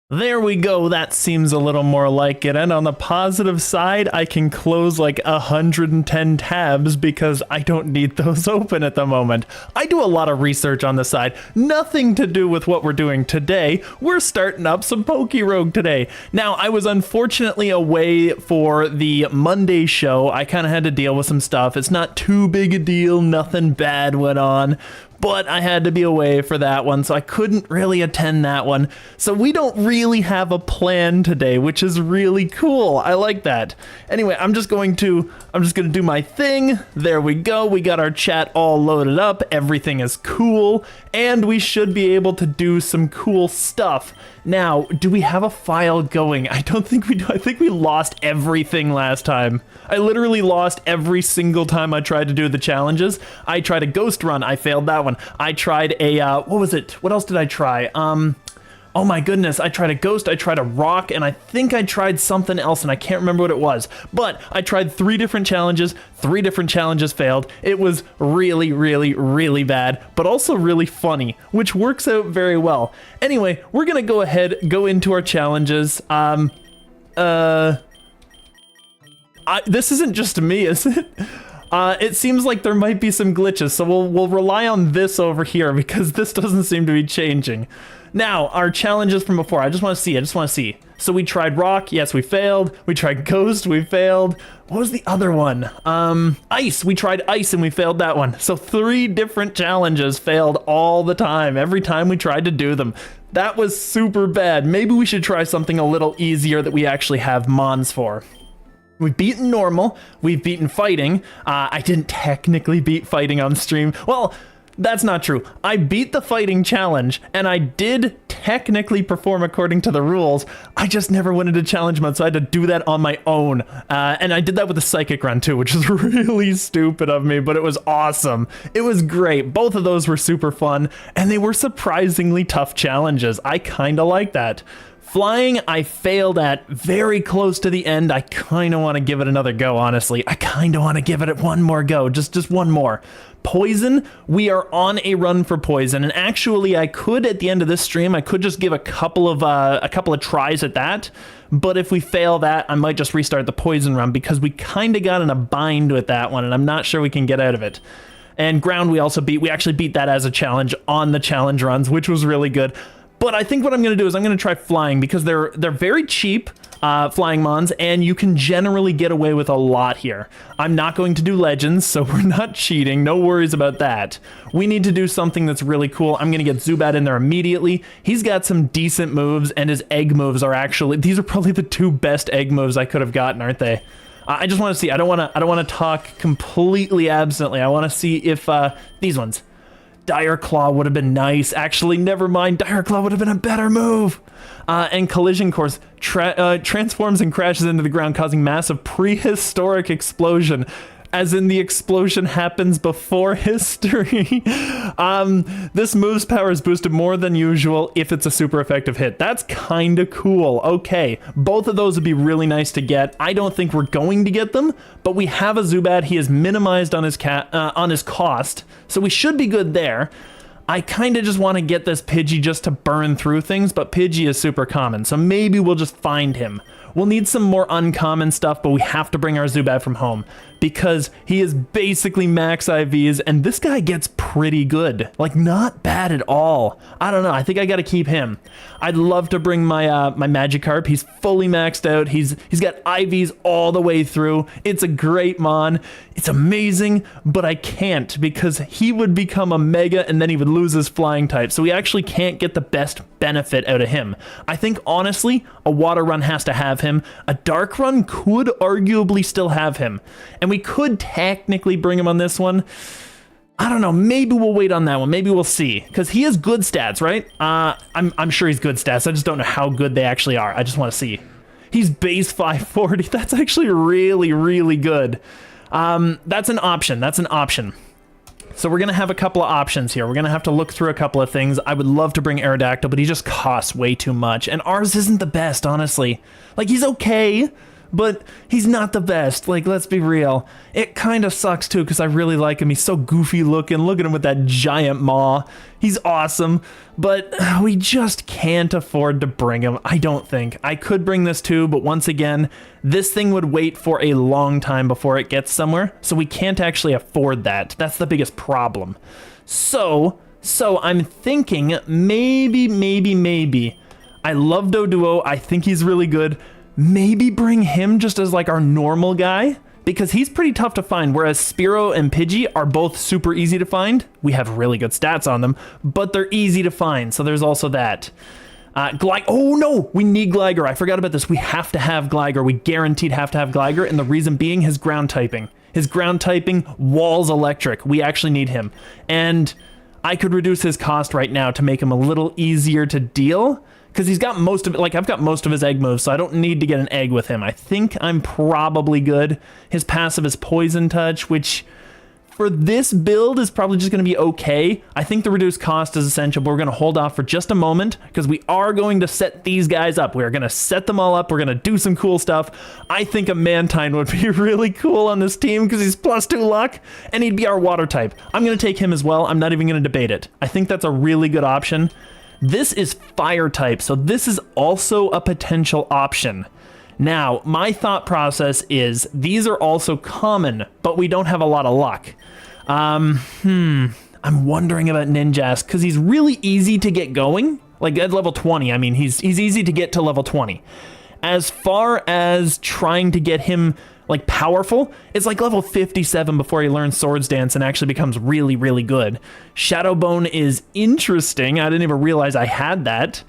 There we go, that seems a little more like it, and on the positive side, I can close like 110 tabs because I don't need those open at the moment. I do a lot of research on the side, nothing to do with what we're doing today. We're starting up some PokeRogue today. Now, I was unfortunately away for the Monday show. I kind of had to deal with some stuff. It's not too big a deal, nothing bad went on. But I had to be away for that one, so I couldn't really attend that one. So we don't really have a plan today, which is really cool. I like that. Anyway, I'm just going to do my thing. There we go. We got our chat all loaded up. Everything is cool, and we should be able to do some cool stuff. Now, do we have a file going? I don't think we do. I think we lost everything last time. I literally lost every single time I tried to do the challenges. I tried a ghost run. I failed that one. I tried a, what was it? What else did I try? Oh my goodness, I tried a ghost, I tried a rock, and I think I tried something else, and I can't remember what it was. But I tried 3 different challenges failed. It was really, really, really bad, but also really funny, which works out very well. Anyway, we're gonna go into our challenges. This isn't just me, is it? It seems like there might be some glitches, so we'll rely on this over here because this doesn't seem to be changing. Now, our challenges from before, I just want to see. So we tried rock, yes, we failed. We tried ghost, we failed. What was the other one? Ice, we tried ice and we failed that one. So 3 different challenges failed all the time, every time we tried to do them. That was super bad. Maybe we should try something a little easier that we actually have mons for. We've beaten normal, we've beaten fighting. I didn't technically beat fighting on stream. Well, that's not true. I beat the fighting challenge, and I did technically perform according to the rules. I just never went into challenge mode, so I had to do that on my own. And I did that with the psychic run too, which is really stupid of me, but it was awesome. It was great. Both of those were super fun, and they were surprisingly tough challenges. I kinda like that. Flying, I failed at very close to the end. I kind of want to give it another go, honestly. I kind of want to give it one more go, just one more. Poison, we are on a run for poison, and actually I could, at the end of this stream, I could just give a couple of tries at that, but if we fail that, I might just restart the poison run because we kind of got in a bind with that one, and I'm not sure we can get out of it. And ground we actually beat that as a challenge on the challenge runs, which was really good. But I think what I'm going to do is I'm going to try flying because they're very cheap, flying mons, and you can generally get away with a lot here. I'm not going to do legends, so we're not cheating. No worries about that. We need to do something that's really cool. I'm going to get Zubat in there immediately. He's got some decent moves, and his egg moves are actually... These are probably the 2 best egg moves I could have gotten, aren't they? I just want to see. I don't want to talk completely absently. I want to see if these ones... Dire Claw would have been nice. Actually, never mind. Dire Claw would have been a better move. And Collision Course transforms and crashes into the ground, causing massive prehistoric explosion. As in the explosion happens before history. This move's power is boosted more than usual if it's a super effective hit. That's kind of cool. Okay, both of those would be really nice to get. I don't think we're going to get them, but we have a Zubat. He is minimized on his cost, so we should be good there. I kind of just want to get this Pidgey just to burn through things, but Pidgey is super common, so maybe we'll just find him. We'll need some more uncommon stuff, but we have to bring our Zubat from home because he is basically max IVs, and this guy gets pretty good. Like, not bad at all. I don't know. I think I got to keep him. I'd love to bring my my Magikarp. He's fully maxed out. He's got IVs all the way through. It's a great mon. It's amazing, but I can't because he would become a Mega and then he would lose his flying type. So we actually can't get the best benefit out of him. I think, honestly, a water run has to have him. A dark run could arguably still have him. And we could technically bring him on this one. I don't know, maybe we'll wait on that one. Maybe we'll see, because he has good stats, right? I'm sure he's good stats. I just don't know how good they actually are. I just want to see. He's base 540. That's actually really, really good. That's an option. That's an option. So we're going to have a couple of options here. We're going to have to look through a couple of things. I would love to bring Aerodactyl, but he just costs way too much. And ours isn't the best, honestly. Like, he's okay, but he's not the best. Like, let's be real. It kind of sucks too, because I really like him. He's so goofy looking. Look at him with that giant maw. He's awesome, but we just can't afford to bring him. I don't think. I could bring this too, but once again, this thing would wait for a long time before it gets somewhere, so we can't actually afford that. That's the biggest problem. So I'm thinking maybe. I love Doduo. I think he's really good. Maybe bring him just as like our normal guy, because he's pretty tough to find, whereas Spearow and Pidgey are both super easy to find. We have really good stats on them, but they're easy to find, so there's also that. Oh no, we need Gligar. I forgot about this. We have to have Gligar. We guaranteed have to have Gligar, and the reason being his ground typing. His ground typing, Wall's electric. We actually need him. And I could reduce his cost right now to make him a little easier to deal, because he's got most of it. Like, I've got most of his egg moves, so I don't need to get an egg with him. I think I'm probably good. His passive is Poison Touch, which for this build is probably just going to be okay. I think the reduced cost is essential, but we're going to hold off for just a moment, because we are going to set these guys up. We're going to set them all up. We're going to do some cool stuff. I think a Mantine would be really cool on this team, because he's +2 luck, and he'd be our water type. I'm going to take him as well. I'm not even going to debate it. I think that's a really good option. This is fire type, so this is also a potential option. Now, my thought process is these are also common, but we don't have a lot of luck. I'm wondering about Ninjask, because he's really easy to get going. Like, at level 20, I mean, he's easy to get to level 20. As far as trying to get him, like, powerful, it's like level 57 before he learns Swords Dance and actually becomes really, really good. Shadow Bone is interesting. I didn't even realize I had that.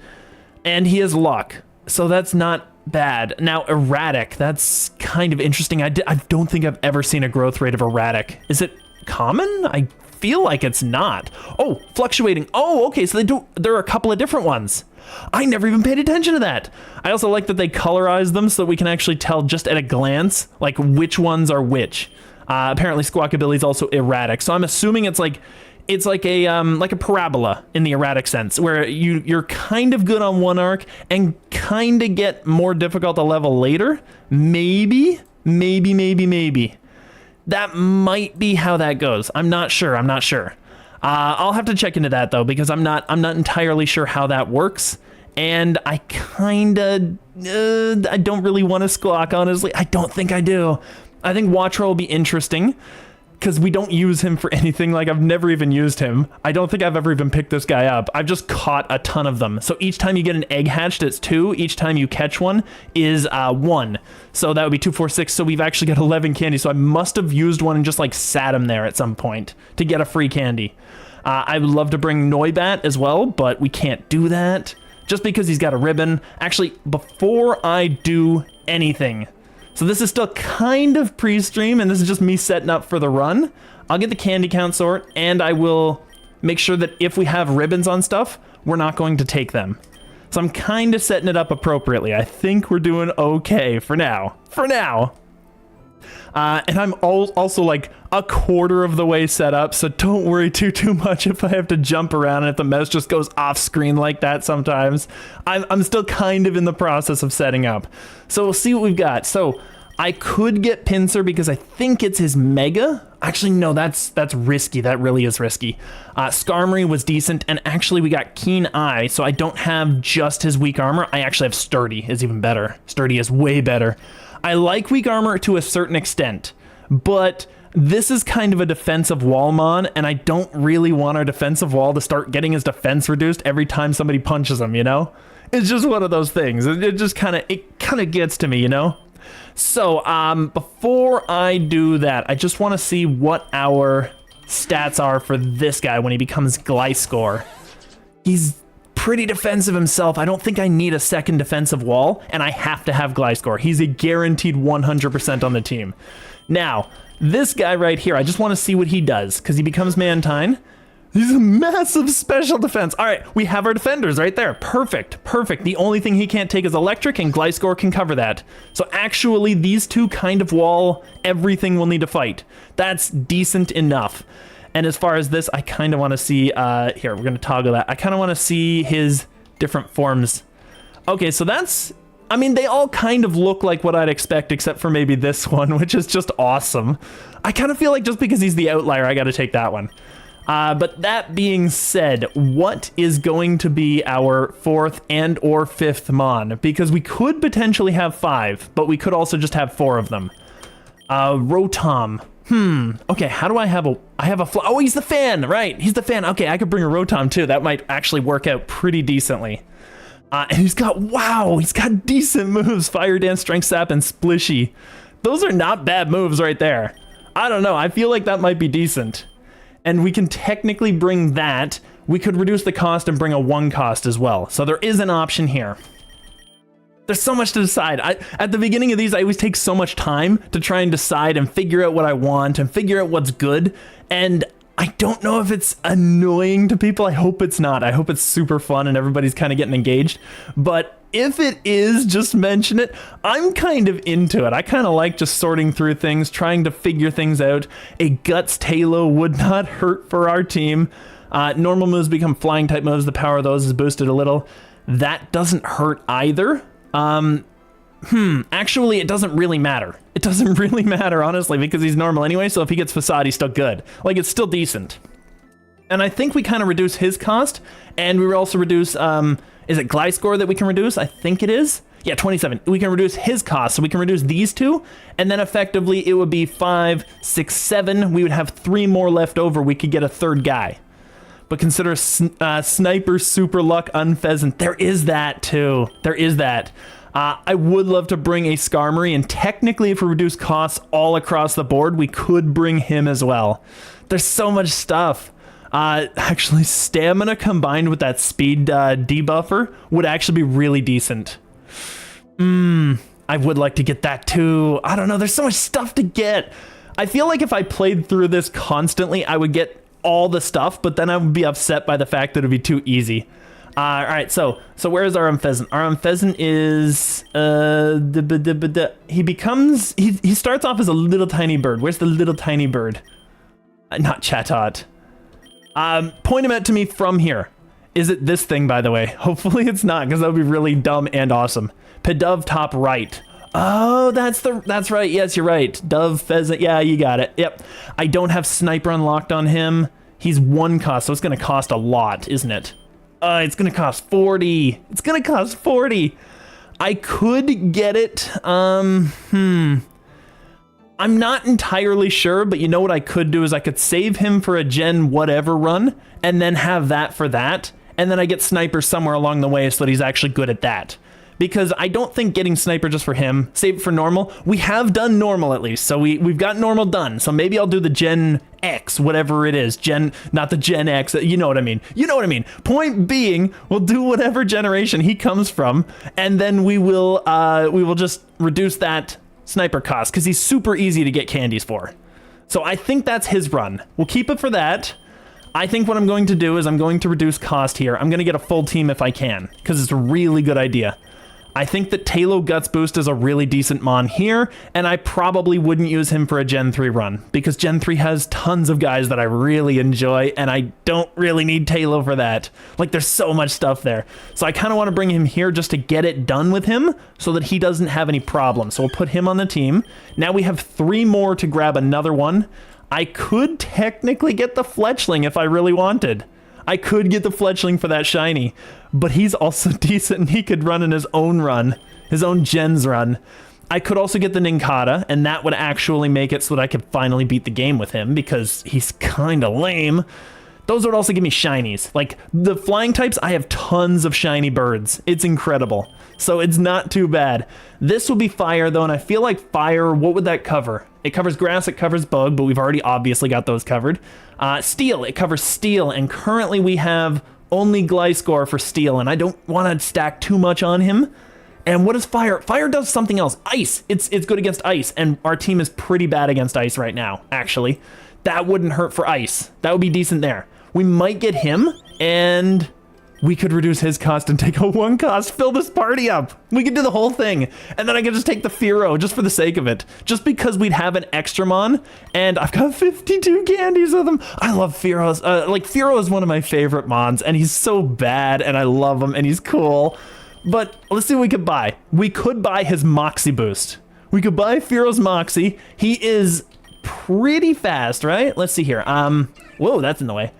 And he has luck, so that's not bad. Now, Erratic, that's kind of interesting. I don't think I've ever seen a growth rate of Erratic. Is it common? I feel like it's not. Oh, Fluctuating. Oh, okay, so there are a couple of different ones. I never even paid attention to that. I also like that they colorize them so that we can actually tell just at a glance, like, which ones are which. Apparently Squawkabilly is also erratic, so I'm assuming it's like a parabola in the erratic sense, where you're kind of good on one arc and kind of get more difficult a level later. Maybe. That might be how that goes. I'm not sure. I'll have to check into that though, because I'm not entirely sure how that works, and I don't really want to Squawk, honestly. I don't think I do. I think Watchro will be interesting, because we don't use him for anything. Like, I've never even used him. I don't think I've ever even picked this guy up. I've just caught a ton of them. So each time you get an egg hatched, it's 2. Each time you catch one is 1. So that would be 2, 4, 6. So we've actually got 11 candies. So I must have used one and just like sat him there at some point to get a free candy. I would love to bring Noibat as well, but we can't do that just because he's got a ribbon. Actually, before I do anything, so this is still kind of pre-stream, and this is just me setting up for the run. I'll get the candy count sort, and I will make sure that if we have ribbons on stuff, we're not going to take them. So I'm kind of setting it up appropriately. I think we're doing okay for now. And I'm also like a quarter of the way set up, so don't worry too much if I have to jump around and if the mouse just goes off screen like that sometimes. I'm still kind of in the process of setting up. So we'll see what we've got. So I could get Pinsir because I think it's his Mega. Actually, no, that's risky. That really is risky. Skarmory was decent, and actually we got Keen Eye, so I don't have just his weak armor. I actually have Sturdy, is even better. Sturdy is way better. I like weak armor to a certain extent, but this is kind of a defensive wallmon, and I don't really want our defensive wall to start getting his defense reduced every time somebody punches him, you know? It's just one of those things. It just kind of gets to me, you know? So, before I do that, I just want to see what our stats are for this guy when he becomes Gliscor. He's pretty defensive himself. I don't think I need a second defensive wall, and I have to have Gliscor. He's a guaranteed 100% on the team. Now, this guy right here, I just want to see what he does, because he becomes Mantine. He's a massive special defense. All right, we have our defenders right there. Perfect. The only thing he can't take is electric, and Gliscor can cover that. So actually, these two kind of wall everything we'll need to fight. That's decent enough. And as far as this, I kind of want to see, here, we're going to toggle that. I kind of want to see his different forms. Okay, so that's I mean, they all kind of look like what I'd expect, except for maybe this one, which is just awesome. I kind of feel like just because he's the outlier, I got to take that one. But that being said, what is going to be our 4th and or 5th Mon? Because we could potentially have 5, but we could also just have 4 of them. Rotom. Okay, how do I have a... Oh, he's the fan, right? He's the fan. Okay, I could bring a Rotom too. That might actually work out pretty decently. And he's got decent moves. Fire Dance, Strength Sap, and Splishy. Those are not bad moves right there. I don't know. I feel like that might be decent. And we can technically bring that. We could reduce the cost and bring a 1 cost as well. So there is an option here. There's so much to decide. At the beginning of these, I always take so much time to try and decide and figure out what I want and figure out what's good. And I don't know if it's annoying to people. I hope it's not. I hope it's super fun and everybody's kind of getting engaged. But if it is, just mention it. I'm kind of into it. I kind of like just sorting through things, trying to figure things out. A Guts Talo would not hurt for our team. Normal moves become flying type moves. The power of those is boosted a little. That doesn't hurt either. Actually, it doesn't really matter. It doesn't really matter, honestly, because he's normal anyway, so if he gets Facade, he's still good. Like, it's still decent. And I think we kind of reduce his cost, and we will also reduce, is it Gliscor that we can reduce? I think it is. Yeah, 27. We can reduce his cost, so we can reduce these 2, and then effectively it would be 5, 6, 7. We would have 3 more left over. We could get a 3rd guy. But consider Sniper, Super Luck, Unpheasant. There is that, too. There is that. I would love to bring a Skarmory, and technically if we reduce costs all across the board, we could bring him as well. There's so much stuff. Actually, Stamina combined with that Speed debuffer would actually be really decent. I would like to get that too. I don't know, there's so much stuff to get. I feel like if I played through this constantly, I would get all the stuff, but then I would be upset by the fact that it'd be too easy. All right, so where's our Pheasant? Our Pheasant is he starts off as a little tiny bird. Where's the little tiny bird? Not Chatot. Point him out to me from here. Is it this thing, by the way? Hopefully it's not, because that would be really dumb and awesome. Pidove top right. Oh, that's right. Yes, you're right. Dove, Pheasant. Yeah, you got it. Yep. I don't have Sniper unlocked on him. He's 1 cost, so it's going to cost a lot, isn't it? It's going to cost 40. It's going to cost 40. I could get it. I'm not entirely sure, but you know what I could do is I could save him for a Gen whatever run and then have that for that. And then I get Sniper somewhere along the way so that he's actually good at that. Because I don't think getting Sniper just for him, save it for normal. We have done normal at least, so we've got normal done. So maybe I'll do the Gen X, whatever it is. Not the Gen X, you know what I mean. You know what I mean. Point being, we'll do whatever generation he comes from, and then we will just reduce that Sniper cost, because he's super easy to get candies for. So I think that's his run. We'll keep it for that. I think what I'm going to do is I'm going to reduce cost here. I'm going to get a full team if I can, because it's a really good idea. I think that Talo Guts Boost is a really decent Mon here, and I probably wouldn't use him for a Gen 3 run, because Gen 3 has tons of guys that I really enjoy, and I don't really need Talo for that. Like, there's so much stuff there. So I kind of want to bring him here just to get it done with him, so that he doesn't have any problems. So we'll put him on the team. Now we have 3 more to grab another one. I could technically get the Fletchling if I really wanted. I could get the Fletchling for that shiny, but he's also decent and he could run in his own run, his own Gens run. I could also get the Nincada, and that would actually make it so that I could finally beat the game with him, because he's kind of lame. Those would also give me shinies. Like, the flying types, I have tons of shiny birds. It's incredible. So it's not too bad. This will be fire, though, and I feel like fire, what would that cover? It covers grass, it covers bug, but we've already obviously got those covered. Steel, it covers steel, and currently we have only Gliscor for steel, and I don't want to stack too much on him. And what is fire? Fire does something else. Ice. It's good against ice, and our team is pretty bad against ice right now, actually. That wouldn't hurt for ice. That would be decent there. We might get him, and we could reduce his cost and take a 1 cost, fill this party up. We could do the whole thing, and then I could just take the Fearow just for the sake of it, just because we'd have an extra Mon, and I've got 52 candies of them. I love Fearows. Like, Fearow is one of my favorite Mons, and he's so bad, and I love him, and he's cool. But let's see what we could buy. We could buy his Moxie boost. We could buy Fearo's Moxie. He is pretty fast, right? Let's see here. Whoa, that's in the way.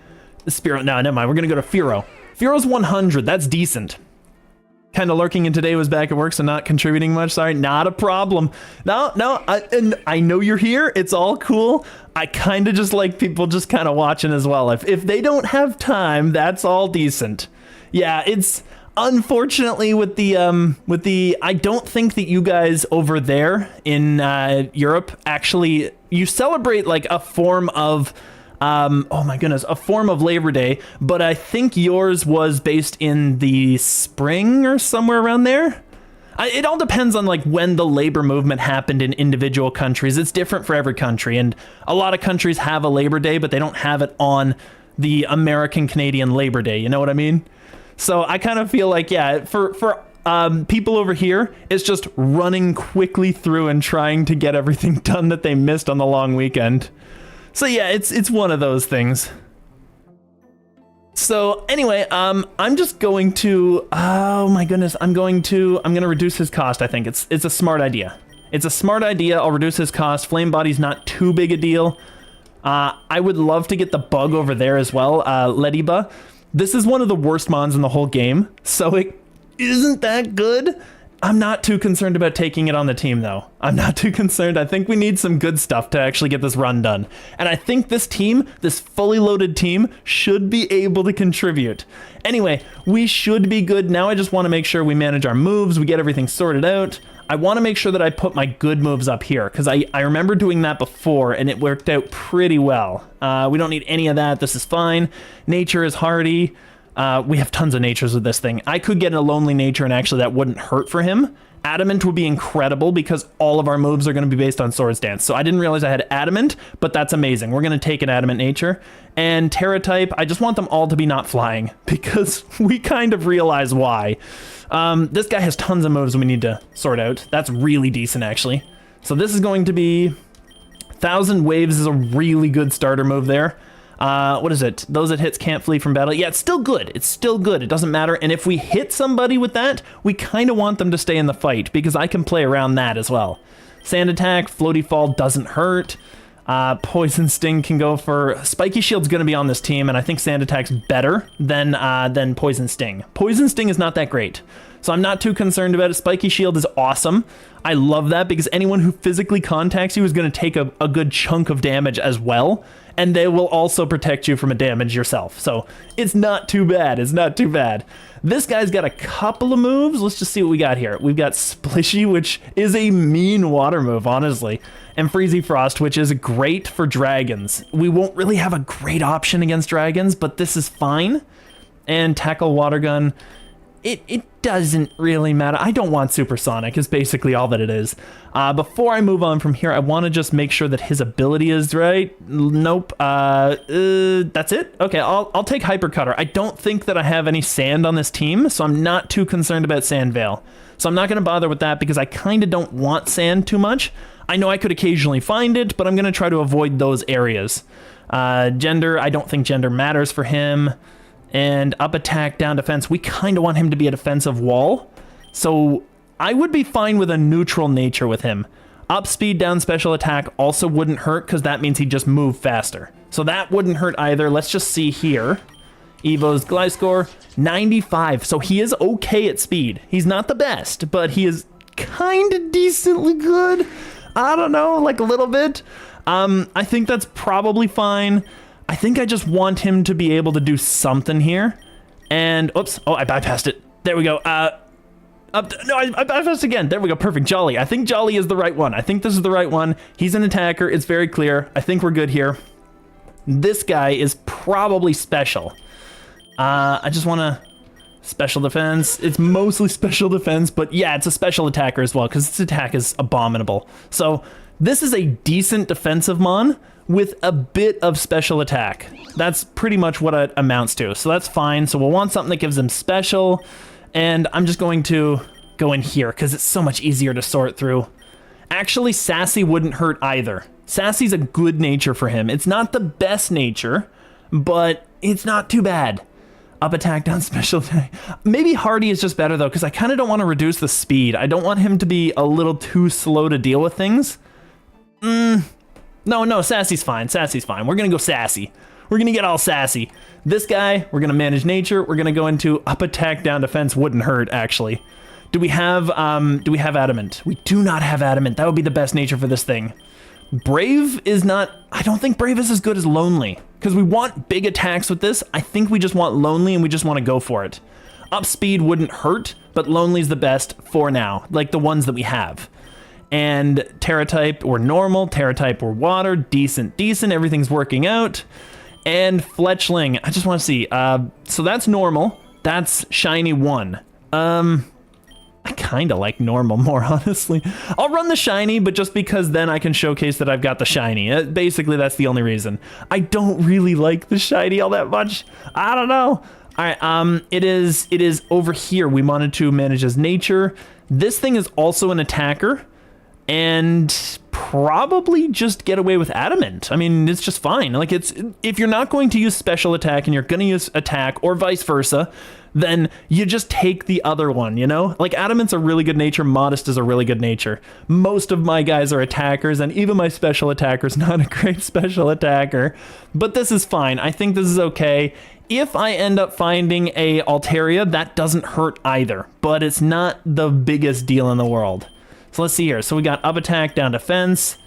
The Spearow, no, never mind. We're gonna go to Fearow. Fearo's 100, that's decent. Kind of lurking in today, was back at work, so not contributing much. Sorry, not a problem. No, and I know you're here. It's all cool. I kind of just like people just kind of watching as well. If they don't have time, that's all decent. Yeah, it's unfortunately with the I don't think that you guys over there in Europe actually, you celebrate like a form of oh my goodness, a form of Labor Day, but I think yours was based in the spring or somewhere around there. It all depends on like when the labor movement happened in individual countries. It's different for every country, and a lot of countries have a Labor Day, but they don't have it on the American-Canadian Labor Day, you know what I mean? So I kind of feel like, yeah, for people over here, it's just running quickly through and trying to get everything done that they missed on the long weekend. So yeah, it's one of those things. So anyway, I'm just going to, oh my goodness, I'm gonna reduce his cost. I think it's a smart idea. It's a smart idea. I'll reduce his cost. Flame Body's not too big a deal. I would love to get the bug over there as well, Lediba. This is one of the worst mons in the whole game, so it isn't that good. I'm not too concerned about taking it on the team, though. I'm not too concerned. I think we need some good stuff to actually get this run done. And I think this team, this fully loaded team, should be able to contribute. Anyway, we should be good. Now I just want to make sure we manage our moves, we get everything sorted out. I want to make sure that I put my good moves up here, because I remember doing that before, and it worked out pretty well. We don't need any of that. This is fine. Nature is hardy. We have tons of natures with this thing. I could get a lonely nature and actually that wouldn't hurt for him. Adamant would be incredible because all of our moves are going to be based on Swords Dance. So I didn't realize I had Adamant, but that's amazing. We're going to take an Adamant nature. And Terra type, I just want them all to be not flying because we kind of realize why. This guy has tons of moves we need to sort out. That's really decent actually. So this is going to be 1,000 Waves is a really good starter move there. What is it? Those it hits can't flee from battle. Yeah, it's still good. It's still good. It doesn't matter. And if we hit somebody with that, we kind of want them to stay in the fight because I can play around that as well. Sand attack, floaty fall doesn't hurt. Poison sting can go for... Spiky shield's going to be on this team, and I think sand attack's better than poison sting. Poison sting is not that great, so I'm not too concerned about it. Spiky shield is awesome. I love that because anyone who physically contacts you is going to take a good chunk of damage as well. And they will also protect you from a damage yourself. So it's not too bad. It's not too bad. This guy's got a couple of moves. Let's just see what we got here. We've got Splishy, which is a mean water move, honestly. And Freezy Frost, which is great for dragons. We won't really have a great option against dragons, but this is fine. And Tackle Water Gun. It doesn't really matter. I don't want Supersonic is basically all that it is. Before I move on from here, I want to just make sure that his ability is right. Nope. That's it? Okay, I'll take Hyper Cutter. I don't think that I have any sand on this team, so I'm not too concerned about Sand Veil. So I'm not going to bother with that because I kind of don't want sand too much. I know I could occasionally find it, but I'm going to try to avoid those areas. Gender, I don't think gender matters for him. And up attack, down defense, we kind of want him to be a defensive wall. So I would be fine with a neutral nature with him. Up speed, down special attack also wouldn't hurt because that means he'd just move faster. So that wouldn't hurt either. Let's just see here. Evo's glide score, 95. So he is okay at speed. He's not the best, but he is kind of decently good. I don't know, like a little bit. I think that's probably fine. I think I just want him to be able to do something here. And, oops, oh, I bypassed it. There we go. No, I bypassed again. There we go, perfect. Jolly. I think Jolly is the right one. I think this is the right one. He's an attacker. It's very clear. I think we're good here. This guy is probably special. I just want to... Special defense. It's mostly special defense, but yeah, it's a special attacker as well because its attack is abominable. So this is a decent defensive mon with a bit of special attack. That's pretty much what it amounts to. So that's fine. So we'll want something that gives him special. And I'm just going to go in here because it's so much easier to sort through. Actually, Sassy wouldn't hurt either. Sassy's a good nature for him. It's not the best nature, but it's not too bad. Up attack, down special attack. Maybe hardy is just better though, because I kind of don't want to reduce the speed. I don't want him to be a little too slow to deal with things. No, sassy's fine. Sassy's fine. We're going to go sassy. We're going to get all sassy. This guy, we're going to manage nature. We're going to go into up attack, down defense. Wouldn't hurt, actually. Do we have adamant? We do not have adamant. That would be the best nature for this thing. Brave is not, I don't think brave is as good as lonely, because we want big attacks with this. I think we just want lonely and we just want to go for it. Up speed wouldn't hurt, but lonely's the best for now, like the ones that we have. And Terra type or normal, Terra type or water, decent, everything's working out. And Fletchling, I just want to see, so that's normal, that's shiny 1. I kind of like normal more, honestly. I'll run the shiny, but just because then I can showcase that I've got the shiny. Basically, that's the only reason. I don't really like the shiny all that much. I don't know. All right, it is over here. We wanted to manage as nature. This thing is also an attacker, and probably just get away with adamant. I mean, it's just fine. Like, it's, if you're not going to use special attack and you're going to use attack or vice versa, then you just take the other one, you know? Like, adamant's a really good nature, modest is a really good nature. Most of my guys are attackers, and even my special attacker's not a great special attacker. But this is fine. I think this is okay. If I end up finding a Altaria, that doesn't hurt either, but it's not the biggest deal in the world. So let's see here. So we got up attack, down defense.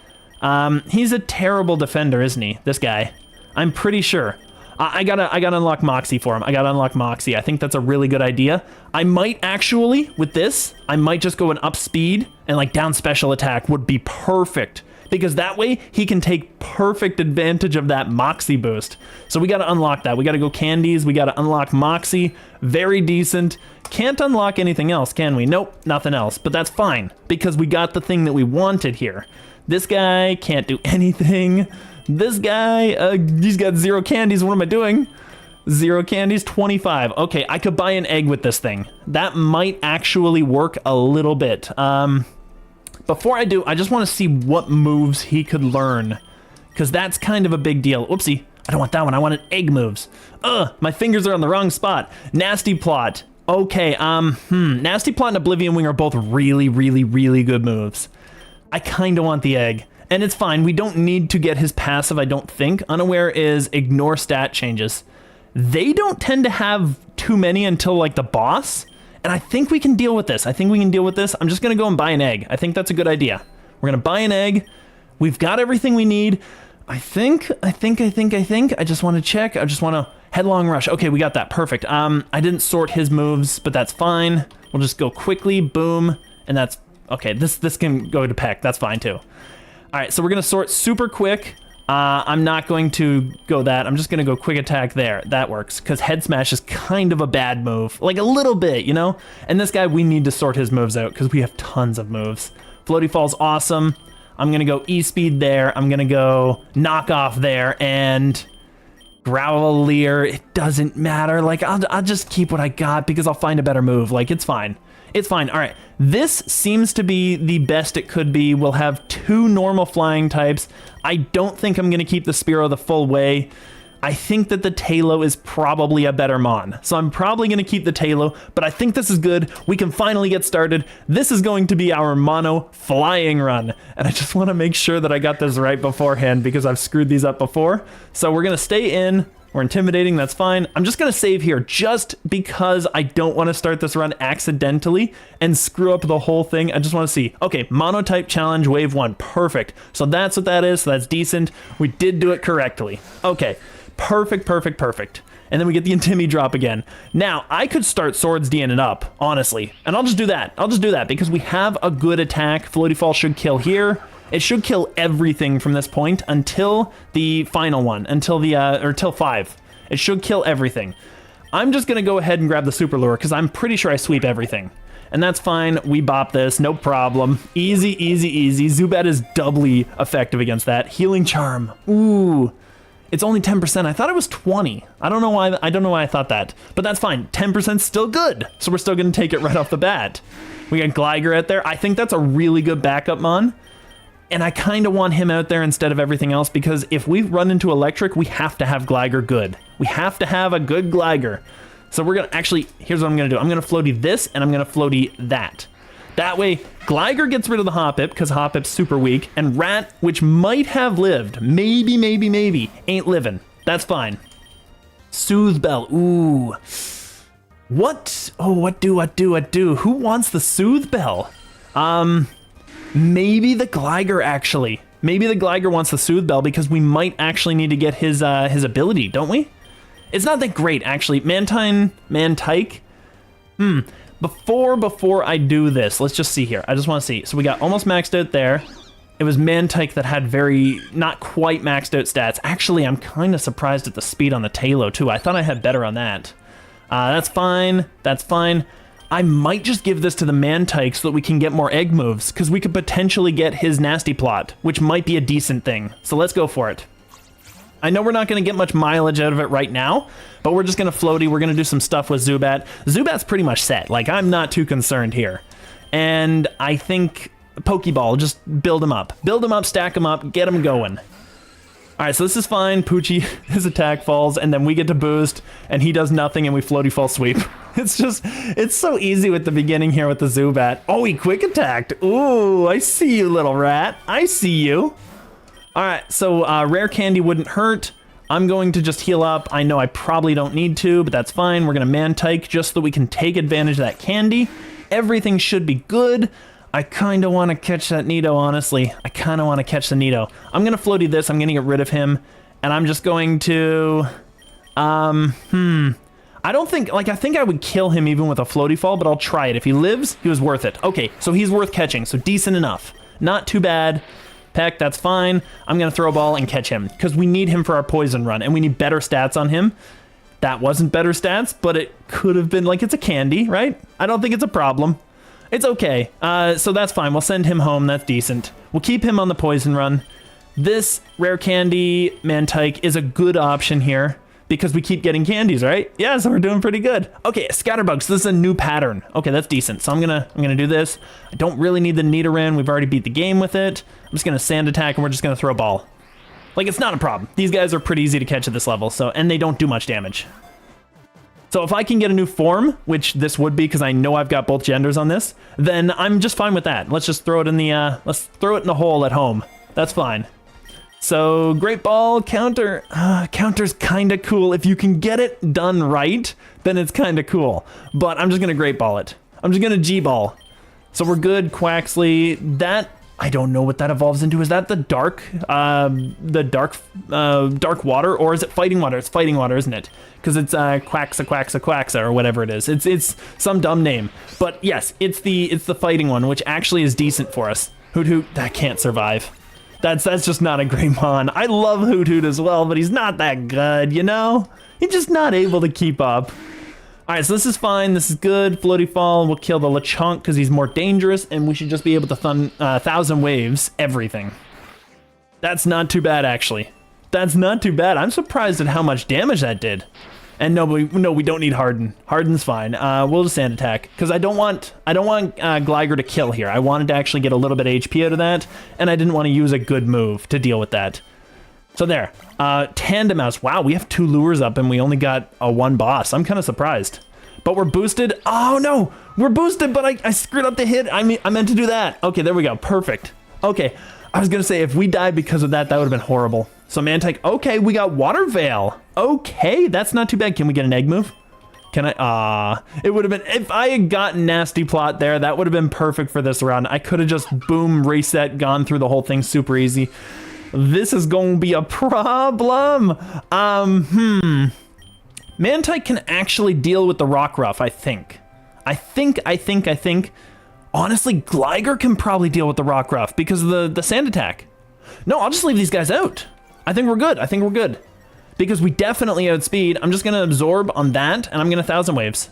He's a terrible defender, isn't he? This guy. I'm pretty sure. I gotta unlock Moxie for him. I gotta unlock Moxie. I think that's a really good idea. I might actually, with this, I might just go an up speed and like down special attack would be perfect. Because that way he can take perfect advantage of that Moxie boost. So we gotta unlock that. We gotta go candies. We gotta unlock Moxie. Very decent. Can't unlock anything else, can we? Nope, nothing else. But that's fine because we got the thing that we wanted here. This guy can't do anything. This guy, he's got 0 candies. What am I doing? 0 candies, 25. Okay, I could buy an egg with this thing. That might actually work a little bit. Before I do, I just want to see what moves he could learn, because that's kind of a big deal. Oopsie, I don't want that one. I wanted egg moves. My fingers are on the wrong spot. Nasty Plot. Okay, Nasty Plot and Oblivion Wing are both really, really, really good moves. I kind of want the egg. And it's fine, we don't need to get his passive, I don't think. Unaware is ignore stat changes. They don't tend to have too many until like the boss. And I think we can deal with this. I'm just gonna go and buy an egg. I think that's a good idea. We're gonna buy an egg. We've got everything we need. I think. I just wanna check. I just wanna headlong rush. Okay, we got that, perfect. I didn't sort his moves, but that's fine. We'll just go quickly, boom. And that's, okay, this can go to Peck, that's fine too. All right, so we're gonna sort super quick. I'm not going to go that. I'm just gonna go quick attack there. That works, because head smash is kind of a bad move. Like a little bit, you know? And this guy, we need to sort his moves out, because we have tons of moves. Floaty Fall's awesome. I'm gonna go E-Speed there. I'm gonna go Knock Off there, and Growlithe. It doesn't matter. Like, I'll just keep what I got, because I'll find a better move. Like, it's fine. It's fine. All right, this seems to be the best it could be. We'll have 2 normal flying types. I don't think I'm going to keep the Spearow the full way. I think that the Tailo is probably a better mon. So I'm probably going to keep the Tailo, but I think this is good. We can finally get started. This is going to be our mono flying run. And I just want to make sure that I got this right beforehand because I've screwed these up before. So we're going to stay in. We're intimidating, that's fine. I'm just gonna save here just because I don't wanna start this run accidentally and screw up the whole thing. I just wanna see. Okay, monotype challenge wave 1, perfect. So that's what that is, so that's decent. We did do it correctly. Okay, perfect. And then we get the Intimi drop again. Now, I could start Swords D'ing it up, honestly. And I'll just do that because we have a good attack. Floaty Fall should kill here. It should kill everything from this point until the final one, until 5. It should kill everything. I'm just gonna go ahead and grab the Super Lure because I'm pretty sure I sweep everything. And that's fine, we bop this, no problem. Easy. Zubat is doubly effective against that. Healing Charm, ooh. It's only 10%, I thought it was 20. I don't know why I thought that, but that's fine. 10% still good, so we're still gonna take it right off the bat. We got Gligar out there. I think that's a really good backup mon. And I kind of want him out there instead of everything else because if we run into electric, we have to have Gligar good. We have to have a good Gligar. So we're gonna actually, here's what I'm gonna do. I'm gonna floaty this, and I'm gonna floaty that. That way, Gligar gets rid of the Hoppip, because Hoppip's super weak, and Rat, which might have lived, maybe, ain't living. That's fine. Soothe Bell, ooh. What? Oh, what do? Who wants the Soothe Bell? Maybe the Gligar, actually. Maybe the Gligar wants the Soothe Bell, because we might actually need to get his ability, don't we? It's not that great, actually. Mantike? Before I do this, let's just see here. I just want to see. So we got almost maxed out there. It was Mantike that had not quite maxed out stats. Actually, I'm kind of surprised at the speed on the Tailo, too. I thought I had better on that. That's fine. That's fine. I might just give this to the Mantike so that we can get more egg moves, because we could potentially get his Nasty Plot, which might be a decent thing. So let's go for it. I know we're not going to get much mileage out of it right now, but we're just going to floaty. We're going to do some stuff with Zubat. Zubat's pretty much set. Like, I'm not too concerned here. And I think Pokeball, just build him up. Build him up, stack him up, get him going. All right, so this is fine. Poochie, his attack falls, and then we get to boost, and he does nothing, and we floaty fall sweep. It's so easy with the beginning here with the Zubat. Oh, he quick attacked. Ooh, I see you, little rat. I see you. All right, so Rare Candy wouldn't hurt. I'm going to just heal up. I know I probably don't need to, but that's fine. We're going to Mantike just so that we can take advantage of that candy. Everything should be good. I kind of want to catch that Nido, honestly. I kind of want to catch the Nido. I'm going to floaty this. I'm going to get rid of him. And I'm just going to... I don't think... Like, I think I would kill him even with a floaty fall, but I'll try it. If he lives, he was worth it. Okay, so he's worth catching, so decent enough. Not too bad. Peck, that's fine. I'm going to throw a ball and catch him, because we need him for our poison run, and we need better stats on him. That wasn't better stats, but it could have been, like, it's a candy, right? I don't think it's a problem. It's okay. So that's fine. We'll send him home. That's decent. We'll keep him on the poison run. This Rare Candy Mantike is a good option here, because we keep getting candies, right? Yeah, so we're doing pretty good. Okay, Scatterbug, so this is a new pattern. Okay, that's decent. So I'm gonna do this. I don't really need the Nidoran. We've already beat the game with it. I'm just gonna Sand Attack, and we're just gonna throw a ball. Like, it's not a problem. These guys are pretty easy to catch at this level, so, and they don't do much damage. So if I can get a new form, which this would be because I know I've got both genders on this, then I'm just fine with that. Let's just throw it in the, let's throw it in the hole at home. That's fine. So, Great Ball, counter. Counter's kind of cool. If you can get it done right, then it's kind of cool. But I'm just going to Great Ball it. I'm just going to G-Ball. So we're good, Quaxley. That, I don't know what that evolves into. Is that the dark water? Or is it fighting water? It's fighting water, isn't it? Because it's Quaxa, or whatever it is. It's some dumb name. But yes, it's the fighting one, which actually is decent for us. Hoot Hoot, that can't survive. That's just not a Greymon. I love Hoot Hoot as well, but he's not that good, you know? He's just not able to keep up. All right, so this is fine. This is good. Floaty Fall. We'll kill the Lechonk because he's more dangerous, and we should just be able to 1,000 waves everything. That's not too bad, actually. That's not too bad. I'm surprised at how much damage that did. And no, we don't need Harden. Harden's fine. We'll just Sand Attack because I don't want Gligar to kill here. I wanted to actually get a little bit of HP out of that, and I didn't want to use a good move to deal with that. So there. Tandem Mouse. Wow, we have 2 lures up, and we only got a 1 boss. I'm kind of surprised. But we're boosted. Oh no, we're boosted, but I screwed up the hit. I meant to do that. Okay, there we go. Perfect. Okay, I was gonna say if we died because of that, that would have been horrible. So Mantike, okay, we got Water Veil. Okay, that's not too bad. Can we get an egg move? Can I? It would have been, if I had gotten Nasty Plot there, that would have been perfect for this round. I could have just boom, reset, gone through the whole thing super easy. This is going to be a problem. Mantike can actually deal with the Rockruff, I think. I think. Honestly, Gligar can probably deal with the Rockruff because of the Sand Attack. No, I'll just leave these guys out. I think we're good. Because we definitely outspeed. I'm just going to absorb on that, and I'm going to 1,000 waves.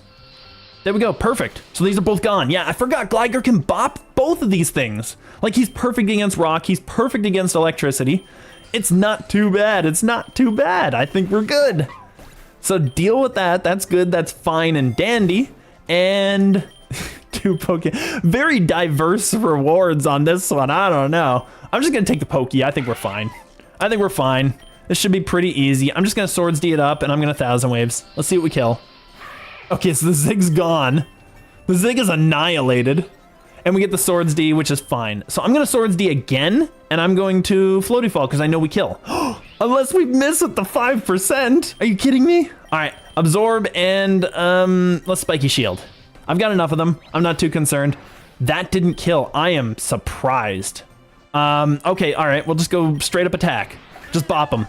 There we go, perfect. So these are both gone. Yeah, I forgot Gligar can bop both of these things. Like, he's perfect against rock, he's perfect against electricity. It's not too bad, I think we're good. So deal with that, that's good, that's fine and dandy. And 2 very diverse rewards on this one, I don't know. I'm just gonna take the Pokey, I think we're fine. This should be pretty easy. I'm just gonna Swords D it up, and I'm gonna 1,000 waves. Let's see what we kill. Okay, so the Zig's gone. The Zig is annihilated. And we get the Swords D, which is fine. So I'm going to Swords D again, and I'm going to Floaty Fall because I know we kill. Unless we miss at the 5%. Are you kidding me? All right, Absorb and let's Spiky Shield. I've got enough of them. I'm not too concerned. That didn't kill. I am surprised. Okay, all right, we'll just go straight up attack. Just bop him.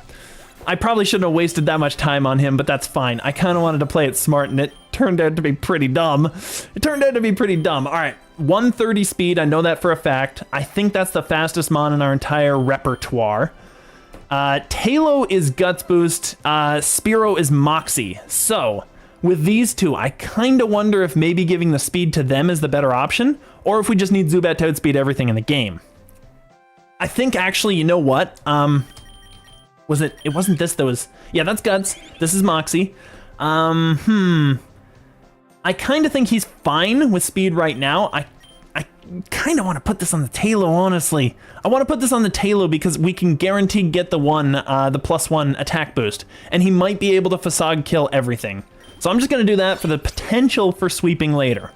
I probably shouldn't have wasted that much time on him, but that's fine. I kind of wanted to play it smart, and it turned out to be pretty dumb. It turned out to be pretty dumb. All right, 130 speed. I know that for a fact. I think that's the fastest mon in our entire repertoire. Talo is Guts Boost. Spearow is Moxie. So, with these two, I kind of wonder if maybe giving the speed to them is the better option, or if we just need Zubat to outspeed everything in the game. I think, actually, you know what? It wasn't this that was... Yeah, that's Guts. This is Moxie. I kind of think he's fine with speed right now. I kind of want to put this on the Talo, honestly. I want to put this on the Talo because we can guarantee get the +1 attack boost. And he might be able to Facade kill everything. So I'm just going to do that for the potential for sweeping later.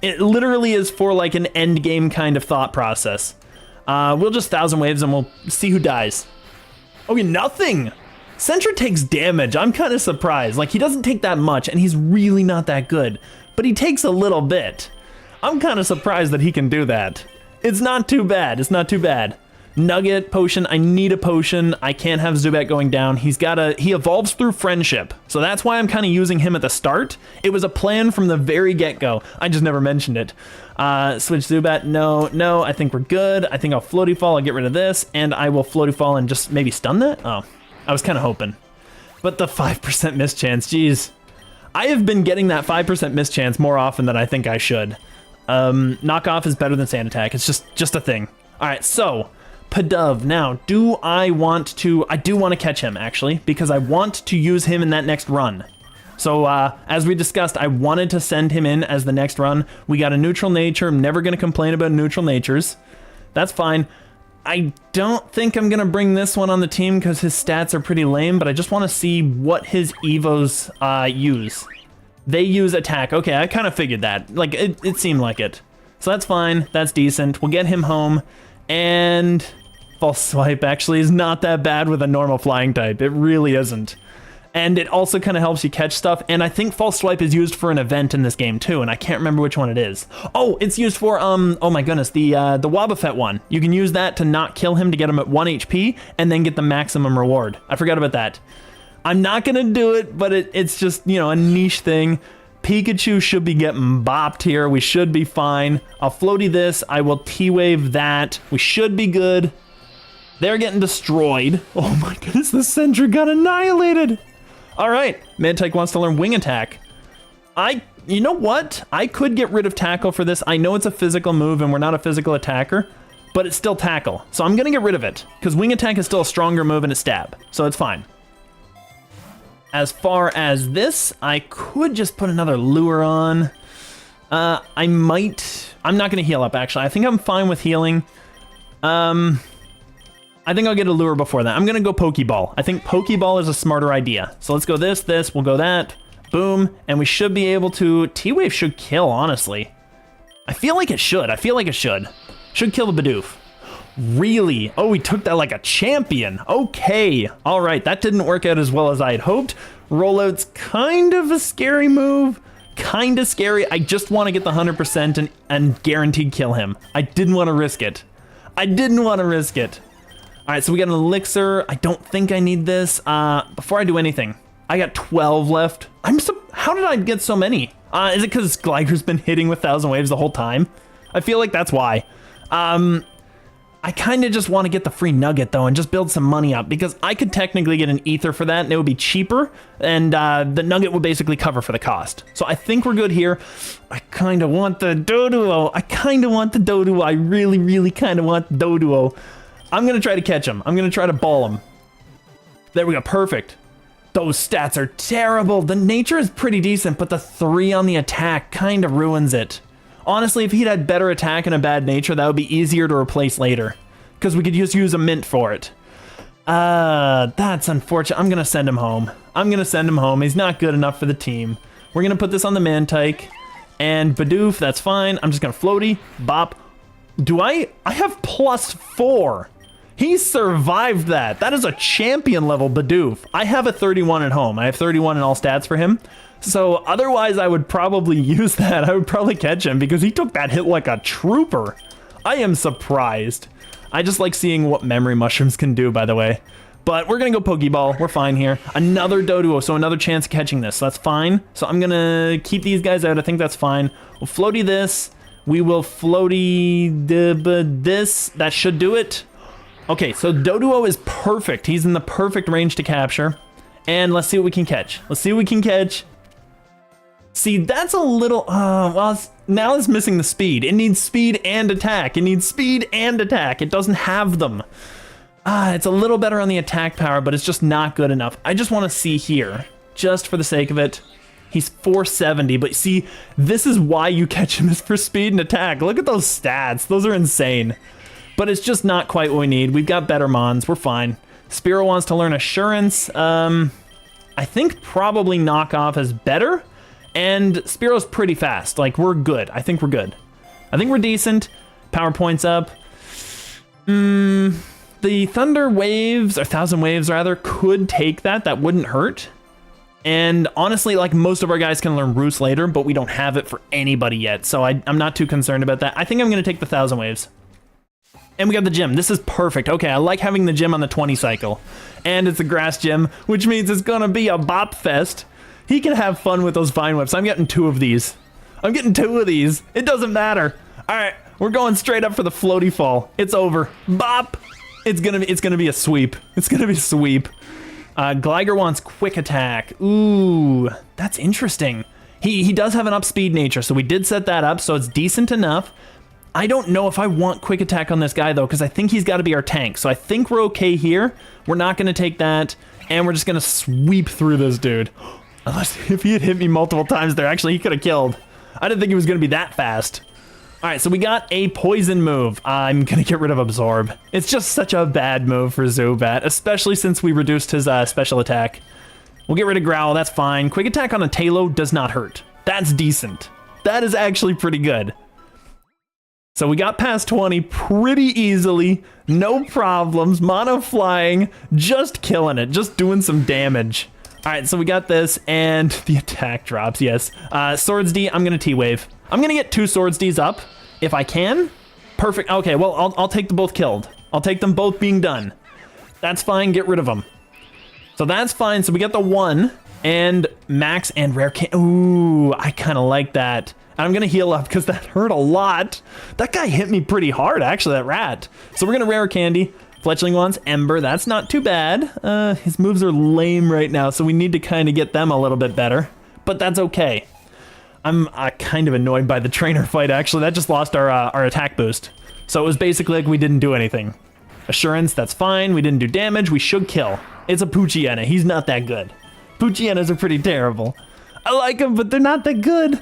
It literally is for like an end game kind of thought process. We'll just 1,000 Waves and we'll see who dies. Okay, nothing! Sentra takes damage. I'm kind of surprised. Like, he doesn't take that much, and he's really not that good. But he takes a little bit. I'm kind of surprised that he can do that. It's not too bad. It's not too bad. Nugget, potion. I need a potion. I can't have Zubat going down. He evolves through friendship. So that's why I'm kind of using him at the start. It was a plan from the very get-go. I just never mentioned it. Switch Zubat. No. I think we're good. I think I'll Floaty Fall. I'll get rid of this. And I will Floaty Fall and just maybe stun that? Oh, I was kind of hoping. But the 5% mischance, geez. I have been getting that 5% mischance more often than I think I should. Knockoff is better than Sand Attack. It's just a thing. All right, so... Pidove. Now, I do want to catch him, actually, because I want to use him in that next run. So, as we discussed, I wanted to send him in as the next run. We got a neutral nature. I'm never going to complain about neutral natures. That's fine. I don't think I'm going to bring this one on the team because his stats are pretty lame, but I just want to see what his Evos use. They use attack. Okay, I kind of figured that. Like, it seemed like it. So that's fine. That's decent. We'll get him home. And False Swipe actually is not that bad with a normal flying type. It really isn't. And it also kind of helps you catch stuff. And I think False Swipe is used for an event in this game too, and I can't remember which one it is. Oh, it's used for, oh my goodness, the Wobbuffet one. You can use that to not kill him to get him at 1 HP, and then get the maximum reward. I forgot about that. I'm not gonna do it, but it's just, you know, a niche thing. Pikachu should be getting bopped here. We should be fine. I'll Floaty this. I will T-Wave that. We should be good. They're getting destroyed. Oh my goodness, the Sentry got annihilated. All right, Mantyke wants to learn Wing Attack. You know what? I could get rid of Tackle for this. I know it's a physical move and we're not a physical attacker, but it's still Tackle. So I'm gonna get rid of it because Wing Attack is still a stronger move and it's Stab. So it's fine. As far as this, I could just put another Lure on. I'm not gonna heal up actually. I think I'm fine with healing. I think I'll get a Lure before that. I'm gonna go Pokeball. I think Pokeball is a smarter idea. So let's go this, we'll go that, boom, and we should be able to, T-Wave should kill, honestly. I feel like it should. Should kill the Bidoof. Really? Oh, he took that like a champion. Okay. All right, that didn't work out as well as I had hoped. Rollout's kind of a scary move. Kind of scary. I just want to get the 100% and guaranteed kill him. I didn't want to risk it. All right, so we got an Elixir. I don't think I need this. Before I do anything, I got 12 left. How did I get so many? Is it because Glider's been hitting with 1,000 Waves the whole time? I feel like that's why. I kind of just want to get the free Nugget, though, and just build some money up, because I could technically get an Ether for that, and it would be cheaper, and the Nugget would basically cover for the cost. So I think we're good here. I kind of want the Doduo. I really, really kind of want the Doduo. I'm going to try to catch him. I'm going to try to ball him. There we go. Perfect. Those stats are terrible. The nature is pretty decent, but the 3 on the attack kind of ruins it. Honestly, if he'd had better attack and a bad nature, that would be easier to replace later, because we could just use a mint for it. That's unfortunate. I'm going to send him home. He's not good enough for the team. We're gonna put this on the Mantike. And Bidoof, that's fine. I'm just gonna floaty, bop. I have +4. He survived that. That is a champion level Bidoof. I have a 31 at home. I have 31 in all stats for him. So otherwise I would probably use that. I would probably catch him because he took that hit like a trooper. I am surprised. I just like seeing what memory mushrooms can do, by the way. But we're gonna go Pokeball. We're fine here. Another Doduo, so another chance of catching this. So that's fine. So I'm gonna keep these guys out. I think that's fine. We'll floaty this. We will floaty this. That should do it. Okay, so Doduo is perfect. He's in the perfect range to capture. And let's see what we can catch. Let's see what we can catch. See, that's a little, well, now it's missing the speed. It needs speed and attack. It needs speed and attack. It doesn't have them. It's a little better on the attack power, but it's just not good enough. I just want to see here, just for the sake of it. He's 470, but see, this is why you catch him is for speed and attack. Look at those stats. Those are insane. But it's just not quite what we need. We've got better Mons. We're fine. Spearow wants to learn Assurance. I think probably Knockoff is better. And Spearow's pretty fast. Like, we're good. I think we're good. I think we're decent. Power points up. The Thunder Waves, or Thousand Waves rather, could take that. That wouldn't hurt. And honestly, like, most of our guys can learn Roost later, but we don't have it for anybody yet. So I'm not too concerned about that. I think I'm going to take the Thousand Waves. And we got the gym. This is perfect. Okay, I like having the gym on the 20 cycle. And it's a grass gym, which means it's going to be a bop fest. He can have fun with those Vine Whips. I'm getting 2 of these. I'm getting 2 of these. It doesn't matter. All right, we're going straight up for the floaty fall. It's over. Bop. It's gonna be a sweep. It's gonna be a sweep. Gligar wants quick attack. Ooh, that's interesting. He does have an up speed nature, so we did set that up, so it's decent enough. I don't know if I want quick attack on this guy though, because I think he's got to be our tank. So I think we're okay here. We're not going to take that, and we're just going to sweep through this dude. Unless if he had hit me multiple times there, actually he could have killed. I didn't think he was going to be that fast. All right, so we got a poison move. I'm going to get rid of Absorb. It's just such a bad move for Zubat, especially since we reduced his special attack. We'll get rid of Growl, that's fine. Quick attack on a Tailo does not hurt. That's decent. That is actually pretty good. So we got past 20 pretty easily, no problems, mono flying, just killing it, just doing some damage. All right, so we got this, and the attack drops, yes. Swords D, I'm gonna T-Wave. I'm gonna get 2 Swords Ds up, if I can. Perfect, okay, well, I'll take them both killed. I'll take them both being done. That's fine, get rid of them. So that's fine, so we got the 1, and Max and Rare Candy. Ooh, I kinda like that. I'm gonna heal up because that hurt a lot. That guy hit me pretty hard, actually, that rat. So we're gonna Rare Candy. Fletchling wants Ember, that's not too bad. His moves are lame right now, so we need to kind of get them a little bit better. But that's okay. I'm kind of annoyed by the trainer fight, actually. That just lost our attack boost. So it was basically like we didn't do anything. Assurance, that's fine. We didn't do damage. We should kill. It's a Poochyena. He's not that good. Poochyenas are pretty terrible. I like them, but they're not that good.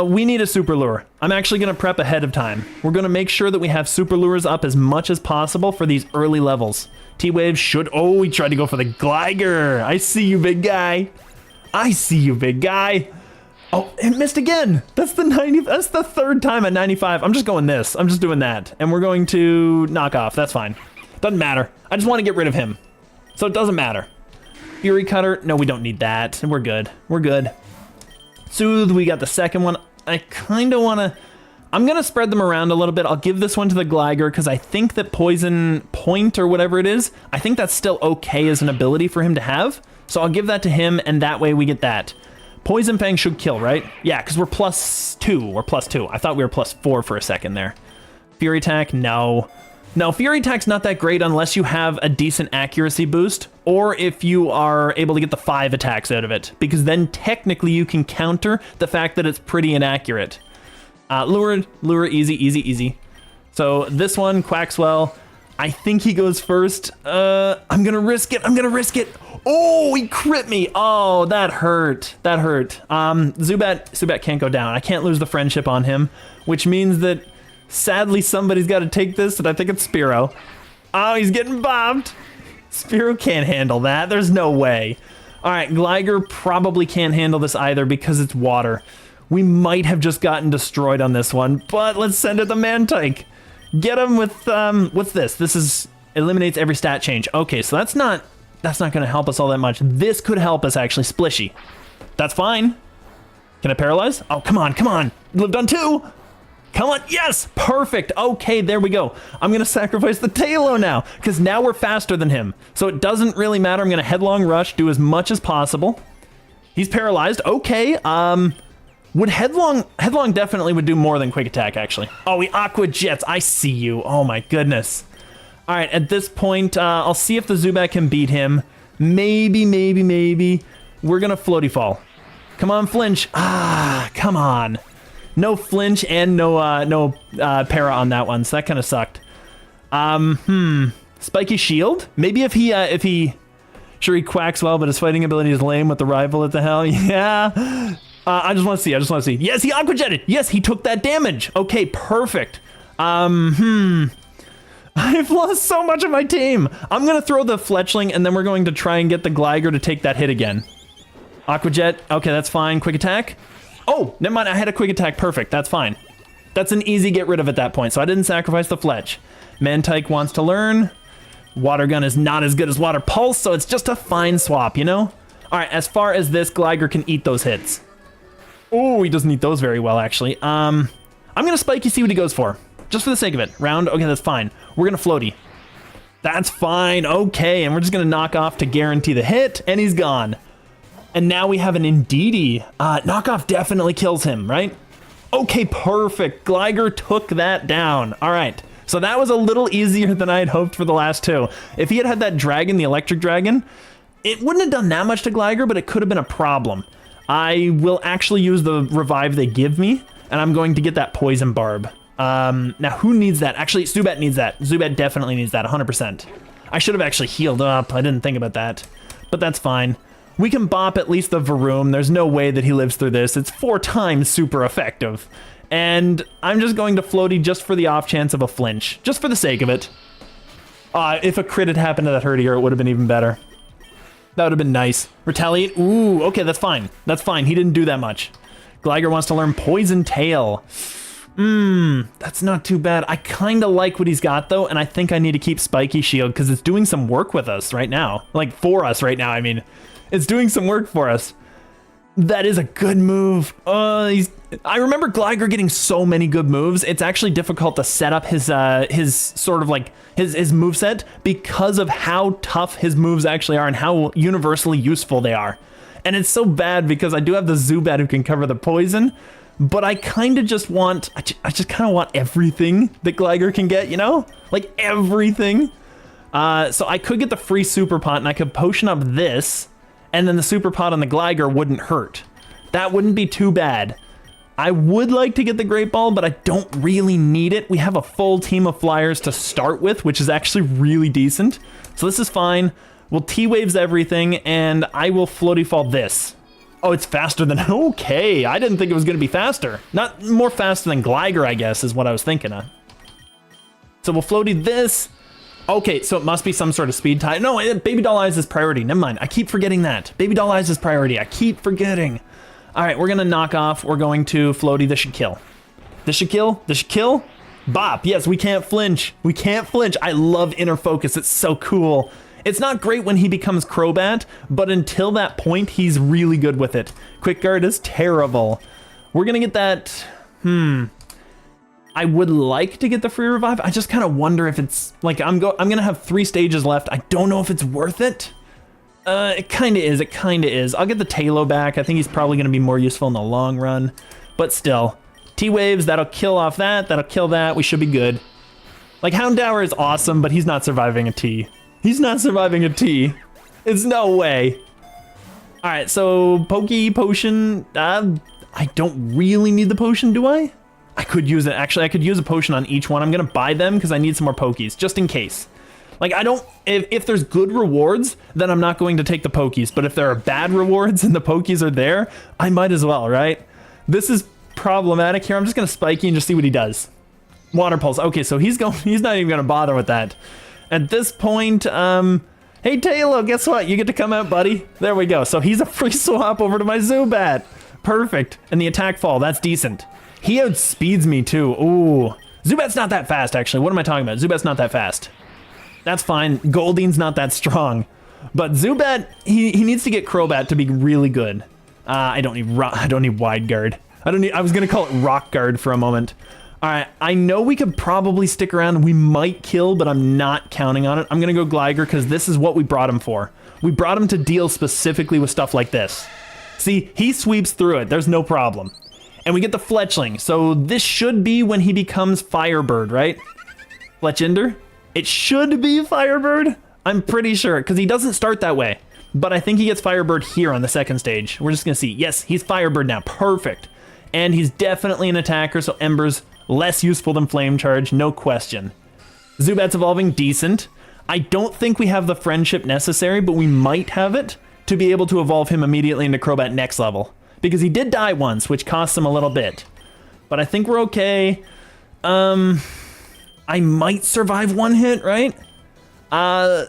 We need a Super Lure. I'm actually going to prep ahead of time. We're going to make sure that we have Super Lures up as much as possible for these early levels. T-Wave should... Oh, he tried to go for the Gligar. I see you, big guy. I see you, big guy. Oh, it missed again. That's the 90. That's the 3rd time at 95. I'm just going this. I'm just doing that. And we're going to knock off. That's fine. Doesn't matter. I just want to get rid of him. So it doesn't matter. Fury Cutter. No, we don't need that. We're good. We're good. Soothe, we got the 2nd one. I kind of want to... I'm going to spread them around a little bit. I'll give this one to the Gligar because I think that Poison Point or whatever it is, I think that's still okay as an ability for him to have. So I'll give that to him, and that way we get that. Poison Fang should kill, right? Yeah, because we're +2. We're +2. I thought we were +4 for a second there. Fury Attack, no. No, Fury Attack's not that great unless you have a decent accuracy boost, or if you are able to get the 5 attacks out of it, because then technically you can counter the fact that it's pretty inaccurate. Lure, easy, easy, easy. So this one, Quaxwell, I think he goes first. I'm gonna risk it, I'm gonna risk it. Oh, he crit me. Oh, that hurt, that hurt. Zubat can't go down. I can't lose the friendship on him, which means that sadly, somebody's got to take this, and I think it's Spearow. Oh, he's getting bombed. Spearow can't handle that. There's no way. All right, Gligar probably can't handle this either because it's water. We might have just gotten destroyed on this one, but let's send it to Mantike. Get him with, what's this? This is, eliminates every stat change. Okay, so that's not gonna help us all that much. This could help us actually, Splishy. That's fine. Can I paralyze? Oh, come on, come on. Lived on 2. Come on, yes, perfect. Okay, there we go. I'm gonna sacrifice the Tailo now, because now we're faster than him. So it doesn't really matter. I'm gonna headlong rush, do as much as possible. He's paralyzed, okay. Would headlong definitely would do more than quick attack, actually. Oh, he Aqua Jets, I see you. Oh my goodness. All right, at this point, I'll see if the Zubat can beat him. Maybe. We're gonna Floaty Fall. Come on, flinch. Ah, come on. No flinch and no para on that one, so that kind of sucked. Spiky Shield? Maybe if he, sure he quacks well, but his fighting ability is lame with the rival at the hell. Yeah. I just want to see. Yes, he Aqua Jetted. Yes, he took that damage. Okay, perfect. I've lost so much of my team. I'm gonna throw the Fletchling, and then we're going to try and get the Gligar to take that hit again. Aqua Jet. Okay, that's fine. Quick attack. Oh, never mind. I had a quick attack. Perfect. That's fine. That's an easy get rid of at that point, so I didn't sacrifice the Fletch. Mantike wants to learn. Water Gun is not as good as Water Pulse, so it's just a fine swap, you know? All right, as far as this, Gligar can eat those hits. Oh, he doesn't eat those very well, actually. I'm gonna Spiky, see what he goes for. Just for the sake of it. Round, okay, that's fine. We're gonna Floaty. That's fine, okay, and we're just gonna knock off to guarantee the hit, and he's gone. And now we have an Indeedee. Knockoff definitely kills him, right? Okay, perfect. Gligar took that down. All right, so that was a little easier than I had hoped for the last 2. If he had had that dragon, the electric dragon, it wouldn't have done that much to Gligar, but it could have been a problem. I will actually use the revive they give me, and I'm going to get that poison barb. Now who needs that? Actually, Zubat needs that. Zubat definitely needs that, 100%. I should have actually healed up. I didn't think about that, but that's fine. We can bop at least the Varoom. There's no way that he lives through this. It's 4 times super effective. And I'm just going to Floaty just for the off chance of a flinch, just for the sake of it. If a crit had happened to that Herdier, it would have been even better. That would have been nice. Retaliate. Ooh, okay, that's fine. That's fine. He didn't do that much. Gligar wants to learn Poison Tail. That's not too bad. I kind of like what he's got, though, and I think I need to keep Spiky Shield because it's doing some work with us right now. Like, for us right now, I mean. It's doing some work for us. That is a good move. I remember Gligar getting so many good moves. It's actually difficult to set up his sort of like his moveset because of how tough his moves actually are and how universally useful they are. And it's so bad because I do have the Zubat who can cover the poison, but I kind of just want, I just kind of want everything that Gligar can get, you know? Like everything. So I could get the free Super Pot and I could potion up this, and then the Super Pot on the Gligar wouldn't hurt. That wouldn't be too bad. I would like to get the Great Ball, but I don't really need it. We have a full team of Flyers to start with, which is actually really decent. So this is fine. We'll T-Waves everything, and I will Floaty Fall this. Oh, it's faster than... Okay, I didn't think it was going to be faster. Not more faster than Gligar, I guess, is what I was thinking of. So we'll Floaty this. Okay, so it must be some sort of speed tie. No, Baby Doll Eyes is priority. Never mind. I keep forgetting that. Baby Doll Eyes is priority. I keep forgetting. All right, we're going to knock off. We're going to Floaty. This should kill. This should kill. This should kill. Bop. Yes, we can't flinch. We can't flinch. I love Inner Focus. It's so cool. It's not great when he becomes Crobat, but until that point, he's really good with it. Quick Guard is terrible. We're going to get that... I would like to get the free revive. I just kind of wonder if it's like I'm gonna have 3 stages left. I don't know if it's worth it. It kind of is. It kind of is. I'll get the Tailo back. I think he's probably gonna be more useful in the long run, but still, T-Waves, that'll kill off that. That'll kill that. We should be good. Like Houndour is awesome, but he's not surviving a T. He's not surviving a T. It's no way. All right, so Potion. I don't really need the potion, do I? I could use it. Actually, I could use a potion on each one. I'm going to buy them because I need some more Pokies, just in case. Like, I don't... If there's good rewards, then I'm not going to take the Pokies. But if there are bad rewards and the Pokies are there, I might as well, right? This is problematic here. I'm just going to Spiky and just see what he does. Water Pulse. Okay, so he's not even going to bother with that. At this point, Hey, Taylor, guess what? You get to come out, buddy. There we go. So he's a free swap over to my Zubat. Perfect. And the attack fall, that's decent. He outspeeds me too. Ooh. Zubat's not that fast, actually. What am I talking about? Zubat's not that fast. That's fine. Goldine's not that strong. But Zubat, he needs to get Crobat to be really good. I don't need Wide Guard. I was gonna call it Rock Guard for a moment. All right, I know we could probably stick around. We might kill, but I'm not counting on it. I'm gonna go Gligar because this is what we brought him for. We brought him to deal specifically with stuff like this. See, he sweeps through it. There's no problem. And we get the Fletchling. So this should be when he becomes Firebird, right? Fletchinder? It should be Firebird. I'm pretty sure, because he doesn't start that way. But I think he gets Firebird here on the second stage. We're just gonna see. Yes, he's Firebird now. Perfect. And he's definitely an attacker, so Ember's less useful than Flame Charge, no question. Zubat's evolving decent. I don't think we have the friendship necessary, but we might have it to be able to evolve him immediately into Crobat next level. Because he did die once, which costs him a little bit. But I think we're okay. I might survive one hit, right? I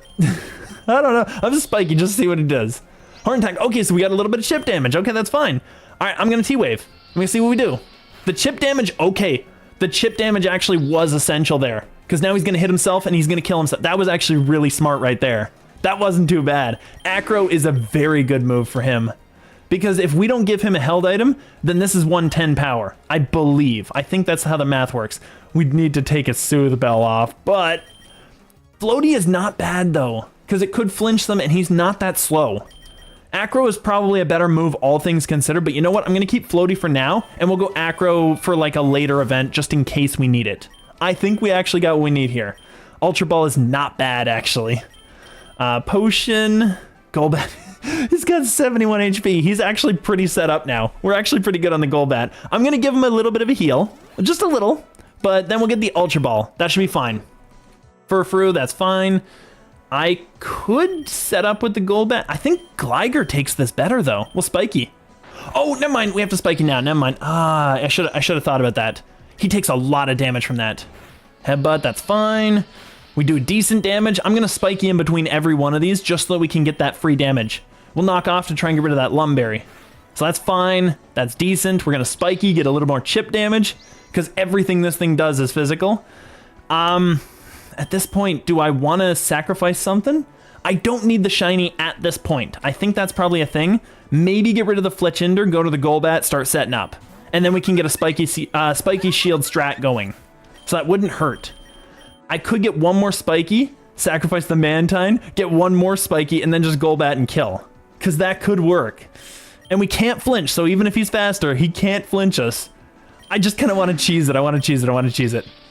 don't know. I'm just Spiky just to see what it does. Horn Attack. Okay, so we got a little bit of chip damage. Okay, that's fine. All right, I'm going to T-Wave. I'm going to see what we do. The chip damage, okay. The chip damage actually was essential there. Because now he's going to hit himself and he's going to kill himself. That was actually really smart right there. That wasn't too bad. Acro is a very good move for him. Because if we don't give him a held item, then this is 110 power. I believe. I think that's how the math works. We'd need to take a Soothe Bell off. But Floaty is not bad though. Because it could flinch them and he's not that slow. Acro is probably a better move, all things considered, but you know what? I'm going to keep Floaty for now, and we'll go Acro for like a later event, just in case we need it. I think we actually got what we need here. Ultra Ball is not bad, actually. Potion, Golbat. He's got 71 HP. He's actually pretty set up now. We're actually pretty good on the Golbat. I'm going to give him a little bit of a heal, just a little, but then we'll get the Ultra Ball. That should be fine. Furfrou, that's fine. I could set up with the Golbat. I think Gligar takes this better though. Well, Spiky. Oh, never mind. We have to Spiky now. Never mind. I should have thought about that. He takes a lot of damage from that. Headbutt, that's fine. We do decent damage. I'm gonna Spiky in between every one of these just so that we can get that free damage. We'll knock off to try and get rid of that Lumberry. So that's fine. That's decent. We're gonna Spiky, get a little more chip damage because everything this thing does is physical. At this point, do I want to sacrifice something? I don't need the shiny at this point. I think that's probably a thing. Maybe get rid of the Fletchinder, go to the Golbat, start setting up. And then we can get a Spiky Shield strat going. So that wouldn't hurt. I could get one more Spiky, sacrifice the Mantine, get one more Spiky, and then just Golbat and kill. Because that could work. And we can't flinch, so even if he's faster, he can't flinch us. I just kind of want to cheese it. I want to cheese it.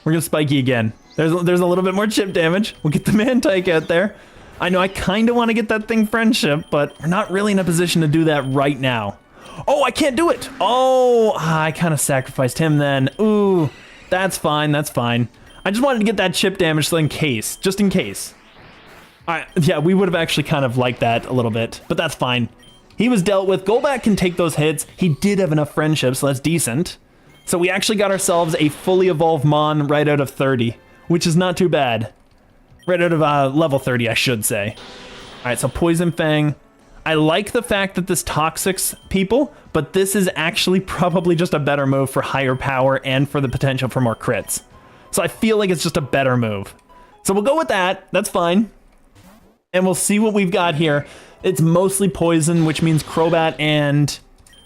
We're going to Spiky again. There's a little bit more chip damage. We'll get the Mantike out there. I know I kind of want to get that thing Friendship, but we're not really in a position to do that right now. Oh, I can't do it. Oh, I kind of sacrificed him then. Ooh, that's fine. That's fine. I just wanted to get that chip damage so in case, just in case. All right, yeah, we would have actually kind of liked that a little bit, but that's fine. He was dealt with. Golbat can take those hits. He did have enough Friendship, so that's decent. So we actually got ourselves a fully evolved Mon right out of 30. Which is not too bad. Right out of level 30, I should say. All right, so Poison Fang. I like the fact that this toxics people, but this is actually probably just a better move for higher power and for the potential for more crits. So I feel like it's just a better move. So we'll go with that. That's fine. And we'll see what we've got here. It's mostly poison, which means Crobat and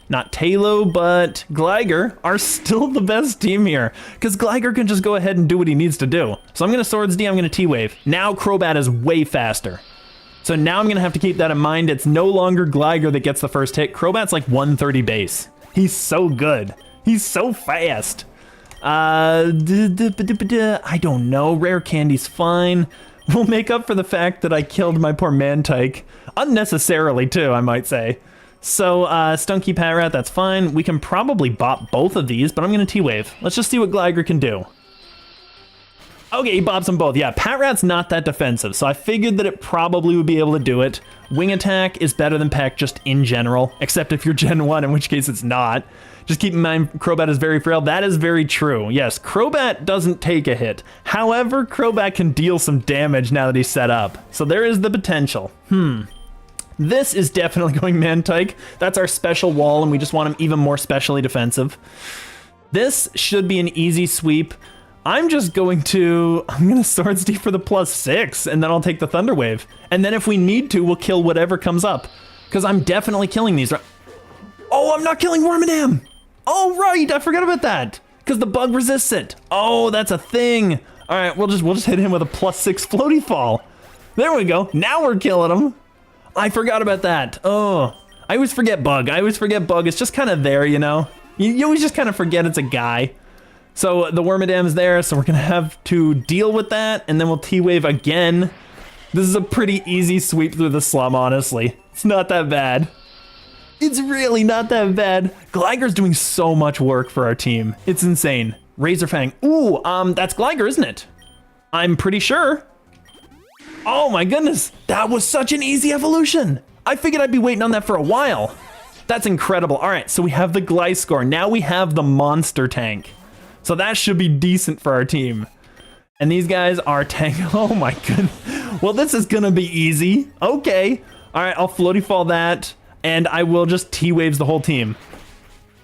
not Talo, but Gligar are still the best team here. Because Gligar can just go ahead and do what he needs to do. So I'm going to Swords D, I'm going to T-Wave. Now Crobat is way faster. So now I'm going to have to keep that in mind. It's no longer Gligar that gets the first hit. Crobat's like 130 base. He's so good. He's so fast. I don't know. Rare Candy's fine. We'll make up for the fact that I killed my poor Mantike. Unnecessarily too, I might say. So, Stunky Patrat, that's fine. We can probably bop both of these, but I'm going to T-Wave. Let's just see what Gligar can do. Okay, he bops them both. Yeah, Patrat's not that defensive, so I figured that it probably would be able to do it. Wing Attack is better than Peck just in general, except if you're Gen 1, in which case it's not. Just keep in mind, Crobat is very frail. That is very true. Yes, Crobat doesn't take a hit. However, Crobat can deal some damage now that he's set up. So there is the potential. This is definitely going Mantike. That's our special wall, and we just want him even more specially defensive. This should be an easy sweep. I'm going to Swords Deep for the +6, and then I'll take the Thunder Wave. And then if we need to, we'll kill whatever comes up. Because I'm definitely killing these. Oh, I'm not killing Wormadam! Oh, right, I forgot about that. Because the bug resists it. Oh, that's a thing. All right, we'll just hit him with a +6 Floaty Fall. There we go. Now we're killing him. I forgot about that. Oh, I always forget Bug. It's just kind of there, you know? You always just kind of forget it's a guy. So the Wormadam's there, so we're going to have to deal with that, and then we'll T-Wave again. This is a pretty easy sweep through the slum, honestly. It's not that bad. It's really not that bad. Gligar's doing so much work for our team. It's insane. Razor Fang. Ooh, that's Gligar, isn't it? I'm pretty sure. Oh my goodness, that was such an easy evolution. I figured I'd be waiting on that for a while. That's incredible. All right, so we have the Gliscor. Now we have the monster tank. So that should be decent for our team. And these guys are tank. Oh my goodness. Well, this is gonna be easy. Okay. All right, I'll Floaty Fall that, and I will just T-Waves the whole team.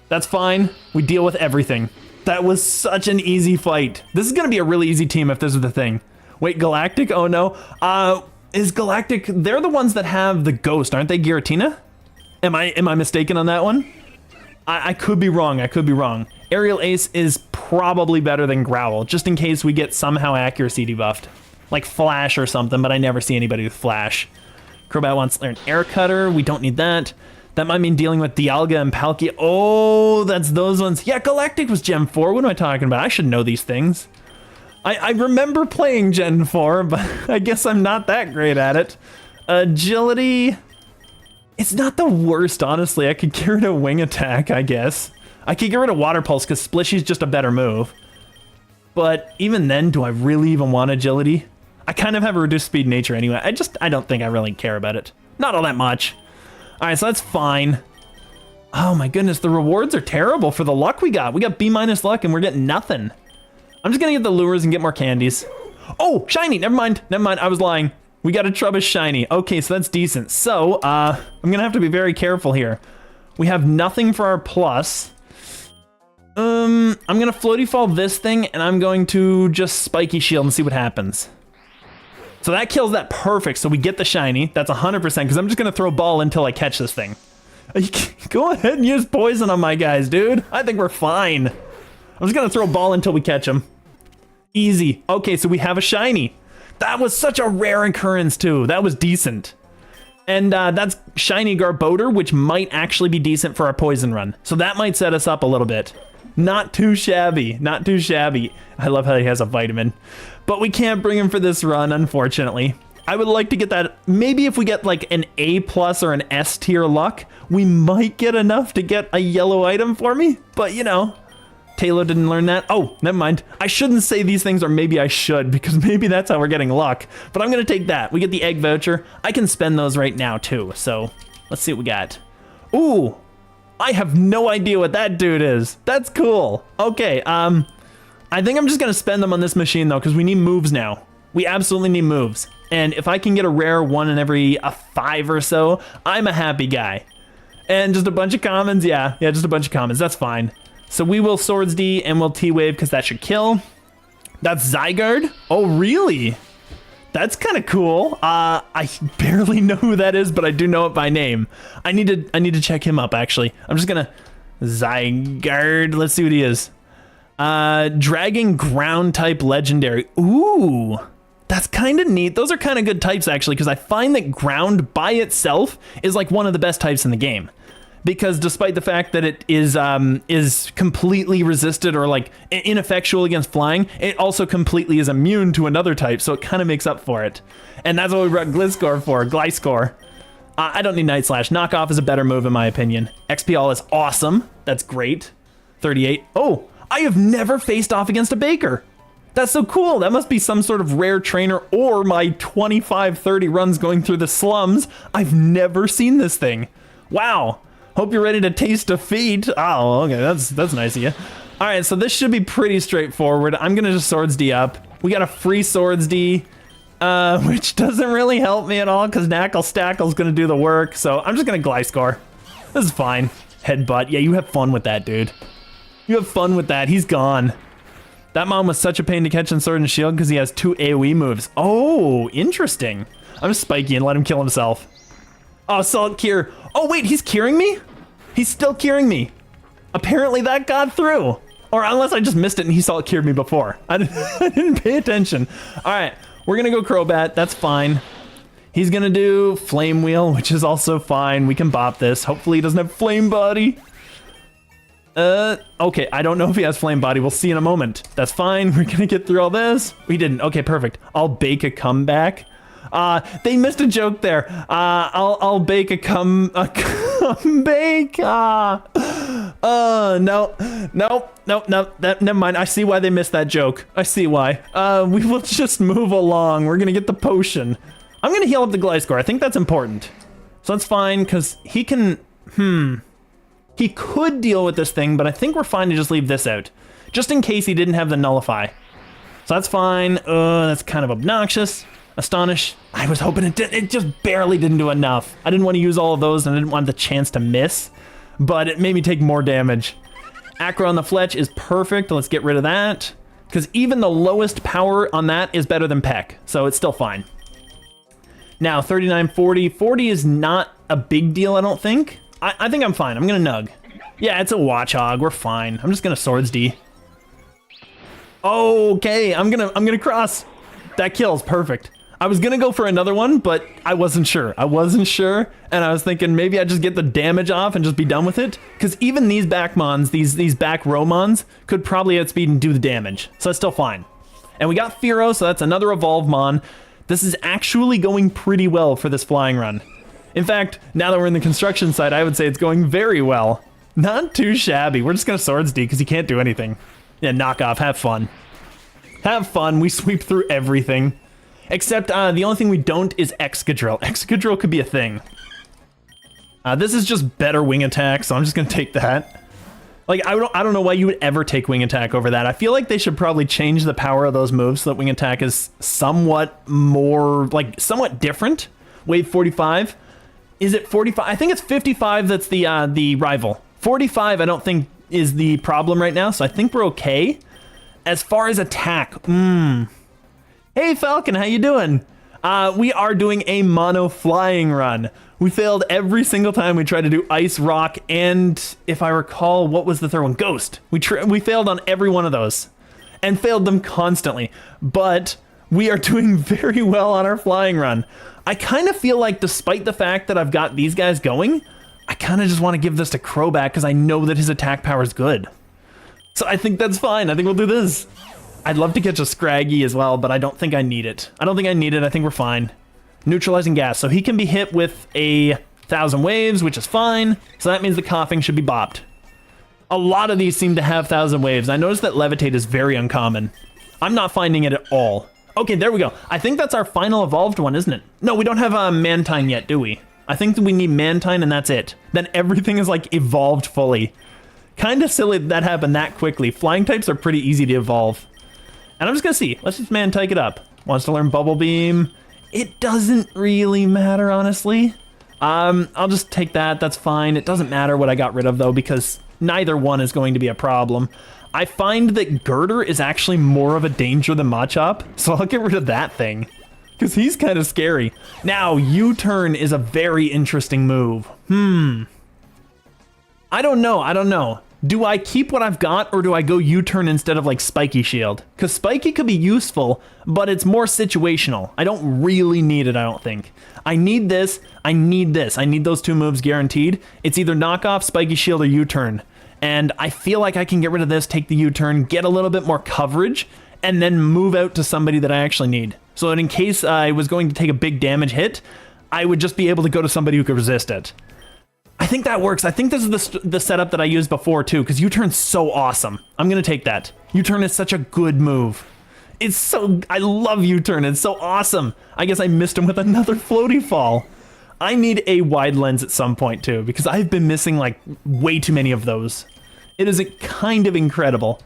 That's fine. We deal with everything. That was such an easy fight. This is gonna be a really easy team if this is the thing. Wait, Galactic? Oh no. Is Galactic, they're the ones that have the ghost, aren't they, Giratina? Am I mistaken on that one? I could be wrong, Aerial Ace is probably better than Growl, just in case we get somehow accuracy debuffed. Like Flash or something, but I never see anybody with Flash. Crobat wants to learn Air Cutter, we don't need that. That might mean dealing with Dialga and Palkia. Oh, that's those ones. Yeah, Galactic was Gen 4, what am I talking about? I should know these things. I remember playing Gen 4, but I guess I'm not that great at it. Agility, it's not the worst, honestly. I could get rid of Wing Attack, I guess. I could get rid of Water Pulse, because Splishy's just a better move. But even then, do I really even want Agility? I kind of have a reduced speed nature anyway. I don't think I really care about it. Not all that much. All right, so that's fine. Oh my goodness, the rewards are terrible for the luck we got. We got B- luck, and we're getting nothing. I'm just gonna get the lures and get more candies. Oh, shiny, never mind, I was lying. We got a Trubbish shiny. Okay, so that's decent. So, I'm gonna have to be very careful here. We have nothing for our plus. I'm gonna Floaty Fall this thing, and I'm going to just Spiky Shield and see what happens. So that kills that perfect, so we get the shiny. That's 100%, because I'm just gonna throw Ball until I catch this thing. Go ahead and use Poison on my guys, dude. I think we're fine. I'm just gonna throw Ball until we catch him. Easy. Okay, so we have a shiny. That was such a rare occurrence too. That was decent. And that's shiny Garbodor, which might actually be decent for our poison run. So that might set us up a little bit. Not too shabby, not too shabby. I love how he has a vitamin. But we can't bring him for this run, unfortunately. I would like to get that, maybe if we get like an A+ or an S tier luck, we might get enough to get a yellow item for me. But you know, Taylor didn't learn that. Oh, never mind. I shouldn't say these things, or maybe I should, because maybe that's how we're getting luck. But I'm gonna take that. We get the egg voucher. I can spend those right now too, so let's see what we got. Ooh, I have no idea what that dude is. That's cool. Okay, I think I'm just gonna spend them on this machine though, because we need moves now. We absolutely need moves. And if I can get a rare one in every 5 or so, I'm a happy guy. And just a bunch of commons, yeah, just a bunch of commons, that's fine. So we will Swords D and we'll T-Wave because that should kill. That's Zygarde? Oh, really? That's kind of cool. I barely know who that is, but I do know it by name. I need to check him up, actually. I'm just gonna Zygarde. Let's see what he is. Dragon Ground type Legendary. Ooh, that's kind of neat. Those are kind of good types, actually, because I find that Ground by itself is like one of the best types in the game. Because despite the fact that it is completely resisted or like ineffectual against flying, it also completely is immune to another type, so it kind of makes up for it. And that's what we brought Gliscor for, Gliscor. I don't need Night Slash. Knockoff is a better move in my opinion. XP All is awesome. That's great. 38. Oh, I have never faced off against a Baker. That's so cool. That must be some sort of rare trainer, or my 25-30 runs going through the slums. I've never seen this thing. Wow. Hope you're ready to taste defeat. Oh, okay, that's nice of you. All right, so this should be pretty straightforward. I'm gonna just Swords D up. We got a free Swords D, which doesn't really help me at all because Knackle Stackle's gonna do the work. So I'm just gonna Gliscor. This is fine. Headbutt. Yeah, you have fun with that, dude. You have fun with that. He's gone. That Mon was such a pain to catch in Sword and Shield because he has 2 AoE moves. Oh, interesting. I'm just Spiky and let him kill himself. Oh, Salt Cure. Oh, wait, he's curing me? He's still curing me. Apparently that got through. Or unless I just missed it and he Salt Cured me before. I didn't pay attention. All right, we're going to go Crobat. That's fine. He's going to do Flame Wheel, which is also fine. We can bop this. Hopefully he doesn't have Flame Body. Okay, I don't know if he has Flame Body. We'll see in a moment. That's fine. We're gonna get through all this. We didn't. Okay, perfect. I'll bake a comeback. They missed a joke there. I'll bake a comeback. No. Never mind. I see why they missed that joke. I see why. We will just move along. We're gonna get the potion. I'm gonna heal up the Gliscor. I think that's important. So that's fine, because he can... He could deal with this thing, but I think we're fine to just leave this out. Just in case he didn't have the Nullify. So that's fine. That's kind of obnoxious. Astonish. I was hoping it just barely didn't do enough. I didn't want to use all of those and I didn't want the chance to miss. But it made me take more damage. Acro on the Fletch is perfect. Let's get rid of that. Because even the lowest power on that is better than Peck. So it's still fine. Now, 39, 40. 40 is not a big deal, I don't think. I think I'm fine. I'm gonna Nug. Yeah, it's a Watchog. We're fine. I'm just gonna Swords D. Okay, I'm gonna cross. That kills. Perfect. I was gonna go for another one, but I wasn't sure. And I was thinking maybe I'd just get the damage off and just be done with it. Because even these back Mons, these back row Mons, could probably outspeed and do the damage. So that's still fine. And we got Fearow, so that's another Evolve Mon. This is actually going pretty well for this flying run. In fact, now that we're in the construction side, I would say it's going very well. Not too shabby. We're just gonna Swords D because he can't do anything. Yeah, knock off. Have fun. Have fun. We sweep through everything. Except the only thing we don't is Excadrill. Excadrill could be a thing. This is just better wing attack, so I'm just gonna take that. Like, I don't know why you would ever take wing attack over that. I feel like they should probably change the power of those moves so that wing attack is somewhat more, like, somewhat different. Wave 45. Is it 45? I think it's 55 that's the rival. 45 I don't think is the problem right now, so I think we're okay. As far as attack, Hey Falcon, how you doing? We are doing a mono flying run. We failed every single time we tried to do Ice, Rock, and if I recall, what was the third one? Ghost. We failed on every one of those and failed them constantly, but we are doing very well on our flying run. I kind of feel like despite the fact that I've got these guys going, I kind of just want to give this to Crobat because I know that his attack power is good. So I think that's fine. I think we'll do this. I'd love to catch a Scraggy as well, but I don't think I need it. I think we're fine. Neutralizing gas. So he can be hit with 1,000 waves, which is fine. So that means the coughing should be bopped. A lot of these seem to have 1,000 waves. I noticed that Levitate is very uncommon. I'm not finding it at all. Okay, there we go. I think that's our final evolved one, isn't it? No, we don't have Mantine yet, do we? I think that we need Mantine and that's it. Then everything is like evolved fully. Kind of silly that happened that quickly. Flying types are pretty easy to evolve. And I'm just gonna see. Let's just Mantike it up. Wants to learn Bubble Beam. It doesn't really matter, honestly. I'll just take that. That's fine. It doesn't matter what I got rid of, though, because neither one is going to be a problem. I find that Girder is actually more of a danger than Machop, so I'll get rid of that thing. Because he's kind of scary. Now, U-turn is a very interesting move. I don't know. Do I keep what I've got, or do I go U-turn instead of, like, Spiky Shield? Because Spiky could be useful, but it's more situational. I don't really need it, I don't think. I need this. I need this. I need those two moves guaranteed. It's either knockoff, Spiky Shield, or U-turn. And I feel like I can get rid of this, take the U-turn, get a little bit more coverage, and then move out to somebody that I actually need. So that in case I was going to take a big damage hit, I would just be able to go to somebody who could resist it. I think that works. I think this is the setup that I used before too, because U-turn's so awesome. I'm gonna take that. U-turn is such a good move. I love U-turn, it's so awesome. I guess I missed him with another floaty fall. I need a wide lens at some point too, because I've been missing like way too many of those. It is kind of incredible.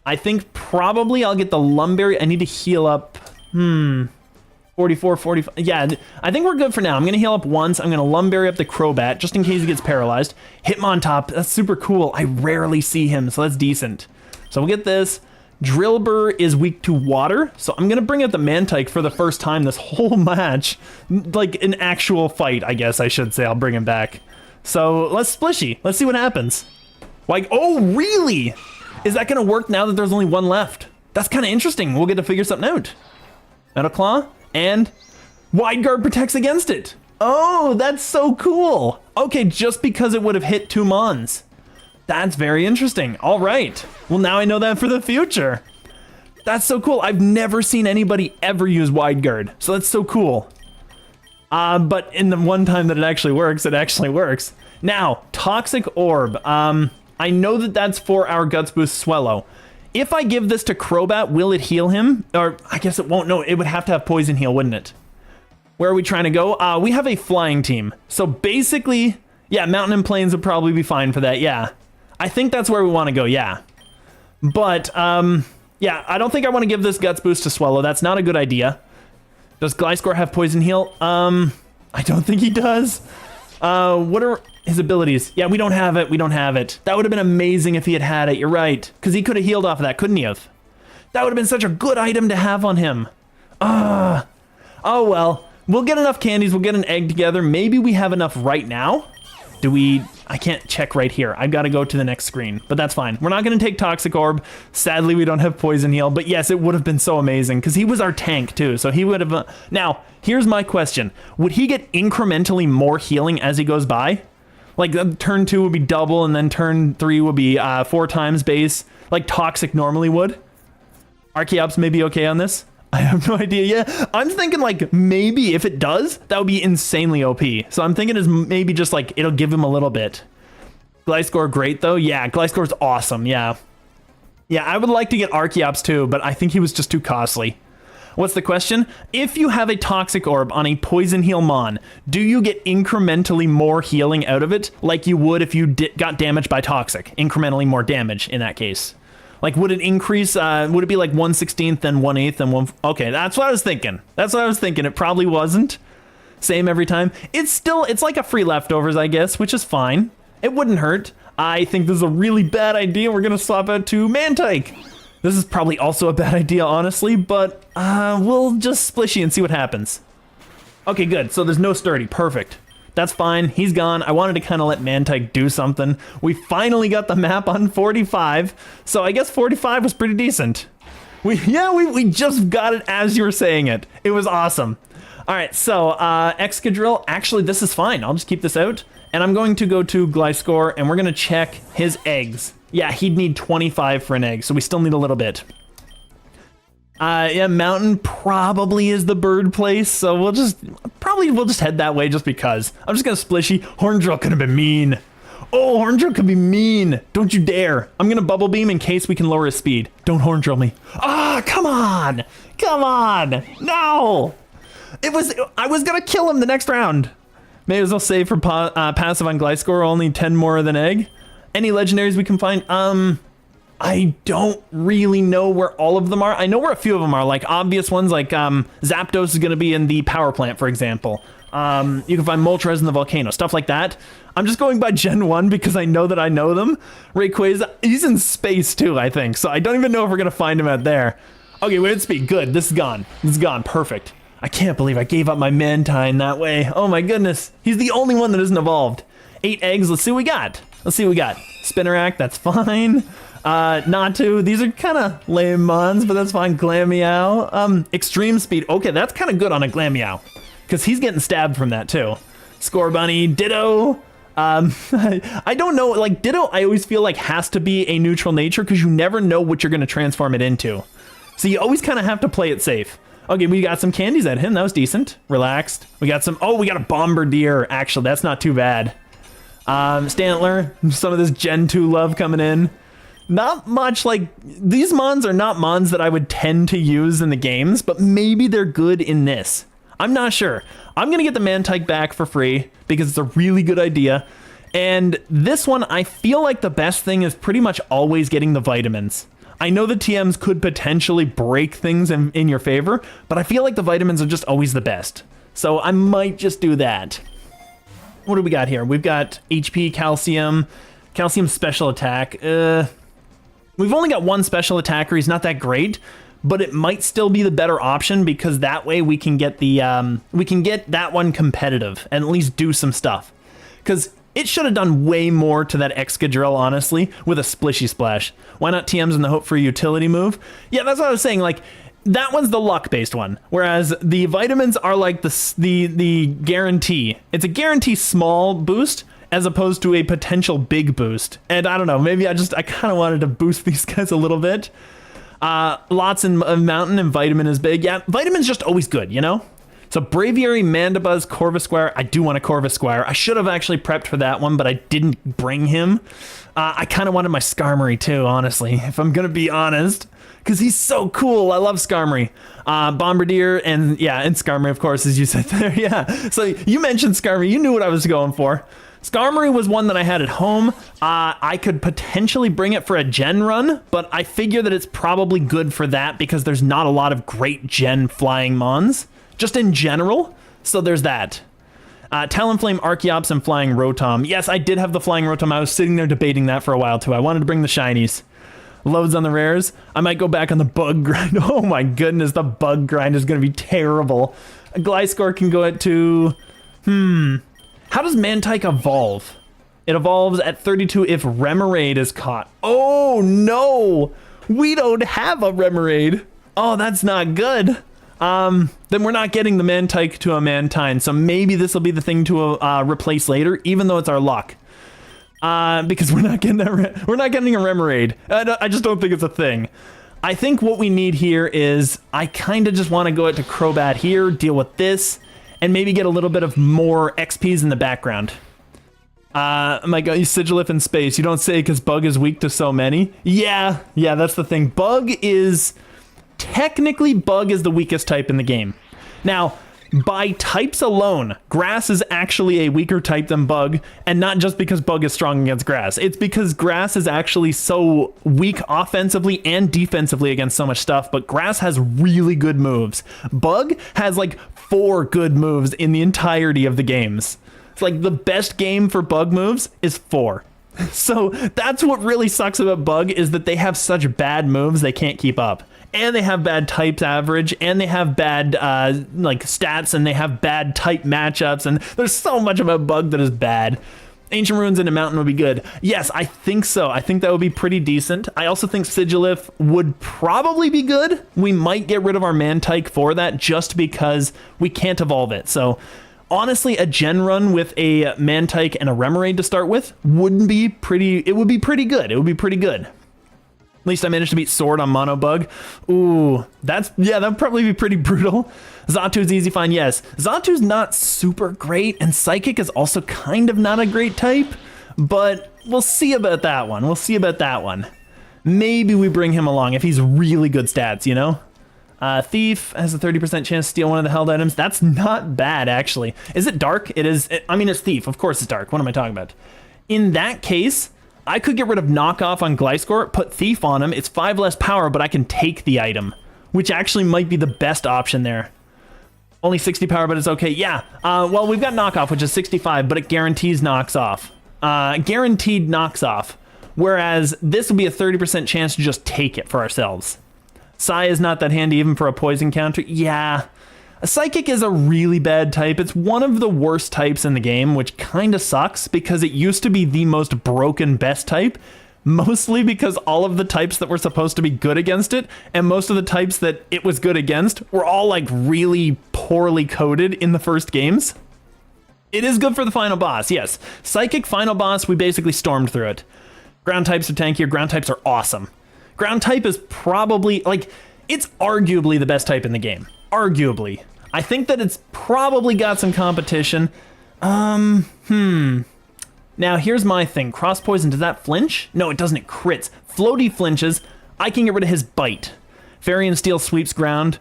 I think probably I'll get the Lumberry. I need to heal up. 44, 45. Yeah, I think we're good for now. I'm going to heal up once. I'm going to Lumberry up the Crobat just in case he gets paralyzed. Hitmontop, that's super cool. I rarely see him, so that's decent. So we'll get this. Drillbur is weak to water, so I'm going to bring out the Mantike for the first time this whole match. Like an actual fight, I guess I should say. I'll bring him back. So let's Splishy. Let's see what happens. Like, oh, really? Is that going to work now that there's only one left? That's kind of interesting. We'll get to figure something out. Metal Claw, and Wide Guard protects against it. Oh, that's so cool. Okay, just because it would have hit 2 Mons. That's very interesting. All right. Well, now I know that for the future. That's so cool. I've never seen anybody ever use Wide Guard, so that's so cool. But in the one time that it actually works. Now, Toxic Orb. I know that that's for our Guts Boost Swellow. If I give this to Crobat, will it heal him? Or I guess it won't. No, it would have to have Poison Heal, wouldn't it? Where are we trying to go? We have a flying team. So basically, yeah, Mountain and Plains would probably be fine for that. Yeah, I think that's where we want to go. Yeah. But, yeah, I don't think I want to give this Guts Boost to Swellow. That's not a good idea. Does Gliscor have Poison Heal? I don't think he does. What are his abilities? Yeah, we don't have it. That would have been amazing if he had had it. You're right. Because he could have healed off of that, couldn't he have? That would have been such a good item to have on him. Oh, well. We'll get enough candies. We'll get an egg together. Maybe we have enough right now. Do we... I can't check right here. I've got to go to the next screen. But that's fine. We're not going to take Toxic Orb. Sadly, we don't have Poison Heal. But yes, it would have been so amazing. Because he was our tank, too. So he would have... Now, here's my question. Would he get incrementally more healing as he goes by? Like, turn 2 would be double, and then turn 3 would be 4 times base, like Toxic normally would. Archeops may be okay on this. I have no idea yet. I'm thinking, like, maybe if it does, that would be insanely OP. So I'm thinking is maybe just, like, it'll give him a little bit. Gliscor, great, though. Yeah, Gliscor's awesome, yeah. Yeah, I would like to get Archeops, too, but I think he was just too costly. What's the question? If you have a Toxic Orb on a Poison Heal Mon, do you get incrementally more healing out of it like you would if you got damaged by Toxic? Incrementally more damage in that case. Like, would it increase, would it be like 1/16th and 1/8 and 1... Okay, that's what I was thinking. It probably wasn't. Same every time. It's like a free leftovers, I guess, which is fine. It wouldn't hurt. I think this is a really bad idea. We're going to swap out to Mantike. This is probably also a bad idea, honestly, but we'll just Splishy and see what happens. Okay, good. So there's no Sturdy. Perfect. That's fine. He's gone. I wanted to kind of let Mantike do something. We finally got the map on 45, so I guess 45 was pretty decent. We just got it as you were saying it. It was awesome. All right, so Excadrill. Actually, this is fine. I'll just keep this out, and I'm going to go to Gliscor, and we're going to check his eggs. Yeah, he'd need 25 for an egg, so we still need a little bit. Yeah, Mountain probably is the bird place, so we'll just head that way just because. I'm just gonna Splishy. Horndrill could have been mean. Oh, Horndrill could be mean. Don't you dare. I'm gonna Bubble Beam in case we can lower his speed. Don't Horndrill me. Ah, come on. Come on. No. I was gonna kill him the next round. May as well save for passive on Gliscor, only 10 more than egg. Any legendaries we can find? I don't really know where all of them are. I know where a few of them are, like obvious ones, like Zapdos is going to be in the power plant, for example. You can find Moltres in the volcano, stuff like that. I'm just going by Gen 1 because I know that I know them. Rayquaza, he's in space too, I think, so I don't even know if we're going to find him out there. Okay, Wind Speed, good. This is gone. Perfect. I can't believe I gave up my Mantine that way. Oh my goodness. He's the only one that isn't evolved. 8 eggs, let's see what we got. Spinnerack, that's fine. Natu, these are kind of lame mons, but that's fine. Glameow, Extreme Speed. Okay, that's kind of good on a Glameow, because he's getting stabbed from that too. Scorbunny, Ditto. I don't know, like Ditto I always feel like has to be a neutral nature because you never know what you're going to transform it into. So you always kind of have to play it safe. Okay, we got some candies at him. That was decent. Relaxed. We got a Bombardier. Actually, that's not too bad. Stantler, some of this Gen 2 love coming in. Not much, like, these mons are not mons that I would tend to use in the games, but maybe they're good in this. I'm not sure. I'm going to get the Mantike back for free because it's a really good idea. And this one, I feel like the best thing is pretty much always getting the vitamins. I know the TMs could potentially break things in your favor, but I feel like the vitamins are just always the best. So I might just do that. What do we got here? We've got HP, calcium special attack. We've only got one special attacker. He's not that great, but it might still be the better option because that way we can get that one competitive and at least do some stuff. Because it should have done way more to that Excadrill, honestly, with a Splishy Splash. Why not TMs in the hope for a utility move? Yeah, that's what I was saying. Like, that one's the luck-based one, whereas the vitamins are like the guarantee. It's a guarantee small boost as opposed to a potential big boost. And I don't know, maybe I kind of wanted to boost these guys a little bit. Lots in Mountain and Vitamin is big. Yeah, Vitamin's just always good, you know? So Braviary, Mandibuzz, Corvisquire. I do want a Corvisquire. I should have actually prepped for that one, but I didn't bring him. I kind of wanted my Skarmory too, honestly, if I'm going to be honest. Because he's so cool. I love Skarmory. Bombardier and Skarmory, of course, as you said there. Yeah. So you mentioned Skarmory. You knew what I was going for. Skarmory was one that I had at home. I could potentially bring it for a gen run, but I figure that it's probably good for that because there's not a lot of great gen flying mons, just in general. So there's that. Talonflame, Archeops, and Flying Rotom. Yes, I did have the Flying Rotom. I was sitting there debating that for a while too. I wanted to bring the shinies. Loads on the rares. I might go back on the bug grind. Oh my goodness, the bug grind is going to be terrible. A Gliscor can go at 2. How does Mantike evolve? It evolves at 32 if Remoraid is caught. Oh no! We don't have a Remoraid. Oh, that's not good. Then we're not getting the Mantike to a Mantine, so maybe this will be the thing to replace later, even though it's our luck. Because we're not getting a Remoraid. I just don't think it's a thing. I think what we need here is I kind of just want to go to Crobat here, deal with this, and maybe get a little bit of more XPs in the background. My God, you Sigilif in space. You don't say because Bug is weak to so many. Yeah, that's the thing. Technically, Bug is the weakest type in the game. Now, by types alone, Grass is actually a weaker type than Bug, and not just because Bug is strong against Grass. It's because Grass is actually so weak offensively and defensively against so much stuff, but Grass has really good moves. Bug has like 4 good moves in the entirety of the games. It's like the best game for Bug moves is 4. So that's what really sucks about Bug is that they have such bad moves they can't keep up. And they have bad types average, and they have bad like stats, and they have bad type matchups, and there's so much about Bug that is bad. Ancient Ruins in a Mountain would be good. Yes, I think so. I think that would be pretty decent. I also think Sigilif would probably be good. We might get rid of our Mantike for that just because we can't evolve it. So honestly, a gen run with a Mantike and a Remoraid to start with would be pretty good. It would be pretty good. At least I managed to beat Sword on Mono Bug. Ooh, that'd probably be pretty brutal. Xatu's easy find, yes. Xatu's not super great, and Psychic is also kind of not a great type, but we'll see about that one. Maybe we bring him along if he's really good stats, you know? Thief has a 30% chance to steal one of the held items. That's not bad, actually. Is it dark? It is. I mean, it's Thief. Of course it's dark. What am I talking about? In that case, I could get rid of Knockoff on Gliscor, put Thief on him. It's 5 less power, but I can take the item, which actually might be the best option there. Only 60 power, but it's okay. Yeah, well, we've got Knockoff, which is 65, but it guarantees knocks off. Guaranteed knocks off. Whereas this will be a 30% chance to just take it for ourselves. Psy is not that handy even for a poison counter. Yeah. A Psychic is a really bad type. It's one of the worst types in the game, which kind of sucks because it used to be the most broken best type, mostly because all of the types that were supposed to be good against it and most of the types that it was good against were all like really poorly coded in the first games. It is good for the final boss, yes. Psychic final boss, we basically stormed through it. Ground types are tankier. Ground types are awesome. Ground type is probably, like, it's arguably the best type in the game. Arguably. I think that it's probably got some competition. Now, here's my thing. Cross Poison, does that flinch? No, it doesn't. It crits. Floaty flinches. I can get rid of his bite. Fairy and Steel sweeps ground.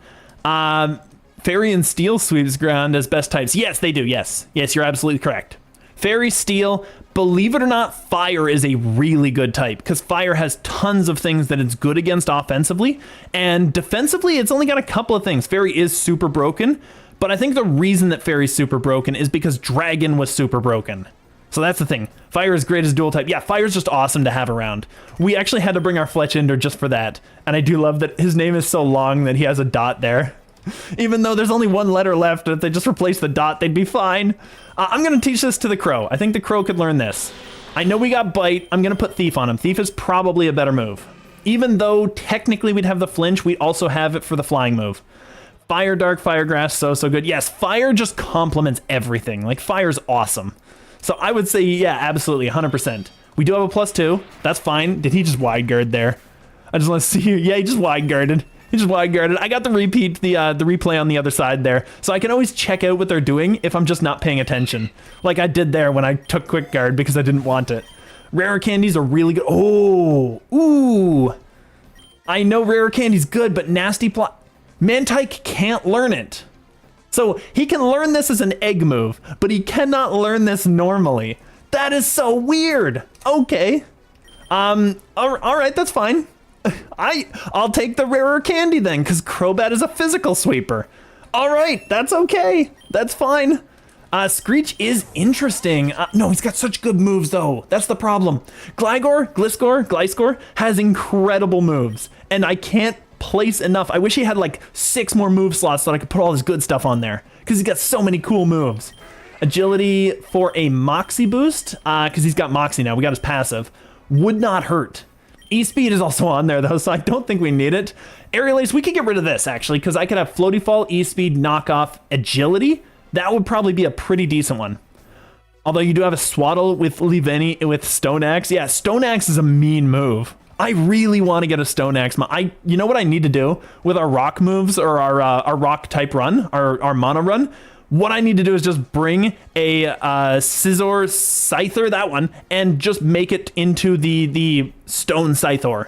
Fairy and Steel sweeps ground as best types. Yes, they do. Yes. Yes, you're absolutely correct. Fairy, Steel, believe it or not, Fire is a really good type because Fire has tons of things that it's good against offensively, and defensively, it's only got a couple of things. Fairy is super broken, but I think the reason that Fairy's super broken is because Dragon was super broken. So that's the thing. Fire is great as dual type. Yeah, Fire's just awesome to have around. We actually had to bring our Fletchinder just for that, and I do love that his name is so long that he has a dot there. Even though there's only one letter left, if they just replace the dot, they'd be fine. I'm going to teach this to the Crow. I think the Crow could learn this. I know we got Bite. I'm going to put Thief on him. Thief is probably a better move. Even though technically we'd have the Flinch, we'd also have it for the flying move. Fire, Dark, Fire, Grass, so good. Yes, Fire just complements everything. Like, Fire's awesome. So I would say, yeah, absolutely, 100%. We do have a +2. That's fine. Did he just wide guard there? I just want to see you. Yeah, he just wide guarded. He just wide guarded. I got the replay on the other side there. So I can always check out what they're doing if I'm just not paying attention. Like I did there when I took quick guard because I didn't want it. Rare candies are really good. Oh, ooh. I know rare candy's good, but nasty plot. Mantike can't learn it. So he can learn this as an egg move, but he cannot learn this normally. That is so weird. Okay. All right, that's fine. I'll take the rarer candy then, because Crobat is a physical sweeper. All right, that's okay. That's fine. Screech is interesting. No, he's got such good moves, though. That's the problem. Gliscor has incredible moves, and I can't place enough. I wish he had like 6 more move slots so that I could put all this good stuff on there, because he's got so many cool moves. Agility for a Moxie boost, because he's got Moxie now. We got his passive. Would not hurt. E-Speed is also on there, though, so I don't think we need it. Aerial Ace, we could get rid of this, actually, because I could have Floaty Fall, E-Speed, Knockoff, Agility. That would probably be a pretty decent one. Although you do have a Swaddle with Liveni with Stone Axe. Yeah, Stone Axe is a mean move. I really want to get a Stone Axe. You know what I need to do with our rock moves or our rock type run, our mono run? What I need to do is just bring a Scissor Scyther, that one, and just make it into the Stone Scyther.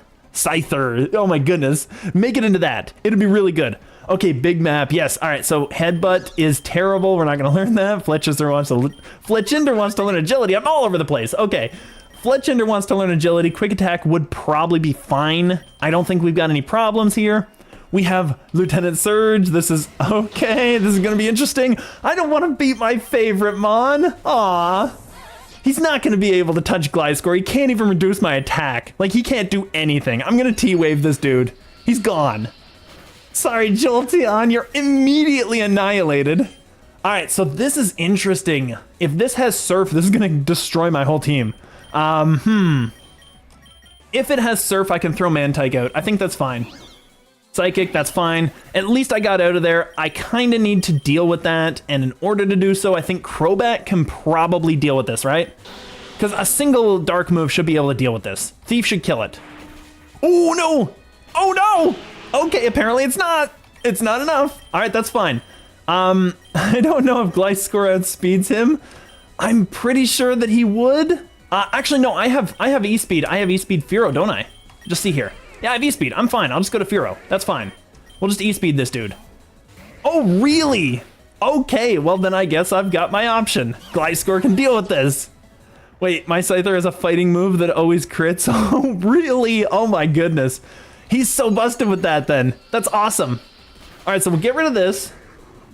Oh my goodness. Make it into that. It'd be really good. Okay, big map. Yes. All right. So Headbutt is terrible. We're not going to learn that. Fletchinder wants to learn Agility. I'm all over the place. Okay. Fletchinder wants to learn Agility. Quick Attack would probably be fine. I don't think we've got any problems here. We have Lieutenant Surge. This is okay. This is going to be interesting. I don't want to beat my favorite Mon. Aw. He's not going to be able to touch Gliscor. He can't even reduce my attack. Like, he can't do anything. I'm going to T-Wave this dude. He's gone. Sorry, Jolteon. You're immediately annihilated. All right, so this is interesting. If this has Surf, this is going to destroy my whole team. If it has Surf, I can throw Mantike out. I think that's fine. Psychic, that's fine. At least I got out of there. I kind of need to deal with that, and in order to do so, I think Crobat can probably deal with this, right? Because a single dark move should be able to deal with this. Thief should kill it. Oh, no! Oh, no! Okay, apparently it's not. It's not enough. All right, that's fine. I don't know if Gliscor outspeeds him. I'm pretty sure that he would. Actually, no, I have E-Speed. I have E-Speed Fearow, don't I? Just see here. Yeah, I have E-Speed. I'm fine. I'll just go to Fearow. That's fine. We'll just E-Speed this dude. Oh, really? Okay, well then I guess I've got my option. Gliscor can deal with this. Wait, my Scyther has a fighting move that always crits. Oh, really? Oh my goodness. He's so busted with that then. That's awesome. All right, so we'll get rid of this.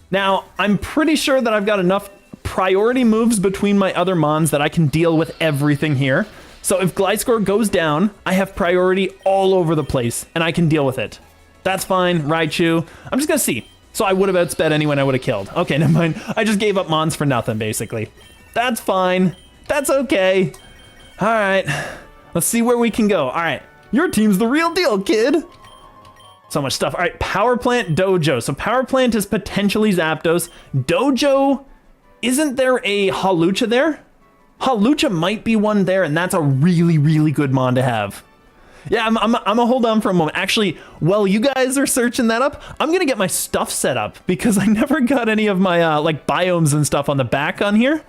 Now, I'm pretty sure that I've got enough priority moves between my other Mons that I can deal with everything here. So if Gliscor goes down, I have priority all over the place, and I can deal with it. That's fine, Raichu. I'm just gonna see. So I would have outsped anyone I would have killed. Okay, never mind. I just gave up Mons for nothing, basically. That's fine. That's okay. All right, let's see where we can go. All right, your team's the real deal, kid. So much stuff. All right, Power Plant, Dojo. So Power Plant is potentially Zapdos. Dojo, isn't there a Hawlucha there? Hawlucha might be one there, and that's a really, really good Mon to have. Yeah, I'm gonna hold on for a moment. Actually, while you guys are searching that up, I'm gonna get my stuff set up because I never got any of my like biomes and stuff on the back on here.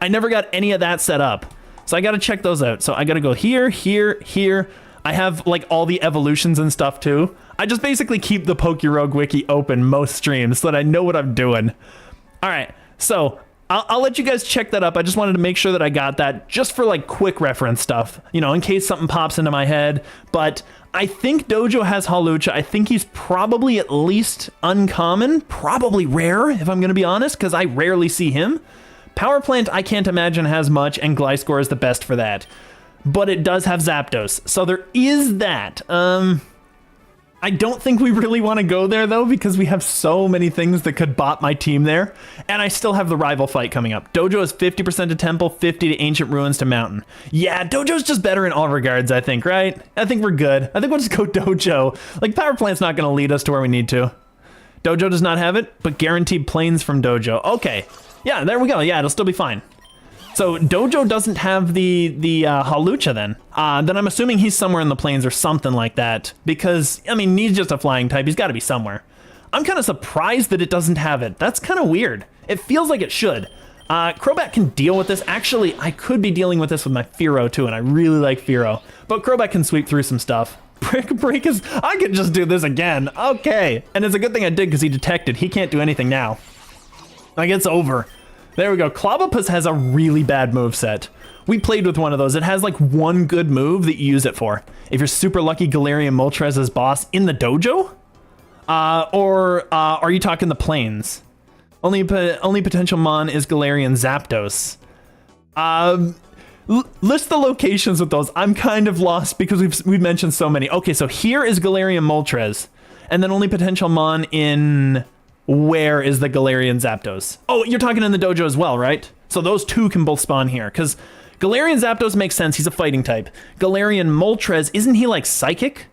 I never got any of that set up, so I gotta check those out. So I gotta go here, here, here. I have like all the evolutions and stuff too. I just basically keep the PokeRogue wiki open most streams so that I know what I'm doing. All right, so I'll let you guys check that up. I just wanted to make sure that I got that just for like quick reference stuff, you know, in case something pops into my head. But I think Dojo has Hawlucha. I think he's probably at least uncommon, probably rare, if I'm going to be honest, because I rarely see him. Power Plant, I can't imagine has much, and Gliscor is the best for that. But it does have Zapdos, so there is that. I don't think we really want to go there, though, because we have so many things that could bot my team there. And I still have the rival fight coming up. Dojo is 50% to Temple, 50 to Ancient Ruins to Mountain. Yeah, Dojo's just better in all regards, I think, right? I think we're good. I think we'll just go Dojo. Like, Power Plant's not going to lead us to where we need to. Dojo does not have it, but guaranteed planes from Dojo. Okay. Yeah, there we go. Yeah, it'll still be fine. So Dojo doesn't have the Hawlucha then. Then I'm assuming he's somewhere in the plains or something like that. Because, I mean, he's just a flying type. He's got to be somewhere. I'm kind of surprised that it doesn't have it. That's kind of weird. It feels like it should. Crobat can deal with this. Actually, I could be dealing with this with my Fearow too, and I really like Fearow. But Crobat can sweep through some stuff. Break is... I could just do this again. Okay. And it's a good thing I did because he detected. He can't do anything now. Like, it's over. There we go. Clobbopus has a really bad moveset. We played with one of those. It has like one good move that you use it for. If you're super lucky, Galarian Moltres is boss in the dojo? Or are you talking the plains? Only potential mon is Galarian Zapdos. List the locations with those. I'm kind of lost because we've mentioned so many. Okay, so here is Galarian Moltres. And then only potential mon in... Where is the Galarian Zapdos? Oh, you're talking in the dojo as well, right? So those two can both spawn here, because Galarian Zapdos makes sense. He's a fighting type. Galarian Moltres, isn't he like psychic?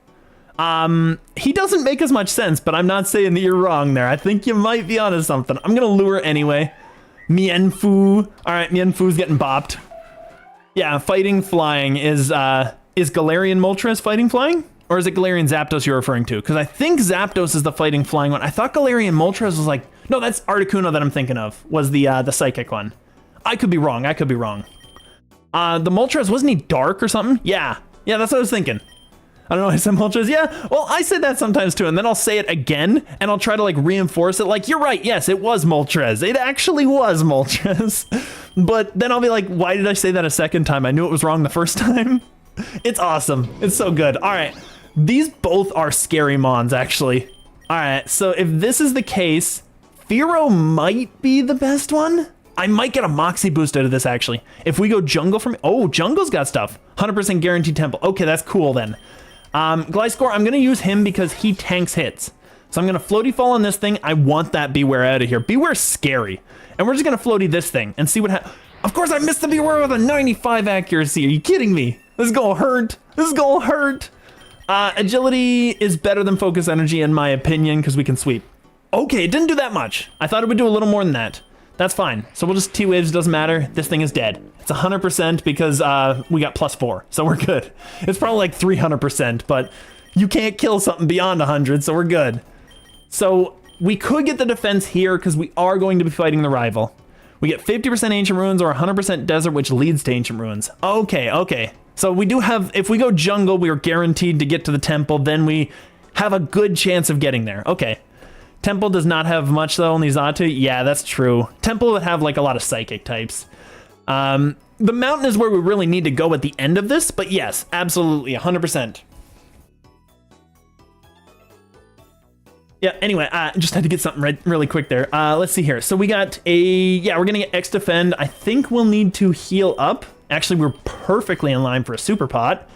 He doesn't make as much sense, but I'm not saying that you're wrong there. I think you might be onto something. I'm gonna lure anyway. Mienfoo. All right, Mienfoo's getting bopped. Yeah, fighting flying is Galarian Moltres fighting flying? Or is it Galarian Zapdos you're referring to? Because I think Zapdos is the fighting flying one. I thought Galarian Moltres was like... No, that's Articuno that I'm thinking of. Was the psychic one. I could be wrong. I could be wrong. The Moltres, wasn't he dark or something? Yeah. Yeah, that's what I was thinking. I don't know, I said Moltres. Yeah, well, I say that sometimes too. And then I'll say it again. And I'll try to like reinforce it. Like, you're right. Yes, it was Moltres. It actually was Moltres. But then I'll be like, why did I say that a second time? I knew it was wrong the first time. It's awesome. It's so good. All right. These both are scary mons, actually. All right, so if this is the case, Fearow might be the best one. I might get a Moxie boost out of this, actually. If we go Jungle from... Oh, Jungle's got stuff. 100% guaranteed Temple. Okay, that's cool, then. Gliscor, I'm going to use him because he tanks hits. So I'm going to Floaty Fall on this thing. I want that Beware out of here. Beware's scary. And we're just going to Floaty this thing and see what happens. Of course, I missed the Beware with a 95 accuracy. Are you kidding me? This is going to hurt. This is going to hurt. Agility is better than Focus Energy in my opinion because we can sweep. Okay, it didn't do that much. I thought it would do a little more than that. That's fine. So we'll just T-Waves, doesn't matter. This thing is dead. It's 100% because we got +4, so we're good. It's probably like 300%, but you can't kill something beyond 100, so we're good. So we could get the defense here because we are going to be fighting the rival. We get 50% Ancient Ruins or 100% Desert, which leads to Ancient Ruins. Okay, okay. So we do have, if we go Jungle, we are guaranteed to get to the Temple, then we have a good chance of getting there. Okay. Temple does not have much though, only Xatu. Yeah, that's true. Temple would have like a lot of psychic types. The mountain is where we really need to go at the end of this, but yes, absolutely, 100%. Yeah, anyway, just had to get something really quick there. Let's see here. So we got yeah, we're gonna get X Defend. I think we'll need to heal up. Actually, we're perfectly in line for a Super Pot.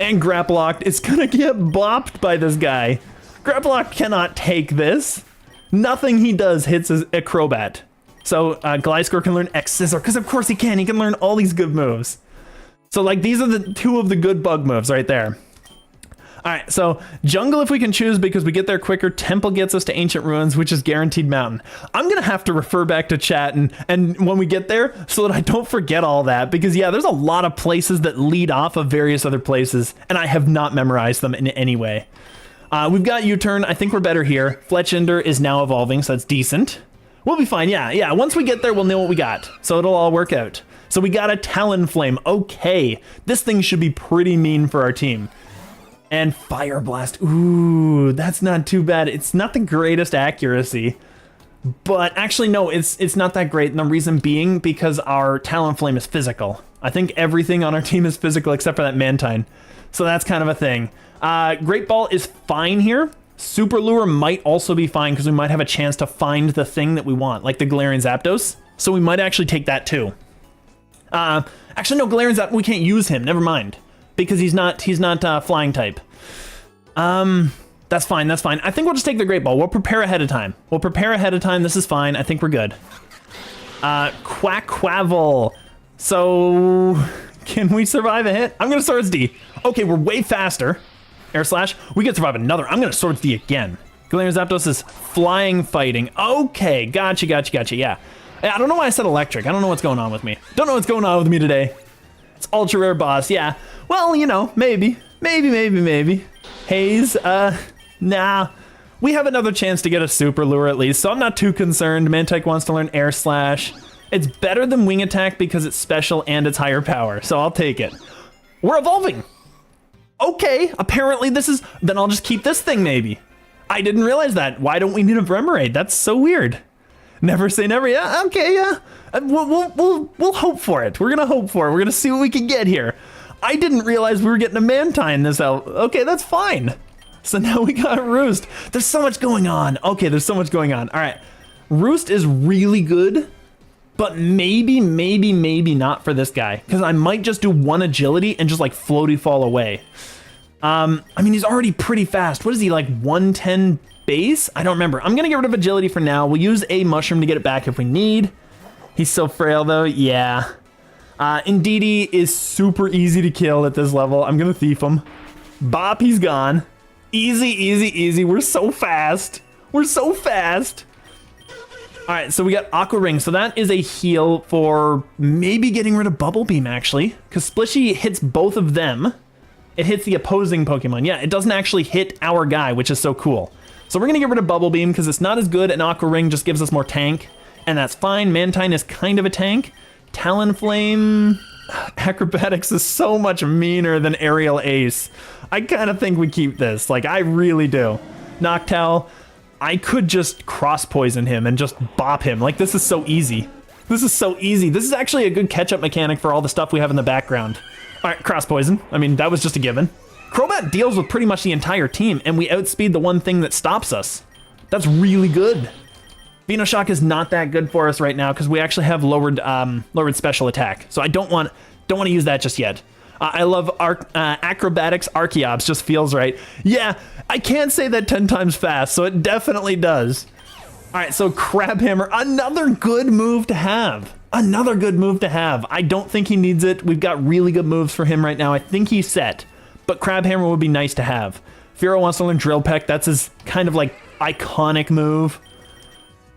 And Grapploct is gonna get bopped by this guy. Grapploct cannot take this. Nothing he does hits a Crobat. So Gliscor can learn X Scissor, because of course he can. He can learn all these good moves. So like these are the two of the good bug moves right there. All right, so Jungle if we can choose because we get there quicker. Temple gets us to Ancient Ruins, which is guaranteed Mountain. I'm gonna have to refer back to chat and when we get there so that I don't forget all that, because yeah, there's a lot of places that lead off of various other places and I have not memorized them in any way. We've got U-Turn. I think we're better here. Fletchinder is now evolving, so that's decent. We'll be fine. Yeah. Once we get there, we'll know what we got. So it'll all work out. So we got a Talonflame. Okay. This thing should be pretty mean for our team. And Fire Blast. Ooh, that's not too bad. It's not the greatest accuracy. But actually, no, it's not that great. And the reason being because our Talonflame is physical. I think everything on our team is physical except for that Mantine. So that's kind of a thing. Great Ball is fine here. Super Lure might also be fine because we might have a chance to find the thing that we want, like the Galarian Zapdos. So we might actually take that too. Actually, no, Galarian Zapdos, we can't use him. Never mind. Because he's not flying type. That's fine, that's fine. I think we'll just take the Great Ball. We'll prepare ahead of time. This is fine. I think we're good. Quackquavel. So, can we survive a hit? I'm gonna Swords D. Okay, we're way faster. Air Slash. We can survive another. I'm gonna Swords D again. Galarian Zapdos is flying fighting. Okay, gotcha, yeah. I don't know why I said electric. I don't know what's going on with me. Don't know what's going on with me today. It's ultra rare boss, yeah. Well, you know, maybe. Haze, nah. We have another chance to get a Super Lure at least, so I'm not too concerned. Mantike wants to learn Air Slash. It's better than Wing Attack because it's special and it's higher power, so I'll take it. We're evolving. Okay, apparently this is, then I'll just keep this thing maybe. I didn't realize that. Why don't we need a Remoraid? That's so weird. Never say never, yeah, okay, yeah. We'll hope for it. We're gonna hope for it. We're gonna see what we can get here. I didn't realize we were getting a Mantine this out. Okay, that's fine. So now we got Roost. There's so much going on. Okay, there's so much going on. All right, Roost is really good, but maybe not for this guy because I might just do one agility and just like floaty fall away. I mean, he's already pretty fast. What is he, like 110 base? I don't remember. I'm gonna get rid of agility for now. We'll use a mushroom to get it back if we need. He's so frail though, yeah. Indeedee is super easy to kill at this level. I'm gonna thief him. Bop, he's gone. Easy. We're so fast. All right, so we got Aqua Ring. So that is a heal for maybe getting rid of Bubble Beam actually, because Splishy hits both of them. It hits the opposing Pokemon. Yeah, it doesn't actually hit our guy, which is so cool. So we're gonna get rid of Bubble Beam because it's not as good, and Aqua Ring just gives us more tank, and that's fine. Mantine is kind of a tank. Talonflame, Acrobatics is so much meaner than Aerial Ace. I kind of think we keep this, like I really do. Noctowl, I could just cross poison him and just bop him. Like this is so easy. This is actually a good catch-up mechanic for all the stuff we have in the background. All right, cross poison. I mean, that was just a given. Crobat deals with pretty much the entire team, and we outspeed the one thing that stops us. That's really good. Venoshock is not that good for us right now because we actually have lowered special attack. So I don't want to use that just yet. I love Acrobatics. Archeops just feels right. Yeah, I can't say that 10 times fast, so it definitely does. All right, so Crabhammer, another good move to have. I don't think he needs it. We've got really good moves for him right now. I think he's set, but Crabhammer would be nice to have. Firo wants to learn Drill Peck. That's his kind of like iconic move.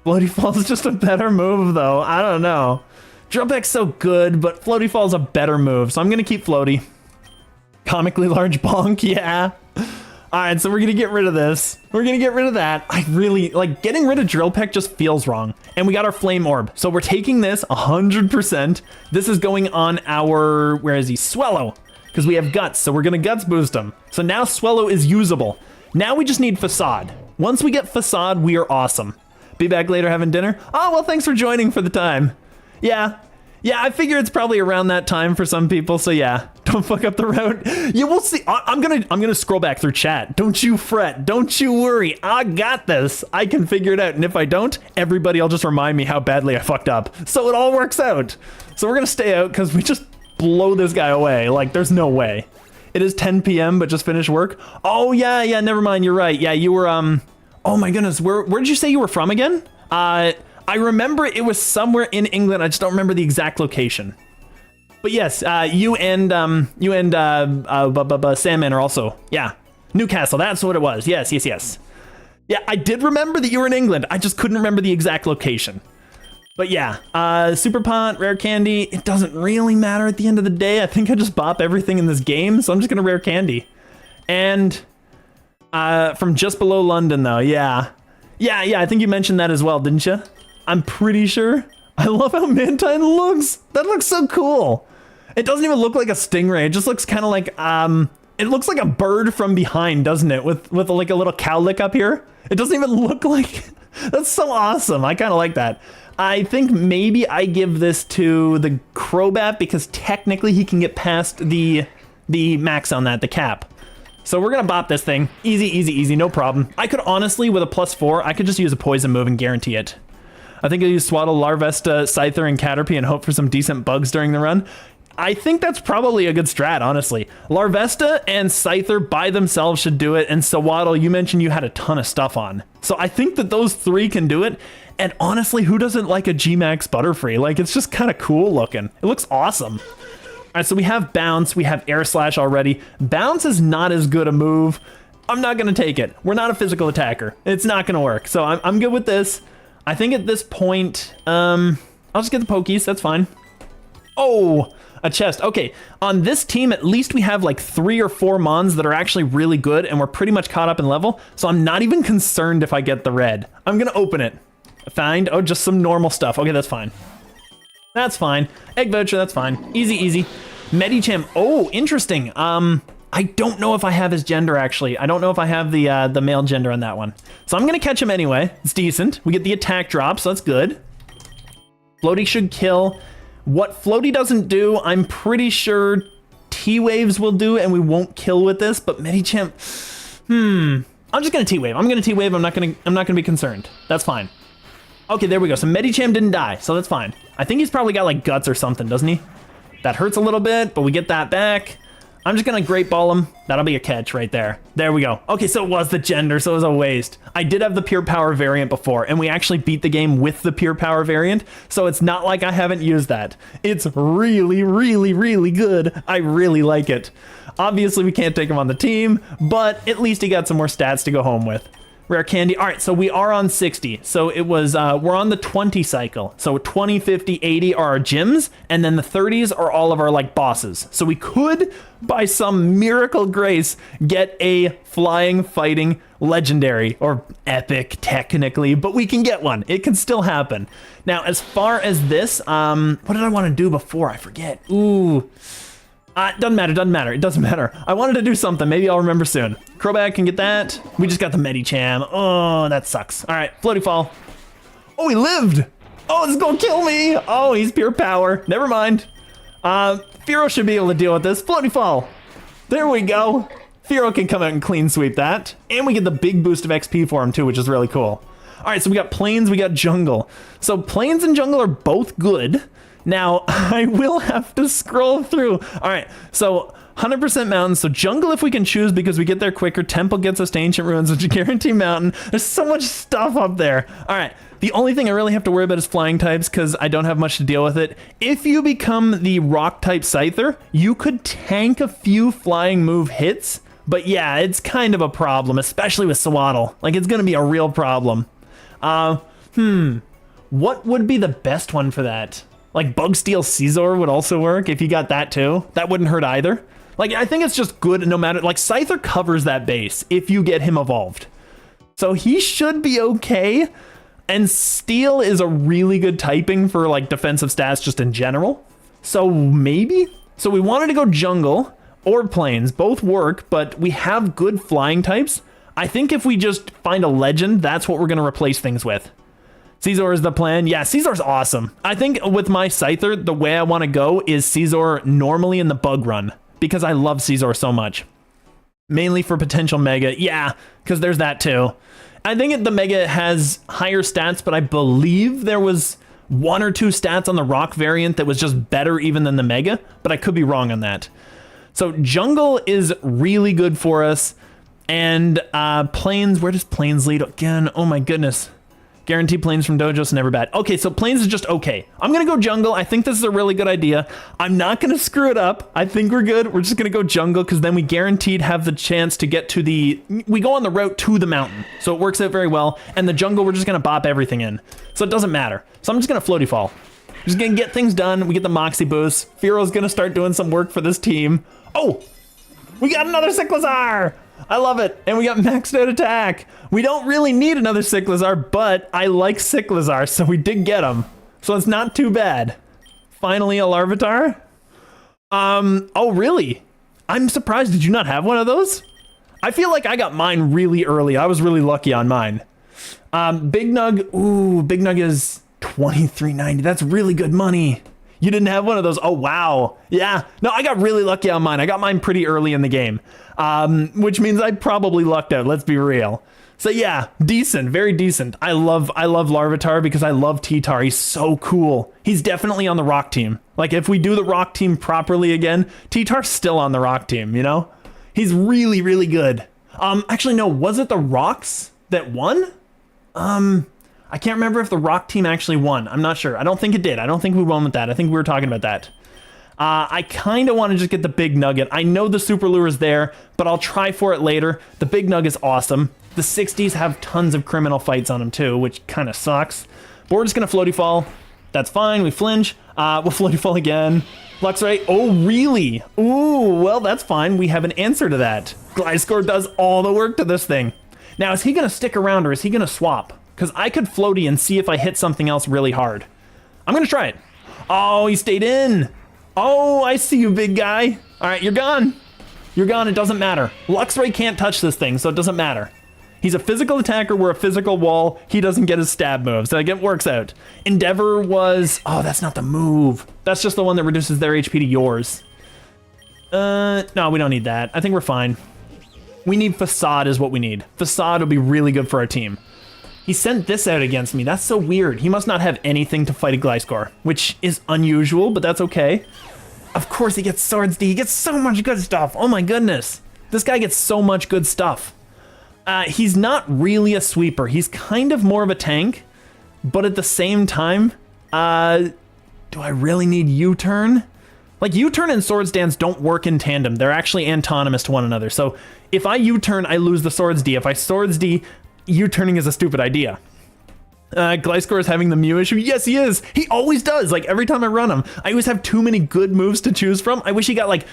Floaty Fall is just a better move though. I don't know. Drill Peck's so good, but Floaty Fall's a better move, so I'm gonna keep Floaty. Comically large bonk, yeah. All right, so we're gonna get rid of this. We're gonna get rid of that. I really, like, getting rid of Drill Peck just feels wrong. And we got our Flame Orb. So we're taking this 100%. This is going on our, where is he? Swellow. Because we have Guts, so we're gonna Guts boost him. So now Swellow is usable. Now we just need Facade. Once we get Facade, we are awesome. Be back later having dinner. Oh, well, thanks for joining for the time. Yeah, I figure it's probably around that time for some people, so yeah, don't fuck up the route. Yeah, we'll see. I'm gonna scroll back through chat. Don't you fret. Don't you worry. I got this. I can figure it out, and if I don't, everybody will just remind me how badly I fucked up. So it all works out. So we're gonna stay out because we just blow this guy away. Like, there's no way. It is 10 p.m., but just finished work. Oh, yeah, never mind. You're right. Yeah, you were, oh my goodness. Where did you say you were from again? I remember it was somewhere in England. I just don't remember the exact location. But yes, you and Sandman are also, yeah. Newcastle, that's what it was. Yes. Yeah, I did remember that you were in England. I just couldn't remember the exact location. But yeah, Super Pont, Rare Candy, it doesn't really matter at the end of the day. I think I just bop everything in this game, so I'm just gonna Rare Candy. And from just below London though, yeah, I think you mentioned that as well, didn't you? I'm pretty sure. I love how Mantine looks. That looks so cool. It doesn't even look like a Stingray. It just looks kind of like, It looks like a bird from behind, doesn't it? With like a little cowlick up here. It doesn't even look like... That's so awesome. I kind of like that. I think maybe I give this to the Crobat because technically he can get past the max on that, the cap. So we're going to bop this thing. Easy, easy, easy. No problem. I could honestly, with a +4, I could just use a poison move and guarantee it. I think I'll use Swaddle, Larvesta, Scyther, and Caterpie and hope for some decent bugs during the run. I think that's probably a good strat, honestly. Larvesta and Scyther by themselves should do it, and Swaddle, you mentioned you had a ton of stuff on. So I think that those 3 can do it, and honestly, who doesn't like a G-Max Butterfree? Like, it's just kind of cool looking. It looks awesome. All right, so we have Bounce, we have Air Slash already. Bounce is not as good a move. I'm not going to take it. We're not a physical attacker. It's not going to work, so I'm good with this. I think at this point, I'll just get the Pokies, that's fine. Oh, a chest. Okay, on this team, at least we have like 3 or 4 Mons that are actually really good, and we're pretty much caught up in level, so I'm not even concerned if I get the red. I'm gonna open it. Find, oh, just some normal stuff. Okay, that's fine. That's fine. Egg voucher, that's fine. Easy, easy. Medicham, oh, interesting. I don't know if I have his gender, actually. I don't know if I have the male gender on that one. So I'm gonna catch him anyway. It's decent. We get the attack drop, so that's good. Floaty should kill. What Floaty doesn't do, I'm pretty sure T-Waves will do, and we won't kill with this, but Medicham, I'm just gonna T-Wave. I'm gonna T-Wave, I'm not gonna be concerned. That's fine. Okay, there we go. So Medicham didn't die, so that's fine. I think he's probably got like guts or something, doesn't he? That hurts a little bit, but we get that back. I'm just gonna Great Ball him. That'll be a catch right there. There we go. Okay, so it was the gender, so it was a waste. I did have the Pure Power variant before, and we actually beat the game with the Pure Power variant, so it's not like I haven't used that. It's really, really, really good. I really like it. Obviously, we can't take him on the team, but at least he got some more stats to go home with. Rare candy. All right, so we are on 60. So it was, we're on the 20 cycle. So 20, 50, 80 are our gyms, and then the 30s are all of our like bosses. So we could, by some miracle grace, get a flying, fighting, legendary, or epic technically, but we can get one. It can still happen. Now, as far as this, what did I want to do before? I forget. Ooh. Doesn't matter, it doesn't matter. I wanted to do something, maybe I'll remember soon. Crobat can get that. We just got the Medicham. Oh, that sucks. All right, Floaty Fall. Oh, he lived. Oh, it's gonna kill me. Oh, he's pure power. Never mind. Firo should be able to deal with this. Floaty Fall. There we go. Firo can come out and clean sweep that. And we get the big boost of XP for him too, which is really cool. All right, so we got Plains, we got Jungle. So Plains and Jungle are both good. Now, I will have to scroll through. All right, so 100% mountain. So jungle if we can choose because we get there quicker. Temple gets us to Ancient Ruins, which guarantee mountain. There's so much stuff up there. All right, the only thing I really have to worry about is flying types because I don't have much to deal with it. If you become the rock type Scyther, you could tank a few flying move hits. But yeah, it's kind of a problem, especially with Swaddle. Like, it's going to be a real problem. What would be the best one for that? Like Bug Steel Scizor would also work if you got that too. That wouldn't hurt either. Like, I think it's just good no matter, like Scyther covers that base if you get him evolved. So he should be okay. And Steel is a really good typing for like defensive stats just in general. So maybe? So we wanted to go jungle or plains, both work, but we have good flying types. I think if we just find a legend, that's what we're gonna replace things with. Scizor is the plan. Yeah, Scizor's awesome. I think with my Scyther, the way I want to go is Scizor normally in the bug run because I love Scizor so much. Mainly for potential Mega. Yeah, because there's that too. I think the Mega has higher stats, but I believe there was 1 or 2 stats on the Rock variant that was just better even than the Mega, but I could be wrong on that. So Jungle is really good for us. And Plains, where does Plains lead again? Oh my goodness. Guarantee Plains from Dojos, never bad. Okay, so Plains is just okay. I'm gonna go jungle. I think this is a really good idea. I'm not gonna screw it up. I think we're good. We're just gonna go jungle because then we guaranteed have the chance to get to we go on the route to the mountain. So it works out very well. And the jungle, we're just gonna bop everything in. So it doesn't matter. So I'm just gonna Floaty Fall. Just gonna get things done. We get the Moxie boost. Firo's gonna start doing some work for this team. Oh, we got another Cyclizar. I love it. And we got maxed out attack. We don't really need another Cyclizar, but I like Cyclizar, so we did get him. So it's not too bad. Finally a Larvitar. Oh, really? I'm surprised. Did you not have one of those? I feel like I got mine really early. I was really lucky on mine. Big Nug. Ooh, Big Nug is $23.90. That's really good money. You didn't have one of those. Oh, wow. Yeah. No, I got really lucky on mine. I got mine pretty early in the game, which means I probably lucked out. Let's be real. So yeah, decent, very decent. I love Larvitar because I love T-Tar. He's so cool. He's definitely on the rock team. Like if we do the rock team properly again, T-Tar's still on the rock team, you know? He's really, really good. Actually, no, was it the rocks that won? I can't remember if the rock team actually won. I'm not sure. I don't think it did. I don't think we won with that. I think we were talking about that. I kind of want to just get the big nugget. I know the super lure is there, but I'll try for it later. The big nugget is awesome. The 60s have tons of criminal fights on them too, which kind of sucks. But we're just going to floaty fall. That's fine. We flinch. We'll floaty fall again. Luxray. Oh, really? Ooh, well, that's fine. We have an answer to that. Gliscor does all the work to this thing. Now, is he going to stick around or is he going to swap? Because I could floaty and see if I hit something else really hard. I'm going to try it. Oh, he stayed in. Oh, I see you, big guy. All right, you're gone. You're gone. It doesn't matter. Luxray can't touch this thing, so it doesn't matter. He's a physical attacker. We're a physical wall. He doesn't get his stab moves. Like, it works out. Endeavor was... Oh, that's not the move. That's just the one that reduces their HP to yours. No, we don't need that. I think we're fine. We need Facade is what we need. Facade will be really good for our team. He sent this out against me. That's so weird. He must not have anything to fight a Gliscor, which is unusual, but that's okay. Of course he gets Swords D. He gets so much good stuff. Oh my goodness. This guy gets so much good stuff. He's not really a sweeper. He's kind of more of a tank, but at the same time, do I really need U-turn? Like, U-turn and Swords Dance don't work in tandem. They're actually antonymous to one another. So if I U-turn, I lose the Swords D. If I Swords D, U-turning is a stupid idea. Gliscor is having the Mew issue. Yes, he is. He always does. Like, every time I run him, I always have too many good moves to choose from. I wish he got like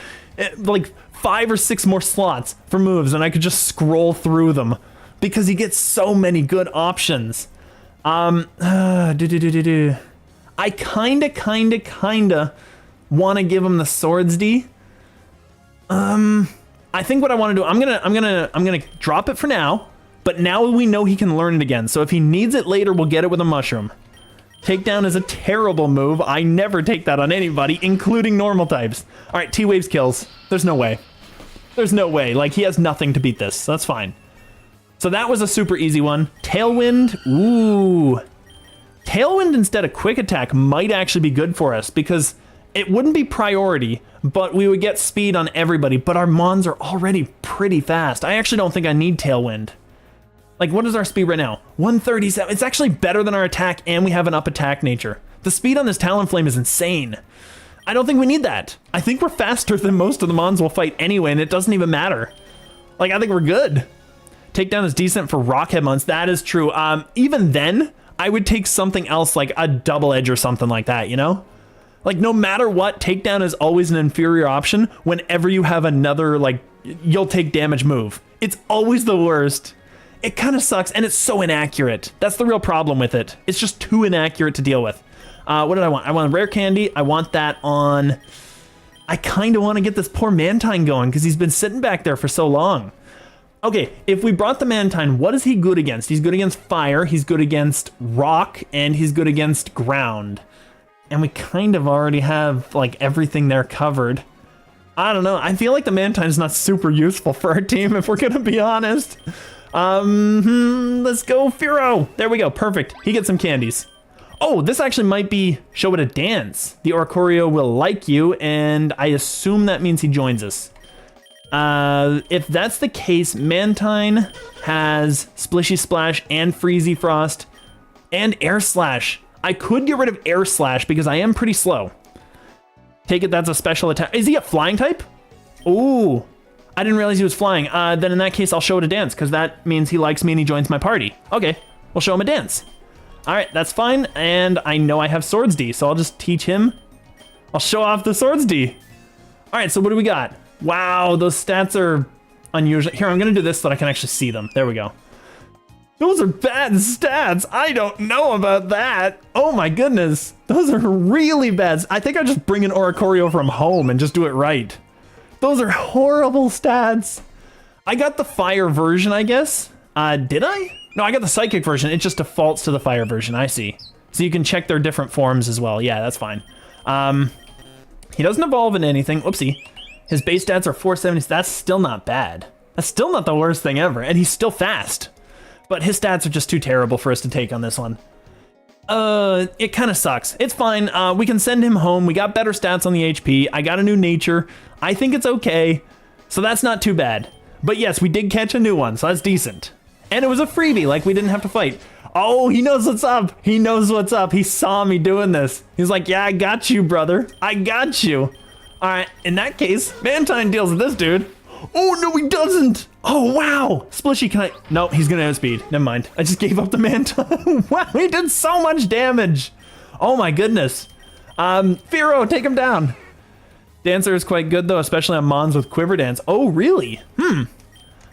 5 or 6 more slots for moves and I could just scroll through them because he gets so many good options. I kinda want to give him the Swords D. I think what I want to do, I'm gonna drop it for now. But now we know he can learn it again. So if he needs it later, we'll get it with a mushroom. Takedown is a terrible move. I never take that on anybody, including normal types. All right, T-Waves kills. There's no way. There's no way. Like, he has nothing to beat this. So that's fine. So that was a super easy one. Tailwind. Ooh. Tailwind instead of Quick Attack might actually be good for us because it wouldn't be priority, but we would get speed on everybody. But our Mons are already pretty fast. I actually don't think I need Tailwind. Like, what is our speed right now? 137. It's actually better than our attack, and we have an up attack nature. The speed on this Talonflame is insane. I don't think we need that. I think we're faster than most of the Mons we'll fight anyway, and it doesn't even matter. Like, I think we're good. Takedown is decent for Rockhead Mons. That is true. Even then, I would take something else, like a Double Edge or something like that, you know? Like, no matter what, Takedown is always an inferior option whenever you have another, like, you'll take damage move. It's always the worst. It kind of sucks, and it's so inaccurate. That's the real problem with it. It's just too inaccurate to deal with. What did I want? I want a rare candy. I want that on... I kind of want to get this poor Mantine going, because he's been sitting back there for so long. Okay, if we brought the Mantine, what is he good against? He's good against fire, he's good against rock, and he's good against ground. And we kind of already have, like, everything there covered. I don't know. I feel like the Mantine's not super useful for our team, if we're going to be honest. Let's go Fearow. There we go. Perfect. He gets some candies. Oh, this actually might be show it a dance. The Oricorio will like you, and I assume that means he joins us. If that's the case, Mantine has Splishy Splash and Freezy Frost and Air Slash. I could get rid of Air Slash because I am pretty slow. Take it that's a special attack. Is he a flying type? Ooh. I didn't realize he was flying. Then in that case, I'll show it a dance, because that means he likes me and he joins my party. Okay, we'll show him a dance. All right, that's fine, and I know I have Swords D, so I'll just teach him. I'll show off the Swords D. All right, so what do we got? Wow, those stats are unusual. Here, I'm going to do this so that I can actually see them. There we go. Those are bad stats. I don't know about that. Oh my goodness. Those are really bad. I think I'll just bring an Oricorio from home and just do it right. Those are horrible stats. I got the fire version, I guess. Did I? No, I got the psychic version. It just defaults to the fire version. I see. So you can check their different forms as well. Yeah, that's fine. He doesn't evolve in anything. Whoopsie. His base stats are 470. That's still not bad. That's still not the worst thing ever. And he's still fast. But his stats are just too terrible for us to take on this one. It kind of sucks. It's fine. We can send him home. We got better stats on the HP. I got a new nature. I think it's okay. So that's not too bad. But yes, we did catch a new one. So that's decent. And it was a freebie. Like, we didn't have to fight. Oh, he knows what's up. He knows what's up. He saw me doing this. He's like, yeah, I got you, brother. I got you. All right, in that case, Mantine deals with this dude. Oh, no, he doesn't. Oh, wow. Splishy, can I? No, he's going to outspeed. Never mind. I just gave up the Mantine. Wow, he did so much damage. Oh, my goodness. Firo, take him down. Dancer is quite good, though, especially on Mons with Quiver Dance. Oh, really?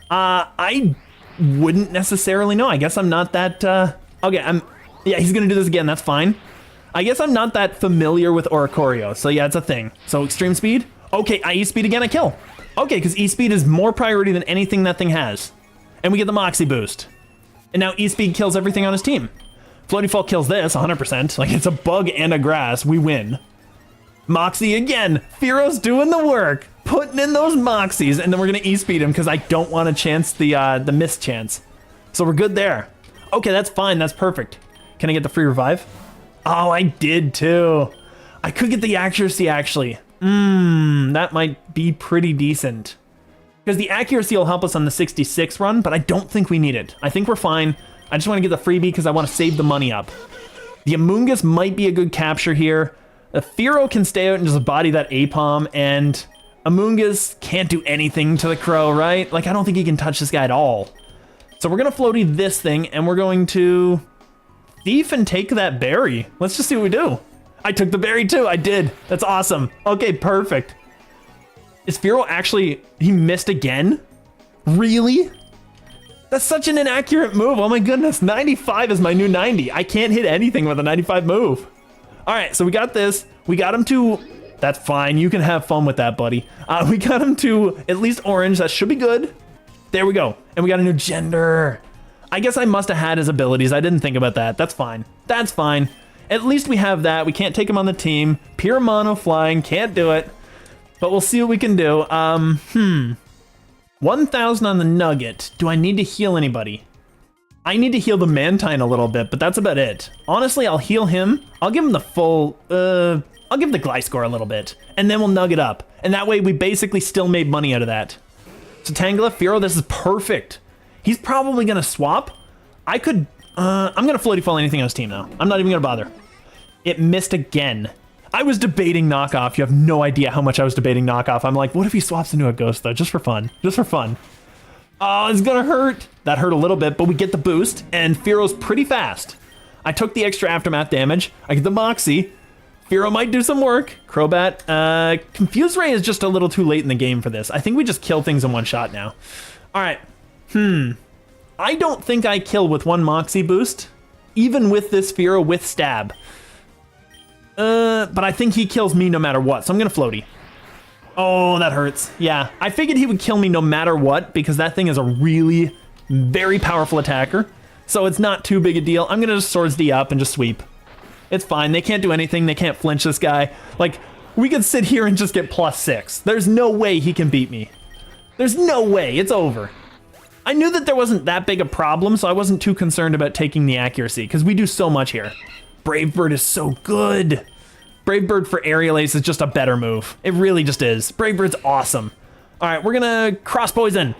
I wouldn't necessarily know. I guess I'm not that, okay, yeah, he's going to do this again. That's fine. I guess I'm not that familiar with Oricorio. So, yeah, it's a thing. So, extreme speed. Okay, I E-speed again, I kill. Okay, because E-speed is more priority than anything that thing has. And we get the Moxie boost. And now E-speed kills everything on his team. Floaty Fall kills this, 100%. Like, it's a bug and a grass. We win. Moxie again. Firo's doing the work. Putting in those Moxies. And then we're going to E-speed him because I don't want to chance the miss chance. So we're good there. Okay, that's fine. That's perfect. Can I get the free revive? Oh, I did too. I could get the accuracy, actually. That might be pretty decent. Because the accuracy will help us on the 66 run, but I don't think we need it. I think we're fine. I just want to get the freebie because I want to save the money up. The Amoonguss might be a good capture here. The Firo can stay out and just body that Apom, and Amoonguss can't do anything to the Crow, right? Like, I don't think he can touch this guy at all. So we're going to floaty this thing, and we're going to thief and take that berry. Let's just see what we do. I took the berry too. I did. That's awesome. Okay, perfect. Is Firo actually... He missed again? Really? That's such an inaccurate move. Oh my goodness. 95 is my new 90. I can't hit anything with a 95 move. All right, so we got this. We got him to... That's fine. You can have fun with that, buddy. We got him to at least orange. That should be good. There we go. And we got a new gender. I guess I must have had his abilities. I didn't think about that. That's fine. That's fine. At least we have that. We can't take him on the team. Pure mono flying. Can't do it. But we'll see what we can do. 1,000 on the nugget. Do I need to heal anybody? I need to heal the Mantine a little bit, but that's about it. Honestly, I'll heal him. I'll give him the full... I'll give the Gliscor a little bit. And then we'll nug it up. And that way we basically still made money out of that. So Tangela, Firo, this is perfect. He's probably going to swap. I could... I'm going to floaty fall anything on his team now. I'm not even going to bother. It missed again. I was debating knockoff. You have no idea how much I was debating knockoff. I'm like, what if he swaps into a ghost, though? Just for fun. Just for fun. Oh, it's going to hurt. That hurt a little bit, but we get the boost, and Firo's pretty fast. I took the extra aftermath damage. I get the Moxie. Firo might do some work. Crobat. Confuse Ray is just a little too late in the game for this. I think we just kill things in one shot now. All right. I don't think I kill with one Moxie boost, even with this Firo with stab. But I think he kills me no matter what, so I'm gonna floaty. Oh, that hurts. Yeah, I figured he would kill me no matter what, because that thing is a really very powerful attacker. So it's not too big a deal. I'm gonna just Swords D up and just sweep. It's fine. They can't do anything. They can't flinch this guy. Like, we could sit here and just get +6. There's no way he can beat me. There's no way. It's over. I knew that there wasn't that big a problem, so I wasn't too concerned about taking the accuracy, because we do so much here. Brave Bird is so good. Brave Bird for Aerial Ace is just a better move. It really just is. Brave Bird's awesome. All right, we're gonna Cross Poison.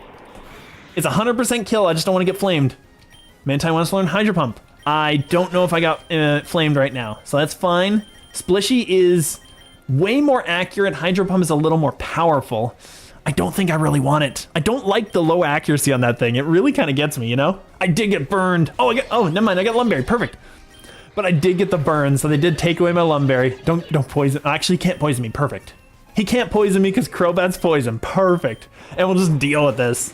It's 100% kill. I just don't want to get flamed. Mantine wants to learn Hydro Pump. I don't know if I got flamed right now, so that's fine. Splishy is way more accurate. Hydro Pump is a little more powerful. I don't think I really want it. I don't like the low accuracy on that thing. It really kind of gets me, you know? I did get burned. Oh, never mind. I got Lumberry. Perfect. But I did get the burn, so they did take away my Lumberry. Don't poison. Actually, he can't poison me. Perfect. He can't poison me because Crobat's poison. Perfect. And we'll just deal with this.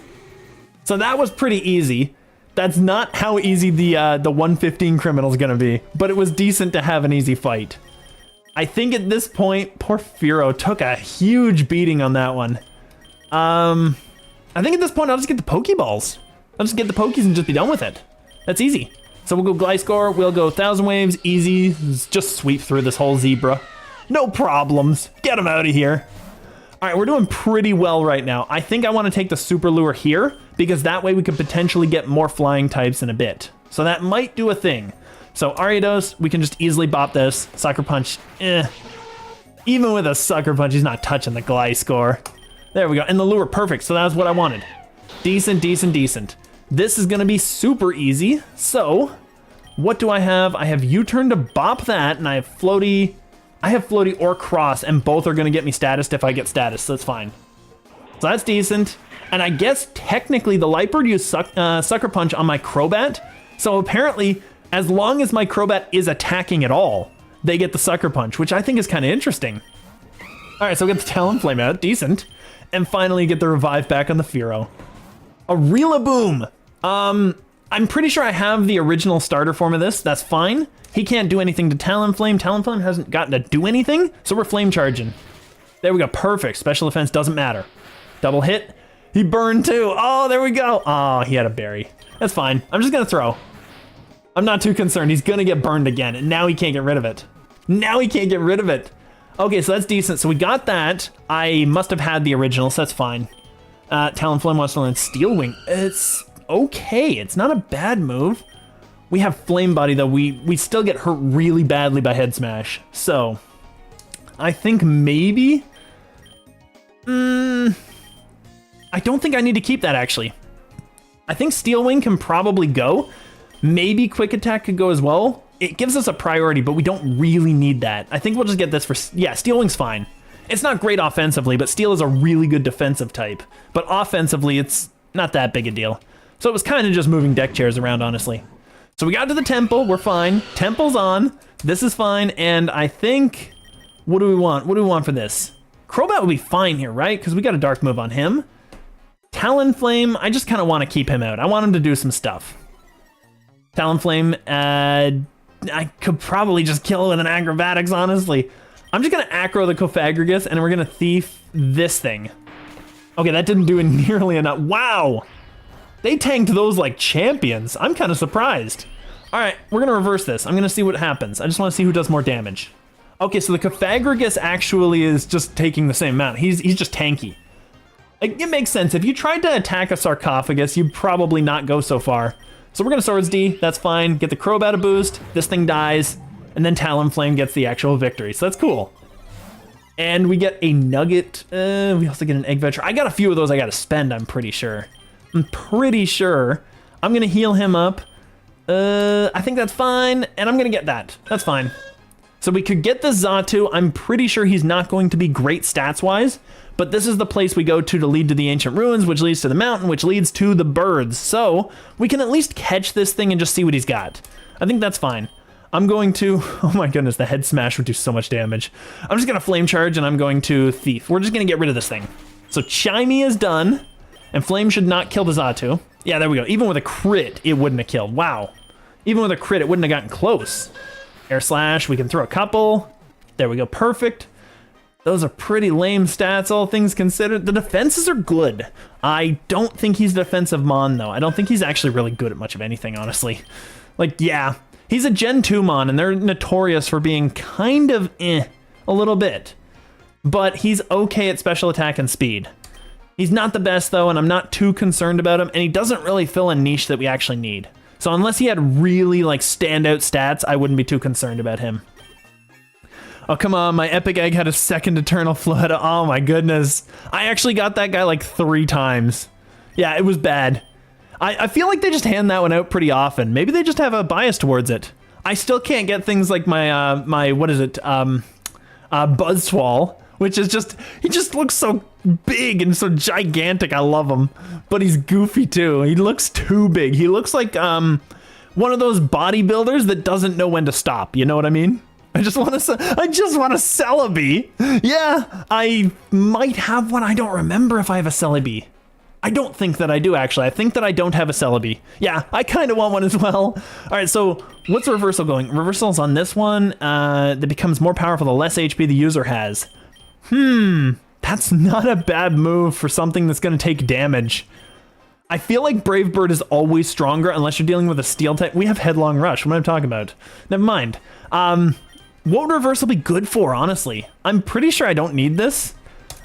So that was pretty easy. That's not how easy the 115 criminal's gonna be, but it was decent to have an easy fight. I think at this point, poor Firo took a huge beating on that one. I think at this point I'll just get the Pokeballs. I'll just get the Pokies and just be done with it. That's easy. So we'll go Gliscor, we'll go 1,000 Waves, easy. Just sweep through this whole zebra. No problems. Get him out of here. All right, we're doing pretty well right now. I think I want to take the Super Lure here because that way we could potentially get more flying types in a bit. So that might do a thing. So Ariados, we can just easily bop this. Sucker Punch, Even with a Sucker Punch, he's not touching the Gliscor. There we go, and the Lure, perfect, so that's what I wanted. Decent, decent, decent. This is gonna be super easy, so what do I have? I have U-turn to bop that, and I have Floaty. I have Floaty or Cross, and both are gonna get me status if I get status, so that's fine. So that's decent, and I guess technically the Lightbird used Sucker Punch on my Crobat, so apparently, as long as my Crobat is attacking at all, they get the Sucker Punch, which I think is kind of interesting. All right, so we get the Talonflame out, decent. And finally get the Revive back on the Fearow. A Rillaboom! I'm pretty sure I have the original starter form of this, that's fine. He can't do anything to Talonflame. Talonflame hasn't gotten to do anything, so we're Flame Charging. There we go, perfect. Special defense doesn't matter. Double hit, he burned too. Oh, there we go. Oh, he had a berry. That's fine, I'm just gonna throw. I'm not too concerned, he's gonna get burned again, and now he can't get rid of it. Now he can't get rid of it. Okay, so that's decent. So we got that. I must have had the original, so that's fine. Talonflame wants to learn Steel Wing. It's okay. It's not a bad move. We have Flame Body, though. We still get hurt really badly by Head Smash. So I think maybe... I don't think I need to keep that, actually. I think Steel Wing can probably go. Maybe Quick Attack could go as well. It gives us a priority, but we don't really need that. I think we'll just get this for... Yeah, Steel Wing's fine. It's not great offensively, but Steel is a really good defensive type. But offensively, it's not that big a deal. So it was kind of just moving deck chairs around, honestly. So we got to the Temple. We're fine. Temple's on. This is fine. And I think... What do we want? What do we want for this? Crobat will be fine here, right? Because we got a Dark move on him. Talonflame, I just kind of want to keep him out. I want him to do some stuff. Talonflame, I could probably just kill it with an Acrobatics, honestly. I'm just gonna Acro the Cofagrigus, and we're gonna Thief this thing. Okay, that didn't do nearly enough. Wow! They tanked those like champions. I'm kind of surprised. All right, we're gonna reverse this. I'm gonna see what happens. I just wanna see who does more damage. Okay, so the Cofagrigus actually is just taking the same amount. He's just tanky. Like, it makes sense. If you tried to attack a Sarcophagus, you'd probably not go so far. So we're gonna Swords D, that's fine. Get the Crobat a boost, this thing dies, and then Talonflame gets the actual victory, so that's cool. And we get a Nugget, we also get an Egg Voucher. I got a few of those I gotta spend, I'm pretty sure. I'm gonna heal him up. I think that's fine, and I'm gonna get that, that's fine. So we could get the Xatu. I'm pretty sure he's not going to be great stats-wise, but this is the place we go to lead to the Ancient Ruins, which leads to the mountain, which leads to the birds. So we can at least catch this thing and just see what he's got. I think that's fine. I'm going to, oh my goodness, the Head Smash would do so much damage. I'm just gonna Flame Charge and I'm going to Thief. We're just gonna get rid of this thing. So Chimey is done, and Flame should not kill the Xatu. Yeah, there we go. Even with a crit, it wouldn't have killed. Wow. Even with a crit, it wouldn't have gotten close. Air Slash, we can throw a couple. There we go, perfect. Those are pretty lame stats, all things considered. The defenses are good. I don't think he's defensive Mon, though. I don't think he's actually really good at much of anything, honestly. Like, yeah, he's a Gen 2 Mon, and they're notorious for being kind of a little bit. But he's okay at special attack and speed. He's not the best, though, and I'm not too concerned about him, and he doesn't really fill a niche that we actually need. So unless he had really, like, standout stats, I wouldn't be too concerned about him. Oh, come on, my Epic Egg had a second Eternal Flood. Oh my goodness. I actually got that guy like 3 times. Yeah, it was bad. I feel like they just hand that one out pretty often. Maybe they just have a bias towards it. I still can't get things like my what is it, Buzzswall, which is just, he just looks so big and so gigantic. I love him, but he's goofy too. He looks too big. He looks like one of those bodybuilders that doesn't know when to stop. You know what I mean? I just want a Celebi. Yeah, I might have one. I don't remember if I have a Celebi. I don't think that I do, actually. I think that I don't have a Celebi. Yeah, I kind of want one as well. All right, so what's reversal going? Reversal's on this one. That becomes more powerful the less HP the user has. That's not a bad move for something that's going to take damage. I feel like Brave Bird is always stronger unless you're dealing with a steel type. We have Headlong Rush. What am I talking about? Never mind. What would Reversal be good for, honestly? I'm pretty sure I don't need this.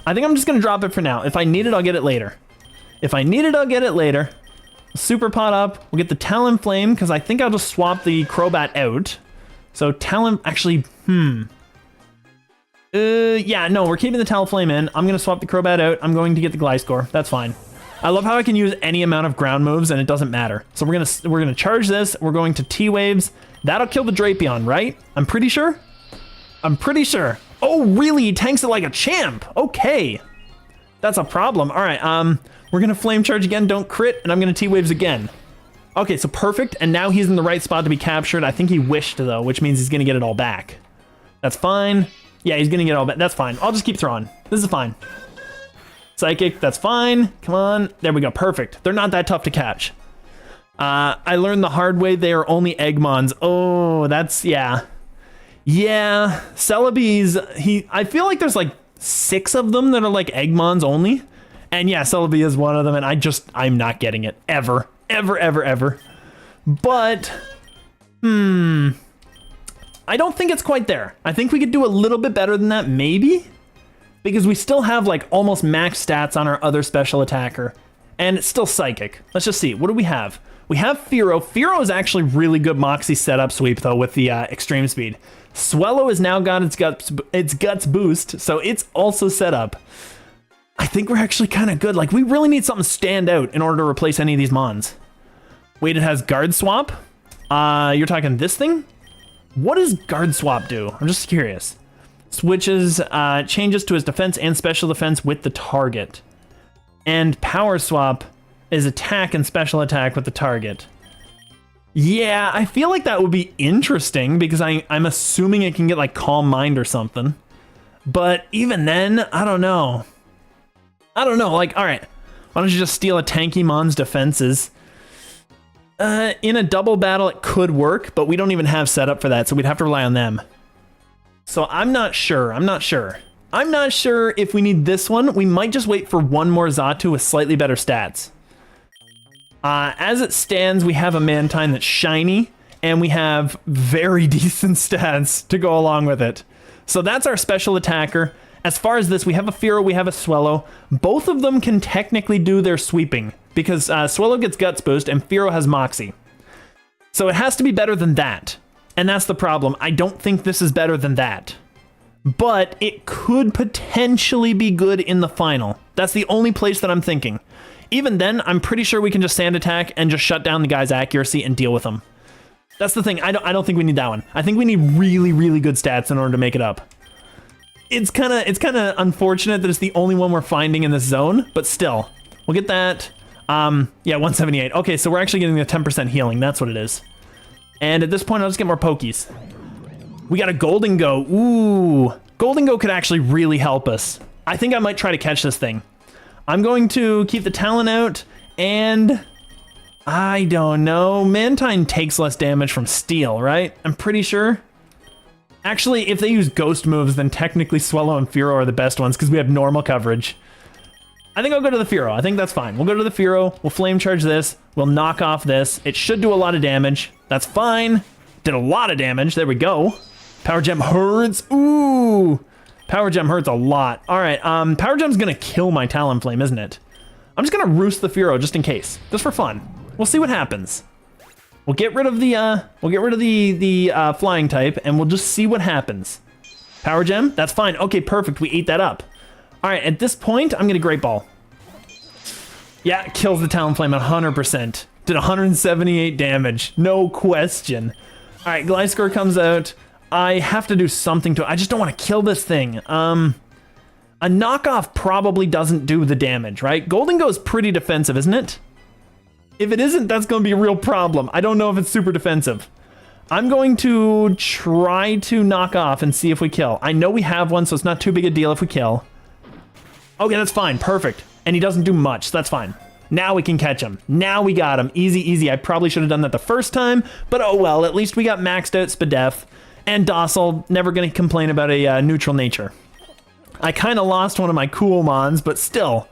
I think I'm just going to drop it for now. If I need it, I'll get it later. If I need it, I'll get it later. Super Pot up. We'll get the Talonflame, because I think I'll just swap the Crobat out. So Talon... Actually, yeah, no, we're keeping the Talonflame in. I'm going to swap the Crobat out. I'm going to get the Gliscor. That's fine. I love how I can use any amount of ground moves and it doesn't matter. So we're gonna charge this. We're going to T-Waves. That'll kill the Drapion, right? I'm pretty sure. I'm pretty sure. Oh, really? He tanks it like a champ. Okay. That's a problem. All right, we're gonna Flame Charge again. Don't crit, and I'm gonna T-Waves again. Okay, so perfect. And now he's in the right spot to be captured. I think he wished though, which means he's gonna get it all back. That's fine. Yeah, he's gonna get it all back. That's fine. I'll just keep throwing. This is fine. Psychic, that's fine. Come on. There we go. Perfect. They're not that tough to catch. I learned the hard way they are only Eggmons. Oh, that's, yeah. Yeah, Celebi's, I feel like there's like 6 of them that are like Eggmons only. And yeah, Celebi is one of them, and I'm not getting it. Ever. Ever, ever, ever. But, I don't think it's quite there. I think we could do a little bit better than that, maybe? Because we still have like almost max stats on our other special attacker. And it's still Psychic. Let's just see. What do we have? We have Fearow. Fearow is actually really good Moxie setup sweep though with the extreme speed. Swellow has now got its guts boost, so it's also set up. I think we're actually kind of good. Like we really need something to stand out in order to replace any of these Mons. Wait, it has Guard Swap? You're talking this thing? What does Guard Swap do? I'm just curious. Switches, changes to his defense and special defense with the target. And Power Swap is attack and special attack with the target. Yeah, I feel like that would be interesting because I'm assuming it can get like Calm Mind or something. But even then, I don't know. Like, all right, why don't you just steal a tanky Mon's defenses? In a double battle, it could work, but we don't even have setup for that, so we'd have to rely on them. So I'm not sure. I'm not sure if we need this one. We might just wait for one more Xatu with slightly better stats. As it stands, we have a Mantine that's shiny, and we have very decent stats to go along with it. So that's our special attacker. As far as this, we have a Fearow, we have a Swellow. Both of them can technically do their sweeping, because Swellow gets Guts Boost, and Fearow has Moxie. So it has to be better than that. And that's the problem. I don't think this is better than that. But it could potentially be good in the final. That's the only place that I'm thinking. Even then, I'm pretty sure we can just Sand Attack and just shut down the guy's accuracy and deal with him. That's the thing. I don't think we need that one. I think we need really, really good stats in order to make it up. It's kind of unfortunate that it's the only one we're finding in this zone, but still. We'll get that. Yeah, 178. Okay, so we're actually getting the 10% healing. That's what it is. And at this point, I'll just get more Pokies. We got a Golden Go. Ooh. Golden Go could actually really help us. I think I might try to catch this thing. I'm going to keep the Talon out, and I don't know. Mantine takes less damage from Steel, right? I'm pretty sure. Actually, if they use Ghost moves, then technically Swellow and Fearow are the best ones because we have normal coverage. I think I'll go to the Fearow. I think that's fine. We'll go to the Fearow. We'll Flame Charge this. We'll knock off this. It should do a lot of damage. That's fine. Did a lot of damage. There we go. Power Gem hurts. Ooh. Power Gem hurts a lot. All right. Power Gem's going to kill my Talonflame, isn't it? I'm just going to roost the Fearow just in case. Just for fun. We'll see what happens. We'll get rid of the flying type and we'll just see what happens. Power Gem. That's fine. Okay, perfect. We ate that up. All right, at this point, I'm going to Great Ball. Yeah, it kills the Talonflame 100%. Did 178 damage. No question. All right, Gliscor comes out. I have to do something to it. I just don't want to kill this thing. A knockoff probably doesn't do the damage, right? Golden Go is pretty defensive, isn't it? If it isn't, that's going to be a real problem. I don't know if it's super defensive. I'm going to try to knock off and see if we kill. I know we have one, so it's not too big a deal if we kill. Okay, that's fine. Perfect. And he doesn't do much, so that's fine. Now we can catch him. Now we got him. Easy, easy. I probably should have done that the first time, but oh well. At least we got maxed out Spadef. And Docile, never going to complain about a neutral nature. I kind of lost one of my cool mons, but still,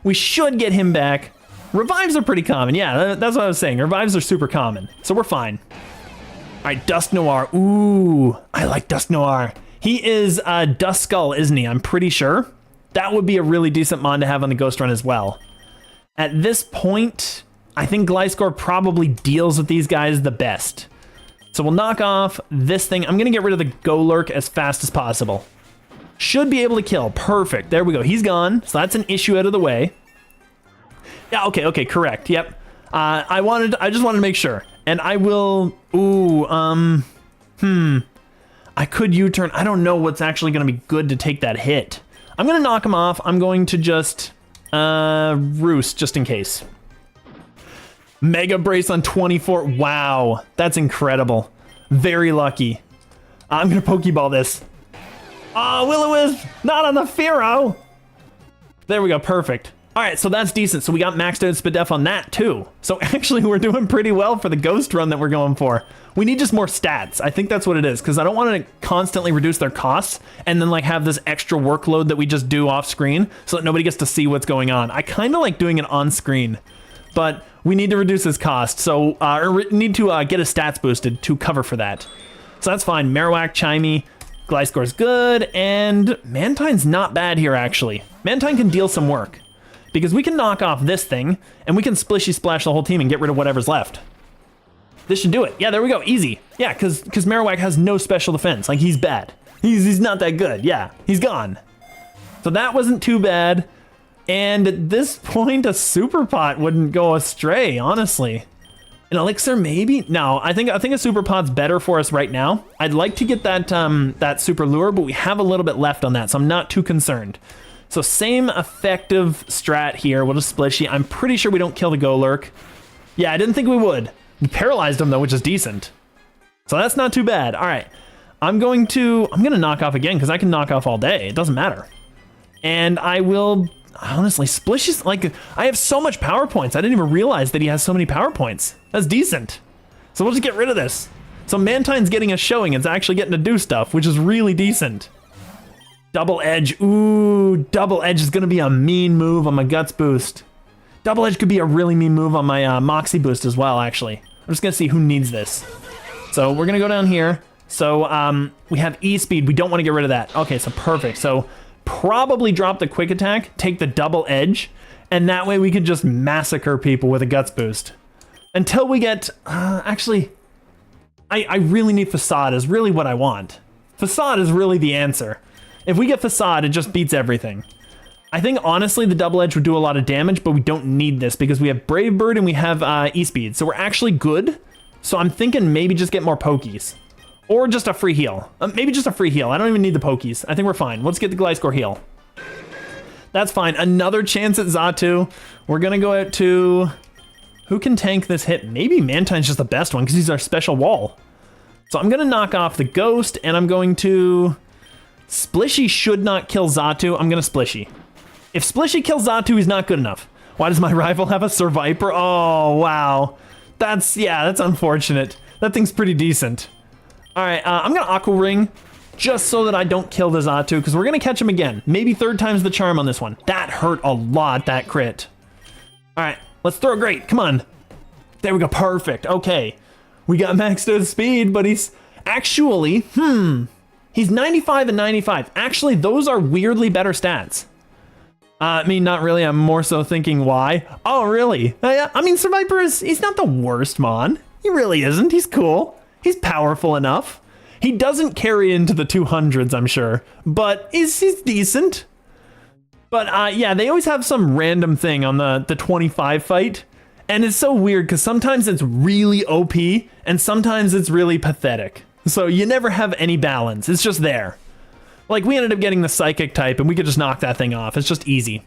we should get him back. Revives are pretty common. Yeah, that's what I was saying. Revives are super common, so we're fine. All right, Dust Noir. Ooh, I like Dust Noir. He is Dust Skull, isn't he? I'm pretty sure. That would be a really decent mon to have on the Ghost Run as well. At this point, I think Gliscor probably deals with these guys the best. So we'll knock off this thing. I'm going to get rid of the Golurk as fast as possible. Should be able to kill. Perfect. There we go. He's gone. So that's an issue out of the way. Yeah, okay, correct. Yep. I just wanted to make sure. And I will... Ooh, I could U-turn. I don't know what's actually going to be good to take that hit. I'm going to knock him off. I'm going to just roost just in case. Mega Brace on 24. Wow, that's incredible. Very lucky. I'm going to Pokeball this. Oh, Will-O-Wisp, not on the Fearow. There we go, perfect. All right, so that's decent. So we got maxed out Spadef on that too. So actually we're doing pretty well for the Ghost Run that we're going for. We need just more stats. I think that's what it is, because I don't want to constantly reduce their costs and then like have this extra workload that we just do off screen so that nobody gets to see what's going on. I kind of like doing it on screen, but we need to reduce his cost. So or need to get his stats boosted to cover for that. So that's fine. Marowak, Chimey, Gliscor's good, and Mantine's not bad here actually. Mantine can deal some work, because we can knock off this thing, and we can Splishy Splash the whole team and get rid of whatever's left. This should do it. Yeah, there we go. Easy. Yeah, because Marowak has no special defense. Like, he's bad. He's not that good. Yeah, he's gone. So that wasn't too bad. And at this point, a Super Pot wouldn't go astray, honestly. An Elixir, maybe? No, I think a Super Pot's better for us right now. I'd like to get that, that Super Lure, but we have a little bit left on that, so I'm not too concerned. So same effective strat here. We'll just Splishy. I'm pretty sure we don't kill the Golurk. Yeah, I didn't think we would. We paralyzed him though, which is decent. So that's not too bad. All right, I'm gonna knock off again because I can knock off all day. It doesn't matter. And I will honestly Splishy. Like, I have so much power points. I didn't even realize that he has so many power points. That's decent. So we'll just get rid of this. So Mantine's getting a showing. It's actually getting to do stuff, which is really decent. Double Edge. Ooh, Double Edge is going to be a mean move on my Guts boost. Double Edge could be a really mean move on my Moxie boost as well, actually. I'm just going to see who needs this. So we're going to go down here. So we have E-Speed. We don't want to get rid of that. Okay, so perfect. So probably drop the Quick Attack, take the Double Edge, and that way we can just massacre people with a Guts boost. Until we get... actually, I really need Facade is really what I want. Facade is really the answer. If we get Facade, it just beats everything. I think, honestly, the Double Edge would do a lot of damage, but we don't need this because we have Brave Bird and we have E-Speed. So we're actually good. So I'm thinking maybe just get more Pokies. Or just a free heal. Maybe just a free heal. I don't even need the Pokies. I think we're fine. Let's get the Gliscor heal. That's fine. Another chance at Xatu. We're going to go out to... Who can tank this hit? Maybe Mantine's just the best one because he's our special wall. So I'm going to knock off the Ghost and I'm going to... Splishy should not kill Xatu. I'm going to Splishy. If Splishy kills Xatu, he's not good enough. Why does my rival have a Surviper? Oh, wow. That's unfortunate. That thing's pretty decent. All right, I'm going to Aqua Ring just so that I don't kill the Xatu because we're going to catch him again. Maybe third time's the charm on this one. That hurt a lot, that crit. All right, let's throw a Great. Come on. There we go. Perfect. Okay. We got maxed out speed, but he's actually, he's 95 and 95. Actually, those are weirdly better stats. I mean, not really. I'm more so thinking why. Oh, really? I mean, Survivor he's not the worst Mon. He really isn't. He's cool. He's powerful enough. He doesn't carry into the 200s, I'm sure, but he's decent. But yeah, they always have some random thing on the 25 fight. And it's so weird because sometimes it's really OP and sometimes it's really pathetic. So you never have any balance. It's just there. Like, we ended up getting the Psychic type and we could just knock that thing off. It's just easy.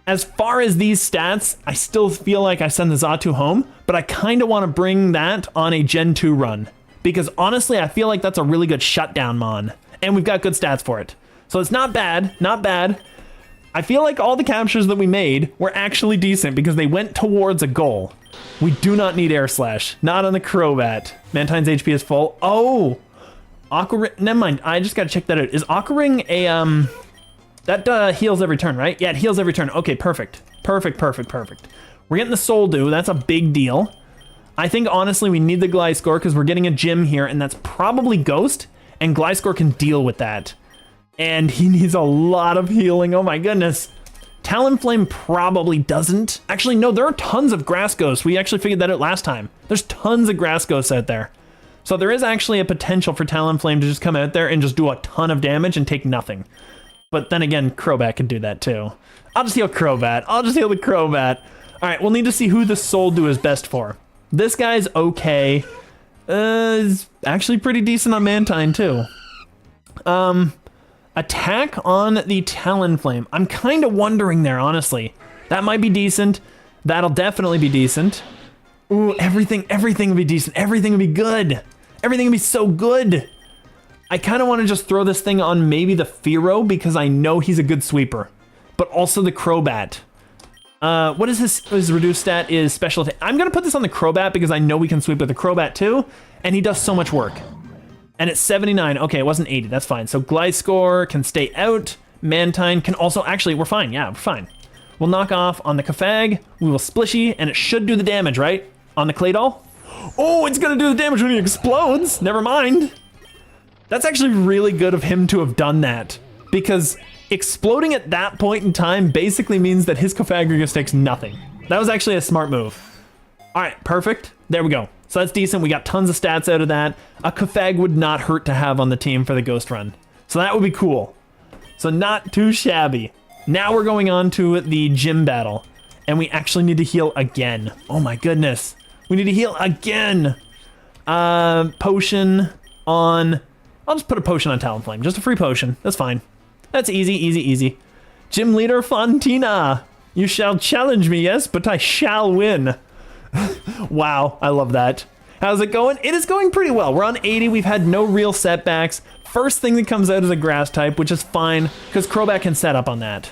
As far as these stats, I still feel like I send the Xatu home, but I kind of want to bring that on a Gen 2 run. Because honestly, I feel like that's a really good shutdown Mon. And we've got good stats for it. So it's not bad, not bad. I feel like all the captures that we made were actually decent because they went towards a goal. We do not need Air Slash. Not on the Crobat. Mantine's HP is full. Oh! Aqua Ring, never mind. I just gotta check that out. Is Aqua Ring a That heals every turn, right? Yeah, it heals every turn. Okay, perfect. Perfect. We're getting the Soul Dew. That's a big deal. I think, honestly, we need the Gliscor because we're getting a gym here, and that's probably Ghost, and Gliscor can deal with that. And he needs a lot of healing. Oh, my goodness. Talonflame probably doesn't. Actually, no, there are tons of Grass Ghosts. We actually figured that out last time. There's tons of Grass Ghosts out there. So there is actually a potential for Talonflame to just come out there and just do a ton of damage and take nothing. But then again, Crobat can do that too. I'll just heal Crobat. I'll just heal the Crobat. All right, we'll need to see who the Soul Dew is best for. This guy's okay. Is actually pretty decent on Mantine too. Attack on the Talonflame. I'm kind of wondering there, honestly. That might be decent. That'll definitely be decent. Ooh, everything will be decent. Everything will be good. Everything will be so good. I kind of want to just throw this thing on maybe the Fearow because I know he's a good sweeper. But also the Crobat. What is his reduced stat is special attack. I'm going to put this on the Crobat because I know we can sweep with the Crobat too. And he does so much work. And it's 79. Okay, it wasn't 80. That's fine. So Gliscor can stay out. Mantine can also... Actually, we're fine. Yeah, we're fine. We'll knock off on the Cafag. We will Splishy, and it should do the damage, right? On the Claydol. Oh, it's going to do the damage when he explodes. Never mind. That's actually really good of him to have done that. Because exploding at that point in time basically means that his Cofagrigus takes nothing. That was actually a smart move. All right, perfect. There we go. So that's decent. We got tons of stats out of that. A Cofag would not hurt to have on the team for the Ghost Run. So that would be cool. So not too shabby. Now we're going on to the gym battle. And we actually need to heal again. Oh my goodness. We need to heal again. Potion on... I'll just put a potion on Talonflame. Just a free potion. That's fine. That's easy, easy, easy. Gym Leader Fontina. You shall challenge me, yes, but I shall win. Wow, I love that. How's it going? It is going pretty well. We're on 80. We've had no real setbacks. First thing that comes out is a grass type, which is fine because Crobat can set up on that.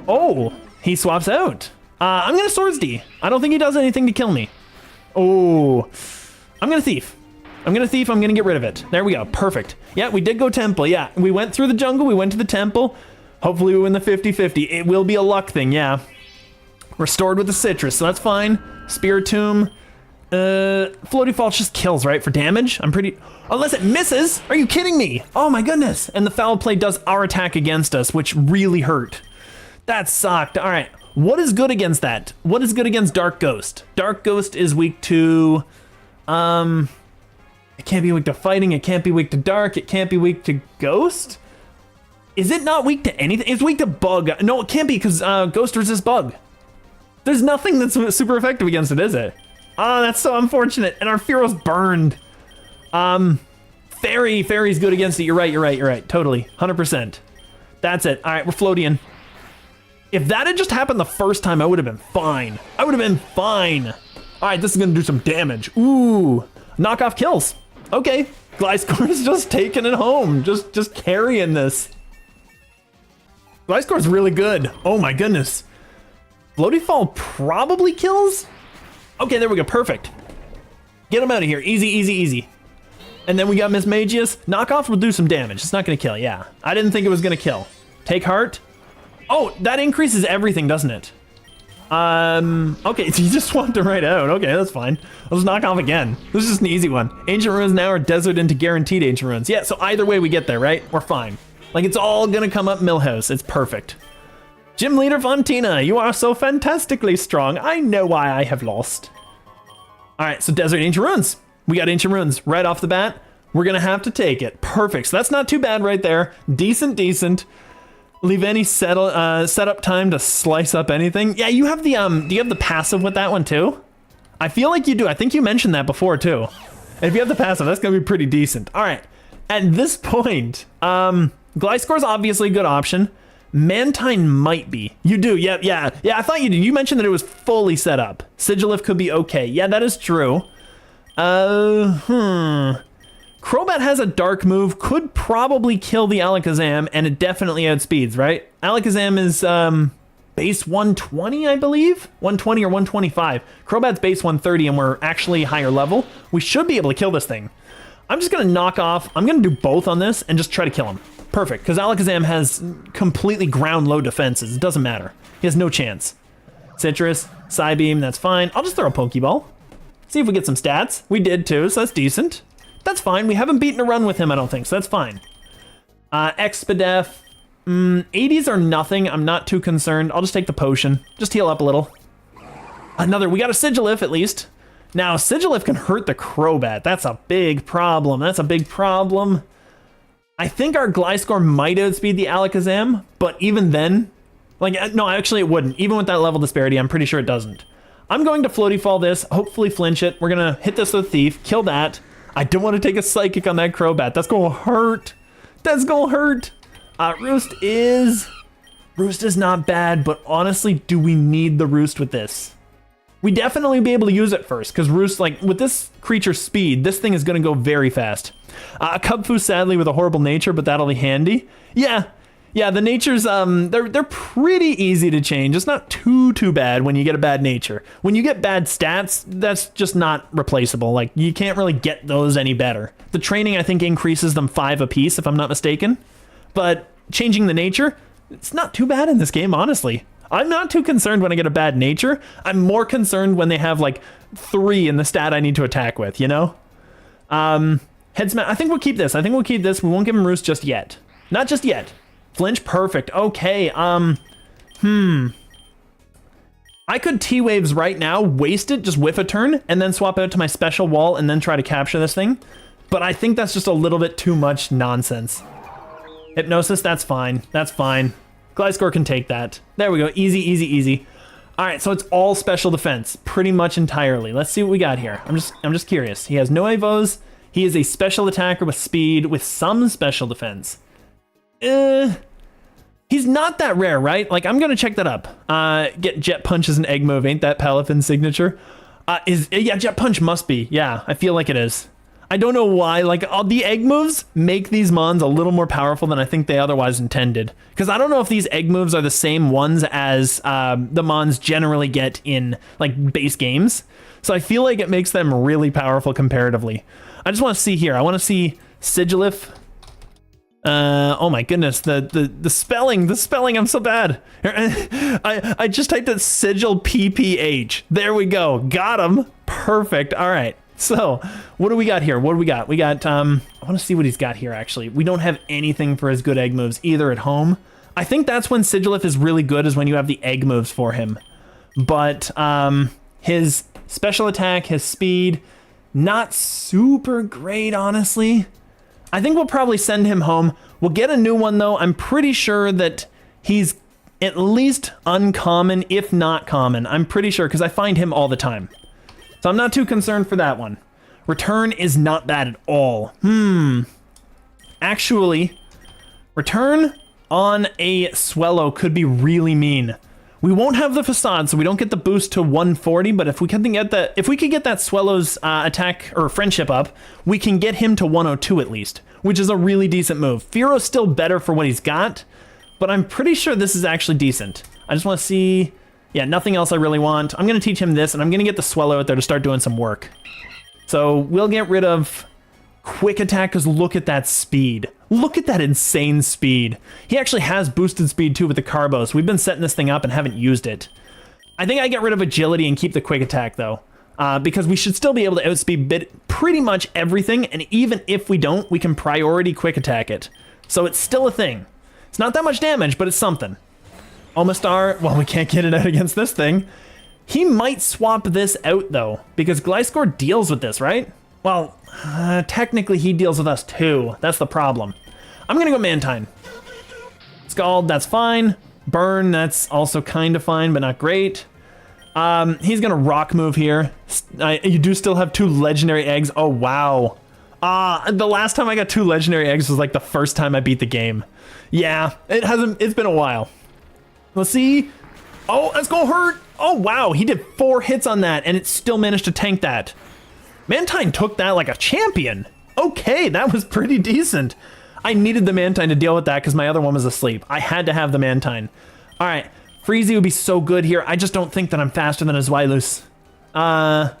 Oh, he swaps out. I'm going to Swords D. I don't think he does anything to kill me. Oh, I'm going to Thief. I'm going to get rid of it. There we go. Perfect. Yeah, we did go Temple. Yeah, we went through the jungle. We went to the Temple. Hopefully we win the 50-50. It will be a luck thing, yeah. Restored with the Citrus, so that's fine. Spiritomb. Floaty Fault just kills, right? For damage? I'm pretty... Unless it misses? Are you kidding me? Oh my goodness. And the Foul Play does our attack against us, which really hurt. That sucked. All right. What is good against that? What is good against Dark Ghost? Dark Ghost is weak to... It can't be weak to fighting. It can't be weak to dark. It can't be weak to ghost. Is it not weak to anything? It's weak to bug. No, it can't be because ghost resists bug. There's nothing that's super effective against it, is it? Oh, that's so unfortunate. And our Fearow's burned. Fairy's good against it. You're right. Totally. 100%. That's it. All right, we're floating. If that had just happened the first time, I would have been fine. All right, this is going to do some damage. Ooh. Knockoff kills. Okay, Gliscor is just taking it home, just carrying this. Gliscor's really good. Oh my goodness. Floaty Fall probably kills? Okay, there we go, perfect. Get him out of here, easy. And then we got Miss Magius. Knockoff will do some damage. It's not gonna kill, yeah. I didn't think it was gonna kill. Take Heart. Oh, that increases everything, doesn't it? Okay, so you just swapped it right out. Okay, that's fine. I'll just knock off again. This is just an easy one. Ancient Ruins now are Desert into Guaranteed Ancient Ruins. Yeah, so either way we get there, right? We're fine. Like, it's all gonna come up Millhouse. It's perfect. Gym Leader Fontina, you are so fantastically strong. I know why I have lost. All right, so Desert Ancient Ruins. We got Ancient Ruins right off the bat. We're gonna have to take it. Perfect, so that's not too bad right there. Decent. Leave any setup time to slice up anything. Yeah, you have the do you have the passive with that one too? I feel like you do. I think you mentioned that before too. And if you have the passive, that's gonna be pretty decent. All right. At this point, Gliscor's obviously a good option. Mantine might be. You do. Yeah. I thought you did. You mentioned that it was fully set up. Sigilif could be okay. Yeah, that is true. Crobat has a dark move, could probably kill the Alakazam, and it definitely outspeeds, right? Alakazam is base 120, I believe? 120 or 125. Crobat's base 130, and we're actually higher level. We should be able to kill this thing. I'm just going to knock off. I'm going to do both on this and just try to kill him. Perfect, because Alakazam has completely ground low defenses. It doesn't matter. He has no chance. Citrus, Psybeam, that's fine. I'll just throw a Pokeball. See if we get some stats. We did too, so that's decent. That's fine. We haven't beaten a run with him, I don't think, so that's fine. Expedef. 80s are nothing. I'm not too concerned. I'll just take the potion. Just heal up a little. We got a Sigilif at least. Now, Sigilif can hurt the Crobat. That's a big problem. That's a big problem. I think our Gliscor might outspeed the Alakazam, but even then, like, no, actually it wouldn't. Even with that level disparity, I'm pretty sure it doesn't. I'm going to Floaty Fall this, hopefully flinch it. We're gonna hit this with Thief, kill that. I don't want to take a Psychic on that Crobat. That's gonna hurt. That's gonna hurt. Roost is not bad, but honestly, do we need the Roost with this? We definitely be able to use it first, because Roost, like, with this creature's speed, this thing is going to go very fast. Kubfu, sadly, with a horrible nature, but that'll be handy. Yeah, the natures, they're pretty easy to change. It's not too bad when you get a bad nature. When you get bad stats, that's just not replaceable. Like, you can't really get those any better. The training, I think, increases them 5 apiece, if I'm not mistaken. But changing the nature, it's not too bad in this game, honestly. I'm not too concerned when I get a bad nature. I'm more concerned when they have like 3 in the stat I need to attack with, you know? Head smash, I think we'll keep this. We won't give him Roost just yet. Not just yet. Flinch, perfect. Okay, I could T-Waves right now, waste it, just whiff a turn, and then swap out to my special wall and then try to capture this thing. But I think that's just a little bit too much nonsense. Hypnosis, that's fine. That's fine. Gliscor can take that. There we go. Easy. All right, so it's all special defense, pretty much entirely. Let's see what we got here. I'm just curious. He has no Evos. He is a special attacker with speed, with some special defense. He's not that rare, right? Like, I'm gonna check that up. Get Jet Punch as an egg move. Ain't that Palafin signature? Yeah, Jet Punch must be. Yeah, I feel like it is. I don't know why, like, all the egg moves make these mons a little more powerful than I think they otherwise intended. Because I don't know if these egg moves are the same ones as the mons generally get in, like, base games. So I feel like it makes them really powerful comparatively. I just want to see here. I want to see Sigilif. Oh my goodness, the spelling, I'm so bad. I just typed in Sigil PPH. There we go, got him. Perfect, all right. So, what do we got here? We got, I want to see what he's got here, actually. We don't have anything for his good egg moves, either at home. I think that's when Sigilif is really good, is when you have the egg moves for him. But, his special attack, his speed, not super great, honestly. I think we'll probably send him home. We'll get a new one, though. I'm pretty sure that he's at least uncommon, if not common. I'm pretty sure, because I find him all the time. So I'm not too concerned for that one. Return is not bad at all. Actually, return on a Swellow could be really mean. We won't have the facade, so we don't get the boost to 140, but if we could get that Swellow's attack or friendship up, we can get him to 102 at least, which is a really decent move. Fearo's still better for what he's got, but I'm pretty sure this is actually decent. I just want to see. Yeah, nothing else I really want. I'm going to teach him this, and I'm going to get the Swellow out there to start doing some work. So we'll get rid of Quick Attack, because look at that speed. Look at that insane speed. He actually has boosted speed, too, with the Carbos. We've been setting this thing up and haven't used it. I think I get rid of Agility and keep the Quick Attack, though, because we should still be able to outspeed pretty much everything, and even if we don't, we can priority Quick Attack it. So it's still a thing. It's not that much damage, but it's something. Omastar, well, we can't get it out against this thing. He might swap this out, though, because Gliscor deals with this, right? Well, technically he deals with us, too. That's the problem. I'm going to go Mantine. Scald, that's fine. Burn, that's also kind of fine, but not great. He's going to Rock move here. You do still have 2 legendary eggs. Oh, wow. The last time I got 2 legendary eggs was like the first time I beat the game. Yeah, it's been a while. Let's see. Oh, that's gonna hurt. Oh, wow. He did 4 hits on that, and it still managed to tank that. Mantine took that like a champion. Okay, that was pretty decent. I needed the Mantine to deal with that because my other one was asleep. I had to have the Mantine. All right, Freezy would be so good here. I just don't think that I'm faster than a Zweilous. I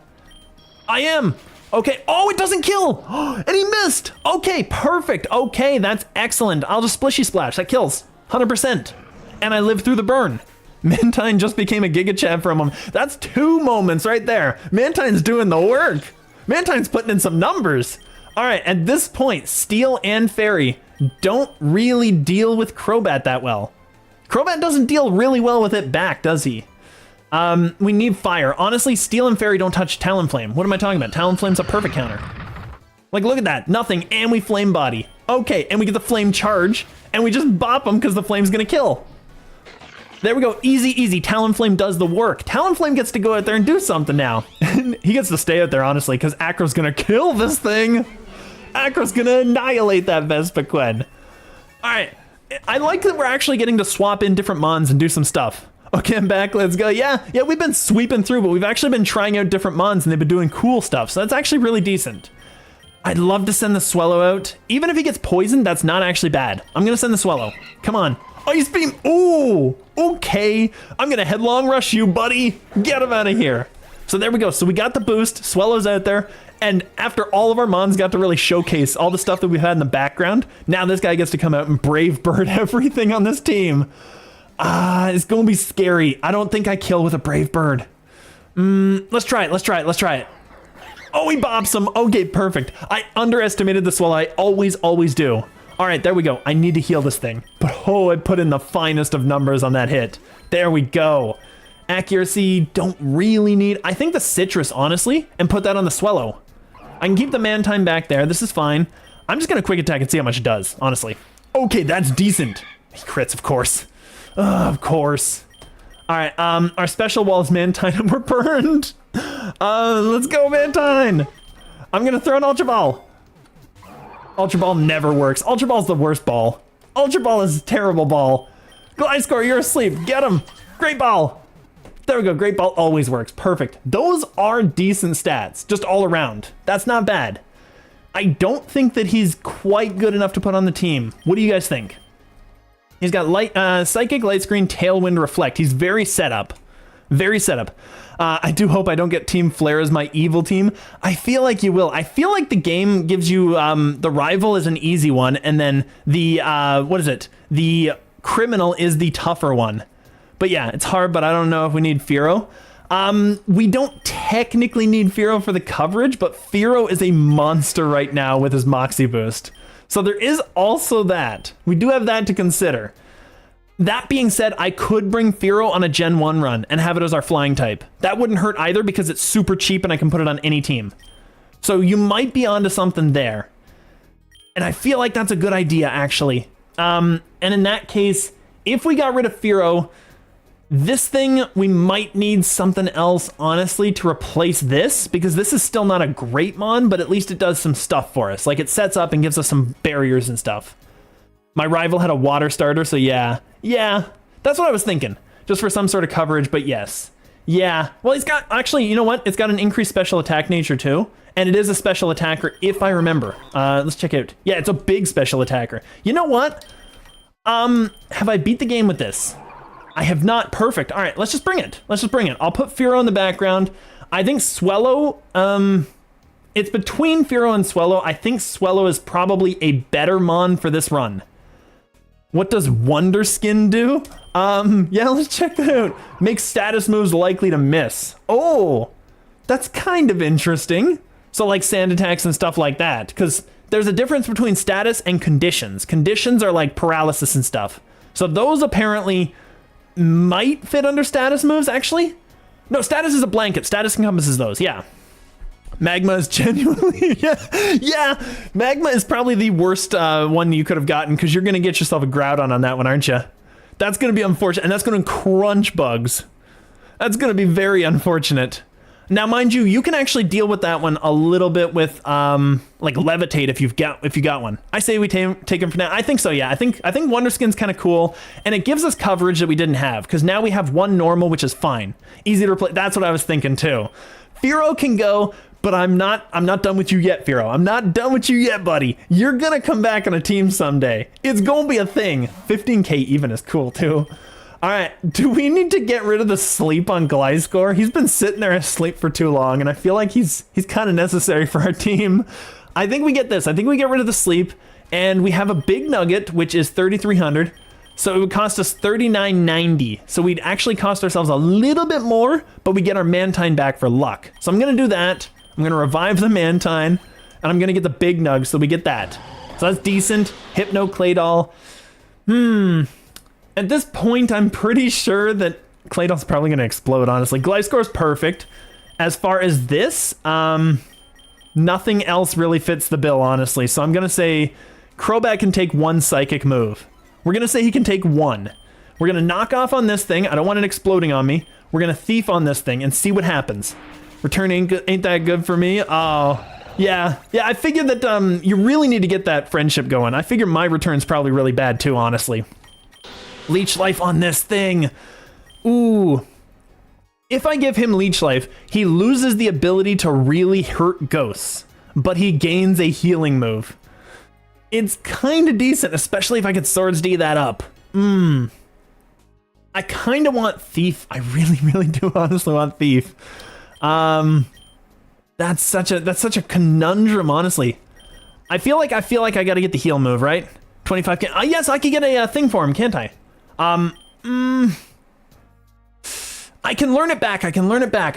am. Okay, oh, it doesn't kill! And he missed! Okay, perfect. Okay, that's excellent. I'll just Splishy Splash, that kills, 100%. And I lived through the burn. Mantine just became a Giga Chad for a moment. That's 2 moments right there. Mantine's doing the work. Mantine's putting in some numbers. All right, at this point, Steel and Fairy don't really deal with Crobat that well. Crobat doesn't deal really well with it back, does he? We need Fire. Honestly, Steel and Fairy don't touch Talonflame. What am I talking about? Talonflame's a perfect counter. Like, look at that, nothing, and we Flame Body. Okay, and we get the Flame Charge, and we just bop him because the Flame's gonna kill. There we go, easy, easy. Talonflame does the work. Talonflame gets to go out there and do something now. He gets to stay out there, honestly, because Acro's gonna kill this thing. Acro's gonna annihilate that Vespiquen. All right, I like that we're actually getting to swap in different mons and do some stuff. Okay, I'm back, let's go. Yeah, we've been sweeping through, but we've actually been trying out different mons and they've been doing cool stuff, so that's actually really decent. I'd love to send the Swellow out. Even if he gets poisoned, that's not actually bad. I'm gonna send the Swellow. Come on. Ice Beam, ooh, okay. I'm gonna Headlong Rush you, buddy. Get him out of here. So there we go, so we got the boost, Swellow's out there, and after all of our mons got to really showcase all the stuff that we've had in the background, now this guy gets to come out and Brave Bird everything on this team. It's gonna be scary. I don't think I kill with a Brave Bird. Let's try it. Oh, he bops him. Okay, perfect. I underestimated the Swell. I always do. All right, there we go. I need to heal this thing. But oh, I put in the finest of numbers on that hit. There we go. Accuracy, don't really need. I think the Citrus, honestly, and put that on the Swellow. I can keep the Mantine back there. This is fine. I'm just gonna Quick Attack and see how much it does, honestly. Okay, that's decent. He crits, of course. Of course. All right, our special wall is Mantine and we're burned. Let's go, Mantine. I'm gonna throw an Ultra Ball. Ultra Ball never works. Ultra Ball's the worst ball. Ultra Ball is a terrible ball. Gliscor, you're asleep. Get him. Great Ball. There we go. Great Ball always works. Perfect. Those are decent stats, just all around. That's not bad. I don't think that he's quite good enough to put on the team. What do you guys think? He's got Psychic, Light Screen, Tailwind, Reflect. He's very set up. Very set up. I do hope I don't get Team Flare as my evil team. I feel like you will. I feel like the game gives you the rival is an easy one, and then the what is it? The criminal is the tougher one. But yeah, it's hard, but I don't know if we need Fearow. We don't technically need Fearow for the coverage, but Fearow is a monster right now with his Moxie boost. So there is also that. We do have that to consider. That being said, I could bring Fearow on a Gen 1 run and have it as our flying type. That wouldn't hurt either because it's super cheap and I can put it on any team. So you might be onto something there. And I feel like that's a good idea, actually. And in that case, if we got rid of Fearow, this thing, we might need something else, honestly, to replace this, because this is still not a great mon, but at least it does some stuff for us. Like, it sets up and gives us some barriers and stuff. My rival had a water starter, so yeah. Yeah, that's what I was thinking. Just for some sort of coverage, but yes. Yeah, well, he's got, actually, you know what? It's got an increased special attack nature, too. And it is a special attacker, if I remember. Let's check out. Yeah, it's a big special attacker. You know what? Have I beat the game with this? I have not. Perfect. All right, let's just bring it. Let's just bring it. I'll put Fearow in the background. I think Swellow, it's between Fearow and Swellow. I think Swellow is probably a better mon for this run. What does Wonder Skin do? Yeah, let's check that out. Makes status moves likely to miss. Oh, that's kind of interesting. So like sand attacks and stuff like that, because there's a difference between status and conditions. Conditions are like paralysis and stuff. So those apparently might fit under status moves, actually. No, status is a blanket. Status encompasses those, yeah. Magma is genuinely, yeah. Magma is probably the worst one you could have gotten, because you're going to get yourself a Groudon on that one, aren't you? That's going to be unfortunate, and that's going to crunch bugs. That's going to be very unfortunate. Now, mind you, you can actually deal with that one a little bit with like Levitate if you got one. I say we take him for now. I think so, yeah. I think Wonder Skin's kind of cool, and it gives us coverage that we didn't have, because now we have one normal, which is fine. Easy to replace. That's what I was thinking too. Fearow can go, but I'm not done with you yet, Fearow. I'm not done with you yet, buddy. You're gonna come back on a team someday. It's gonna be a thing. 15k even is cool too. All right, do we need to get rid of the sleep on Gliscor? He's been sitting there asleep for too long, and I feel like he's kind of necessary for our team. I think we get this. I think we get rid of the sleep, and we have a big nugget, which is 3,300. So it would cost us 39.90. So we'd actually cost ourselves a little bit more, but we get our Mantine back for luck. So I'm gonna do that. I'm gonna revive the Mantine, and I'm gonna get the big nug, so we get that. So that's decent. Hypno Claydol. At this point, I'm pretty sure that Claydol's probably gonna explode, honestly. Gliscor's perfect. As far as this, nothing else really fits the bill, honestly. So I'm gonna say Crobat can take one psychic move. We're gonna say he can take one. We're gonna knock off on this thing. I don't want it exploding on me. We're gonna thief on this thing and see what happens. Return ain't that good for me? Oh, yeah. Yeah, I figured that you really need to get that friendship going. I figure my return's probably really bad too, honestly. Leech Life on this thing. Ooh. If I give him Leech Life, he loses the ability to really hurt ghosts, but he gains a healing move. It's kind of decent, especially if I could Swords D that up. I kind of want Thief. I really, really do honestly want Thief. That's such a conundrum, honestly. I feel like I got to get the heal move, right? 25k. Yes, I could get a thing for him, can't I? I can learn it back. I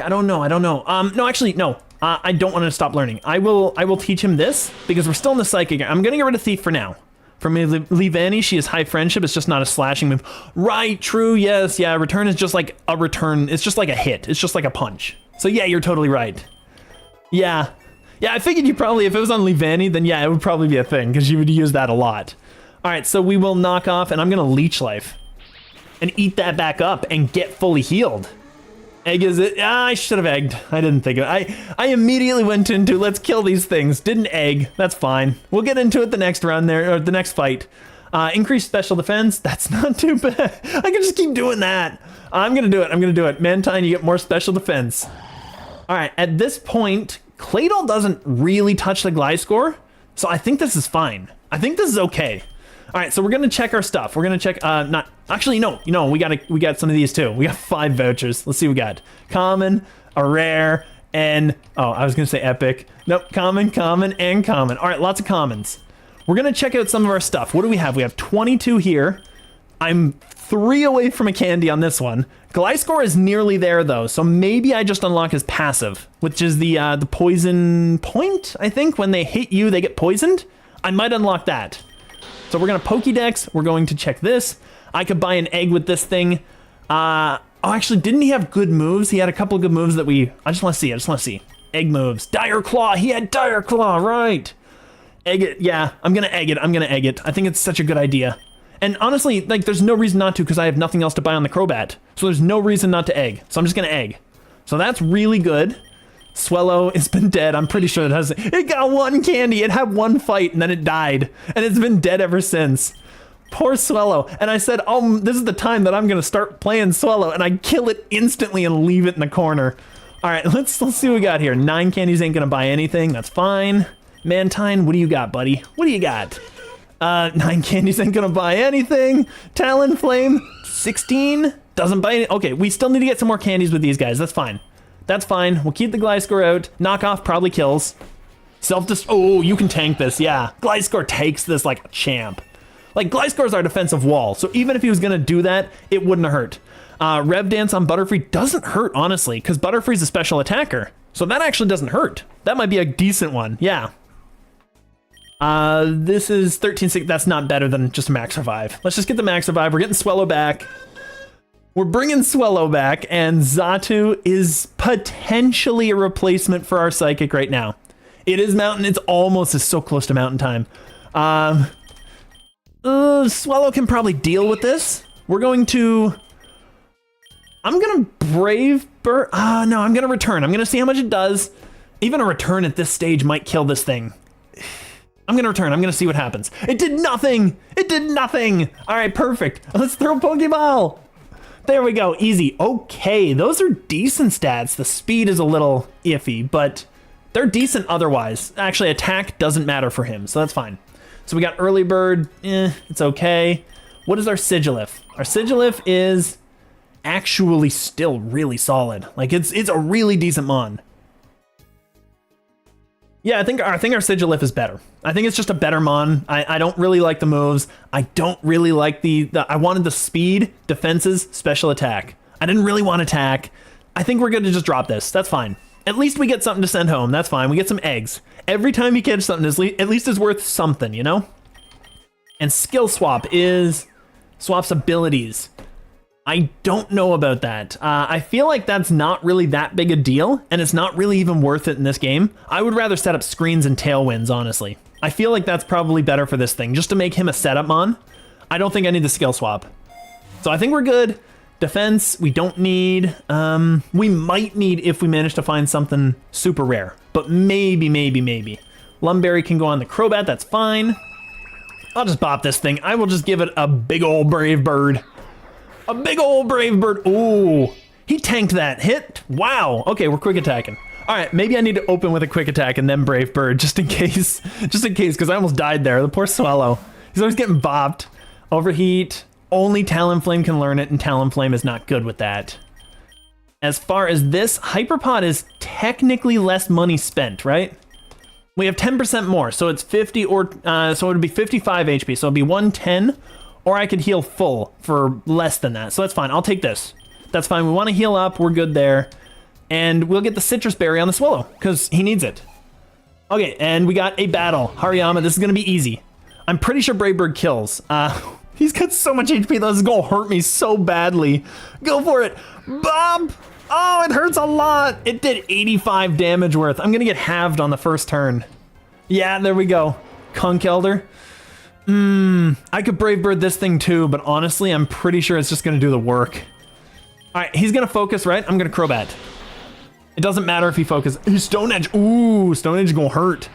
don't know. No, actually, no. I don't want to stop learning. I will teach him this because we're still in the psychic. I'm gonna get rid of Thief for now. For me, Leavanny, she is high friendship. It's just not a slashing move. Right, true, yes, yeah. Return is just like a return. It's just like a hit. It's just like a punch. So yeah, you're totally right. Yeah, I figured you probably, if it was on Leavanny, then yeah, it would probably be a thing because you would use that a lot. All right, so we will knock off, and I'm gonna Leech Life and eat that back up and get fully healed. Egg is it? I should have egged. I didn't think of it. I immediately went into let's kill these things. Didn't egg. That's fine. We'll get into it the next round there, or the next fight. Increased special defense. That's not too bad. I can just keep doing that. I'm gonna do it. Mantine, you get more special defense. All right. At this point, Claydol doesn't really touch the Gliscor, so I think this is fine. I think this is okay. All right, so we're gonna check our stuff. We're gonna check, not, actually, no, we got some of these too. We got 5 vouchers. Let's see what we got. Common, a rare, and, oh, I was gonna say epic. Nope, common, and common. All right, lots of commons. We're gonna check out some of our stuff. What do we have? We have 22 here. I'm 3 away from a candy on this one. Gliscor is nearly there though, so maybe I just unlock his passive, which is the poison point, I think. When they hit you, they get poisoned. I might unlock that. So we're gonna Pokédex, we're going to check this. I could buy an egg with this thing. Oh, actually, didn't he have good moves? He had a couple of good moves that I just wanna see. Egg moves. Dire Claw, he had Dire Claw, right. Egg it, yeah, I'm gonna egg it. I think it's such a good idea. And honestly, like, there's no reason not to because I have nothing else to buy on the Crobat. So there's no reason not to egg. So I'm just gonna egg. So that's really good. Swellow, it's been dead. I'm pretty sure it got 1 candy. It had 1 fight and then it died. And it's been dead ever since. Poor Swellow. And I said, oh, this is the time that I'm gonna start playing Swellow, and I kill it instantly and leave it in the corner. All right, let's see what we got here. 9 candies ain't gonna buy anything. That's fine. Mantine, what do you got, buddy? What do you got? 9 candies ain't gonna buy anything. Talonflame, 16, doesn't buy any. Okay, we still need to get some more candies with these guys. That's fine. That's fine. We'll keep the Gliscor out. Knockoff probably kills. Oh, you can tank this. Yeah. Gliscor takes this like a champ. Like, Gliscor's our defensive wall. So even if he was going to do that, it wouldn't hurt. Rev Dance on Butterfree doesn't hurt, honestly, because Butterfree's a special attacker. So that actually doesn't hurt. That might be a decent one. Yeah. This is 13-6. That's not better than just a Max Revive. Let's just get the Max Revive. We're getting Swellow back. We're bringing Swellow back, and Xatu is potentially a replacement for our Psychic right now. It is Mountain. It's almost so close to Mountain time. Swellow can probably deal with this. We're going to... I'm going to Brave Bird. No, I'm going to Return. I'm going to see how much it does. Even a Return at this stage might kill this thing. I'm going to Return. I'm going to see what happens. It did nothing. It did nothing. All right, perfect. Let's throw Pokeball. There we go, easy. Okay, those are decent stats. The speed is a little iffy, but they're decent otherwise. Actually, attack doesn't matter for him, so that's fine. So we got Early Bird, it's okay. What is our Sigilif? Our Sigilif is actually still really solid. Like it's a really decent mon. Yeah, I think our Sigilif is better. I think it's just a better mon. I don't really like the moves. I don't really like I wanted the speed, defenses, special attack. I didn't really want attack. I think we're good to just drop this. That's fine. At least we get something to send home. That's fine. We get some eggs. Every time you catch something, at least it's worth something, you know? And skill swap swaps abilities. I don't know about that. I feel like that's not really that big a deal, and it's not really even worth it in this game. I would rather set up screens and tailwinds, honestly. I feel like that's probably better for this thing, just to make him a setup mon. I don't think I need the skill swap. So I think we're good. Defense, we don't need. We might need if we manage to find something super rare, but maybe. Lumberry can go on the Crobat, that's fine. I'll just bop this thing. I will just give it a big old brave bird. A big old brave bird. Ooh, he tanked that hit. Wow. Okay, we're quick attacking. All right, maybe I need to open with a quick attack and then brave bird just in case, because I almost died there. The poor Swallow. He's always getting bopped. Overheat. Only Talonflame can learn it, and Talonflame is not good with that. As far as this, Hyperpod is technically less money spent, right? We have 10% more, so it's 50 or so it would be 55 HP, so it'd be 110. Or I could heal full for less than that. So that's fine. I'll take this. That's fine. We want to heal up. We're good there. And we'll get the citrus berry on the Swallow because he needs it. Okay, and we got a battle. Hariyama, this is going to be easy. I'm pretty sure Brave Bird kills. He's got so much HP. This is going to hurt me so badly. Go for it. Bob! Oh, it hurts a lot. It did 85 damage worth. I'm going to get halved on the first turn. Yeah, there we go. Conch Elder. I could Brave Bird this thing too, but honestly, I'm pretty sure it's just gonna do the work. All right, he's gonna focus, right? I'm gonna Crobat. It doesn't matter if he focuses. Stone Edge. Ooh, Stone Edge gonna hurt.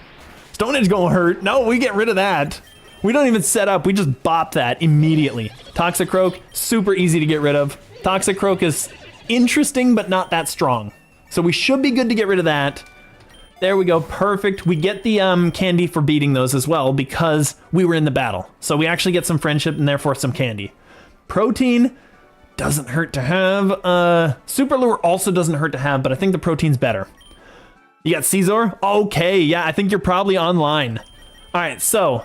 Stone Edge gonna hurt. No, we get rid of that. We don't even set up. We just bop that immediately. Toxicroak, super easy to get rid of. Toxicroak is interesting, but not that strong. So we should be good to get rid of that. There we go, perfect. We get the candy for beating those as well because we were in the battle. So we actually get some friendship and therefore some candy. Protein doesn't hurt to have. Super Lure also doesn't hurt to have, but I think the protein's better. You got Caesar? Okay, yeah, I think you're probably online. All right, so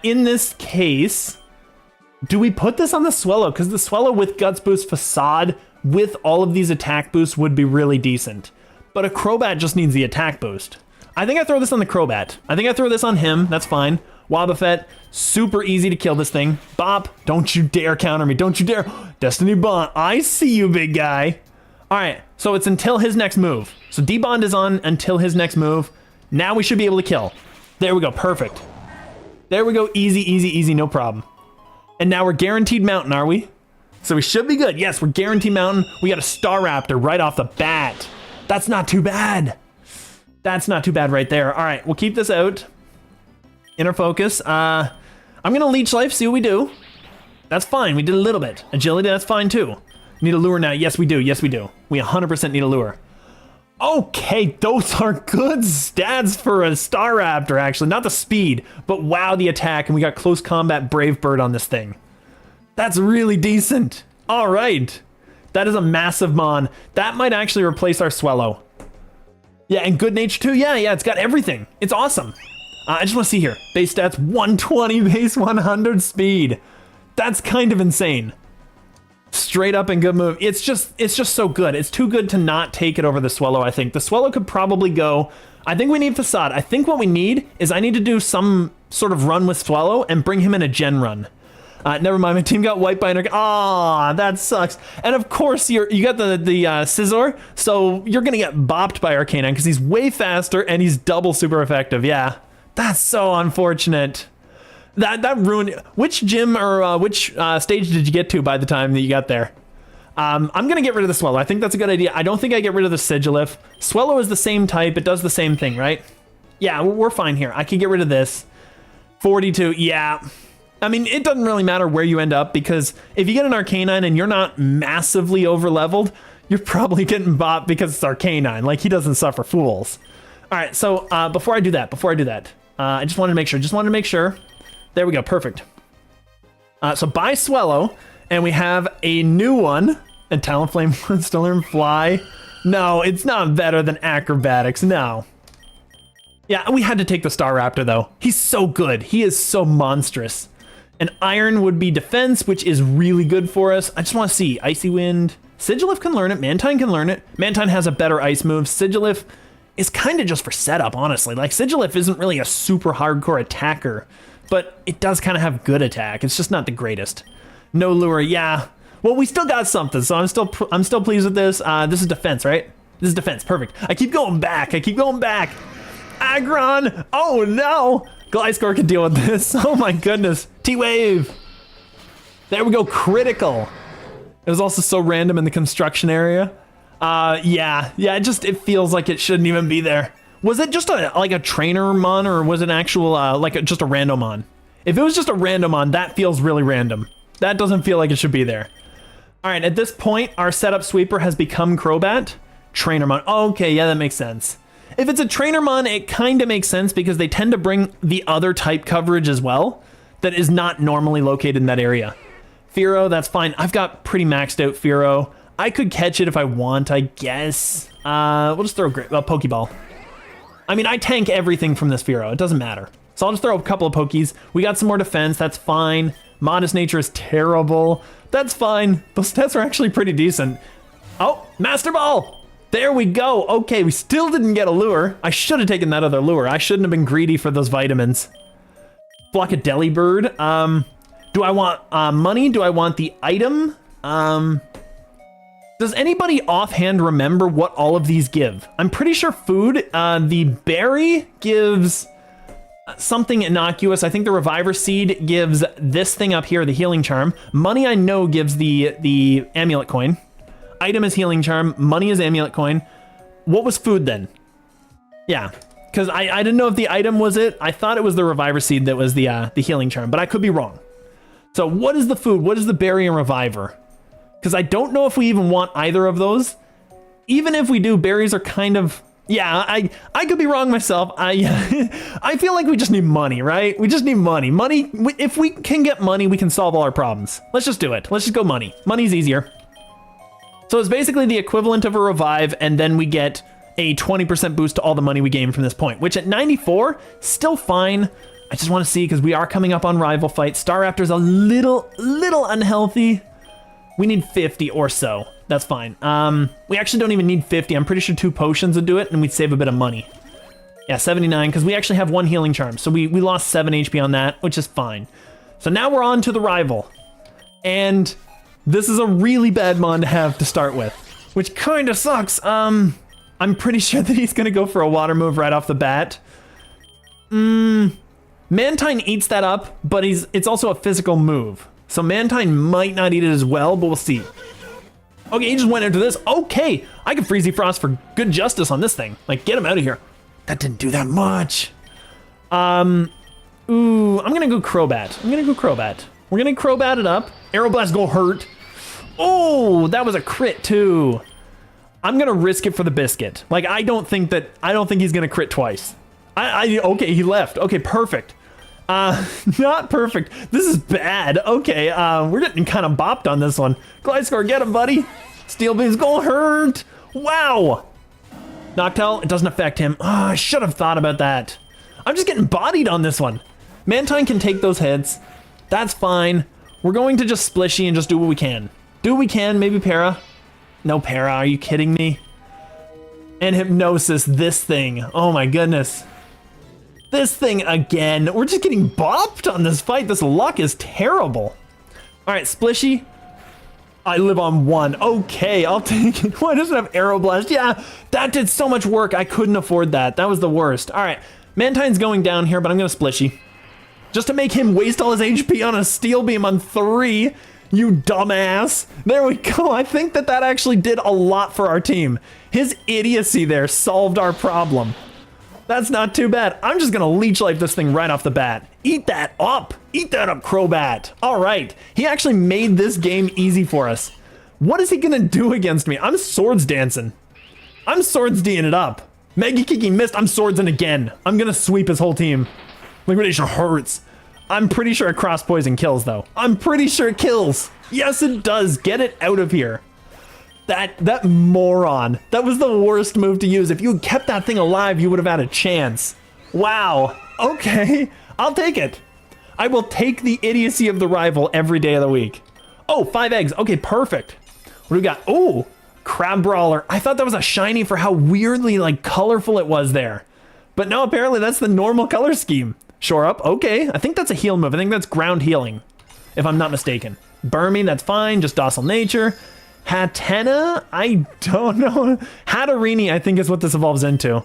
in this case, do we put this on the Swallow? Because the Swallow with Guts Boost Facade with all of these attack boosts would be really decent. But a Crobat just needs the attack boost. I think I throw this on the Crobat. I think I throw this on him. That's fine. Wobbuffet, super easy to kill this thing. Bop, don't you dare counter me. Don't you dare. Destiny Bond, I see you, big guy. All right, so it's until his next move. So D-Bond is on until his next move. Now we should be able to kill. There we go, perfect. There we go, easy, no problem. And now we're guaranteed mountain, are we? So we should be good. Yes, we're guaranteed mountain. We got a Staraptor right off the bat. That's not too bad. That's not too bad right there. All right, we'll keep this out. Inner focus. I'm gonna leech life, see what we do. That's fine, we did a little bit. Agility, that's fine too. Need a lure now, yes we do, yes we do. We 100% need a lure. Okay, those are good stats for a Staraptor actually. Not the speed, but wow, the attack, and we got close combat Brave Bird on this thing. That's really decent. All right. That is a massive mon. That might actually replace our Swallow. Yeah, and Good Nature too. Yeah, it's got everything. It's awesome. I just want to see here. Base stats, 120, base 100 speed. That's kind of insane. Straight up and good move. It's just so good. It's too good to not take it over the Swallow, I think. The Swallow could probably go. I think we need Facade. I think what we need is I need to do some sort of run with Swallow and bring him in a gen run. Never mind, my team got wiped by an... Aw, that sucks. And of course, you got the Scizor, so you're gonna get bopped by Arcanine because he's way faster and he's double super effective. Yeah, that's so unfortunate. That ruined... Which gym or which stage did you get to by the time that you got there? I'm gonna get rid of the Swallow. I think that's a good idea. I don't think I get rid of the Sigilif. Swallow is the same type. It does the same thing, right? Yeah, we're fine here. I can get rid of this. 42, yeah. I mean, it doesn't really matter where you end up because if you get an Arcanine and you're not massively over-leveled, you're probably getting bopped because it's Arcanine. Like, he doesn't suffer fools. All right, so before I do that, I just wanted to make sure. There we go, perfect. So buy Swellow, and we have a new one. And Talonflame wants to learn Fly. No, it's not better than Acrobatics, no. Yeah, we had to take the Staraptor though. He's so good, he is so monstrous. And Iron would be defense, which is really good for us. I just want to see, Icy Wind. Sigilyph can learn it, Mantine can learn it. Mantine has a better ice move. Sigilyph is kind of just for setup, honestly. Like, Sigilyph isn't really a super hardcore attacker, but it does kind of have good attack. It's just not the greatest. No lure, yeah. Well, we still got something, so I'm still pleased with this. This is defense, right? This is defense, perfect. I keep going back, Aggron, oh no! Gliscor can deal with this, oh my goodness. T-Wave, there we go, critical. It was also so random in the construction area. Yeah, it feels like it shouldn't even be there. Was it just like a trainer mon, or was it actual, just a randomon? If it was just a randomon, that feels really random. That doesn't feel like it should be there. All right, at this point, our setup sweeper has become Crobat. Trainermon, okay, yeah, that makes sense. If it's a Trainermon, it kind of makes sense because they tend to bring the other type coverage as well that is not normally located in that area. Fearow, that's fine. I've got pretty maxed out Fearow. I could catch it if I want, I guess. We'll just throw a Pokeball. I mean, I tank everything from this Fearow. It doesn't matter. So I'll just throw a couple of Pokies. We got some more defense. That's fine. Modest Nature is terrible. That's fine. Those stats are actually pretty decent. Oh, Master Ball. There we go. Okay, we still didn't get a lure. I should have taken that other lure. I shouldn't have been greedy for those vitamins. Block a Delibird. Do I want money? Do I want the item? Does anybody offhand remember what all of these give? I'm pretty sure food. The berry gives something innocuous. I think the Reviver Seed gives this thing up here, the Healing Charm. Money, I know, gives the Amulet Coin. Item is Healing Charm. Money is Amulet Coin. What was food then? Yeah, because I didn't know if the item was it. I thought it was the Reviver Seed that was the Healing Charm, but I could be wrong. So what is the food? What is the Berry and Reviver? Because I don't know if we even want either of those. Even if we do, berries are kind of... Yeah, I could be wrong myself. I feel like we just need money, right? We just need money. Money, if we can get money, we can solve all our problems. Let's just do it. Let's just go money. Money's easier. So it's basically the equivalent of a revive, and then we get a 20% boost to all the money we gain from this point, which at 94, still fine. I just want to see, because we are coming up on rival fight. Staraptor's a little unhealthy. We need 50 or so. That's fine. We actually don't even need 50. I'm pretty sure 2 potions would do it, and we'd save a bit of money. Yeah, 79, because we actually have 1 healing charm. So we lost 7 HP on that, which is fine. So now we're on to the rival. And this is a really bad mon to have to start with, which kind of sucks. I'm pretty sure that he's going to go for a water move right off the bat. Mantine eats that up, but it's also a physical move. So Mantine might not eat it as well, but we'll see. Okay, he just went into this. Okay, I can Freezy Frost for good justice on this thing. Like, get him out of here. That didn't do that much. Ooh, I'm gonna go Crobat. We're gonna Crobat it up. Aeroblast go hurt. Oh, that was a crit too. I'm gonna risk it for the biscuit. Like, I don't think he's gonna crit twice. Okay, he left. Okay, perfect. Not perfect. This is bad. Okay, we're getting kind of bopped on this one. Gliscor, get him, buddy. Steel Beam's gonna hurt. Wow. Noctowl, it doesn't affect him. Oh, I should have thought about that. I'm just getting bodied on this one. Mantine can take those hits. That's fine. We're going to just Splishy and just do what we can. Do what we can, maybe Para. No Para, are you kidding me? And Hypnosis, this thing. Oh my goodness. This thing again. We're just getting bopped on this fight. This luck is terrible. All right, Splishy. I live on 1. Okay, I'll take it. Why doesn't it have Aeroblast? Yeah, that did so much work. I couldn't afford that. That was the worst. All right, Mantine's going down here, but I'm going to Splishy. Just to make him waste all his HP on a Steel Beam on 3. You dumbass. There we go. I think that actually did a lot for our team. His idiocy there solved our problem. That's not too bad. I'm just gonna Leech Life this thing right off the bat. Eat that up. Eat that up, Crobat. All right. He actually made this game easy for us. What is he gonna do against me? I'm Swords Dancing. I'm Swords D'ing it up. Mega Kicking missed. I'm Swordsing again. I'm gonna sweep his whole team. Liquidation hurts. I'm pretty sure a cross poison kills though. I'm pretty sure it kills. Yes, it does. Get it out of here. That moron. That was the worst move to use. If you had kept that thing alive, you would have had a chance. Wow. Okay. I'll take it. I will take the idiocy of the rival every day of the week. Oh, 5 eggs. Okay, perfect. What do we got? Oh, Crab Brawler. I thought that was a shiny for how weirdly like colorful it was there. But no, apparently that's the normal color scheme. Shore Up. Okay. I think that's a heal move. I think that's ground healing, if I'm not mistaken. Burmy, that's fine. Just Docile Nature. Hatena? I don't know. Hatterini, I think is what this evolves into.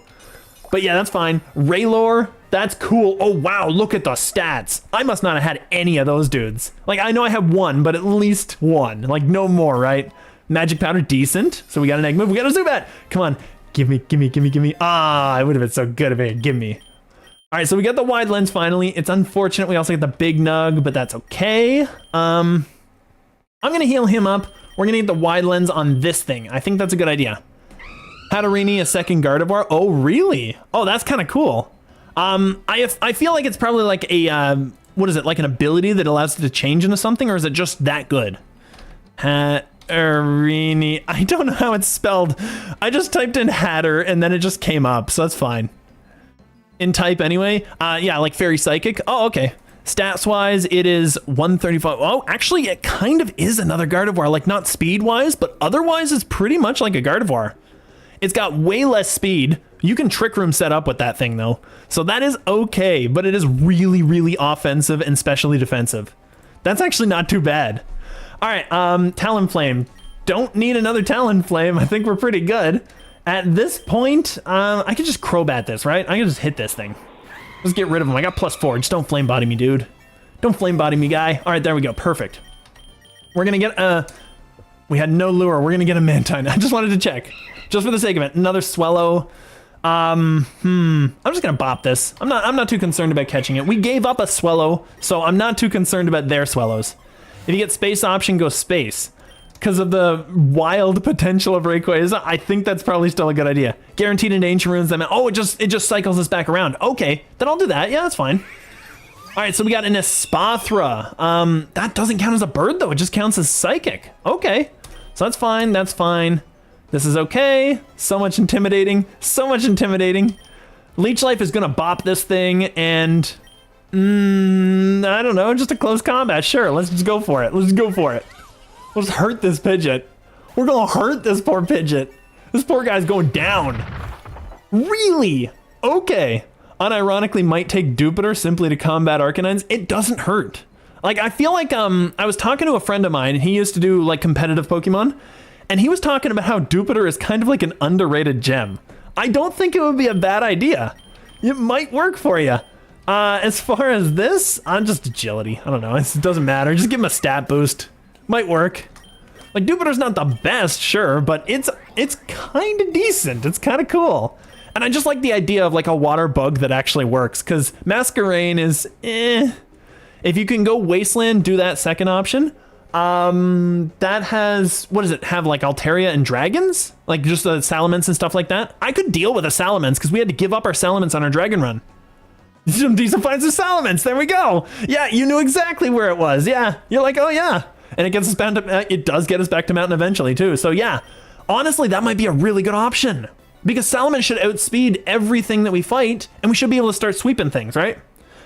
But yeah, that's fine. Raylor, that's cool. Oh, wow, look at the stats. I must not have had any of those dudes. Like, I know I have one, but at least one. Like, no more, right? Magic Powder, decent. So we got an egg move. We got a Zubat. Come on. Give me, give me, give me, give me. Ah, it would have been so good if it had given me. All right, so we got the wide lens finally. It's unfortunate we also get the big nug, but that's okay. I'm going to heal him up. We're going to get the wide lens on this thing. I think that's a good idea. Hatterini, a second Gardevoir. Oh, really? Oh, that's kind of cool. I feel like it's probably like a, what is it? Like an ability that allows it to change into something, or is it just that good? Hatterini. I don't know how it's spelled. I just typed in Hatter and then it just came up, so that's fine. In type anyway. Yeah, like Fairy Psychic. Oh, okay. Stats wise, it is 135. Oh, actually, it kind of is another Gardevoir. Like, not speed wise, but otherwise, it's pretty much like a Gardevoir. It's got way less speed. You can Trick Room set up with that thing, though. So that is okay, but it is really, really offensive and specially defensive. That's actually not too bad. All right, Talonflame. Don't need another Talonflame. I think we're pretty good. At this point, I could just Crobat this, right? I can just hit this thing. Let's get rid of him. I got +4. Just don't flame body me, dude. Don't flame body me, guy. All right, there we go. Perfect. We're going to get we had no lure. We're going to get a Mantine. I just wanted to check. Just for the sake of it. Another Swellow. I'm just going to bop this. I'm not too concerned about catching it. We gave up a Swellow, so I'm not too concerned about their Swellows. If you get space option, go space. Because of the wild potential of Rayquaza, I think that's probably still a good idea. Guaranteed Endanger Runes them. Oh, it just cycles us back around. Okay, then I'll do that. Yeah, that's fine. All right, so we got an Espathra. That doesn't count as a bird though. It just counts as psychic. Okay, so that's fine. That's fine. This is okay. So much intimidating. So much intimidating. Leech Life is gonna bop this thing, and I don't know. Just a close combat. Sure, let's just go for it. Let's go for it. Let's hurt this Pidgeot. We're gonna hurt this poor Pidgeot. This poor guy's going down. Really? Okay. Unironically might take Jupiter simply to combat Arcanines. It doesn't hurt. Like, I feel like I was talking to a friend of mine, and he used to do like competitive Pokemon, and he was talking about how Jupiter is kind of like an underrated gem. I don't think it would be a bad idea. It might work for you. As far as this, I'm just agility. I don't know. It doesn't matter. Just give him a stat boost. Might work. Like, Jupiter's not the best, sure, but it's kind of decent. It's kind of cool. And I just like the idea of like a water bug that actually works, because Masquerain is If you can go Wasteland, do that second option. That has, what does it have, like Altaria and Dragons? Like just the Salamence and stuff like that? I could deal with a Salamence because we had to give up our Salamence on our Dragon Run. Decent finds a Salamence, there we go. Yeah, you knew exactly where it was. Yeah, you're like, oh yeah. And it gets us back to, it does get us back to Mountain eventually too. So yeah, honestly, that might be a really good option because Salamence should outspeed everything that we fight, and we should be able to start sweeping things, right?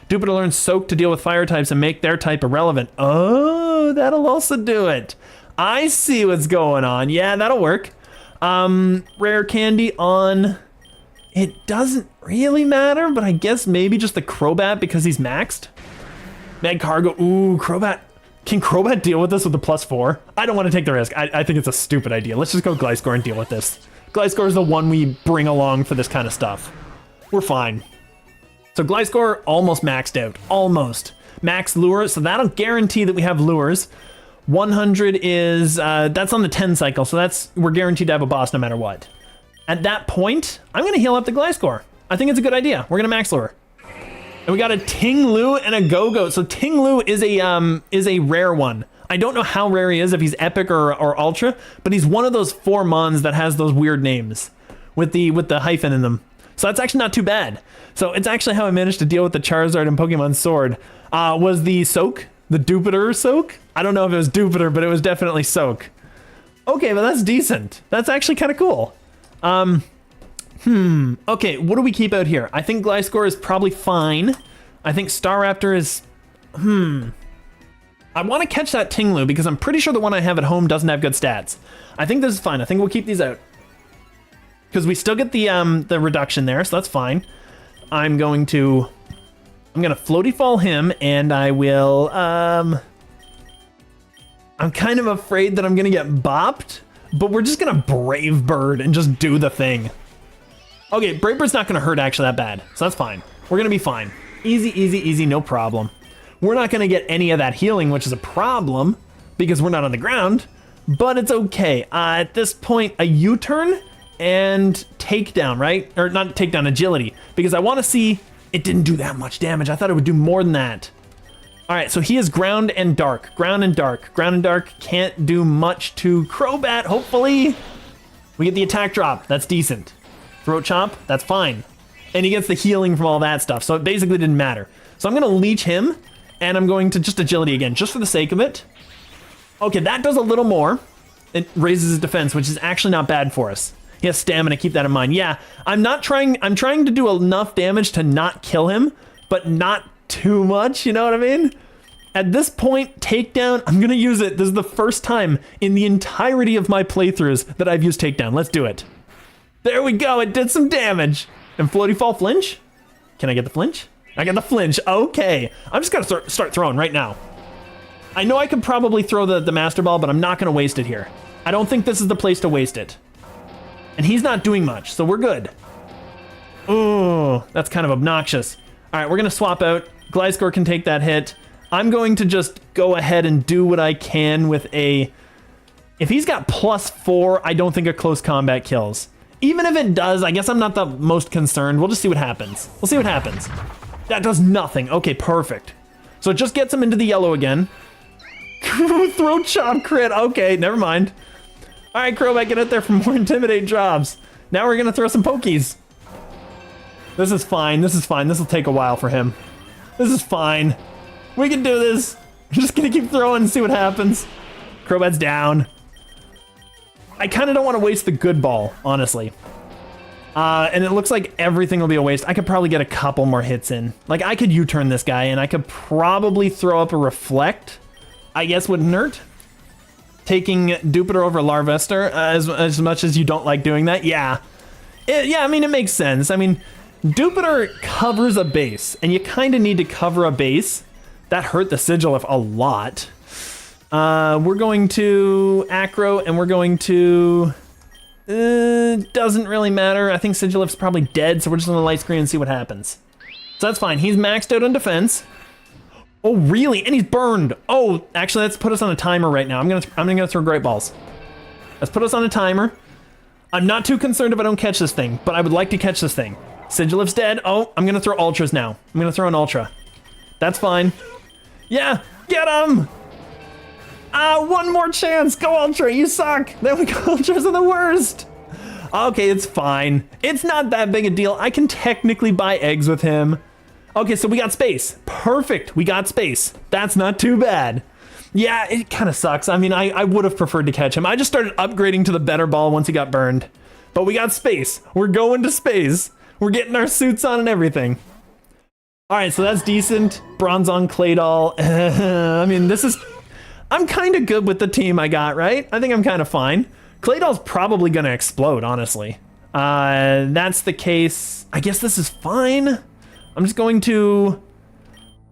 Jupiter learns Soak to deal with fire types and make their type irrelevant. Oh, that'll also do it. I see what's going on. Yeah, that'll work. Rare candy on, it doesn't really matter, but I guess maybe just the Crobat because he's maxed. Mag Cargo, ooh, Crobat. Can Crobat deal with this with the +4? I don't want to take the risk. I think it's a stupid idea. Let's just go Gliscor and deal with this. Gliscor is the one we bring along for this kind of stuff. We're fine. So Gliscor almost maxed out. Almost. Max lure, so that'll guarantee that we have lures. 100 is, that's on the 10 cycle, so we're guaranteed to have a boss no matter what. At that point, I'm going to heal up the Gliscor. I think it's a good idea. We're going to max lure. And we got a Ting-Lu and a Go-Go. So Ting-Lu is a rare one. I don't know how rare he is, if he's epic or ultra, but he's one of those 4 mons that has those weird names with the hyphen in them. So that's actually not too bad. So it's actually how I managed to deal with the Charizard and Pokemon Sword. Was the Soak, the Jupiter Soak? I don't know if it was Jupiter, but it was definitely Soak. Okay, but that's decent. That's actually kind of cool. Okay, what do we keep out here? I think Gliscor is probably fine. I think Staraptor is, I want to catch that Tinglu because I'm pretty sure the one I have at home doesn't have good stats. I think this is fine. I think we'll keep these out. Because we still get the reduction there, so that's fine. I'm gonna Floaty Fall him, and I will, I'm kind of afraid that I'm gonna get bopped, but we're just gonna Brave Bird and just do the thing. Okay, Brave Bird's not gonna hurt actually that bad, so that's fine. We're gonna be fine. Easy, easy, easy, no problem. We're not gonna get any of that healing, which is a problem, because we're not on the ground, but it's okay. At this point, a U-turn and takedown, right? Or not takedown, agility, because I wanna see, it didn't do that much damage. I thought it would do more than that. All right, so he is ground and dark, ground and dark. Ground and dark can't do much to Crobat, hopefully. We get the attack drop, that's decent. Throat chomp, that's fine. And he gets the healing from all that stuff, so it basically didn't matter. So I'm gonna leech him, and I'm going to just agility again, just for the sake of it. Okay, that does a little more. It raises his defense, which is actually not bad for us. He has stamina, keep that in mind. Yeah, I'm trying to do enough damage to not kill him, but not too much, you know what I mean? At this point, takedown, I'm gonna use it. This is the first time in the entirety of my playthroughs that I've used takedown. Let's do it. There we go, it did some damage. And Floaty Fall flinch? Can I get the flinch? I got the flinch, okay. I'm just gonna start throwing right now. I know I could probably throw the Master Ball, but I'm not gonna waste it here. I don't think this is the place to waste it. And he's not doing much, so we're good. Ooh, that's kind of obnoxious. All right, we're gonna swap out. Gliscor can take that hit. I'm going to just go ahead and do what I can with a... If he's got +4, I don't think a close combat kills. Even if it does, I guess I'm not the most concerned. We'll just see what happens. We'll see what happens. That does nothing. Okay, perfect. So it just gets him into the yellow again. Throat chop crit. Okay, never mind. All right, Crobat, get out there for more intimidate jobs. Now we're gonna throw some pokies. This is fine. This is fine. This will take a while for him. This is fine. We can do this. I'm just gonna keep throwing and see what happens. Crobat's down. I kind of don't want to waste the good ball, honestly. And it looks like everything will be a waste. I could probably get a couple more hits in. Like, I could U-turn this guy, and I could probably throw up a Reflect. I guess wouldn't hurt. Taking Jupiter over Larvester, as much as you don't like doing that. Yeah. Yeah, I mean, it makes sense. I mean, Jupiter covers a base, and you kind of need to cover a base. That hurt the Sigilif a lot. We're going to Acro, and we're going to... doesn't really matter. I think Sigilif's probably dead, so we're just gonna light screen and see what happens. So that's fine. He's maxed out on defense. Oh, really? And he's burned. Oh, actually, let's put us on a timer right now. I'm gonna throw Great Balls. Let's put us on a timer. I'm not too concerned if I don't catch this thing, but I would like to catch this thing. Sigilif's dead. Oh, I'm gonna throw Ultras now. I'm gonna throw an Ultra. That's fine. Yeah, get him! One more chance. Go Ultra, you suck. There we go, Ultras are the worst. Okay, it's fine. It's not that big a deal. I can technically buy eggs with him. Okay, so we got space. Perfect, we got space. That's not too bad. Yeah, it kind of sucks. I mean, I would have preferred to catch him. I just started upgrading to the better ball once he got burned. But we got space. We're going to space. We're getting our suits on and everything. All right, so that's decent. Bronzong, Claydol. I mean, this is... I'm kind of good with the team I got, right? I think I'm kind of fine. Claydol's probably going to explode, honestly. That's the case. I guess this is fine. I'm just going to...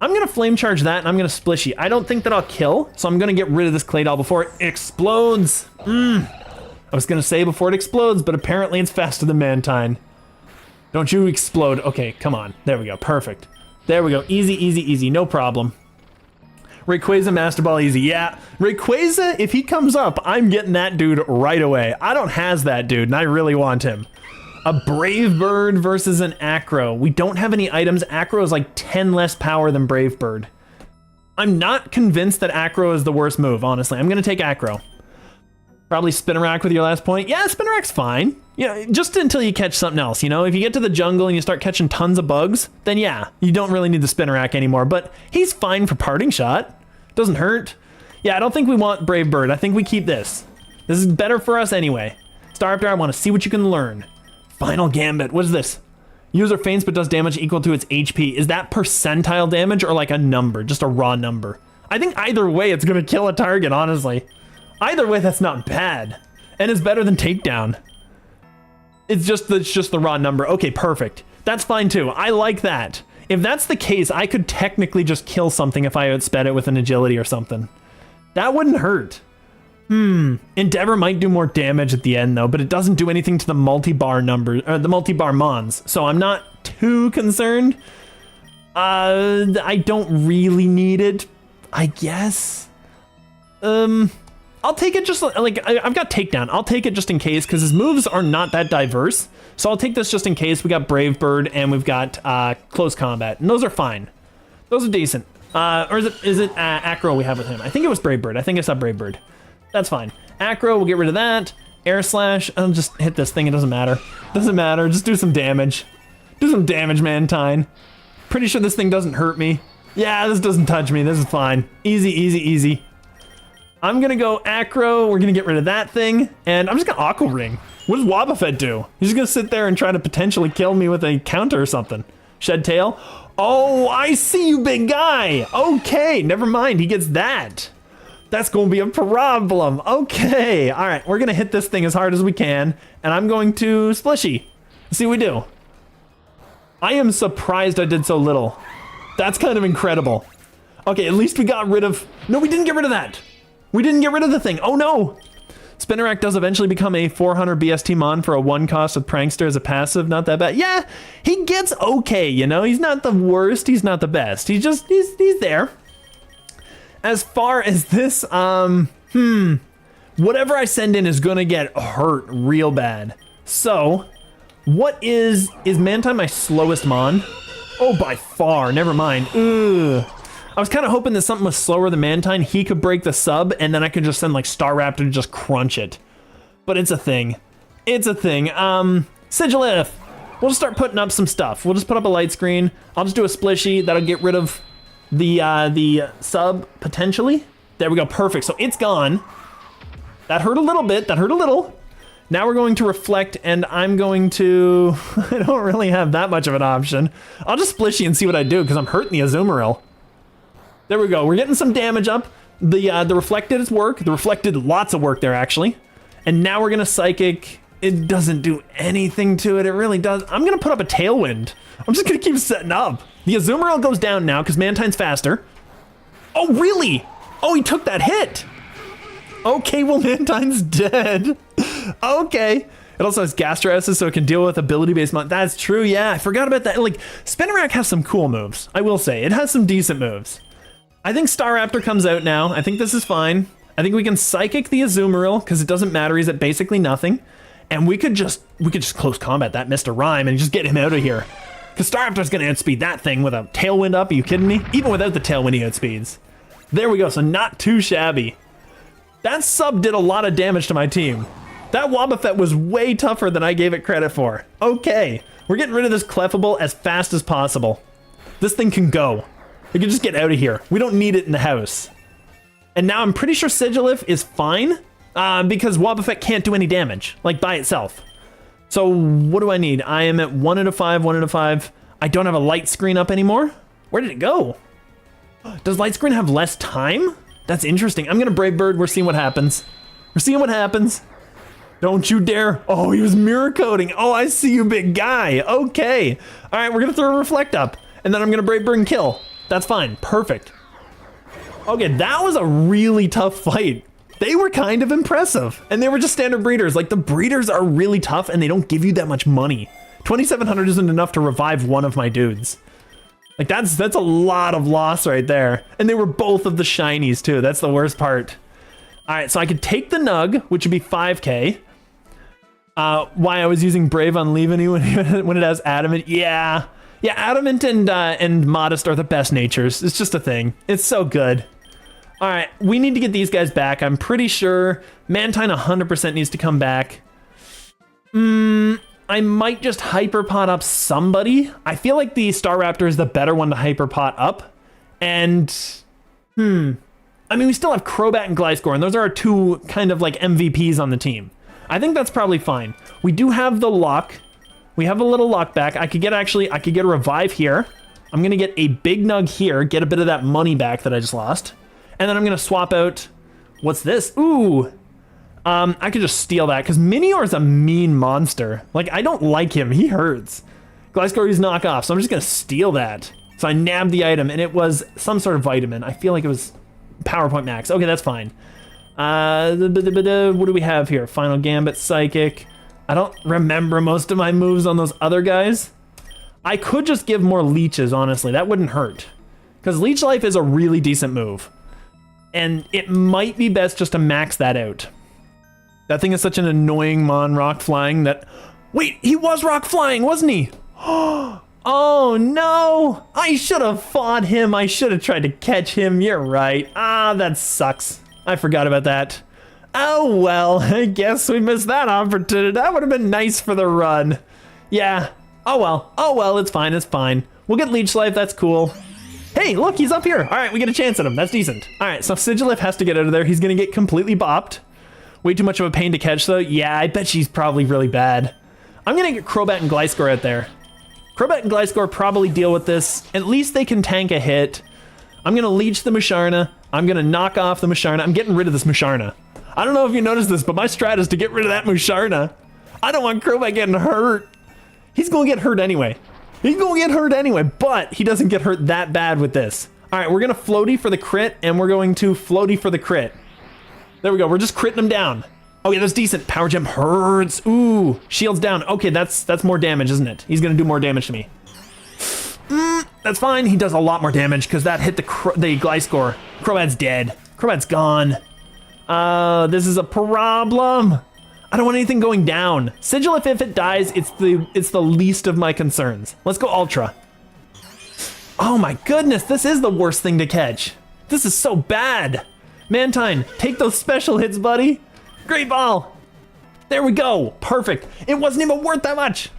I'm going to Flame Charge that, and I'm going to Splishy. I don't think that I'll kill, so I'm going to get rid of this Claydol before it explodes. I was going to say before it explodes, but apparently it's faster than Mantine. Don't you explode. Okay, come on. There we go. Perfect. There we go. Easy, easy, easy. No problem. Rayquaza Master Ball easy. Yeah, Rayquaza, if he comes up, I'm getting that dude right away. I don't has that dude, and I really want him. A Brave Bird versus an Acro. We don't have any items. Acro is like 10 less power than Brave Bird. I'm not convinced that Acro is the worst move, honestly. I'm going to take Acro. Probably Spinarak with your last point. Yeah, Spinarak's fine. Yeah, just until you catch something else, you know? If you get to the jungle and you start catching tons of bugs, then yeah, you don't really need the Spinarak anymore. But he's fine for parting shot. Doesn't hurt. Yeah, I don't think we want Brave Bird. I think we keep this. This is better for us anyway. Staraptor, I want to see what you can learn. Final Gambit. What is this? User faints but does damage equal to its HP. Is that percentile damage or like a number? Just a raw number? I think either way it's going to kill a target, honestly. Either way, that's not bad. And it's better than Takedown. It's just the raw number. Okay, perfect. That's fine too. I like that. If that's the case, I could technically just kill something if I outsped it with an agility or something. That wouldn't hurt. Endeavor might do more damage at the end though, but it doesn't do anything to the multi-bar number, or the multi-bar mons. So I'm not too concerned. I don't really need it, I guess. I'll take it just like, I've got Takedown. I'll take it just in case, because his moves are not that diverse. So I'll take this just in case. We got Brave Bird and we've got Close Combat, and those are fine. Those are decent. Or is it Acro we have with him? I think it was Brave Bird. I think I saw Brave Bird. That's fine. Acro, we'll get rid of that. Air Slash, I'll just hit this thing. It doesn't matter. Doesn't matter. Just do some damage. Do some damage, Mantine. Pretty sure this thing doesn't hurt me. Yeah, this doesn't touch me. This is fine. Easy, easy, easy. I'm gonna go Acro. We're gonna get rid of that thing. And I'm just gonna Aqua Ring. What does Wobbuffet do? He's just gonna sit there and try to potentially kill me with a counter or something. Shed Tail. Oh, I see you, big guy. Okay, never mind. He gets that. That's gonna be a problem. Okay, all right. We're gonna hit this thing as hard as we can. And I'm going to Splishy. Let's see what we do. I am surprised I did so little. That's kind of incredible. Okay, at least we got rid of... No, we didn't get rid of that. We didn't get rid of the thing. Oh no! Spinarak does eventually become a 400 BST mon for a 1 cost with Prankster as a passive. Not that bad. Yeah, he gets okay, you know? He's not the worst, he's not the best. He's just, he's there. As far as this, whatever I send in is gonna get hurt real bad. So, what is Mantine my slowest mon? Oh, by far, never mind. Ugh. I was kind of hoping that something was slower than Mantine. He could break the sub, and then I could just send like Staraptor to just crunch it. But it's a thing. It's a thing. Sigilif. We'll just start putting up some stuff. We'll just put up a light screen. I'll just do a Splishy. That'll get rid of the sub, potentially. There we go, perfect. So it's gone. That hurt a little bit. That hurt a little. Now we're going to Reflect, and I'm going to... I don't really have that much of an option. I'll just Splishy and see what I do, because I'm hurting the Azumarill. There we go. We're getting some damage up. The Reflect did its work. The Reflect did lots of work there, actually. And now we're going to Psychic. It doesn't do anything to it. It really does. I'm going to put up a Tailwind. I'm just going to keep setting up. The Azumarill goes down now because Mantine's faster. Oh, really? Oh, he took that hit. Okay, well, Mantine's dead. Okay. It also has Gastro-S's, so it can deal with ability-based mon. That's true, yeah. I forgot about that. Like, Spinarak has some cool moves. I will say. It has some decent moves. I think Staraptor comes out now. I think this is fine. I think we can Psychic the Azumarill, because it doesn't matter. He's at basically nothing. And we could just Close Combat that Mr. Rhyme and just get him out of here. Because Staraptor's going to outspeed that thing with a Tailwind up. Are you kidding me? Even without the Tailwind, he outspeeds. There we go. So not too shabby. That sub did a lot of damage to my team. That Wobbuffet was way tougher than I gave it credit for. Okay. We're getting rid of this Clefable as fast as possible. This thing can go. We can just get out of here. We don't need it in the house. And now I'm pretty sure Sigilif is fine because Wobbuffet can't do any damage, like by itself. So what do I need? I am at 1 out of 5, 1 out of 5. I don't have a light screen up anymore. Where did it go? Does light screen have less time? That's interesting. I'm gonna Brave Bird. We're seeing what happens. We're seeing what happens. Don't you dare. Oh, he was mirror coding. Oh, I see you, big guy. Okay. All right, we're gonna throw a Reflect up and then I'm gonna Brave Bird and kill. That's fine. Perfect. Okay, that was a really tough fight. They were kind of impressive. And they were just standard breeders. Like, the breeders are really tough and they don't give you that much money. 2,700 isn't enough to revive one of my dudes. Like, that's a lot of loss right there. And they were both of the shinies, too. That's the worst part. All right, so I could take the Nug, which would be 5K. Why I was using Brave on Leaveney when it has Adamant. Yeah. Yeah, Adamant and Modest are the best natures. It's just a thing. It's so good. All right, we need to get these guys back. I'm pretty sure Mantine 100% needs to come back. I might just Hyperpot up somebody. I feel like the Staraptor is the better one to Hyperpot up. And, I mean, we still have Crobat and Gliscor, and those are our two kind of like MVPs on the team. I think that's probably fine. We do have the luck. We have a little luck back. I could get a revive here. I'm gonna get a big nug here, get a bit of that money back that I just lost. And then I'm gonna swap out, what's this? Ooh, I could just steal that because Minior's a mean monster. Like, I don't like him, he hurts. Gliscor is knockoff, so I'm just gonna steal that. So I nabbed the item and it was some sort of vitamin. I feel like it was PowerPoint Max. Okay, that's fine. What do we have here? Final Gambit, Psychic. I don't remember most of my moves on those other guys. I could just give more leeches, honestly. That wouldn't hurt. Because Leech Life is a really decent move. And it might be best just to max that out. That thing is such an annoying Mon rock flying that... Wait, he was rock flying, wasn't he? Oh no! I should have fought him. I should have tried to catch him. You're right. Ah, that sucks. I forgot about that. Oh well, I guess we missed that opportunity. That would have been nice for the run. Yeah. Oh well, it's fine, it's fine. We'll get Leech Life, that's cool. Hey, look, he's up here. All right, we get a chance at him, that's decent. All right, so Sigilif has to get out of there. He's gonna get completely bopped. Way too much of a pain to catch though. Yeah, I bet she's probably really bad. I'm gonna get Crobat and Gliscor out there. Crobat and Gliscor probably deal with this. At least they can tank a hit. I'm gonna leech the Musharna. I'm gonna knock off the Musharna. I'm getting rid of this Musharna. I don't know if you noticed this, but my strat is to get rid of that Musharna. I don't want Crobat getting hurt. He's gonna get hurt anyway. He's gonna get hurt anyway, but he doesn't get hurt that bad with this. All right, we're gonna floaty for the crit, and we're going to floaty for the crit. There we go, we're just critting him down. Oh yeah, that's decent. Power Gem hurts. Ooh, shields down. Okay, that's more damage, isn't it? He's gonna do more damage to me. That's fine. He does a lot more damage because that hit the Gliscor. Crobat's dead. Crobat's gone. This is a problem. I don't want anything going down. Sigilif, if it dies, it's the least of my concerns. Let's go Ultra. Oh my goodness, this is the worst thing to catch. This is so bad. Mantine, take those special hits, buddy. Great ball. There we go. Perfect. It wasn't even worth that much.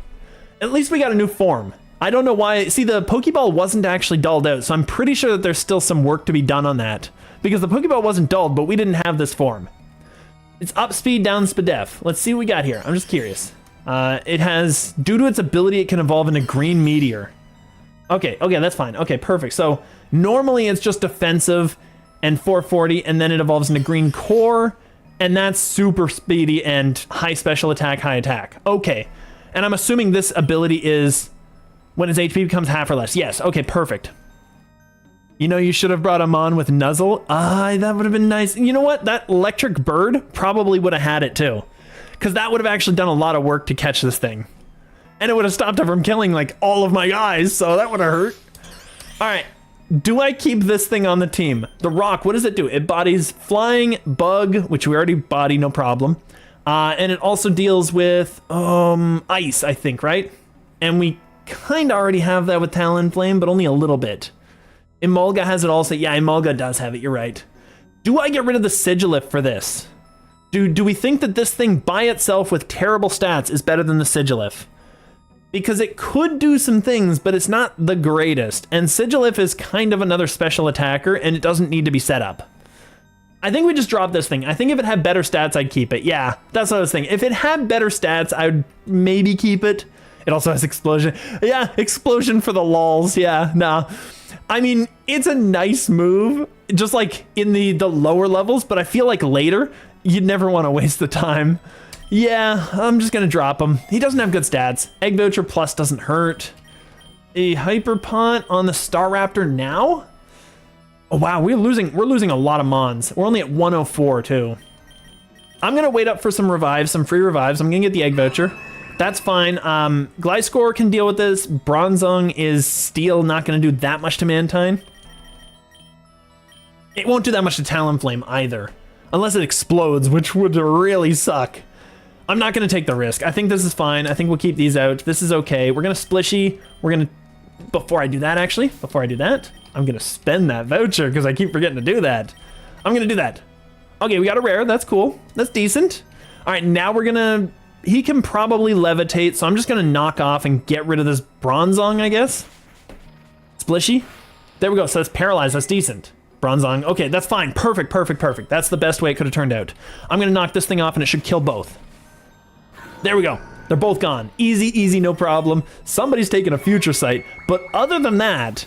At least we got a new form. I don't know why. See, the Pokeball wasn't actually dulled out, so I'm pretty sure that there's still some work to be done on that. Because the Pokeball wasn't dulled, but we didn't have this form. It's up speed, down spadef. Let's see what we got here. I'm just curious. It has, due to its ability, it can evolve into Green Meteor. Okay, that's fine. Okay, perfect. So normally it's just defensive and 440, and then it evolves into Green Core, and that's super speedy and high special attack, high attack. Okay, and I'm assuming this ability is when its HP becomes half or less. Yes, okay, perfect. You know, you should have brought him on with Nuzzle. That would have been nice. You know what? That electric bird probably would have had it too. Because that would have actually done a lot of work to catch this thing. And it would have stopped it from killing like all of my guys, so that would have hurt. All right, do I keep this thing on the team? The rock, what does it do? It bodies flying, bug, which we already body, no problem. And it also deals with ice, I think, right? And we kind of already have that with Talonflame, but only a little bit. Emolga has it also. Yeah, Emolga does have it, you're right. Do I get rid of the Sigilif for this? Do we think that this thing by itself with terrible stats is better than the Sigilif? Because it could do some things, but it's not the greatest. And Sigilif is kind of another special attacker, and it doesn't need to be set up. I think we just drop this thing. I think if it had better stats, I'd keep it. Yeah, that's what I was thinking. If it had better stats, I would maybe keep it. It also has Explosion. Yeah, Explosion for the lols. Yeah, nah. I mean, it's a nice move, just like in the lower levels, but I feel like later, you'd never want to waste the time. Yeah, I'm just going to drop him. He doesn't have good stats. Egg Voucher Plus doesn't hurt. A Hyperpont on the Staraptor now? Oh wow, we're losing a lot of Mons. We're only at 104 too. I'm going to wait up for some revives, some free revives. I'm going to get the Egg Voucher. That's fine. Gliscor can deal with this. Bronzong is still not going to do that much to Mantine. It won't do that much to Talonflame either. Unless it explodes, which would really suck. I'm not going to take the risk. I think this is fine. I think we'll keep these out. This is okay. We're going to Splishy. We're going to... Before I do that, I'm going to spend that voucher because I keep forgetting to do that. I'm gonna do that. Okay, we got a rare, that's cool. That's decent. All right, now we're gonna, he can probably levitate, so I'm just gonna knock off and get rid of this Bronzong, I guess. Splishy. There we go, so that's paralyzed, that's decent. Bronzong, okay, that's fine, perfect, perfect, perfect. That's the best way it could have turned out. I'm gonna knock this thing off and it should kill both. There we go, they're both gone. Easy, easy, no problem. Somebody's taking a future sight, but other than that,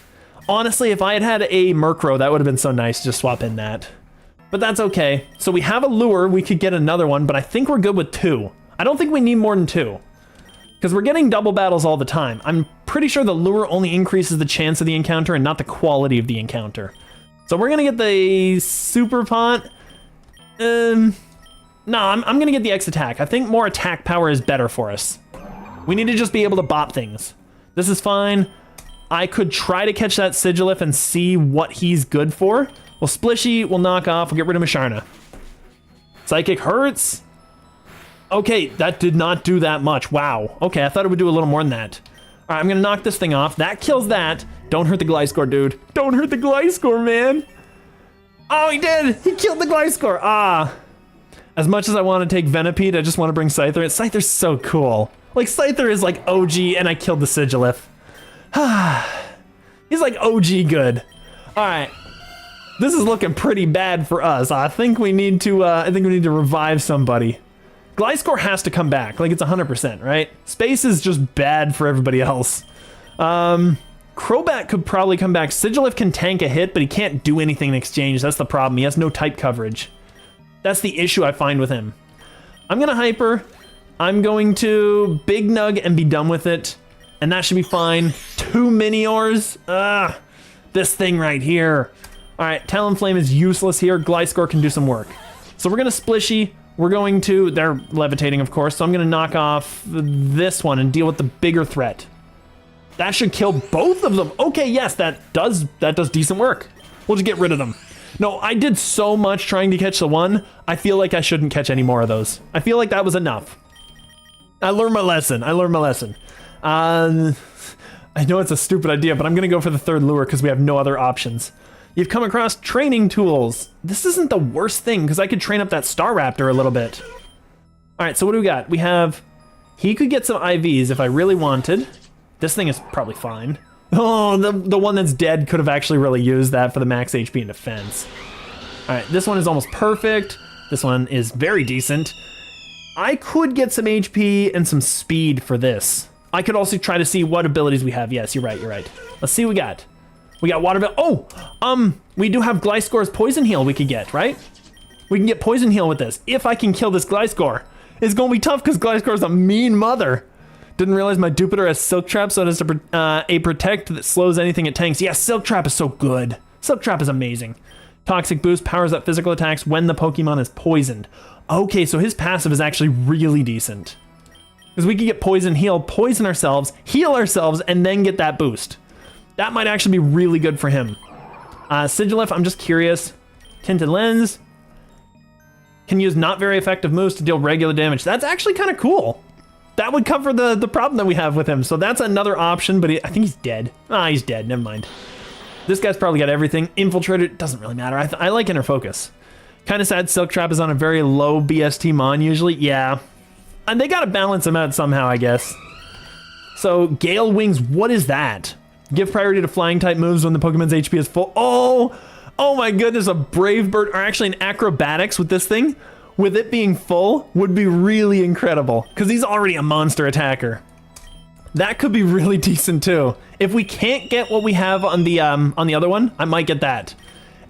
honestly, if I had had a Murkrow, that would have been so nice to just swap in that. But that's okay. So we have a lure, we could get another one, but I think we're good with 2. I don't think we need more than 2. Because we're getting double battles all the time. I'm pretty sure the lure only increases the chance of the encounter and not the quality of the encounter. So we're gonna get the super pot. No, I'm gonna get the X attack. I think more attack power is better for us. We need to just be able to bop things. This is fine. I could try to catch that Sigilif and see what he's good for. Well, Splishy will knock off. We'll get rid of Musharna. Psychic hurts. Okay, that did not do that much. Wow. Okay, I thought it would do a little more than that. All right, I'm gonna knock this thing off. That kills that. Don't hurt the Gliscor, dude. Don't hurt the Gliscor, man. Oh, he did. He killed the Gliscor. Ah. As much as I want to take Venipede, I just want to bring Scyther. Scyther's so cool. Like, Scyther is like OG, and I killed the Sigilif. He's like OG good. All right. This is looking pretty bad for us. I think we need to revive somebody. Gliscor has to come back, like it's 100%, right? Space is just bad for everybody else. Crobat could probably come back. Sigilif can tank a hit, but he can't do anything in exchange. That's the problem. He has no type coverage. That's the issue I find with him. I'm gonna Hyper. I'm going to Big Nug and be done with it. And that should be fine. 2 Miniors. This thing right here. All right, Talonflame is useless here. Gliscor can do some work. So we're gonna Splishy. We're going to, they're levitating, of course, so I'm gonna knock off this one and deal with the bigger threat. That should kill both of them. Okay, yes, that does decent work. We'll just get rid of them. No, I did so much trying to catch the one, I feel like I shouldn't catch any more of those. I feel like that was enough. I learned my lesson, I know it's a stupid idea, but I'm gonna go for the third lure because we have no other options. You've come across training tools. This isn't the worst thing because I could train up that Staraptor a little bit. All right, so what do we got? We have, he could get some IVs if I really wanted. This thing is probably fine. Oh, the one that's dead could have actually really used that for the max HP and defense. All right, this one is almost perfect. This one is very decent. I could get some HP and some speed for this. I could also try to see what abilities we have. Yes, you're right, you're right. Let's see what we got. We got Water Veil. Oh, we do have Gliscor's Poison Heal we could get, right? We can get Poison Heal with this. If I can kill this Gliscor. It's gonna be tough because Gliscor's a mean mother. Didn't realize my Jupiter has Silk Trap, so it has a Protect that slows anything it tanks. Yeah, Silk Trap is so good. Silk Trap is amazing. Toxic Boost powers up physical attacks when the Pokemon is poisoned. Okay, so his passive is actually really decent. Because we could get Poison Heal, poison ourselves, heal ourselves, and then get that boost. That might actually be really good for him. Sigilif, I'm just curious. Tinted Lens. Can use not very effective moves to deal regular damage. That's actually kind of cool. That would cover the problem that we have with him. So that's another option, but I think he's dead. He's dead, never mind. This guy's probably got everything. Infiltrated, doesn't really matter. I like Inner Focus. Kind of sad Silk Trap is on a very low BST mon usually. Yeah. And they gotta balance him out somehow, I guess. So, Gale Wings, what is that? Give priority to flying type moves when the Pokemon's HP is full. Oh my goodness, a Brave Bird, or actually an Acrobatics with this thing, with it being full, would be really incredible. Because he's already a monster attacker. That could be really decent too. If we can't get what we have on the other one, I might get that.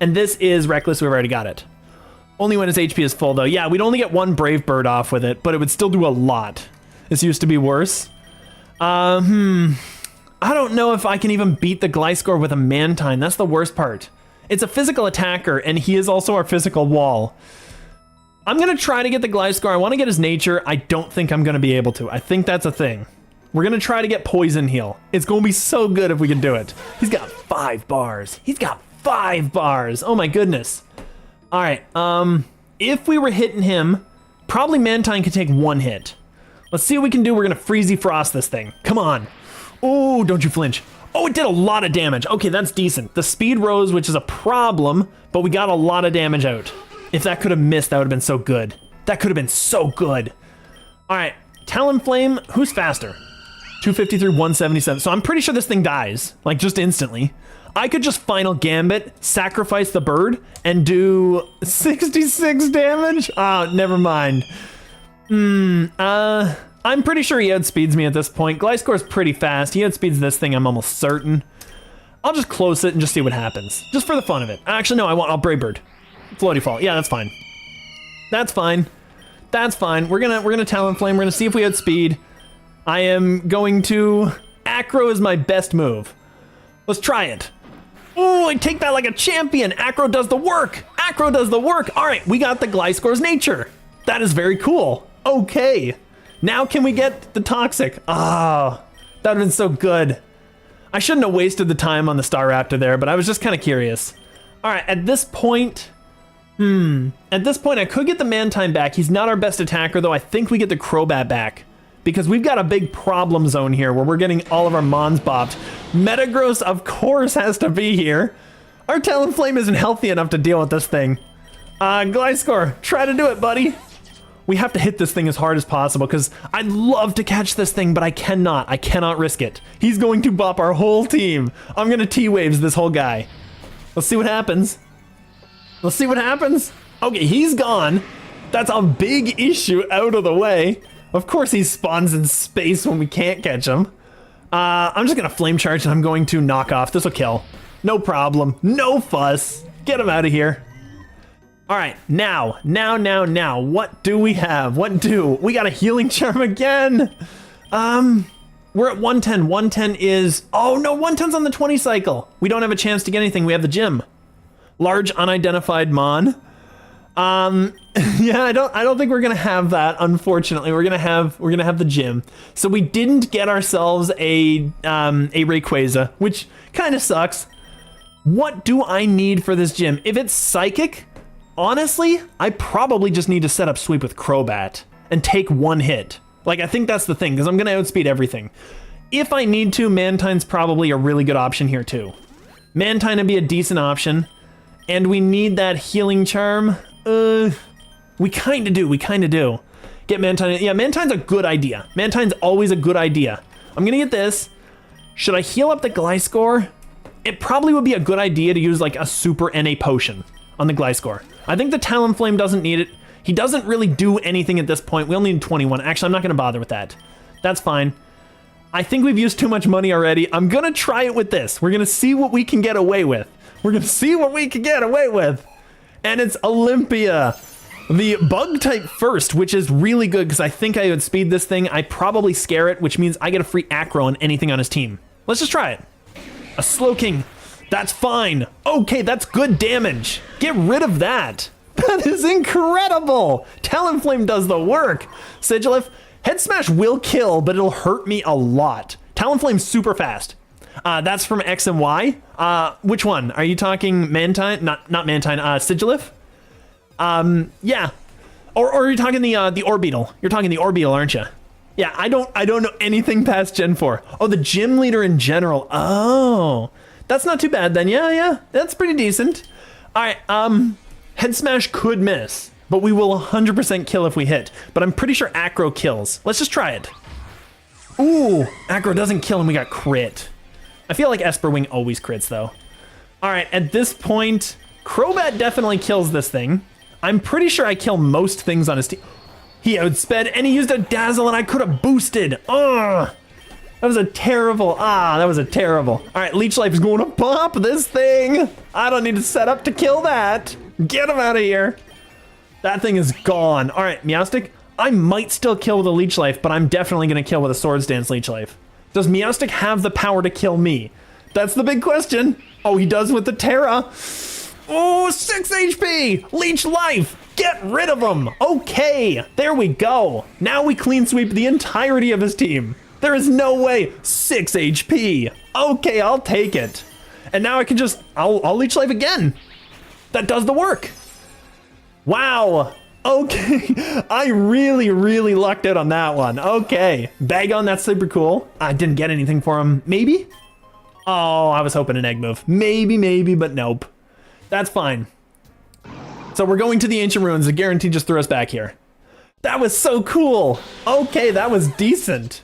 And this is Reckless, we've already got it. Only when his HP is full though. Yeah, we'd only get one Brave Bird off with it, but it would still do a lot. This used to be worse. I don't know if I can even beat the Gliscor with a Mantine. That's the worst part. It's a physical attacker, and he is also our physical wall. I'm gonna try to get the Gliscor. I wanna get his nature. I don't think I'm gonna be able to. I think that's a thing. We're gonna try to get Poison Heal. It's gonna be so good if we can do it. He's got 5 bars. He's got 5 bars. Oh my goodness. All right, if we were hitting him, probably Mantine could take 1 hit. Let's see what we can do. We're gonna Freezy Frost this thing. Come on. Oh, don't you flinch. Oh, it did a lot of damage. Okay, that's decent. The speed rose, which is a problem, but we got a lot of damage out. If that could have missed, that would have been so good. That could have been so good. All right, Talonflame, who's faster? 253, 177. So I'm pretty sure this thing dies, like just instantly. I could just Final Gambit, sacrifice the bird, and do 66 damage? Oh, never mind. I'm pretty sure he outspeeds me at this point. Gliscor's pretty fast. He outspeeds this thing, I'm almost certain. I'll just close it and just see what happens. Just for the fun of it. Actually, no, I'll Brave Bird. Floaty Fall. Yeah, that's fine. That's fine. That's fine. We're gonna Talonflame. We're gonna see if we outspeed. I am going to... Acro is my best move. Let's try it. Oh, I take that like a champion. Acro does the work. Acro does the work. All right, we got the Gliscor's nature. That is very cool. Okay. Now can we get the Toxic? Ah, oh, that would have been so good. I shouldn't have wasted the time on the Staraptor there, but I was just kind of curious. All right, at this point, I could get the Mantine back. He's not our best attacker, though. I think we get the Crobat back because we've got a big problem zone here where we're getting all of our Mons bopped. Metagross, of course, has to be here. Our Talonflame isn't healthy enough to deal with this thing. Gliscor, try to do it, buddy. We have to hit this thing as hard as possible because I'd love to catch this thing, but I cannot. I cannot risk it. He's going to bop our whole team. I'm going to T-Waves this whole guy. Let's see what happens. Let's see what happens. Okay, he's gone. That's a big issue out of the way. Of course he spawns in space when we can't catch him. I'm just going to Flame Charge and I'm going to knock off. This will kill. No problem. No fuss. Get him out of here. All right, now, what do we have? We got a Healing Charm again. We're at 110. 110 is, oh no, 110's on the 20 cycle. We don't have a chance to get anything. We have the gym. Large unidentified Mon. Yeah, I don't think we're gonna have that, unfortunately. We're gonna have the gym. So we didn't get ourselves a Rayquaza, which kind of sucks. What do I need for this gym? If it's Psychic, honestly, I probably just need to set up Sweep with Crobat and take one hit. Like, I think that's the thing, because I'm going to outspeed everything. If I need to, Mantine's probably a really good option here, too. Mantine would be a decent option, and we need that Healing Charm. We kind of do. Get Mantine. Yeah, Mantine's a good idea. Mantine's always a good idea. I'm going to get this. Should I heal up the Gliscor? It probably would be a good idea to use, like, a Super NA Potion on the Gliscor. I think the Talonflame doesn't need it. He doesn't really do anything at this point. We only need 21. Actually, I'm not going to bother with that. That's fine. I think we've used too much money already. I'm going to try it with this. We're going to see what we can get away with. And it's Olympia. The bug type first, which is really good because I think I would speed this thing. I probably scare it, which means I get a free Acro on anything on his team. Let's just try it. A Slowking. That's fine. Okay, that's good damage. Get rid of that. That is incredible. Talonflame does the work. Sigilyph, Head Smash will kill, but it'll hurt me a lot. Talonflame's super fast. That's from X and Y. Which one? Are you talking Mantine? Not Mantine, Sigilyph? Yeah. Or are you talking the Orbeetle? You're talking the Orbeetle, aren't you? Yeah, I don't know anything past Gen 4. Oh, the gym leader in general. Oh. That's not too bad then. Yeah. That's pretty decent. All right, Head Smash could miss, but we will 100% kill if we hit. But I'm pretty sure Acro kills. Let's just try it. Ooh, Acro doesn't kill and we got crit. I feel like Esper Wing always crits though. All right, at this point, Crobat definitely kills this thing. I'm pretty sure I kill most things on his team. He outsped and he used a Dazzle and I could have boosted. Ugh. That was a terrible, All right, Leech Life is going to pop this thing. I don't need to set up to kill that. Get him out of here. That thing is gone. All right, Meowstic, I might still kill with a Leech Life, but I'm definitely going to kill with a Swords Dance Leech Life. Does Meowstic have the power to kill me? That's the big question. Oh, he does with the Terra. Oh, 6 HP. Leech Life. Get rid of him. Okay, there we go. Now we clean sweep the entirety of his team. There is no way. 6 HP. Okay, I'll take it. And now I can just, I'll Leech Life again. That does the work. Wow. Okay, I really lucked out on that one. Okay, Bagon, that's super cool. I didn't get anything for him. Maybe? Oh, I was hoping an egg move. Maybe, but nope. That's fine. So we're going to the Ancient Ruins. The guarantee just threw us back here. That was so cool. Okay, that was decent.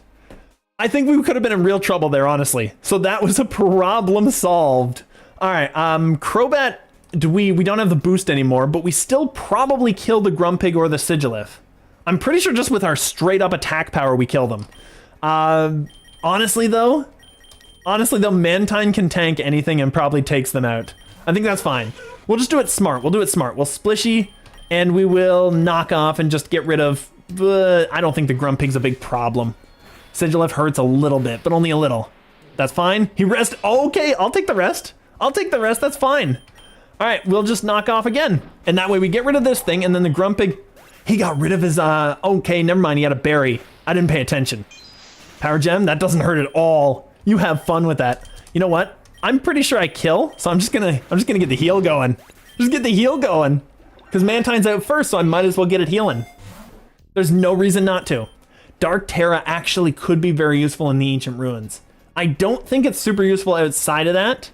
I think we could have been in real trouble there, honestly. So that was a problem solved. All right, Crobat, we don't have the boost anymore, but we still probably kill the Grumpig or the Sigilif. I'm pretty sure just with our straight up attack power, we kill them. Honestly though, Mantine can tank anything and probably takes them out. I think that's fine. We'll just do it smart. We'll Splishy, and we will knock off and just get rid of, I don't think the Grumpig's a big problem. Sigilif hurts a little bit, but only a little. That's fine. He rests. Okay, I'll take the rest. That's fine. All right, we'll just knock off again. And that way we get rid of this thing, and then the Grumpig, he got rid of his, okay, never mind, he had a berry. I didn't pay attention. Power Gem, that doesn't hurt at all. You have fun with that. You know what? I'm pretty sure I kill, so I'm just gonna get the heal going. Just get the heal going. Because Mantine's out first, so I might as well get it healing. There's no reason not to. Dark Terra actually could be very useful in the Ancient Ruins. I don't think it's super useful outside of that,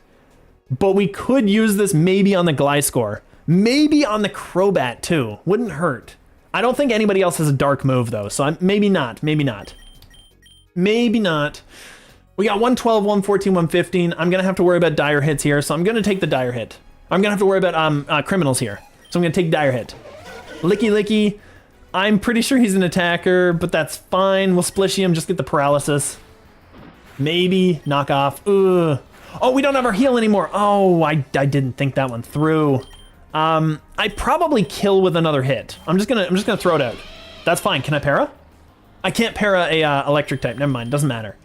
but we could use this maybe on the Gliscor. Maybe on the Crobat too. Wouldn't hurt. I don't think anybody else has a dark move though, so maybe not. We got 112, 114, 115. I'm gonna have to worry about dire hits here, so I'm gonna take the dire hit. I'm gonna have to worry about criminals here, so I'm gonna take dire hit. Licky. I'm pretty sure he's an attacker, but that's fine. We'll Splishy him, just get the paralysis. Maybe knock off. Ugh. Oh, we don't have our heal anymore. Oh, I didn't think that one through. I probably kill with another hit. I'm just gonna throw it out. That's fine. Can I para? I can't para a electric type. Never mind. Doesn't matter.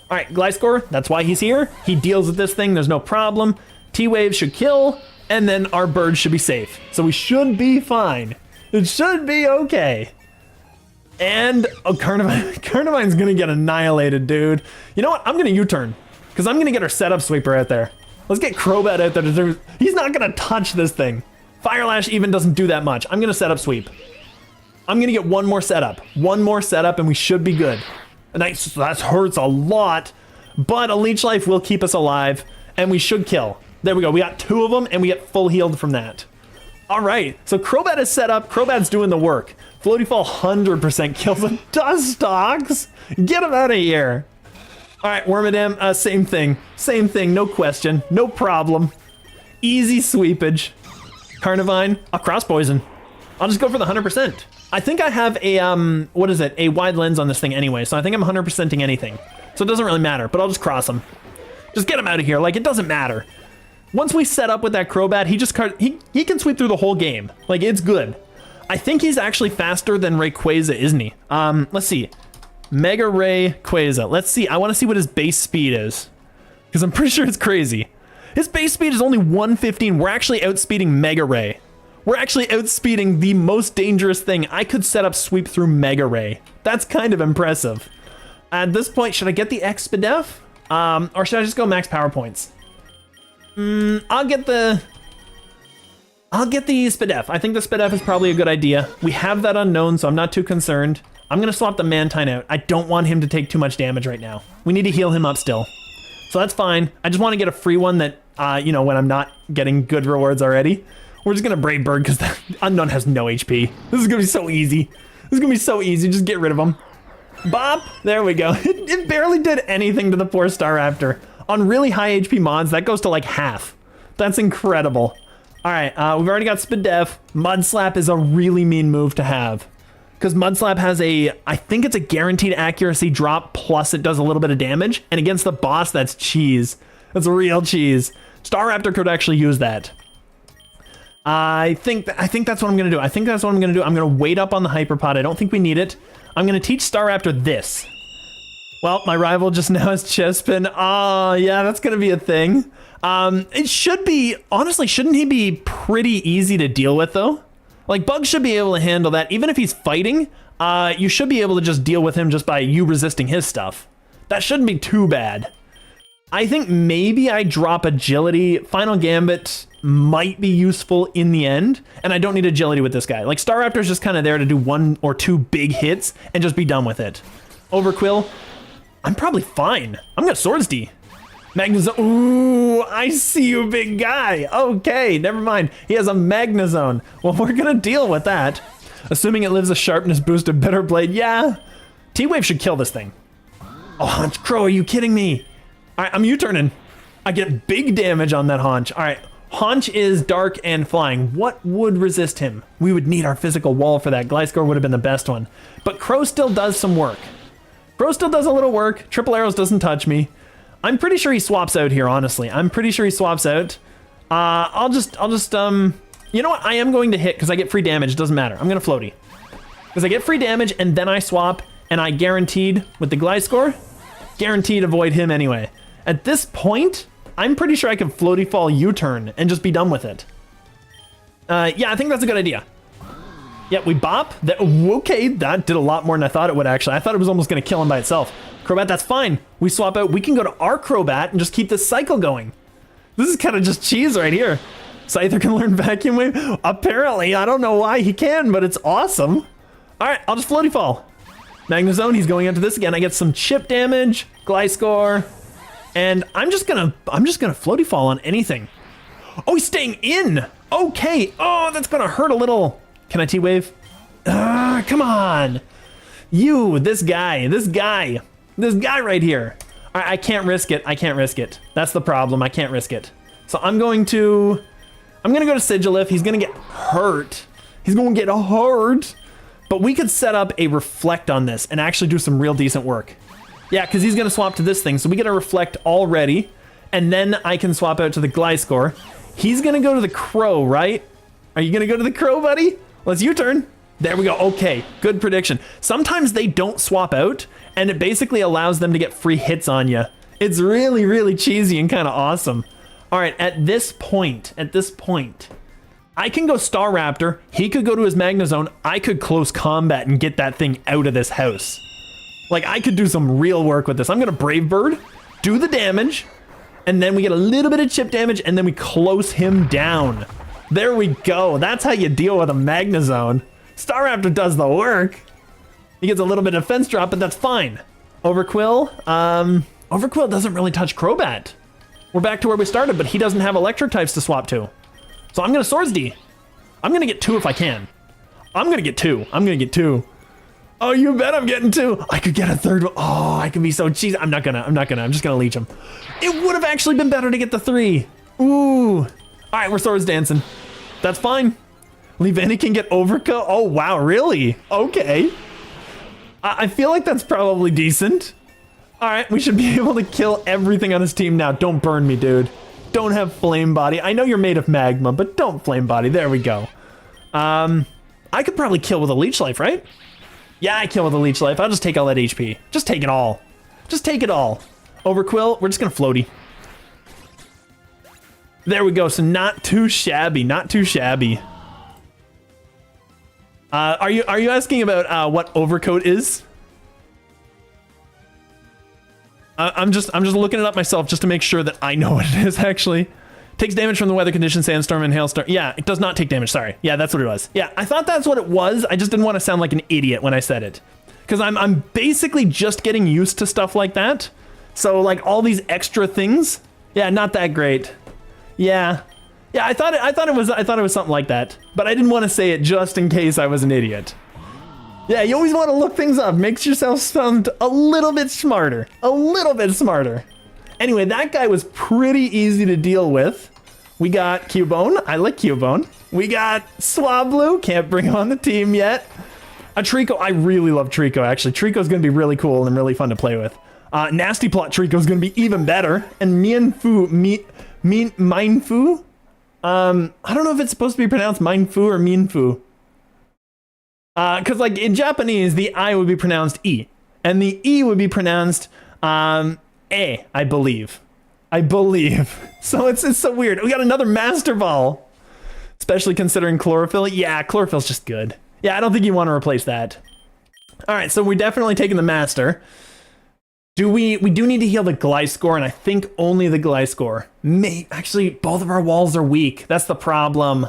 All right, Gliscor. That's why he's here. He deals with this thing. There's no problem. T-Wave should kill, and then our bird should be safe. So we should be fine. It should be okay. And Carnivine's gonna get annihilated, dude. You know what? I'm gonna U-turn, because I'm gonna get our setup sweeper out there. Let's get Crobat out there. He's not gonna touch this thing. Fire Lash even doesn't do that much. I'm gonna setup sweep. I'm gonna get one more setup, and we should be good. And that hurts a lot, but a Leech Life will keep us alive, and we should kill. There we go. We got 2 of them, and we get full healed from that. All right, so Crobat is set up. Crobat's doing the work. Floaty Fall 100% kills the Dustox. Get him out of here. All right, Wormadam, same thing, no question, no problem. Easy sweepage. Carnivine, I'll cross poison. I'll just go for the 100%. I think I have a, a wide lens on this thing anyway, so I think I'm 100%ing anything. So it doesn't really matter, but I'll just cross him. Just get him out of here, like it doesn't matter. Once we set up with that Crobat, he can sweep through the whole game. Like, it's good. I think he's actually faster than Rayquaza, isn't he? Let's see. Mega Rayquaza. Let's see. I want to see what his base speed is, because I'm pretty sure it's crazy. His base speed is only 115. We're actually outspeeding Mega Ray. We're actually outspeeding the most dangerous thing. I could set up sweep through Mega Ray. That's kind of impressive. At this point, should I get the Expedef? Or should I just go max power points? I'll get the Spadef. I think the Spadef is probably a good idea. We have that unknown, so I'm not too concerned. I'm gonna swap the Mantine out. I don't want him to take too much damage right now. We need to heal him up still. So that's fine. I just want to get a free one that, you know, when I'm not getting good rewards already. We're just gonna Brave Bird because the unknown has no HP. This is gonna be so easy. Just get rid of him. Bop! There we go. It barely did anything to the poor Staraptor. On really high HP mods, that goes to like half. That's incredible. All right, we've already got Spadef. Mud Slap is a really mean move to have, because Mud Slap has I think it's a guaranteed accuracy drop, plus it does a little bit of damage. And against the boss, that's cheese. That's real cheese. Staraptor could actually use that. I think that's what I'm gonna do. I'm gonna wait up on the Hyperpod. I don't think we need it. I'm gonna teach Staraptor this. Well, my rival just now is Chespin. Oh, yeah, that's gonna be a thing. It should be, honestly, shouldn't he be pretty easy to deal with though? Like, Bug should be able to handle that. Even if he's fighting, you should be able to just deal with him just by you resisting his stuff. That shouldn't be too bad. I think maybe I drop agility. Final Gambit might be useful in the end, and I don't need agility with this guy. Like, Staraptor's just kind of there to do 1 or 2 big hits and just be done with it. Overquill, I'm probably fine. I'm gonna Swords D. Magnezone. Ooh, I see you, big guy. Okay, never mind. He has a Magnezone. Well, we're gonna deal with that. Assuming it lives a sharpness boosted Bitter Blade. Yeah. T-Wave should kill this thing. Oh, Haunch Crow, are you kidding me? All right, I'm U-turning. I get big damage on that Haunch. All right, Haunch is dark and flying. What would resist him? We would need our physical wall for that. Gliscor would have been the best one. But Crow still does some work. Crow still does a little work. Triple Arrows doesn't touch me. I'm pretty sure he swaps out here, honestly. I'm pretty sure he swaps out. I'll just, you know what? I am going to hit because I get free damage. It doesn't matter. I'm going to floaty. Because I get free damage and then I swap and I guaranteed with the Gliscor, guaranteed avoid him anyway. At this point, I'm pretty sure I can floaty fall U-turn and just be done with it. Yeah, I think that's a good idea. Yeah, we bop. Okay, that did a lot more than I thought it would actually. I thought it was almost going to kill him by itself. Crobat, that's fine. We swap out. We can go to our Crobat and just keep this cycle going. This is kind of just cheese right here. Scyther can learn Vacuum Wave? Apparently, I don't know why he can, but it's awesome. All right, I'll just floaty fall. Magnezone, he's going into this again. I get some chip damage, Gliscor, and I'm just gonna floaty fall on anything. Oh, he's staying in. Okay. Oh, that's gonna hurt a little. Can I T-Wave? Come on. You, this guy right here. All right, I can't risk it. I can't risk it. That's the problem. I can't risk it. So I'm gonna go to Sigilif. He's gonna get hurt. He's gonna get hurt. But we could set up a Reflect on this and actually do some real decent work. Yeah, because he's gonna swap to this thing. So we get a Reflect already. And then I can swap out to the Gliscor. He's gonna go to the Crow, right? Are you gonna go to the Crow, buddy? Let's U-turn. There we go. Okay, good prediction. Sometimes they don't swap out, and it basically allows them to get free hits on you. It's really, really cheesy and kind of awesome. All right, at this point, I can go Staraptor. He could go to his Magnezone. I could close combat and get that thing out of this house. Like, I could do some real work with this. I'm gonna Brave Bird, do the damage, and then we get a little bit of chip damage, and then we close him down. There we go. That's how you deal with a Magnezone. Staraptor does the work. He gets a little bit of defense drop, but that's fine. Overquill. Overquill doesn't really touch Crobat. We're back to where we started, but he doesn't have electric types to swap to. So I'm gonna Swords D. I'm gonna get 2 if I can. I'm gonna get 2. Oh, you bet I'm getting 2. I could get a 3rd one. Oh, I can be so cheesy. I'm just gonna leech him. It would have actually been better to get the 3. Ooh. All right, we're Swords dancing. That's fine. Leavanny can get Overkill. Oh, wow, really? Okay. I feel like that's probably decent. All right, we should be able to kill everything on his team now. Don't burn me, dude. Don't have Flame Body. I know you're made of magma, but don't Flame Body. There we go. I could probably kill with a Leech Life, right? Yeah, I kill with a Leech Life. I'll just take all that HP. Just take it all. Just take it all. Overquill, we're just gonna floaty. There we go. So not too shabby. Not too shabby. Are you asking about what Overcoat is? I'm just looking it up myself just to make sure that I know what it is actually. Takes damage from the weather condition, sandstorm and hailstorm. Yeah, it does not take damage. Sorry. Yeah, that's what it was. Yeah, I thought that's what it was. I just didn't want to sound like an idiot when I said it, because I'm basically just getting used to stuff like that. So like all these extra things. Yeah, not that great. Yeah. Yeah, I thought it was something like that, but I didn't want to say it just in case I was an idiot. Yeah, you always want to look things up. Makes yourself sound a little bit smarter. A little bit smarter. Anyway, that guy was pretty easy to deal with. We got Cubone. I like Cubone. We got Swablu. Can't bring him on the team yet. A Trico. I really love Trico, actually. Trico's going to be really cool and really fun to play with. Nasty Plot Trico's going to be even better. And Mienfu. Mienfu? I don't know if it's supposed to be pronounced Mienfu or Mienfu. Because like in Japanese, the I would be pronounced E. And the E would be pronounced A, I believe. So it's so weird. We got another Master Ball. Especially considering Chlorophyll. Yeah, Chlorophyll's just good. Yeah, I don't think you want to replace that. Alright, so we're definitely taking the Master. We do need to heal the Gliscor, and I think only the Gliscor. Actually, both of our walls are weak. That's the problem.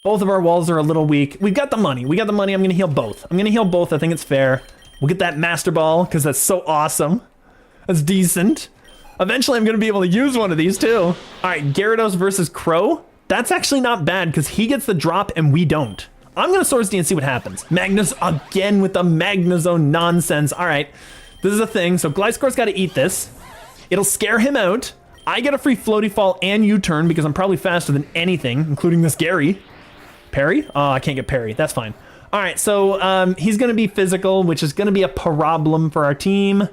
Both of our walls are a little weak. We've got the money. I'm going to heal both. I think it's fair. We'll get that Master Ball, because that's so awesome. That's decent. Eventually, I'm going to be able to use one of these too. All right, Gyarados versus Crow. That's actually not bad because he gets the drop and we don't. I'm going to Swords Dance and see what happens. Magnus again with the Magnezone nonsense. All right, this is a thing. So Gliscor's got to eat this. It'll scare him out. I get a free Floaty Fall and U-turn because I'm probably faster than anything, including this Gary. Parry? Oh, I can't get parry. That's fine. All right, so he's going to be physical, which is going to be a problem for our team.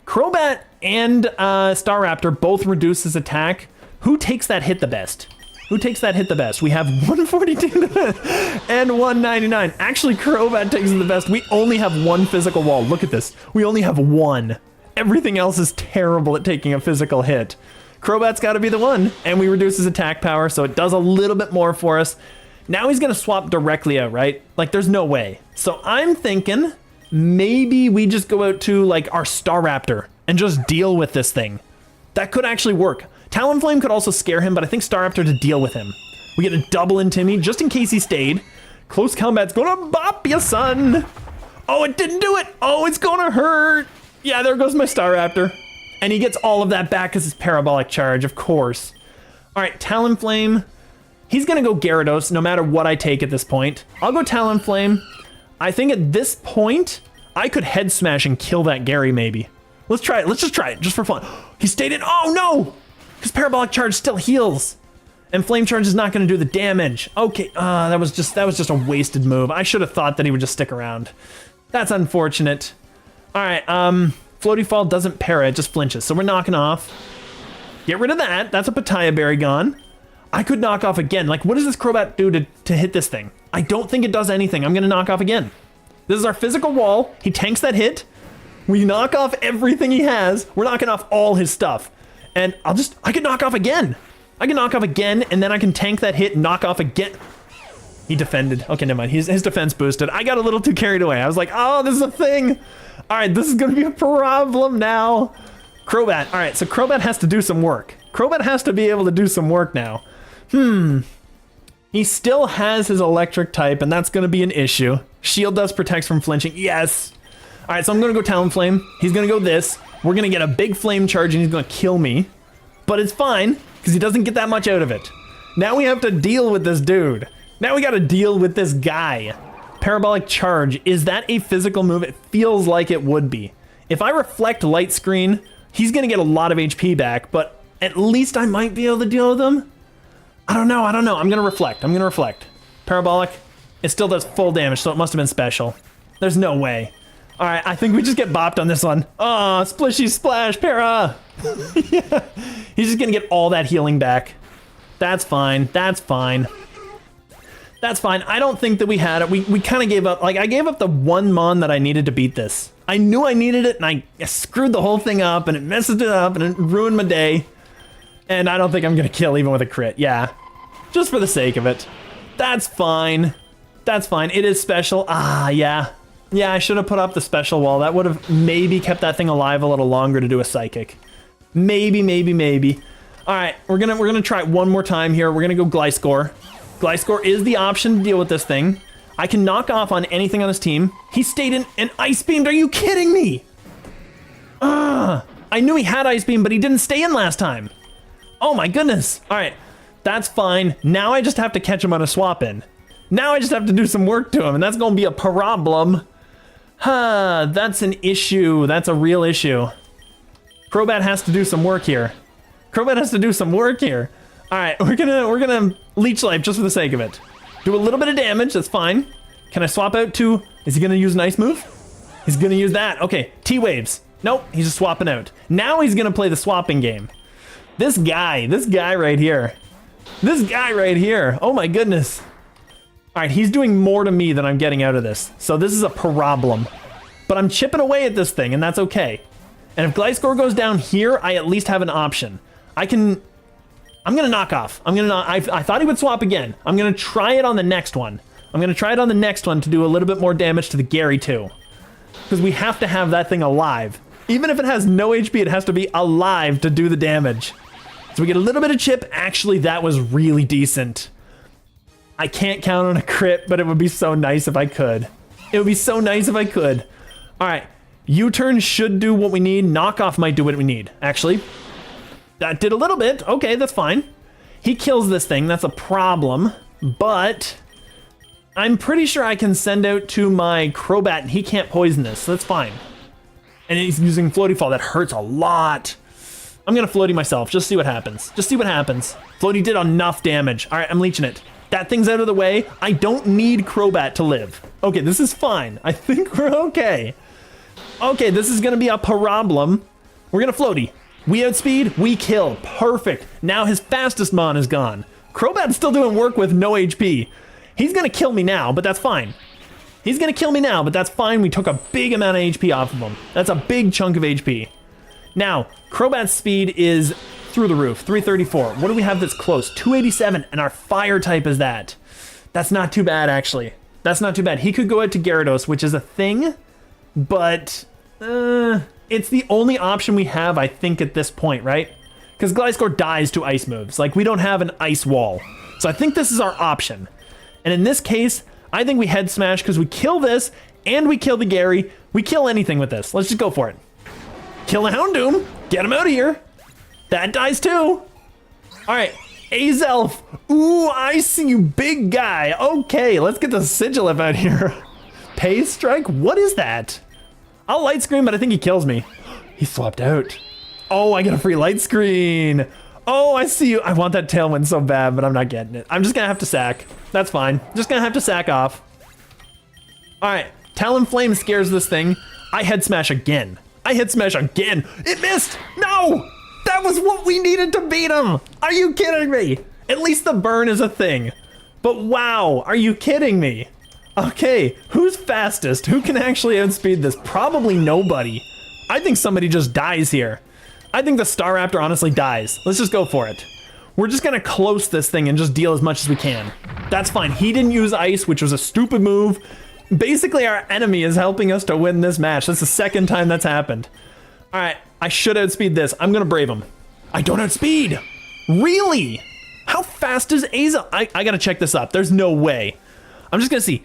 Crobat and Staraptor both reduce his attack. Who takes that hit the best? Who takes that hit the best? We have 142 and 199. Actually, Crobat takes it the best. We only have one physical wall. Look at this. We only have one. Everything else is terrible at taking a physical hit. Crobat's got to be the one, and we reduce his attack power, so it does a little bit more for us. Now he's going to swap directly out, right? Like, there's no way. So I'm thinking maybe we just go out to, like, our Staraptor and just deal with this thing. That could actually work. Talonflame could also scare him, but I think Staraptor to deal with him. We get a double in Timmy, just in case he stayed. Close combat's gonna bop ya, son. Oh, it didn't do it. Oh, it's gonna hurt. Yeah, there goes my Staraptor. And he gets all of that back because it's Parabolic Charge, of course. All right, Talonflame. He's gonna go Gyarados no matter what I take at this point. I'll go Talonflame. I think at this point, I could Head Smash and kill that Gary maybe. Let's try it. Let's just try it, just for fun. He stayed in. Oh, no. Because Parabolic Charge still heals. And Flame Charge is not going to do the damage. Okay, that was just a wasted move. I should have thought that he would just stick around. That's unfortunate. All right, Floaty Fall doesn't para, it just flinches. So we're knocking off. Get rid of that. That's a Pataya Berry gone. I could knock off again. Like, what does this Crobat do to hit this thing? I don't think it does anything. I'm going to knock off again. This is our physical wall. He tanks that hit. We knock off everything he has. We're knocking off all his stuff. And I can knock off again. I can knock off again, and then I can tank that hit and knock off again. He defended. Okay, never mind. His defense boosted. I got a little too carried away. I was like, oh, this is a thing. All right, this is going to be a problem now. Crobat. All right, so Crobat has to do some work. Crobat has to be able to do some work now. He still has his electric type, and that's going to be an issue. Shield Dust protects from flinching. Yes. All right, so I'm going to go Talonflame. He's going to go this. We're going to get a big flame charge, and he's going to kill me. But it's fine, because he doesn't get that much out of it. Now we have to deal with this dude. Now we got to deal with this guy. Parabolic Charge. Is that a physical move? It feels like it would be. If I reflect Light Screen, he's going to get a lot of HP back, but at least I might be able to deal with him. I don't know. I'm going to reflect. Parabolic. It still does full damage, so it must have been special. There's no way. All right, I think we just get bopped on this one. Oh, splishy splash, Para. Yeah. He's just going to get all that healing back. That's fine. That's fine. I don't think that we had it. We kind of gave up. Like, I gave up the one Mon that I needed to beat this. I knew I needed it, and I screwed the whole thing up, and it messed it up, and it ruined my day. And I don't think I'm going to kill even with a crit. Yeah. Just for the sake of it. That's fine. It is special. Ah, yeah. Yeah, I should have put up the special wall. That would have maybe kept that thing alive a little longer to do a psychic. Maybe. All right, we're gonna try it one more time here. We're gonna go Gliscor. Gliscor is the option to deal with this thing. I can knock off on anything on his team. He stayed in and Ice Beamed. Are you kidding me? I knew he had Ice Beam, but he didn't stay in last time. Oh my goodness. All right, that's fine. Now I just have to catch him on a swap in. Now I just have to do some work to him, and that's gonna be a problem. That's an issue. That's a real issue. Crobat has to do some work here. All right, we're gonna Leech Life just for the sake of it. Do a little bit of damage, that's fine. Can I swap out to, is he gonna use an ice move? He's gonna use that. Okay, T-Waves. Nope, he's just swapping out. Now he's gonna play the swapping game. This guy right here. Oh my goodness. All right, he's doing more to me than I'm getting out of this. So this is a problem. But I'm chipping away at this thing, and that's okay. And if Gliscor goes down here, I at least have an option. I'm going to knock off. I thought he would swap again. I'm going to try it on the next one. To do a little bit more damage to the Gary, too. Because we have to have that thing alive. Even if it has no HP, it has to be alive to do the damage. So we get a little bit of chip. Actually, that was really decent. I can't count on a crit, but it would be so nice if I could. All right, U-turn should do what we need. Knockoff might do what we need, actually. That did a little bit. Okay, that's fine. He kills this thing. That's a problem. But I'm pretty sure I can send out to my Crobat and he can't poison this. So that's fine. And he's using Floaty Fall. That hurts a lot. I'm going to Floaty myself. Just see what happens. Just see what happens. Floaty did enough damage. All right, I'm leeching it. That thing's out of the way. I don't need Crobat to live. Okay, this is fine. I think we're okay. Okay, this is going to be a problem. We're going to Floaty. We outspeed, we kill. Perfect. Now his fastest mon is gone. Crobat's still doing work with no HP. He's going to kill me now, but that's fine. He's going to kill me now, but that's fine. We took a big amount of HP off of him. That's a big chunk of HP. Now, Crobat's speed is through the roof, 334. What do we have that's close? 287, and our fire type is that. That's not too bad, actually. That's not too bad. He could go out to Gyarados, which is a thing, but it's the only option we have, I think, at this point, right? Because Gliscor dies to ice moves. Like, we don't have an ice wall. So I think this is our option. And in this case, I think we head smash because we kill this and we kill the Gary. We kill anything with this. Let's just go for it. Kill a Houndoom. Get him out of here. That dies too. All right. Azelf. Ooh, I see you, big guy. Okay, let's get the Sigilif out here. Pay Strike? What is that? I'll Light Screen, but I think he kills me. He swapped out. Oh, I get a free Light Screen. Oh, I see you. I want that Tailwind so bad, but I'm not getting it. I'm just going to have to sack. That's fine. Just going to have to sack off. All right. Talonflame scares this thing. I head smash again. I head smash again. It missed. No. That was what we needed to beat him. Are you kidding me? At least the burn is a thing. But wow, are you kidding me? Okay, who's fastest? Who can actually outspeed this? Probably nobody. I think somebody just dies here. I think the Staraptor honestly dies. Let's just go for it. We're just gonna close this thing and just deal as much as we can. That's fine. He didn't use ice, which was a stupid move. Basically, our enemy is helping us to win this match. That's the second time that's happened. All right, I should outspeed this. I'm gonna brave him. I don't outspeed. Really? How fast is Azelf? I gotta check this up. There's no way. I'm just gonna see.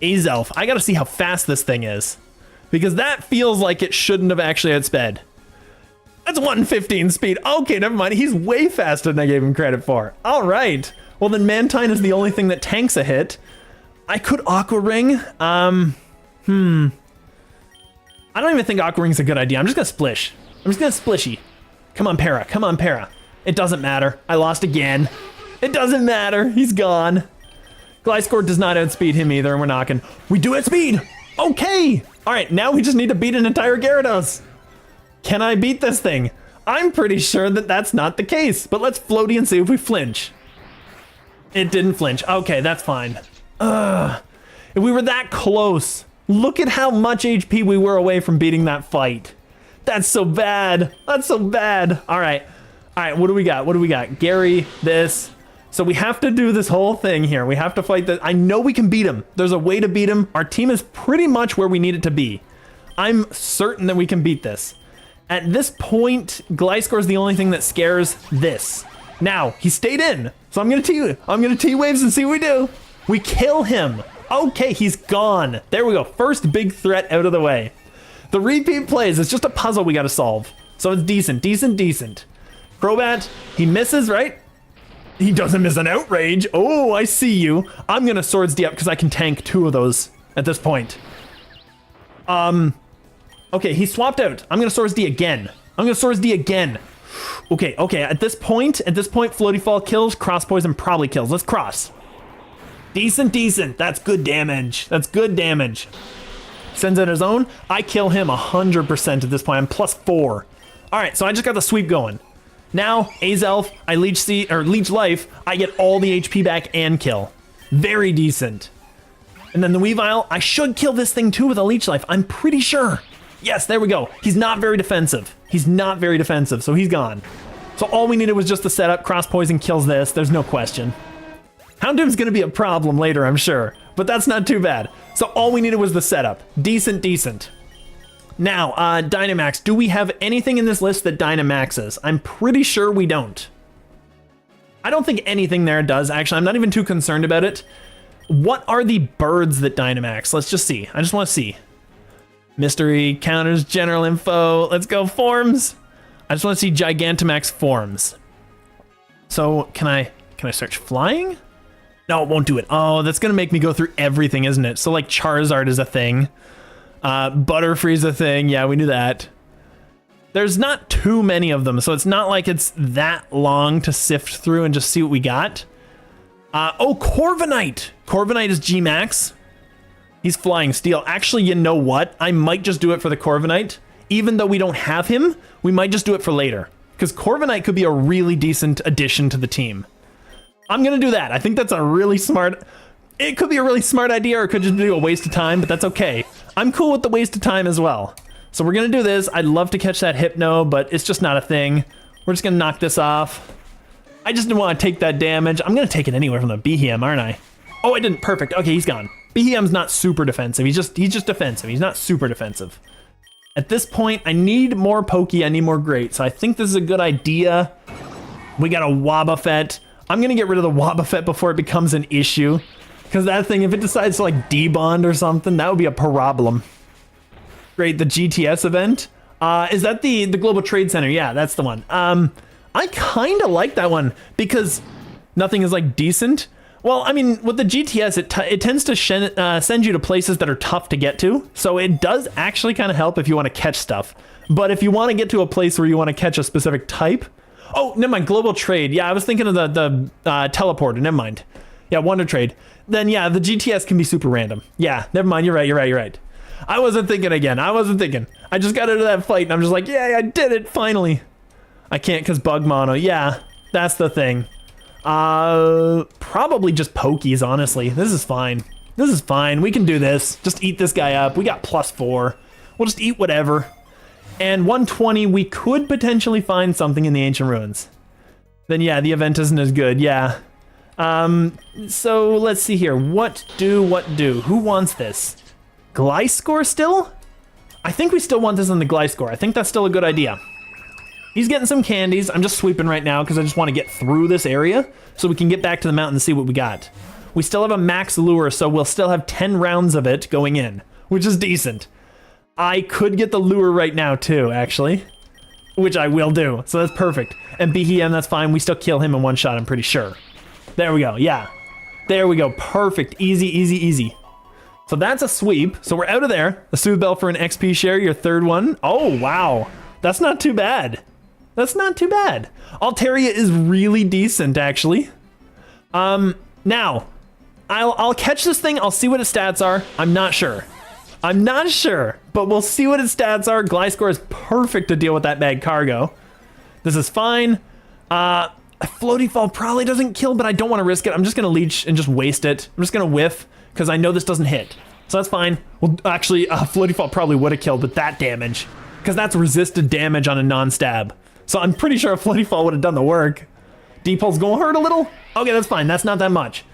Azelf. I gotta see how fast this thing is. Because that feels like it shouldn't have actually outsped. That's 115 speed. Okay, never mind. He's way faster than I gave him credit for. All right. Well, then Mantine is the only thing that tanks a hit. I could Aqua Ring. I don't even think Aqua Ring's a good idea. I'm just gonna splish. I'm just gonna splishy. Come on, Para. Come on, Para. It doesn't matter. I lost again. It doesn't matter. He's gone. Gliscor does not outspeed him either, and we're knocking. We do outspeed. Okay. All right, now we just need to beat an entire Gyarados. Can I beat this thing? I'm pretty sure that that's not the case, but let's floaty and see if we flinch. It didn't flinch. Okay, that's fine. If we were that close, look at how much HP we were away from beating that fight. That's so bad. That's so bad. All right. All right, what do we got? What do we got? Gary, this. So we have to do this whole thing here. We have to fight this. I know we can beat him. There's a way to beat him. Our team is pretty much where we need it to be. I'm certain that we can beat this. At this point, Gliscor is the only thing that scares this. Now, he stayed in. So I'm gonna T-Waves and see what we do. We kill him. Okay, he's gone. There we go. First big threat out of the way. The repeat plays. It's just a puzzle we gotta solve. So it's decent, decent, decent. Crobat, he misses, right? He doesn't miss an outrage. Oh, I see you. I'm gonna Swords D up because I can tank 2 of those at this point. Okay, he swapped out. I'm gonna Swords D again. I'm gonna Swords D again. Okay, at this point, Floaty Fall kills, Cross Poison probably kills. Let's cross. Decent, decent. That's good damage. That's good damage. Sends out his own. I kill him 100% at this point. I'm +4. All right, so I just got the sweep going. Now, Azelf, I leech life. I get all the HP back and kill. Very decent. And then the Weavile, I should kill this thing too with a leech life. I'm pretty sure. Yes, there we go. He's not very defensive. He's not very defensive, so he's gone. So all we needed was just the setup. Cross Poison kills this. There's no question. Houndoom's gonna be a problem later, I'm sure, but that's not too bad. So all we needed was the setup. Decent, decent. Now, Dynamax. Do we have anything in this list that Dynamaxes? I'm pretty sure we don't. I don't think anything there does, actually. I'm not even too concerned about it. What are the birds that Dynamax? Let's just see. I just want to see. Mystery, counters, general info. Let's go, forms. I just want to see Gigantamax forms. So can I search flying? No, it won't do it. Oh, that's gonna make me go through everything, isn't it? So like Charizard is a thing. Butterfree's a thing. Yeah, we knew that. There's not too many of them, so it's not like it's that long to sift through and just see what we got. Oh, Corviknight. Corviknight is G-Max. He's Flying Steel. Actually, you know what? I might just do it for the Corviknight. Even though we don't have him, we might just do it for later. Because Corviknight could be a really decent addition to the team. I'm going to do that. I think that's a really smart... It could be a really smart idea, or it could just be a waste of time, but that's okay. I'm cool with the waste of time as well. So we're going to do this. I'd love to catch that Hypno, but it's just not a thing. We're just going to knock this off. I just didn't want to take that damage. I'm going to take it anywhere from the Behem, aren't I? Oh, I didn't. Perfect. Okay, he's gone. Behem's not super defensive. He's just defensive. He's not super defensive. At this point, I need more Pokey. I need more Great. So I think this is a good idea. We got a Wobbuffet. I'm going to get rid of the Wobbuffet before it becomes an issue. Because that thing, if it decides to like debond or something, that would be a problem. Great, the GTS event. Is that the Global Trade Center? Yeah, that's the one. I kind of like that one because nothing is like decent. Well, I mean, with the GTS, it tends to send you to places that are tough to get to. So it does actually kind of help if you want to catch stuff. But if you want to get to a place where you want to catch a specific type. Oh, never mind. Global Trade. Yeah, I was thinking of the teleporter. Never mind. Yeah, Wonder Trade. Then yeah, the GTS can be super random. Yeah, never mind. You're right. I wasn't thinking again. I just got into that fight and I'm just like, yeah, I did it finally. I can't because bug mono. Yeah, that's the thing. Probably just Pokies, honestly. This is fine. We can do this. Just eat this guy up. We got +4. We'll just eat whatever. And 120, we could potentially find something in the Ancient Ruins. Then yeah, the event isn't as good. Yeah. So let's see here. What do? Who wants this? Gliscor still? I think we still want this on the Gliscor. I think that's still a good idea. He's getting some candies. I'm just sweeping right now because I just want to get through this area so we can get back to the mountain and see what we got. We still have a max lure, so we'll still have 10 rounds of it going in, which is decent. I could get the lure right now too, actually, which I will do. So that's perfect. And Behem, that's fine. We still kill him in one shot, I'm pretty sure. There we go. Yeah. There we go. Perfect. Easy. So that's a sweep. So we're out of there. A Soothe Bell for an XP share, your third one. Oh, wow. That's not too bad. Altaria is really decent, actually. Now, I'll catch this thing. I'll see what its stats are. I'm not sure, but we'll see what its stats are. Gliscor is perfect to deal with that bag cargo. This is fine. A Floaty Fall probably doesn't kill, but I don't want to risk it. I'm just going to leech and just waste it. I'm just going to whiff because I know this doesn't hit. So that's fine. Well, actually, Floaty Fall probably would have killed with that damage because that's resisted damage on a non-stab. So I'm pretty sure a Floaty Fall would have done the work. D-Pulse gonna hurt a little? Okay, that's fine. That's not that much.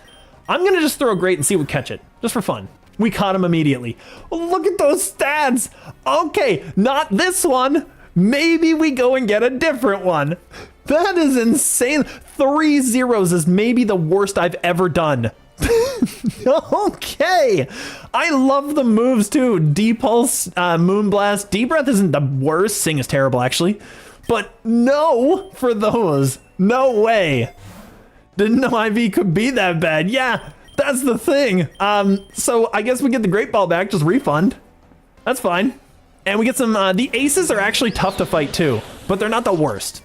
I'm gonna just throw a Great and see what catch it. Just for fun. We caught him immediately. Look at those stats. Okay, not this one. Maybe we go and get a different one. That is insane. 3 zeros is maybe the worst I've ever done. Okay. I love the moves too. D-Pulse, Moonblast. D-Breath isn't the worst. Sing is terrible, actually. But no for those. No way. Didn't know IV could be that bad. Yeah, that's the thing. So I guess we get the Great Ball back, just refund. That's fine. And we get some, the aces are actually tough to fight too, but they're not the worst.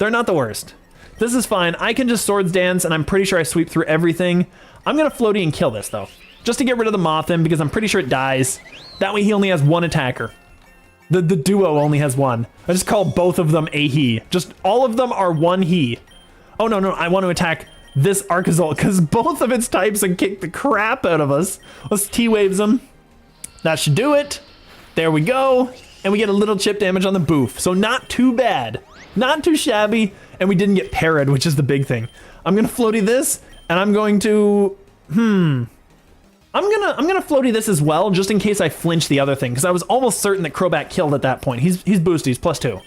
This is fine. I can just Swords Dance and I'm pretty sure I sweep through everything. I'm gonna Floaty and kill this though, just to get rid of the Mothin because I'm pretty sure it dies. That way he only has one attacker. The duo only has one. I just call both of them a he. Just all of them are one he. Oh no, I want to attack this Archozolt because both of its types can kick the crap out of us. Let's T-Waves them. That should do it. There we go. And we get a little chip damage on the Boof. So not too bad. Not too shabby. And we didn't get parried, which is the big thing. I'm going to Floaty this and I'm going to... I'm gonna Floaty this as well, just in case I flinch the other thing, because I was almost certain that Crobat killed at that point. He's boosted, he's +2.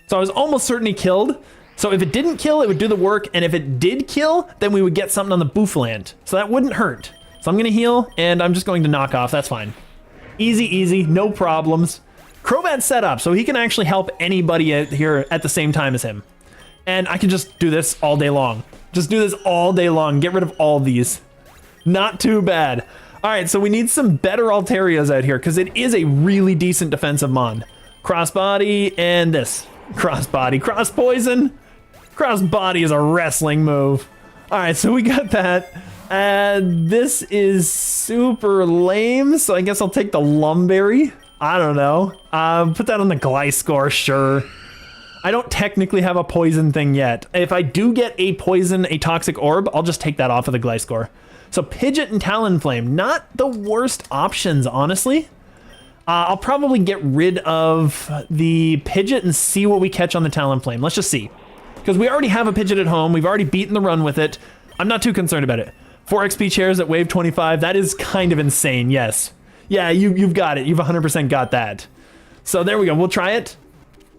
So I was almost certain he killed. So if it didn't kill, it would do the work, and if it did kill, then we would get something on the Boofland. So that wouldn't hurt. So I'm gonna heal, and I'm just going to knock off, that's fine. Easy, no problems. Crobat's set up, so he can actually help anybody here at the same time as him. And I can just do this all day long. Just do this all day long. Get rid of all these. Not too bad. All right, so we need some better Alterias out here because it is a really decent defensive mon. Crossbody and this. Crossbody. Cross poison. Crossbody is a wrestling move. All right, so we got that. This is super lame, so I guess I'll take the Lumberry. I don't know. Put that on the Gliscor, sure. I don't technically have a poison thing yet. If I do get a poison, a toxic orb, I'll just take that off of the Gliscor. So Pidgeot and Talonflame, not the worst options, honestly. I'll probably get rid of the Pidgeot and see what we catch on the Talonflame. Let's just see. Because we already have a Pidgeot at home. We've already beaten the run with it. I'm not too concerned about it. 4 XP chairs at wave 25. That is kind of insane, yes. Yeah, you've got it. You've 100% got that. So there we go. We'll try it.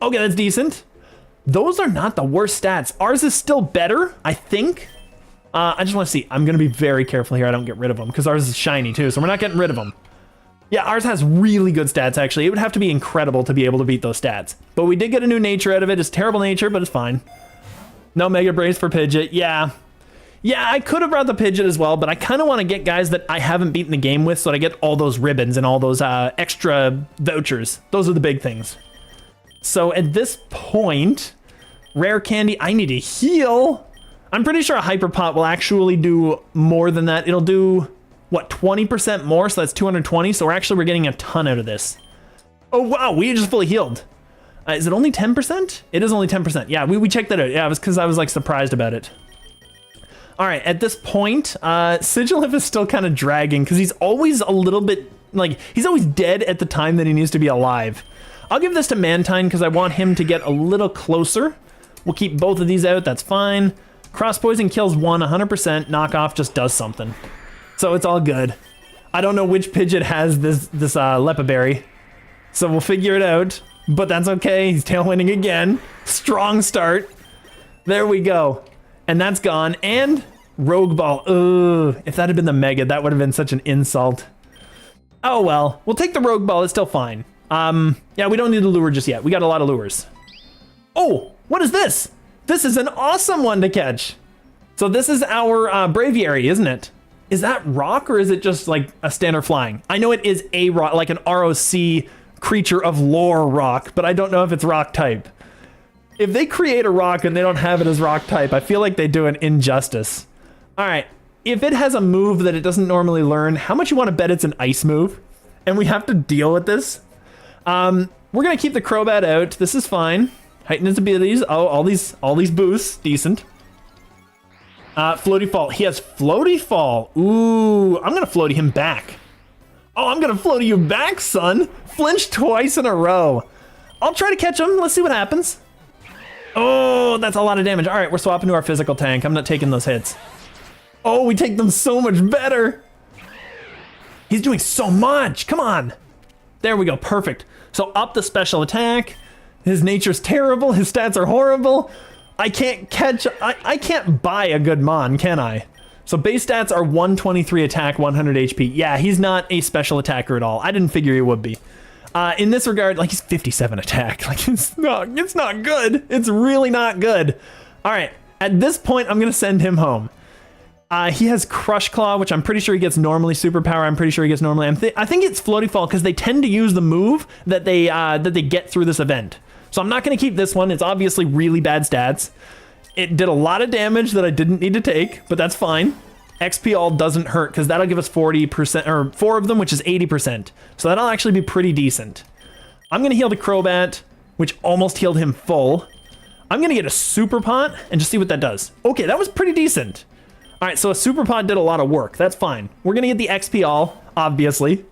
Okay, that's decent. Those are not the worst stats. Ours is still better, I think. I just want to see. I'm going to be very careful here. I don't get rid of them because ours is shiny too, so we're not getting rid of them. Yeah, ours has really good stats, actually. It would have to be incredible to be able to beat those stats. But we did get a new nature out of it. It's terrible nature, but it's fine. No Mega Brace for Pidgeot. Yeah. Yeah, I could have brought the Pidgeot as well, but I kind of want to get guys that I haven't beaten the game with so that I get all those ribbons and all those extra vouchers. Those are the big things. So at this point, rare candy, I need to heal. I'm pretty sure a Hyper Pot will actually do more than that. It'll do, what, 20% more? So that's 220. So we're getting a ton out of this. Oh, wow, we just fully healed. Is it only 10%? It is only 10%. Yeah, we checked that out. Yeah, it was because I was like surprised about it. All right, at this point, Sigilif is still kind of dragging because he's always a little bit, like, he's always dead at the time that he needs to be alive. I'll give this to Mantine because I want him to get a little closer. We'll keep both of these out, that's fine. Cross Poison kills one 100%, Knockoff just does something. So it's all good. I don't know which Pidgeot has this Lepaberry, so we'll figure it out, but that's okay. He's tailwinding again. Strong start. There we go. And that's gone, and Rogue Ball. Ugh, if that had been the Mega, that would have been such an insult. Oh well, we'll take the Rogue Ball, it's still fine. Yeah, we don't need the lure just yet. We got a lot of lures. Oh, what is this? This is an awesome one to catch. So this is our Braviary, isn't it? Is that rock or is it just like a standard flying? I know it is a rock, like an ROC creature of lore rock, but I don't know if it's rock type. If they create a rock and they don't have it as rock type, I feel like they do an injustice. All right, if it has a move that it doesn't normally learn, how much you want to bet it's an ice move? And we have to deal with this. We're gonna keep the Crobat out. This is fine. Heighten his abilities. Oh, all these boosts, decent. Floaty Fall. He has Floaty Fall. Ooh, I'm gonna floaty him back. Oh, I'm gonna floaty you back, son. Flinch twice in a row. I'll try to catch him. Let's see what happens. Oh, that's a lot of damage. All right, we're swapping to our physical tank. I'm not taking those hits. Oh, we take them so much better. He's doing so much. Come on. There we go. Perfect. So up the special attack. His nature's terrible. His stats are horrible. I can't catch. I can't buy a good Mon, can I? So base stats are 123 attack, 100 HP. Yeah, he's not a special attacker at all. I didn't figure he would be. In this regard, like, he's 57 attack. Like, it's not good. It's really not good. All right, at this point, I'm gonna send him home. He has Crush Claw, which I'm pretty sure he gets normally. Superpower, I'm pretty sure he gets normally. I think it's Floaty Fall because they tend to use the move that they get through this event. So I'm not gonna keep this one. It's obviously really bad stats. It did a lot of damage that I didn't need to take, but that's fine. XP all doesn't hurt because that'll give us 40%, or 4 of them, which is 80%. So that'll actually be pretty decent. I'm gonna heal the Crobat, which almost healed him full. I'm gonna get a Super Pot and just see what that does. Okay, that was pretty decent. All right, so a Super Pot did a lot of work. That's fine. We're gonna get the XP all, obviously.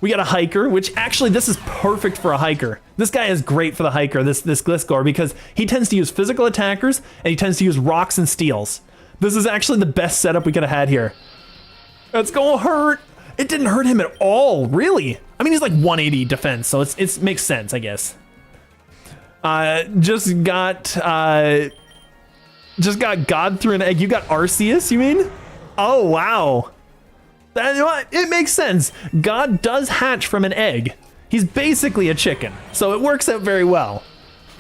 We got a Hiker, which actually this is perfect for a Hiker. This guy is great for the Hiker, this Gliscor, because he tends to use physical attackers and he tends to use rocks and steels. This is actually the best setup we could have had here. That's gonna hurt. It didn't hurt him at all, really. I mean, he's like 180 defense, so it makes sense, I guess. Just got God through an egg. You got Arceus, you mean? Oh, wow. That, you know what? It makes sense. God does hatch from an egg. He's basically a chicken, so it works out very well.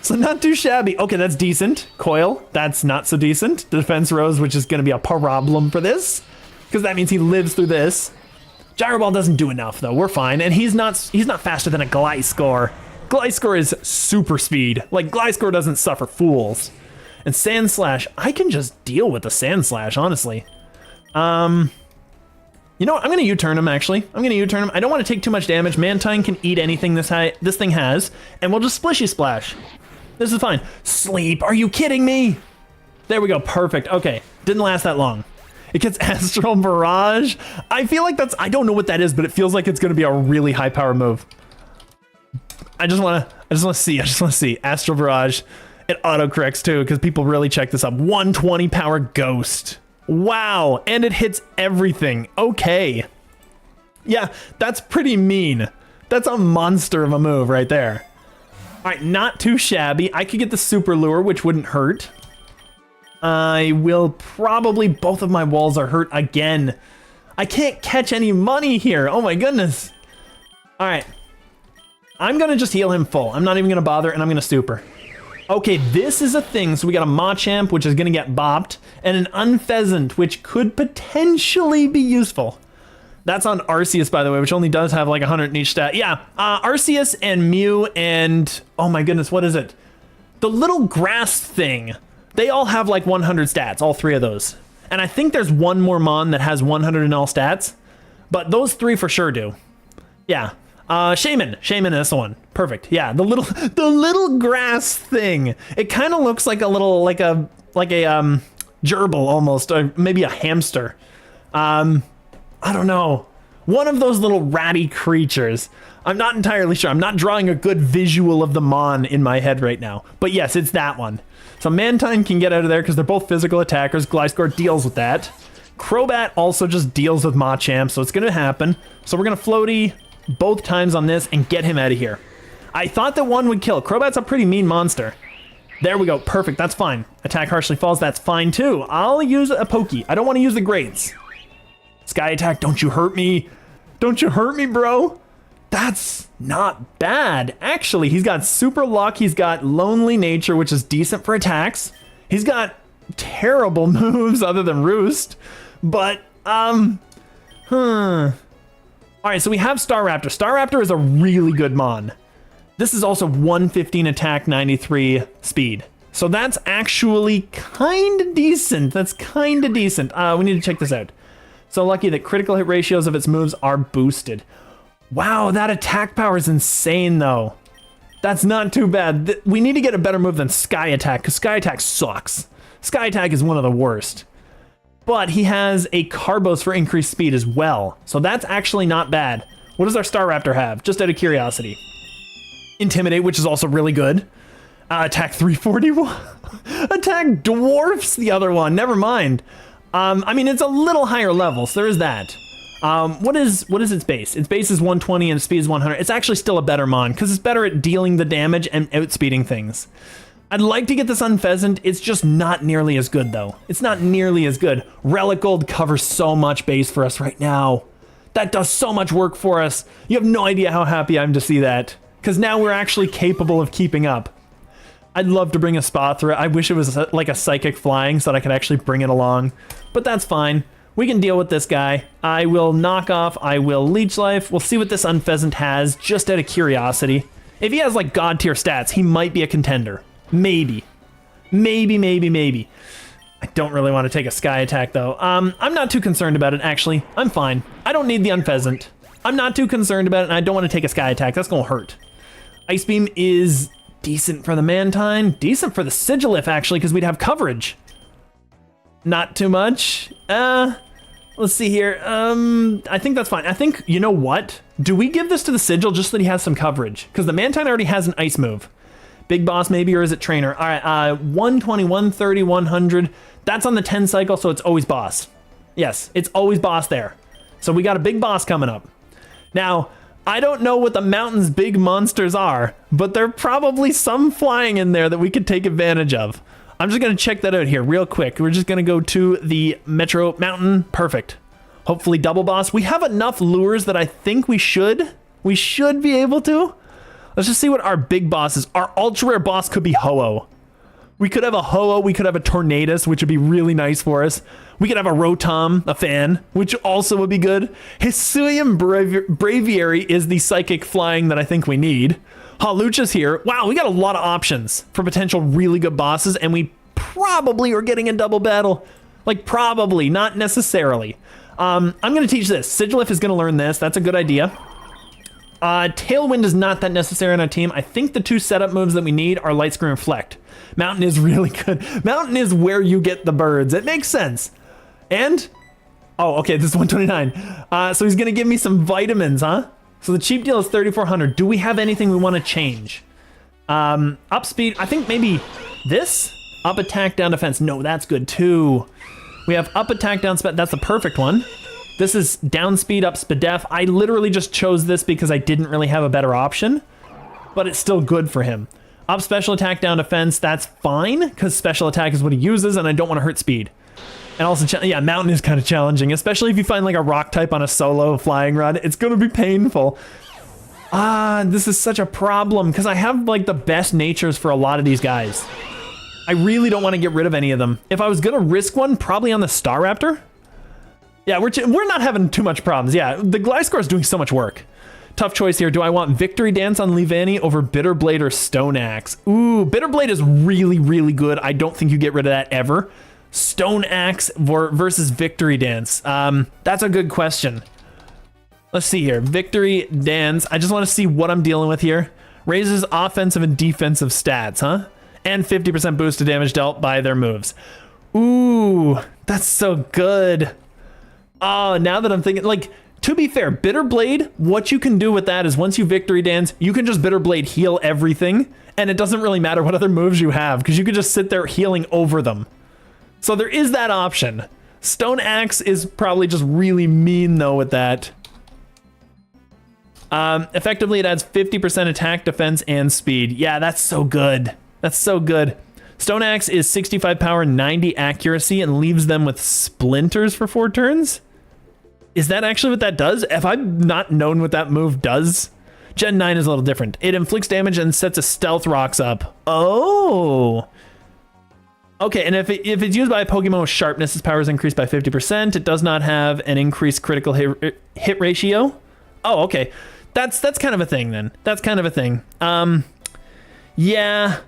So not too shabby. Okay, that's decent. Coil, that's not so decent. Defense Rose, which is going to be a problem for this, because that means he lives through this. Gyro Ball doesn't do enough, though. We're fine, and he's not faster than a Gliscor. Gliscor is super speed. Like, Gliscor doesn't suffer fools. And Sand Slash, I can just deal with the Sand Slash, honestly. You know what? I'm going to U-turn him, actually. I'm going to U-turn him. I don't want to take too much damage. Mantine can eat anything this thing has, and we'll just Splishy Splash. This is fine. Sleep. Are you kidding me? There we go. Perfect. Okay. Didn't last that long. It gets Astral Barrage. I feel like I don't know what that is, but it feels like it's going to be a really high power move. I just want to see. Astral Barrage. It auto-corrects too, because people really check this up. 120 power Ghost. Wow, and it hits everything. Okay. Yeah, that's pretty mean. That's a monster of a move right there. All right, not too shabby. I could get the Super Lure, which wouldn't hurt. I will probably, both of my walls are hurt again. I can't catch any money here. Oh my goodness. All right. I'm gonna just heal him full. I'm not even gonna bother, and I'm gonna Super. Okay, this is a thing. So we got a Machamp, which is going to get bopped, and an Unpheasant, which could potentially be useful. That's on Arceus, by the way, which only does have like 100 in each stat. Yeah, Arceus and Mew and, oh my goodness, what is it? The little grass thing. They all have like 100 stats, all three of those. And I think there's one more Mon that has 100 in all stats, but those three for sure do. Yeah. Shaman is the one. Perfect. Yeah, the little grass thing. It kind of looks like a little, like a gerbil almost, or maybe a hamster. I don't know. One of those little ratty creatures. I'm not entirely sure. I'm not drawing a good visual of the Mon in my head right now. But yes, it's that one. So Mantine can get out of there because they're both physical attackers. Gliscor deals with that. Crobat also just deals with Machamp, so it's going to happen. So we're going to floaty both times on this and get him out of here. I thought that one would kill. Crobat's a pretty mean monster. There we go. Perfect. That's fine. Attack Harshly Falls. That's fine too. I'll use a Pokey. I don't want to use the Greats. Sky Attack. Don't you hurt me. Don't you hurt me, bro. That's not bad. Actually, he's got Super Luck. He's got Lonely Nature, which is decent for attacks. He's got terrible moves other than Roost. But, all right, so we have Staraptor. Staraptor is a really good Mon. This is also 115 attack, 93 speed. So that's actually kind of decent. That's kind of decent. We need to check this out. So lucky that critical hit ratios of its moves are boosted. Wow, that attack power is insane, though. That's not too bad. We need to get a better move than Sky Attack, because Sky Attack sucks. Sky Attack is one of the worst. But he has a Carbos for increased speed as well. So that's actually not bad. What does our Staraptor have? Just out of curiosity. Intimidate, which is also really good. Attack 341. Attack dwarfs the other one. Never mind. I mean, it's a little higher level, so there is that. What is its base? Its base is 120 and its speed is 100. It's actually still a better Mon, because it's better at dealing the damage and outspeeding things. I'd like to get this Unpheasant. It's just not nearly as good, though. It's not nearly as good. Relic Gold covers so much base for us right now. That does so much work for us. You have no idea how happy I am to see that, because now we're actually capable of keeping up. I'd love to bring a Spa through it. I wish it was like a Psychic Flying so that I could actually bring it along, but that's fine. We can deal with this guy. I will knock off. I will Leech Life. We'll see what this Unpheasant has, just out of curiosity. If he has like God tier stats, he might be a contender. Maybe. Maybe. I don't really want to take a Sky Attack, though. I'm not too concerned about it, actually. I'm fine. I don't need the Unpheasant. I'm not too concerned about it, and I don't want to take a Sky Attack. That's going to hurt. Ice Beam is decent for the Mantine. Decent for the Sigilif, actually, because we'd have coverage. Not too much. Let's see here. I think that's fine. I think, you know what? Do we give this to the Sigil just so that he has some coverage? Because the Mantine already has an Ice move. Big Boss maybe, or is it Trainer? All right, 120, 130, 100. That's on the 10 cycle, so it's always Boss. Yes, it's always Boss there. So we got a Big Boss coming up. Now, I don't know what the mountain's big monsters are, but there are probably some flying in there that we could take advantage of. I'm just going to check that out here real quick. We're just going to go to the Metro Mountain. Perfect. Hopefully double boss. We have enough lures that I think we should We should be able to. Let's just see what our big boss is. Our ultra rare boss could be Ho-Oh. We could have a Ho-Oh, we could have a Tornadus, which would be really nice for us. We could have a Rotom, a fan, which also would be good. Hisuian Braviary is the psychic flying that I think we need. Hawlucha's here. Wow, we got a lot of options for potential really good bosses, and we probably are getting a double battle. Like, probably, not necessarily. I'm going to teach this. Sigilyph is going to learn this. That's a good idea. Tailwind is not that necessary on our team. I think the 2 setup moves that we need are Light Screen Reflect. Mountain is really good. Mountain is where you get the birds. It makes sense. And, oh, okay, this is 129. So he's going to give me some vitamins, huh? So the cheap deal is 3,400. Do we have anything we want to change? Up speed, I think maybe this? Up attack, down defense. No, that's good too. We have up attack, down speed. That's the perfect one. This is down speed, up speed def. I literally just chose this because I didn't really have a better option, but it's still good for him. Up special attack, down defense, that's fine because special attack is what he uses and I don't want to hurt speed. And also, yeah, mountain is kind of challenging, especially if you find like a rock type on a solo flying run. It's going to be painful. This is such a problem because I have like the best natures for a lot of these guys. I really don't want to get rid of any of them. If I was going to risk one, probably on the Staraptor. Yeah, we're not having too much problems. Yeah, the Gliscor is doing so much work. Tough choice here. Do I want Victory Dance on Leavanny over Bitter Blade or Stone Axe? Ooh, Bitter Blade is really, really good. I don't think you get rid of that ever. Stone Axe versus Victory Dance. That's a good question. Let's see here. Victory Dance. I just want to see what I'm dealing with here. Raises offensive and defensive stats, huh? And 50% boost to damage dealt by their moves. Ooh, that's so good. Oh, now that I'm thinking, like, to be fair, Bitter Blade, what you can do with that is once you Victory Dance, you can just Bitter Blade heal everything, and it doesn't really matter what other moves you have, because you can just sit there healing over them. So there is that option. Stone Axe is probably just really mean, though, with that. Effectively, it adds 50% attack, defense, and speed. Yeah, that's so good. That's so good. Stone Axe is 65 power, 90 accuracy, and leaves them with splinters for 4 turns? Is that actually what that does? Have I not known what that move does? Gen 9 is a little different. It inflicts damage and sets a Stealth Rocks up. Oh. Okay, and if it's used by a Pokemon with sharpness, its power is increased by 50%. It does not have an increased critical hit ratio. Oh, okay. That's kind of a thing then. That's kind of a thing. Yeah.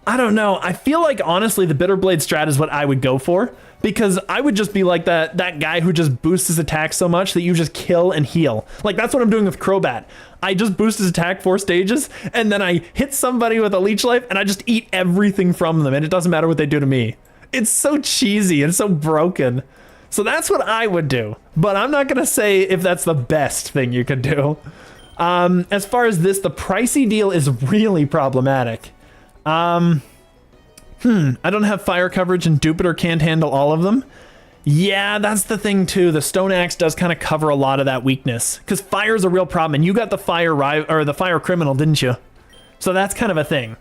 I don't know. I feel like, honestly, the Bitter Blade strat is what I would go for. Because I would just be like that guy who just boosts his attack so much that you just kill and heal. Like, that's what I'm doing with Crobat. I just boost his attack 4 stages, and then I hit somebody with a Leech Life, and I just eat everything from them, and it doesn't matter what they do to me. It's so cheesy and so broken. So that's what I would do. But I'm not going to say if that's the best thing you could do. As far as this, the pricey deal is really problematic. I don't have fire coverage, and Jupiter can't handle all of them. Yeah, that's the thing too. The Stone Axe does kind of cover a lot of that weakness because fire is a real problem, and you got the fire criminal, didn't you? So that's kind of a thing.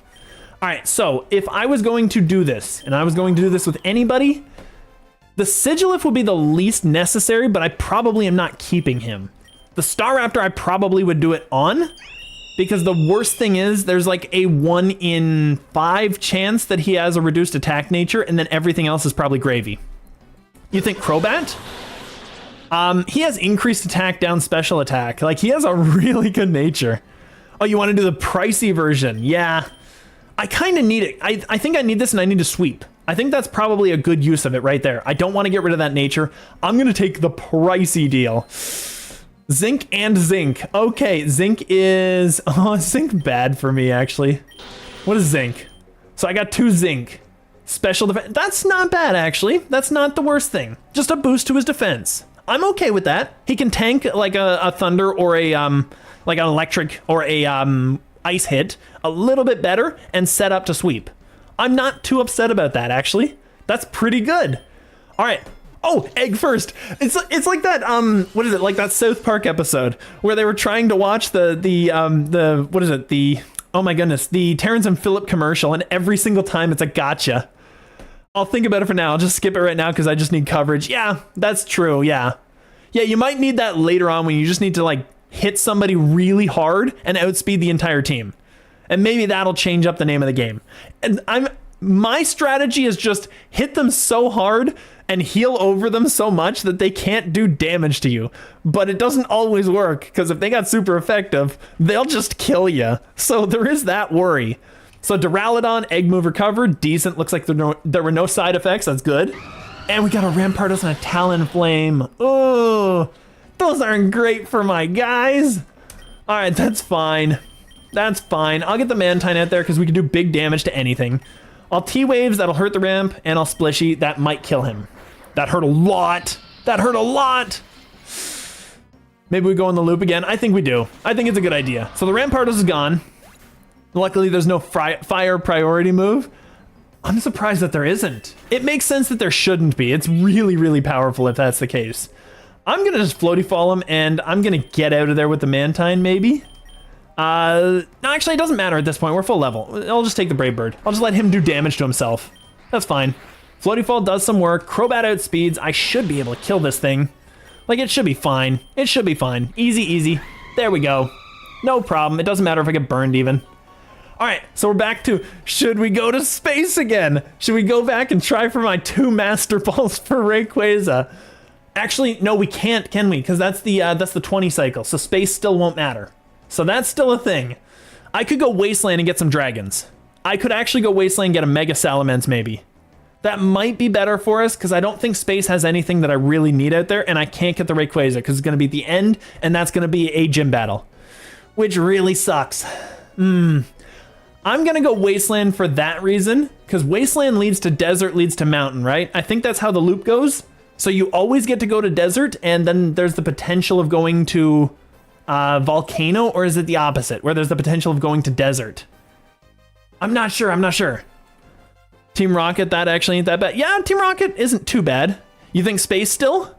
All right, so if I was going to do this, and I was going to do this with anybody, the Sigilyph would be the least necessary, but I probably am not keeping him. The Staraptor, I probably would do it on. Because the worst thing is there's like a 1 in 5 chance that he has a reduced attack nature, and then everything else is probably gravy. You think Crobat? He has increased attack, down special attack. Like, he has a really good nature. Oh, you want to do the pricey version? Yeah. I kind of need it. I think I need this, and I need to sweep. I think that's probably a good use of it right there. I don't want to get rid of that nature. I'm going to take the pricey deal. Zinc and Zinc. Okay, Zinc is... Oh, Zinc bad for me, actually. What is Zinc? So I got 2 Zinc. Special defense. That's not bad, actually. That's not the worst thing. Just a boost to his defense. I'm okay with that. He can tank like a Thunder or a, like an Electric or a Ice hit a little bit better and set up to sweep. I'm not too upset about that, actually. That's pretty good. All right. Oh, egg first. It's like that what is it, like that South Park episode where they were trying to watch the what is it, the, oh my goodness, the Terrence and Phillip commercial, and every single time it's a gotcha. I'll think about it for now. I'll just skip it right now because I just need coverage. Yeah, that's true. Yeah, you might need that later on when you just need to like hit somebody really hard and outspeed the entire team. And maybe that'll change up the name of the game. And my strategy is just hit them so hard and heal over them so much that they can't do damage to you. But it doesn't always work, because if they got super effective, they'll just kill you. So there is that worry. So Duraludon, Egg Move recovered, decent. Looks like there were no side effects, that's good. And we got a Rampardos and a Talonflame. Oh, those aren't great for my guys. All right, that's fine. That's fine. I'll get the Mantine out there because we can do big damage to anything. I'll T-Waves, that'll hurt the ramp, and I'll Splishy, that might kill him. That hurt a lot. That hurt a lot. Maybe we go in the loop again. I think we do. I think it's a good idea. So the Rampardos is gone. Luckily, there's no fire priority move. I'm surprised that there isn't. It makes sense that there shouldn't be. It's really, really powerful if that's the case. I'm gonna just floaty fall him, and I'm gonna get out of there with the Mantine, maybe. No, actually, it doesn't matter at this point. We're full level. I'll just take the Brave Bird. I'll just let him do damage to himself. That's fine. Floaty Fall does some work. Crobat outspeeds. I should be able to kill this thing. Like, it should be fine. It should be fine. Easy, easy. There we go. No problem. It doesn't matter if I get burned even. All right, so we're back to, should we go to space again? Should we go back and try for my 2 Master Balls for Rayquaza? Actually, no, we can't, can we? Because that's the 20 cycle, so space still won't matter. So that's still a thing. I could go Wasteland and get some dragons. I could actually go Wasteland and get a Mega Salamence maybe. That might be better for us because I don't think space has anything that I really need out there, and I can't get the Rayquaza because it's going to be at the end, and that's going to be a gym battle, which really sucks. I'm going to go Wasteland for that reason, because Wasteland leads to Desert, leads to Mountain, right? I think that's how the loop goes. So you always get to go to Desert, and then there's the potential of going to Volcano, or is it the opposite, where there's the potential of going to Desert? I'm not sure, I'm not sure. Team Rocket, that actually ain't that bad. Yeah, Team Rocket isn't too bad. You think Space still?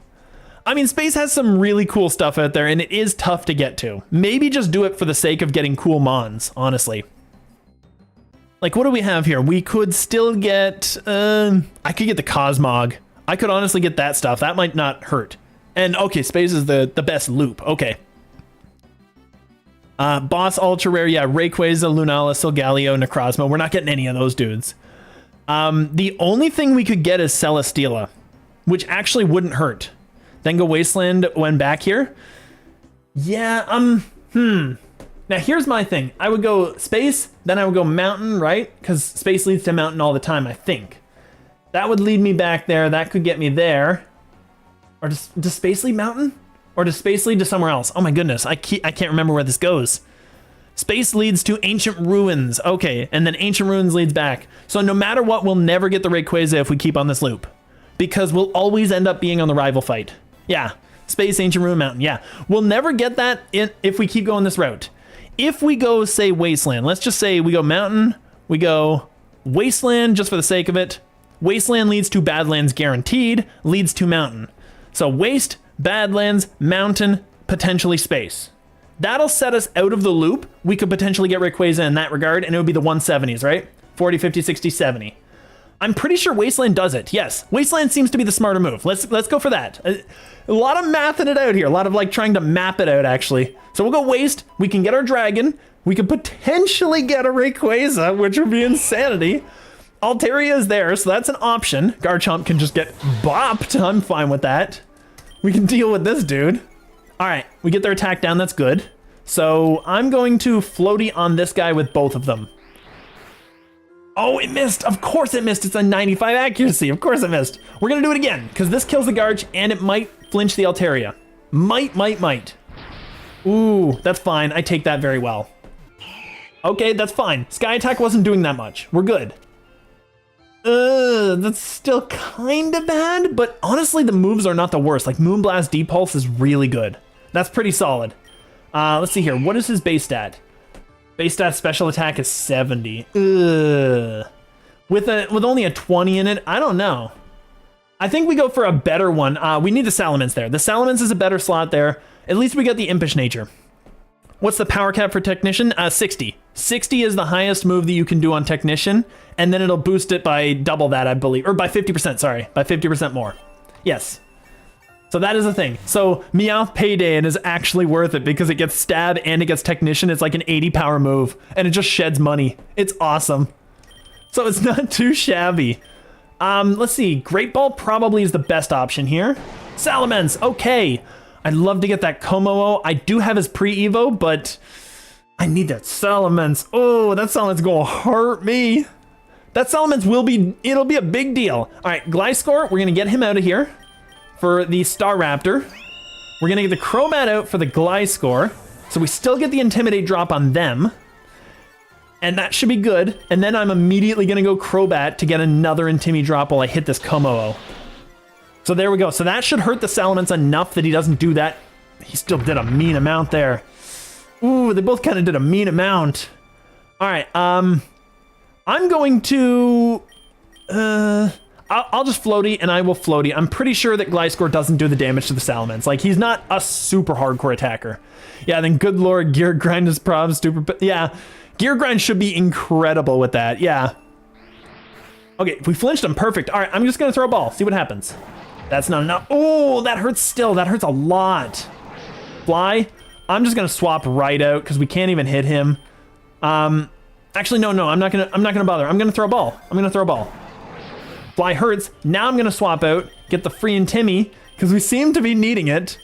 I mean, Space has some really cool stuff out there, and it is tough to get to. Maybe just do it for the sake of getting cool Mons, honestly. Like, what do we have here? We could still get, I could get the Cosmog. I could honestly get that stuff. That might not hurt. And, okay, Space is the best loop. Okay. Boss Ultra Rare, yeah, Rayquaza, Lunala, Solgaleo, Necrozma. We're not getting any of those dudes. The only thing we could get is Celesteela, which actually wouldn't hurt. Then go Wasteland when back here. Yeah, Now here's my thing. I would go Space, then I would go Mountain, right? Because Space leads to Mountain all the time, I think. That would lead me back there. That could get me there. Or does Space lead Mountain? Or does Space lead to somewhere else? Oh my goodness, I can't remember where this goes. Space leads to Ancient Ruins. Okay, and then Ancient Ruins leads back. So no matter what, we'll never get the Rayquaza if we keep on this loop. Because we'll always end up being on the rival fight. Yeah, Space, Ancient Ruin, Mountain, yeah. We'll never get that if we keep going this route. If we go, say, Wasteland, let's just say we go Mountain, we go Wasteland just for the sake of it. Wasteland leads to Badlands guaranteed, leads to Mountain. So Waste, Badlands, Mountain, potentially Space. That'll set us out of the loop. We could potentially get Rayquaza in that regard, and it would be the 170s, right? 40, 50, 60, 70. I'm pretty sure Wasteland does it. Yes, Wasteland seems to be the smarter move. Let's go for that. A lot of mathing it out here. A lot of like trying to map it out actually. So we'll go Waste. We can get our dragon. We could potentially get a Rayquaza, which would be insanity. Altaria is there, so that's an option. Garchomp can just get bopped. I'm fine with that. We can deal with this dude. All right, we get their attack down. That's good. So I'm going to floaty on this guy with both of them. Oh, it missed. Of course it missed. It's a 95 accuracy. Of course it missed. We're going to do it again because this kills the Garch and it might flinch the Altaria. Might. Ooh, that's fine. I take that very well. Okay, that's fine. Sky Attack wasn't doing that much. We're good. That's still kind of bad, but honestly, the moves are not the worst. Like Moonblast Depulse is really good. That's pretty solid. Let's see here. What is his base stat? Base stat special attack is 70. Ugh. With only a 20 in it, I don't know. I think we go for a better one. We need the Salamence there. The Salamence is a better slot there. At least we got the Impish Nature. What's the power cap for Technician? 60. 60 is the highest move that you can do on Technician, and then it'll boost it by double that, I believe. Or by 50%, sorry. By 50% more. Yes. So that is a thing. So Meowth Payday is actually worth it because it gets Stab and it gets Technician. It's like an 80 power move and it just sheds money. It's awesome. So it's not too shabby. Let's see. Great Ball probably is the best option here. Salamence, okay. I'd love to get that Komo-o. I do have his pre-evo, but I need that Salamence. Oh, that Salamence gonna hurt me. That Salamence it'll be a big deal. All right, Gliscor, we're gonna get him out of here for the Staraptor. We're gonna get the Crobat out for the Gliscor. So we still get the Intimidate drop on them. And that should be good. And then I'm immediately gonna go Crobat to get another Intimi drop while I hit this Komo-o. So there we go. So that should hurt the Salamence enough that he doesn't do that. He still did a mean amount there. Ooh, they both kind of did a mean amount. All right, I'm going to, I'll just Floaty and I will Floaty. I'm pretty sure that Gliscor doesn't do the damage to the Salamence. Like, he's not a super hardcore attacker. Yeah, then good lord, Gear Grind is prob super, yeah. Gear Grind should be incredible with that, yeah. Okay, if we flinched him, perfect. All right, I'm just gonna throw a ball, see what happens. That's not enough. Oh, that hurts still, that hurts a lot. Fly, I'm just gonna swap right out because we can't even hit him. Actually, no, I'm not gonna bother. I'm gonna throw a ball. Fly hurts. Now I'm gonna swap out, get the free Intimi because we seem to be needing it,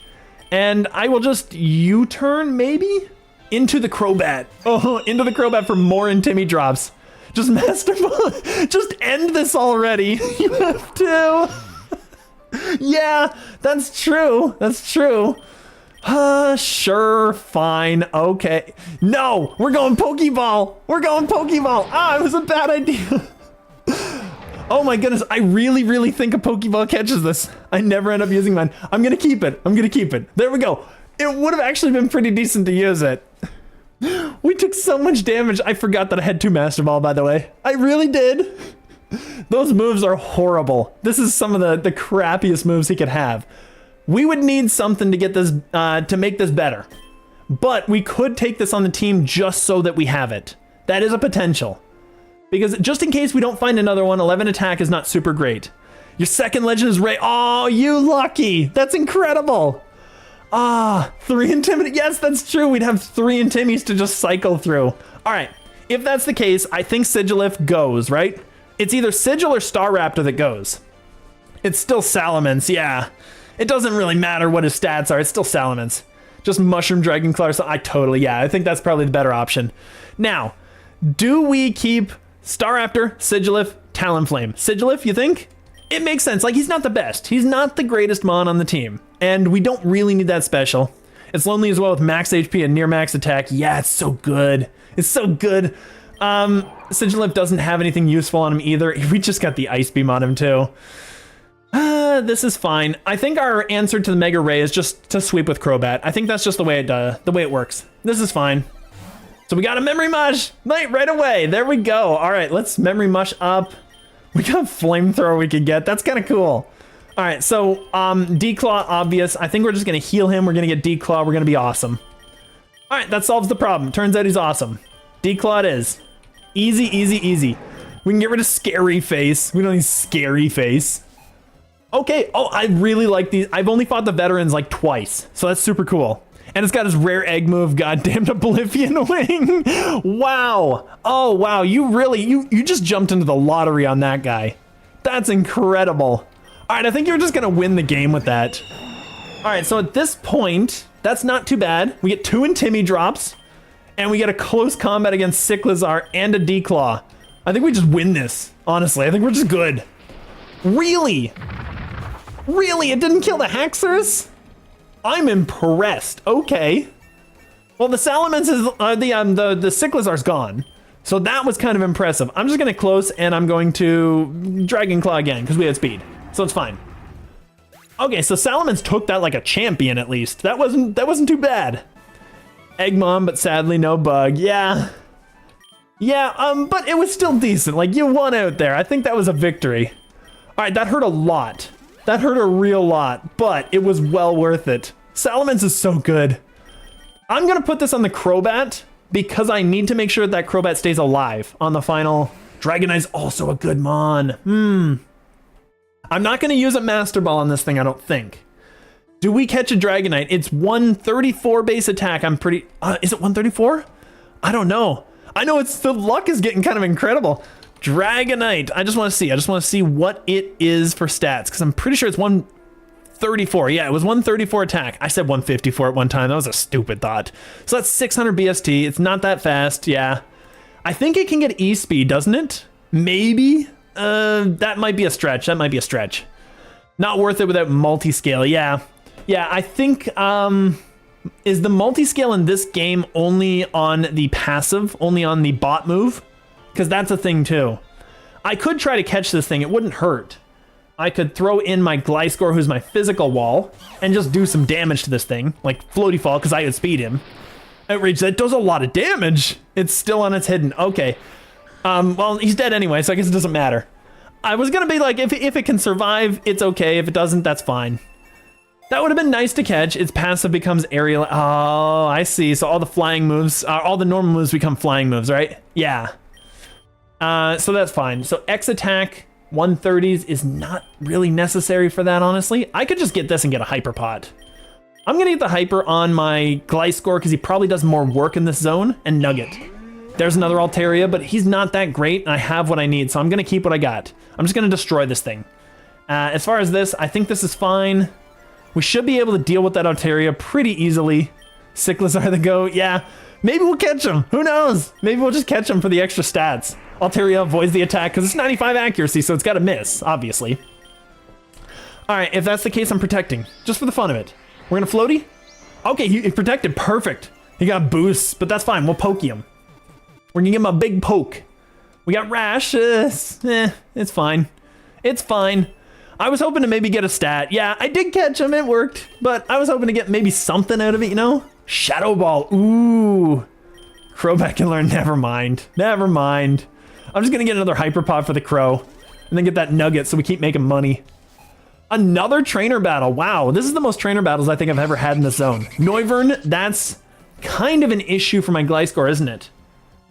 and I will just U-turn maybe into the Crobat. Oh, into the Crobat for more Intimi drops. Just Master Ball. Just end this already. You have to. Yeah, that's true. That's true. Sure, fine, okay. No, we're going Pokeball. Ah, it was a bad idea. Oh my goodness, I really think a Pokeball catches this. I never end up using mine. I'm gonna keep it. There we go. It would have actually been pretty decent to use it. We took so much damage. I forgot that I had 2 Master Ball, by the way. I really did. Those moves are horrible. This is some of the crappiest moves he could have. We would need something to get this, to make this better. But we could take this on the team just so that we have it. That is a potential. Because just in case we don't find another one, 11 attack is not super great. Your second legend is Ray. Oh, you lucky. That's incredible. Ah, 3 Intimidate. Yes, that's true. We'd have 3 Intimis to just cycle through. All right. If that's the case, I think Sigilif goes, right? It's either Sigil or Staraptor that goes. It's still Salamence, yeah. It doesn't really matter what his stats are. It's still Salamence. Just Mushroom Dragon Claw. So I think that's probably the better option. Now, do we keep Staraptor, Sigilif, Talonflame? Sigilif, you think? It makes sense. Like, he's not the best. He's not the greatest mon on the team. And we don't really need that special. It's lonely as well with max HP and near max attack. Yeah, it's so good. It's so good. Sigilif doesn't have anything useful on him either. We just got the Ice Beam on him too. This is fine. I think our answer to the Mega Ray is just to sweep with Crobat. I think that's just the way it works. This is fine. So we got a Memory Mush right away. There we go. All right, let's Memory Mush up. We got Flamethrower we could get. That's kind of cool. All right, so Declaw, obvious. I think we're just gonna heal him. We're gonna get Declaw. We're gonna be awesome. All right, that solves the problem. Turns out he's awesome. Declaw it is. Easy, easy, easy. We can get rid of Scary Face. We don't need Scary Face. Okay, oh, I really like these. I've only fought the veterans like twice, so that's super cool. And it's got his rare egg move, goddamned Oblivion Wing. Wow. Oh, wow, you just jumped into the lottery on that guy. That's incredible. All right, I think you're just gonna win the game with that. All right, so at this point, that's not too bad. We get 2 Intimi drops, and we get a close combat against Cyclizar and a Declaw. I think we just win this, honestly. I think we're just good. Really? Really? It didn't kill the Haxorus? I'm impressed. Okay. Well, the Salamence is, the Cyclizar's gone. So that was kind of impressive. I'm just gonna close and I'm going to Dragon Claw again because we had speed. So it's fine. Okay, so Salamence took that like a champion at least. That wasn't too bad. Eggmon, but sadly no bug. Yeah. Yeah, but it was still decent. Like, you won out there. I think that was a victory. All right, that hurt a lot. That hurt a real lot, but it was well worth it. Salamence is so good. I'm gonna put this on the Crobat because I need to make sure that Crobat stays alive on the final. Dragonie's also a good mon. I'm not gonna use a Master Ball on this thing, I don't think. Do we catch a Dragonite? It's 134 base attack. I'm pretty... is it 134? I don't know. I know it's... The luck is getting kind of incredible. Dragonite. I just want to see. I just want to see what it is for stats, because I'm pretty sure it's 134. Yeah, it was 134 attack. I said 154 at one time. That was a stupid thought. So that's 600 BST. It's not that fast. Yeah. I think it can get E-speed, doesn't it? Maybe. That might be a stretch. That might be a stretch. Not worth it without multi-scale. Yeah. Yeah, I think, is the multi-scale in this game only on the passive, only on the bot move? Because that's a thing too. I could try to catch this thing, it wouldn't hurt. I could throw in my Gliscor, who's my physical wall, and just do some damage to this thing, like Floaty Fall, because I could speed him. Outrage, that does a lot of damage. It's still on its hidden, okay. Well, he's dead anyway, so I guess it doesn't matter. I was gonna be like, if it can survive, it's okay. If it doesn't, that's fine. That would have been nice to catch. Its passive becomes aerial. Oh, I see. So all the flying moves, all the normal moves become flying moves, right? Yeah. So that's fine. So X attack 130s is not really necessary for that, honestly. I could just get this and get a Hyper Pot. I'm going to get the Hyper on my Gliscor because he probably does more work in this zone, and Nugget. There's another Altaria, but he's not that great, and I have what I need, so I'm going to keep what I got. I'm just going to destroy this thing. As far as this, I think this is fine. We should be able to deal with that Altaria pretty easily. Cyclizar the go. Yeah, maybe we'll catch him. Who knows? Maybe we'll just catch him for the extra stats. Altaria avoids the attack because it's 95 accuracy, so it's got to miss, obviously. All right, if that's the case, I'm protecting. Just for the fun of it. We're going to floaty? Okay, he protected. Perfect. He got boosts, but that's fine. We'll poke him. We're going to give him a big poke. We got Rash. It's fine. It's fine. I was hoping to maybe get a stat. Yeah, I did catch him. It worked. But I was hoping to get maybe something out of it, you know? Shadow Ball. Ooh. Crobat can learn. Never mind. Never mind. I'm just going to get another Hyper Pod for the Crow. And then get that Nugget so we keep making money. Another trainer battle. Wow. This is the most trainer battles I think I've ever had in this zone. Noivern, that's kind of an issue for my Gliscor, isn't it?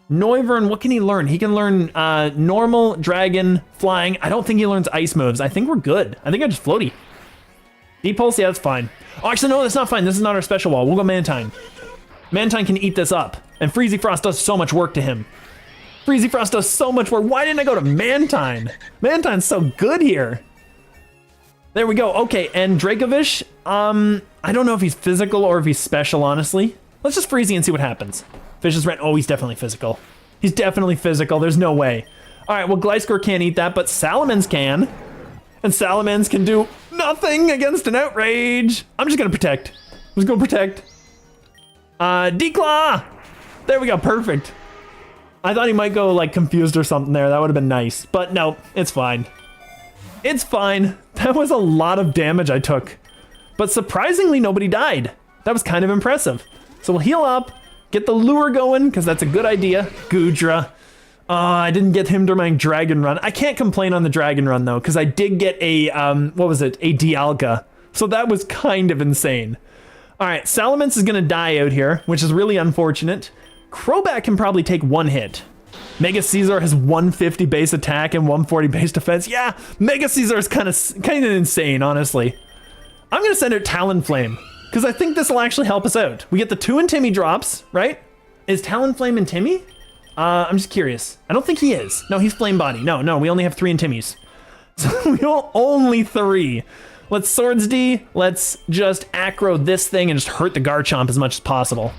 Noivern, what can he learn? He can learn normal, dragon, flying. I don't think he learns ice moves. I think we're good. I think I just floaty. Deep Pulse, yeah, that's fine. Oh, actually, no, that's not fine. This is not our special wall. We'll go Mantine. Mantine can eat this up. And Freezy Frost does so much work to him. Freezy Frost does so much work. Why didn't I go to Mantine? Mantine's so good here. There we go. Okay, and Dracovish, I don't know if he's physical or if he's special, honestly. Let's just Freezy and see what happens. Fish's Rent, oh, he's definitely physical. He's definitely physical, there's no way. All right, well, Gliscor can't eat that, but Salamence can. And Salamence can do nothing against an Outrage. I'm just gonna protect. I'm just gonna protect. Declaw! There we go, perfect. I thought he might go like confused or something there. That would have been nice, but no, it's fine. It's fine. That was a lot of damage I took. But surprisingly, nobody died. That was kind of impressive. So we'll heal up. Get the lure going, because that's a good idea. Goodra. I didn't get him during my Dragon Run. I can't complain on the Dragon Run, though, because I did get a, what was it? A Dialga. So that was kind of insane. All right, Salamence is going to die out here, which is really unfortunate. Crobat can probably take one hit. Mega Caesar has 150 base attack and 140 base defense. Yeah, Mega Caesar is kind of insane, honestly. I'm going to send out Talonflame. Because I think this will actually help us out. We get the 2 in Timmy drops, right? Is Talonflame in Timmy? I'm just curious. I don't think he is. No, he's Flame Body. No, we only have 3 in Timmy's. So we will only 3. Let's Swords D. Let's just aggro this thing and just hurt the Garchomp as much as possible.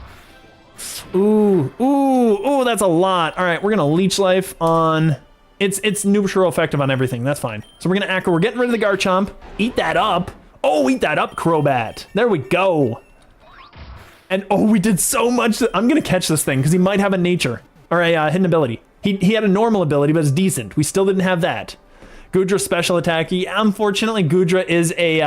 Ooh, that's a lot. All right, we're gonna Leech Life on... It's neutral effective on everything. That's fine. So we're gonna aggro. We're getting rid of the Garchomp. Eat that up. Oh, eat that up, Crobat. There we go. And oh, we did so much. I'm going to catch this thing because he might have a nature or a hidden ability. He had a normal ability, but it's decent. We still didn't have that. Gudra special attack. Unfortunately, Gudra is a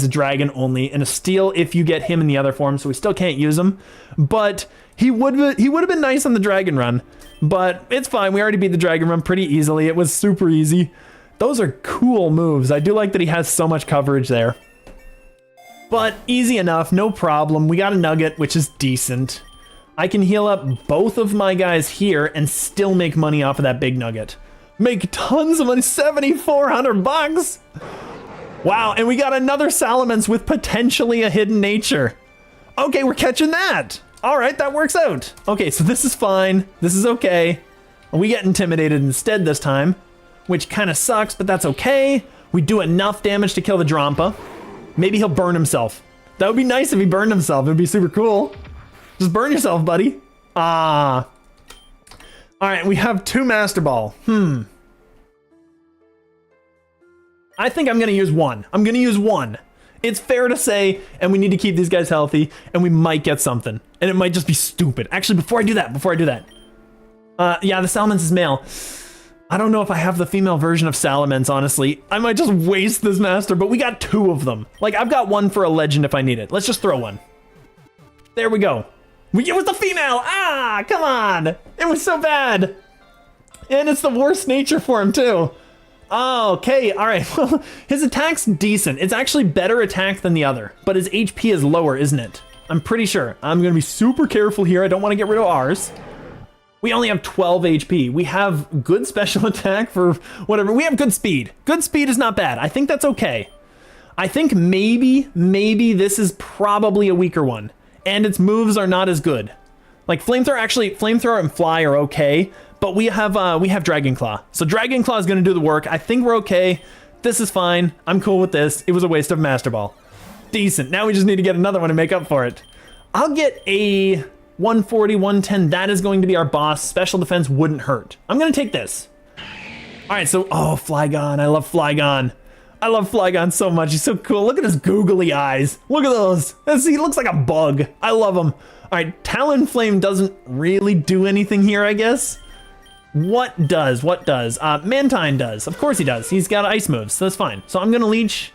dragon only and a steel if you get him in the other form, so we still can't use him. But he would have been nice on the Dragon Run. But it's fine. We already beat the Dragon Run pretty easily. It was super easy. Those are cool moves. I do like that he has so much coverage there. But easy enough, no problem. We got a Nugget, which is decent. I can heal up both of my guys here and still make money off of that big Nugget. Make tons of money, 7,400 bucks. Wow, and we got another Salamence with potentially a hidden nature. Okay, we're catching that. All right, that works out. Okay, so this is fine. This is okay. We get intimidated instead this time, which kind of sucks, but that's okay. We do enough damage to kill the Drampa. Maybe he'll burn himself. That would be nice if he burned himself. It would be super cool. Just burn yourself, buddy. Ah. All right, we have 2 Master Ball. I think I'm gonna use 1. I'm gonna use 1. It's fair to say, and we need to keep these guys healthy, and we might get something. And it might just be stupid. Actually, before I do that. Yeah, the Salamence is male. I don't know if I have the female version of Salamence, honestly. I might just waste this master, but we got 2 of them. Like, I've got 1 for a legend if I need it. Let's just throw 1. There we go. It was the female! Ah, come on! It was so bad! And it's the worst nature for him, too. Oh, okay, alright. Well, his attack's decent. It's actually better attack than the other, but his HP is lower, isn't it? I'm pretty sure. I'm gonna be super careful here. I don't want to get rid of ours. We only have 12 HP. We have good special attack for whatever. We have good speed. Good speed is not bad. I think that's okay. I think maybe this is probably a weaker one. And its moves are not as good. Like Flamethrower and Fly are okay, but we have Dragon Claw. So Dragon Claw is going to do the work. I think we're okay. This is fine. I'm cool with this. It was a waste of Master Ball. Decent. Now we just need to get another one to make up for it. I'll get a 140, 110. That is going to be our boss. Special defense wouldn't hurt. I'm going to take this. All right, so, oh, Flygon. I love Flygon. I love Flygon so much. He's so cool. Look at his googly eyes. Look at those. He looks like a bug. I love him. All right, Talonflame doesn't really do anything here, I guess. What does? Mantine does. Of course he does. He's got ice moves, so that's fine. So I'm going to leech.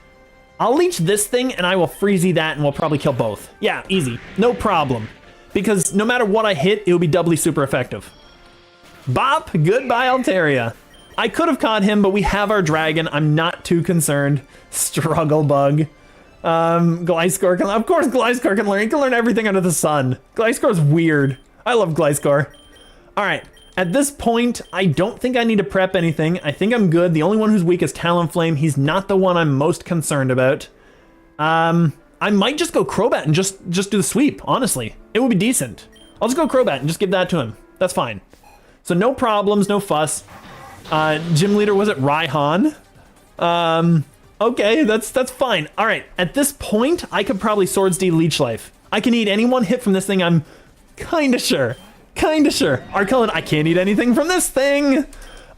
I'll leech this thing, and I will freezy that, and we'll probably kill both. Yeah, easy. No problem. Because no matter what I hit, it will be doubly super effective. Bop! Goodbye, Altaria. I could have caught him, but we have our dragon. I'm not too concerned. Struggle Bug. Gliscor can, of course Gliscor can learn. He can learn everything under the sun. Gliscor's weird. I love Gliscor. All right, at this point, I don't think I need to prep anything. I think I'm good. The only one who's weak is Talonflame. He's not the one I'm most concerned about. I might just go Crobat and just do the sweep, honestly. It would be decent. I'll just go Crobat and just give that to him. That's fine. So no problems, no fuss. Gym leader, was it Raihan? Okay, that's fine. All right, at this point, I could probably Swords D Leech Life. I can eat any one hit from this thing, I'm kinda sure. Arcullen, I can't eat anything from this thing. All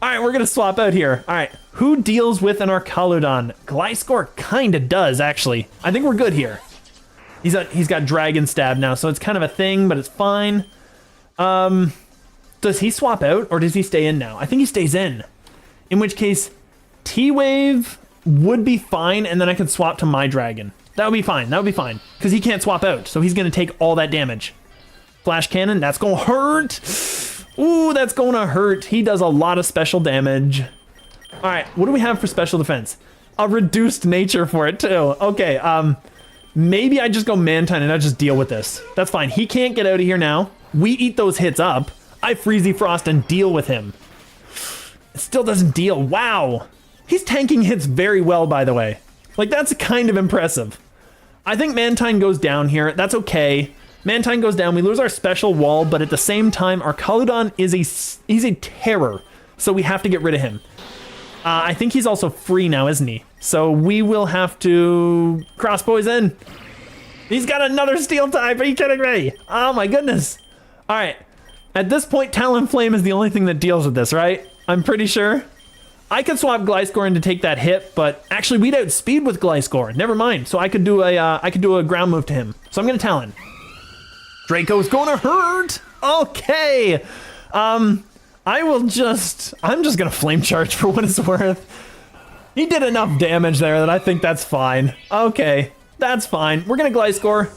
right, we're gonna swap out here. All right, who deals with an Arculodon? Gliscor kinda does, actually. I think we're good here. He's got Dragon Stab now, so it's kind of a thing, but it's fine. Does he swap out, or does he stay in now? I think he stays in. In which case, T-Wave would be fine, and then I could swap to my dragon. That would be fine, because he can't swap out, so he's going to take all that damage. Flash Cannon, that's going to hurt. Ooh, that's going to hurt. He does a lot of special damage. All right, what do we have for special defense? A reduced nature for it, too. Okay, maybe I just go Mantine and I just deal with this. That's fine. He can't get out of here now. We eat those hits up. I Freezy Frost and deal with him. It still doesn't deal. Wow. He's tanking hits very well, by the way. Like, that's kind of impressive. I think Mantine goes down here. That's okay. Mantine goes down. We lose our special wall, but at the same time, Arculodon is he's a terror. So we have to get rid of him. I think he's also free now, isn't he? So we will have to cross poison. He's got another steel type. Are you kidding me? Oh my goodness. All right. At this point, Talonflame is the only thing that deals with this, right? I'm pretty sure. I could swap Gliscor in to take that hit, but actually we'd outspeed with Gliscor. Never mind. So I could do a ground move to him. So I'm gonna Talon. Draco's gonna hurt. Okay. I'm just gonna Flame Charge for what it's worth. He did enough damage there that I think that's fine. Okay, that's fine. We're gonna Gliscor.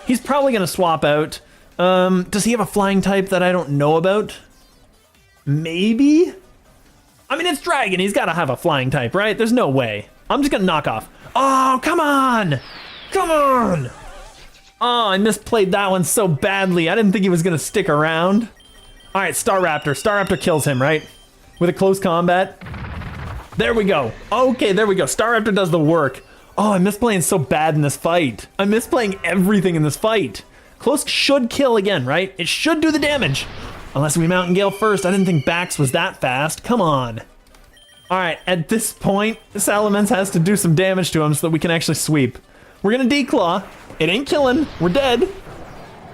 He's probably gonna swap out. Does he have a flying type that I don't know about? Maybe? I mean, it's Dragon. He's got to have a flying type, right? There's no way. I'm just going to knock off. Oh, come on. Come on. Oh, I misplayed that one so badly. I didn't think he was going to stick around. All right, Staraptor. Staraptor kills him, right? With a close combat. There we go. Okay, there we go. Staraptor does the work. Oh, I miss playing so bad in this fight. I miss playing everything in this fight. Close should kill again, right? It should do the damage. Unless we Mountain Gale first. I didn't think Bax was that fast. Come on. All right, at this point, Salamence has to do some damage to him so that we can actually sweep. We're gonna Declaw. It ain't killing. We're dead.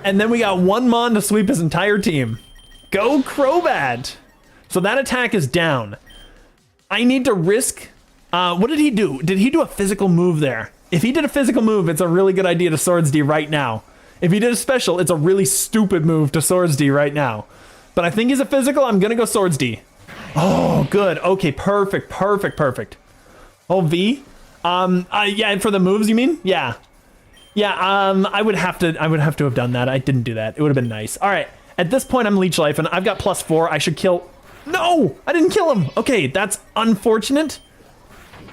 And then we got one Mon to sweep his entire team. Go Crobat. So that attack is down. I need to risk... what did he do? Did he do a physical move there? If he did a physical move, it's a really good idea to Swords D right now. If he did a special, it's a really stupid move to Swords D right now. But I think he's a physical. I'm gonna go Swords D. Oh, good. Okay, perfect, perfect, perfect. Oh, V. Yeah, for the moves, you mean? Yeah. Yeah, I would have to have done that. I didn't do that. It would have been nice. All right, at this point, I'm Leech Life, and I've got +4. I should kill... No! I didn't kill him! Okay, that's unfortunate.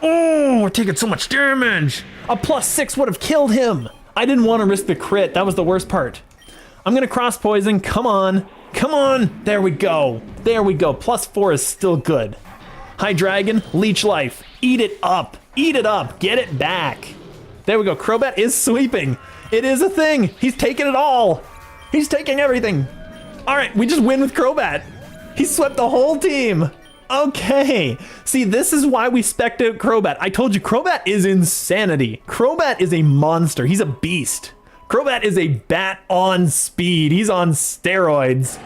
Oh, we're taking so much damage. A +6 would have killed him. I didn't want to risk the crit. That was the worst part. I'm gonna cross poison. Come on. Come on. There we go. There we go. +4 is still good. High Dragon, Leech Life. Eat it up. Eat it up. Get it back. There we go. Crobat is sweeping. It is a thing. He's taking it all. He's taking everything. All right, we just win with Crobat. He swept the whole team. Okay. See, this is why we spec'd out Crobat. I told you, Crobat is insanity. Crobat is a monster. He's a beast. Crobat is a bat on speed. He's on steroids.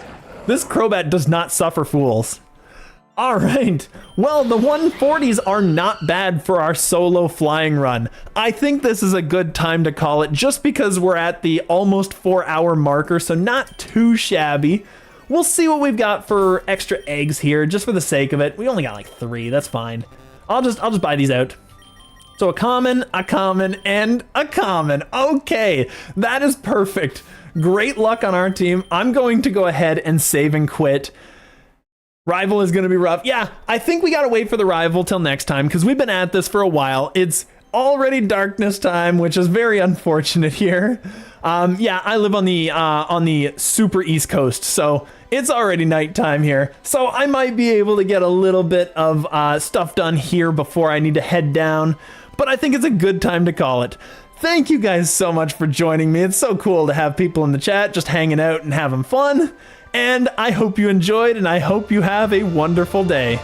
This Crobat does not suffer fools. All right. Well, the 140s are not bad for our solo flying run. I think this is a good time to call it just because we're at the almost 4-hour marker, so not too shabby. We'll see what we've got for extra eggs here, just for the sake of it. We only got like 3, that's fine. I'll just buy these out. So a common, and a common. Okay, that is perfect. Great luck on our team. I'm going to go ahead and save and quit. Rival is gonna be rough. Yeah, I think we gotta wait for the rival till next time, because we've been at this for a while. It's already darkness time, which is very unfortunate here. Yeah, I live on the super East Coast, so it's already nighttime here. So I might be able to get a little bit of stuff done here before I need to head down, but I think it's a good time to call it. Thank you guys so much for joining me. It's so cool to have people in the chat just hanging out and having fun. And I hope you enjoyed, and I hope you have a wonderful day.